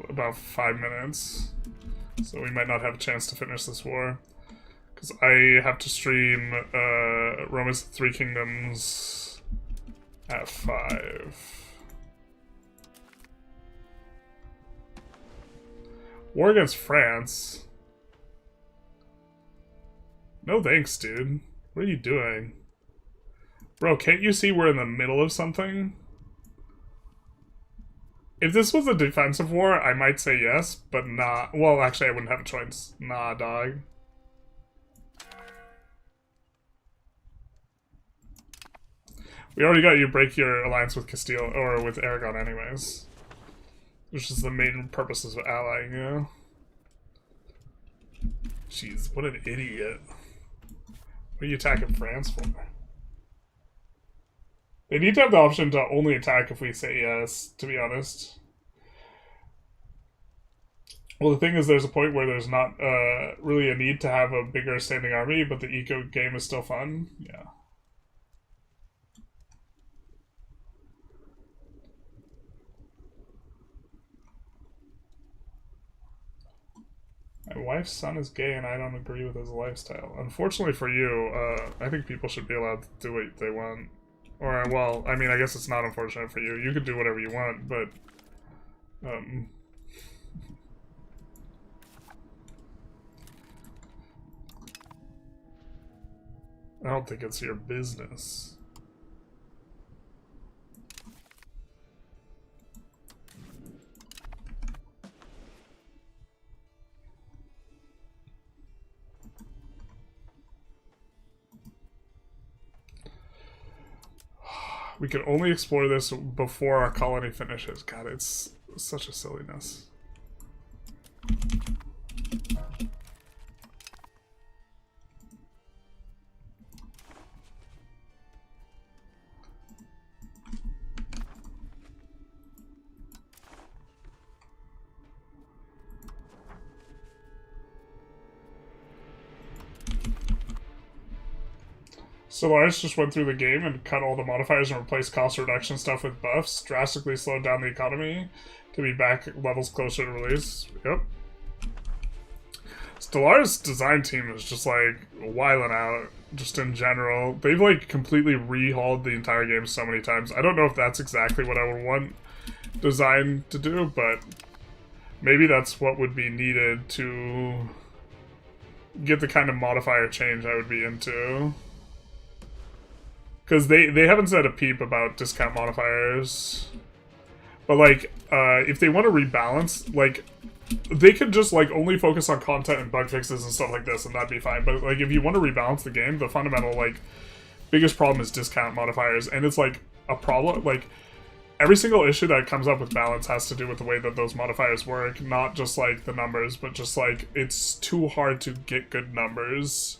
about 5 minutes. So we might not have a chance to finish this war. Because I have to stream Roma's Three Kingdoms at 5. War against France? No thanks, dude. What are you doing? Bro, can't you see we're in the middle of something? If this was a defensive war, I might say yes, but not. Well, actually, I wouldn't have a choice. Nah, dog. We already got you to break your alliance with Castile, or with Aragon anyways. Which is the main purposes of allying, you know? Jeez, what an idiot. What are you attacking France for? They need to have the option to only attack if we say yes, to be honest. Well, the thing is, there's a point where there's not really a need to have a bigger standing army, but the eco game is still fun. Yeah. My wife's son is gay and I don't agree with his lifestyle. Unfortunately for you, I think people should be allowed to do what they want. Or, well, I mean, I guess it's not unfortunate for you. You can do whatever you want, but... I don't think it's your business. We can only explore this before our colony finishes. God, it's such a silliness. Stellaris just went through the game and cut all the modifiers and replaced cost reduction stuff with buffs, drastically slowed down the economy to be back at levels closer to release. Yep. Stellaris' design team is just like wilding out, just in general. They've like completely rehauled the entire game so many times. I don't know if that's exactly what I would want design to do, but maybe that's what would be needed to get the kind of modifier change I would be into. Because they haven't said a peep about discount modifiers. But, like, if they want to rebalance, like, they could just, like, only focus on content and bug fixes and stuff like this, and that'd be fine. But, like, if you want to rebalance the game, the fundamental, like, biggest problem is discount modifiers. And it's, like, a problem, like, every single issue that comes up with balance has to do with the way that those modifiers work. Not just, like, the numbers, but just, like, it's too hard to get good numbers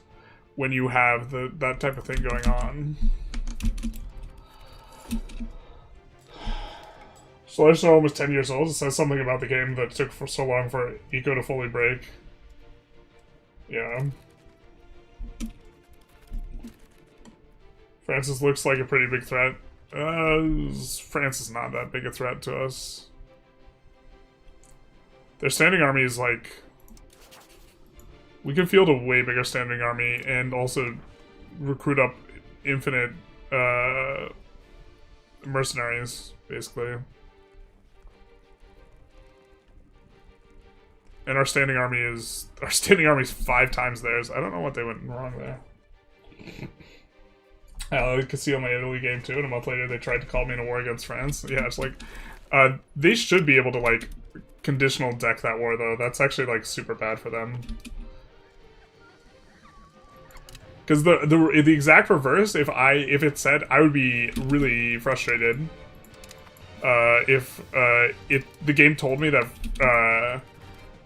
when you have that type of thing going on. So Solaris is almost 10 years old. It says something about the game that took for so long for Eco to fully break. Yeah. Francis looks like a pretty big threat. France is not that big a threat to us. Their standing army is like... We can field a way bigger standing army and also recruit up infinite mercenaries, basically. And our standing army is 5 times theirs. I don't know what they went wrong there. I could see on my Italy game too, and a month later they tried to call me in a war against France. Yeah, it's like, they should be able to like conditional deck that war though. That's actually like super bad for them. Because the exact reverse, if it said, I would be really frustrated. If the game told me that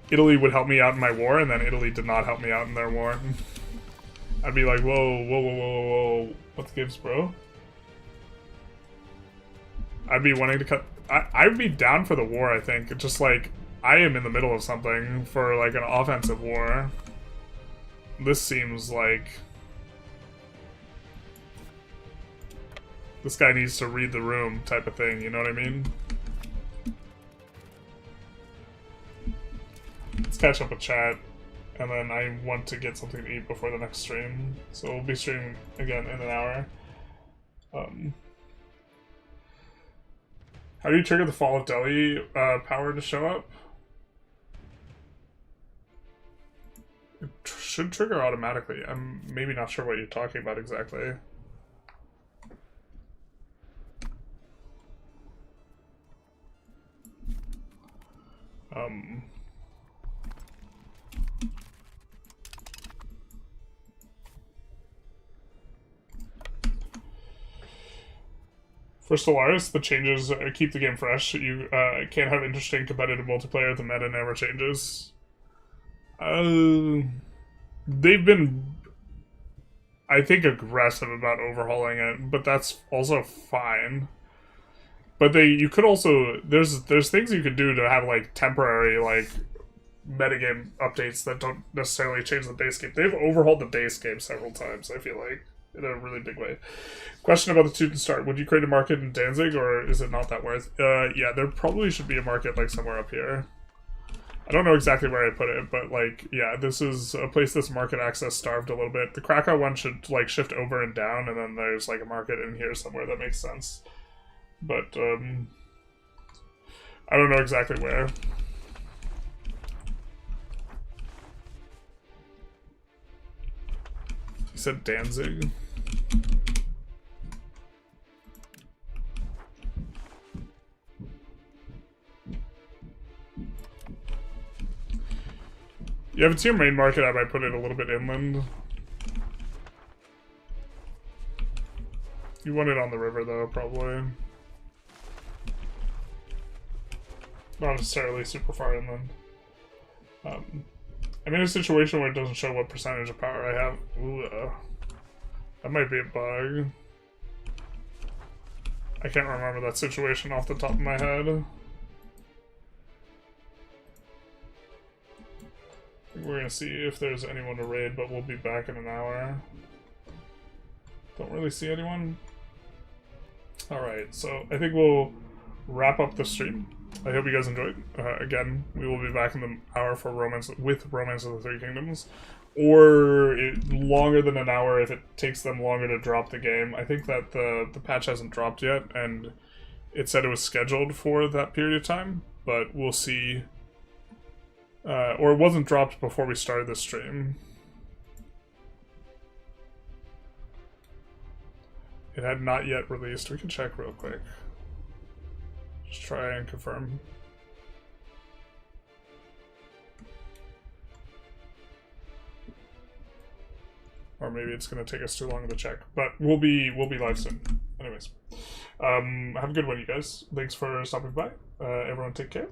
Italy would help me out in my war, and then Italy did not help me out in their war. I'd be like, whoa, whoa, whoa, whoa, whoa, what gives, bro? I'd be wanting to cut... I'd be down for the war, I think. Just like, I am in the middle of something for like an offensive war. This seems like... This guy needs to read the room type of thing, you know what I mean? Let's catch up with chat, and then I want to get something to eat before the next stream. So we'll be streaming again in an hour. How do you trigger the fall of Delhi power to show up? It should trigger automatically. I'm maybe not sure what you're talking about exactly. For Stellaris, the changes keep the game fresh. You can't have interesting competitive multiplayer if the meta never changes. They've been, I think, aggressive about overhauling it, but that's also fine. But you could also, there's things you could do to have like temporary like metagame updates that don't necessarily change the base game. They've overhauled the base game several times, I feel like, in a really big way. Question about the student start. Would you create a market in Danzig, or is it not that worth? Yeah, there probably should be a market like somewhere up here. I don't know exactly where I put it, but like, yeah, this is a place that's market access starved a little bit. The Krakow one should like shift over and down, and then there's like a market in here somewhere that makes sense. But I don't know exactly where. You said Danzig? Yeah, if it's your main market, I might put it a little bit inland. You want it on the river, though, probably. Not necessarily super far inland. I'm in a situation where it doesn't show what percentage of power I have. Ooh, that might be a bug. I can't remember that situation off the top of my head. We're gonna see if there's anyone to raid, but we'll be back in an hour. Don't really see anyone. Alright, so I think we'll wrap up the stream. I hope you guys enjoyed. Again, we will be back in the hour for Romance of the Three Kingdoms. Or longer than an hour if it takes them longer to drop the game. I think that the patch hasn't dropped yet, and it said it was scheduled for that period of time, but we'll see. Or it wasn't dropped before we started the stream. It had not yet released. We can check real quick. Just try and confirm. Or maybe it's going to take us too long to check. But we'll be live soon. Anyways. Have a good one, you guys. Thanks for stopping by. Everyone take care.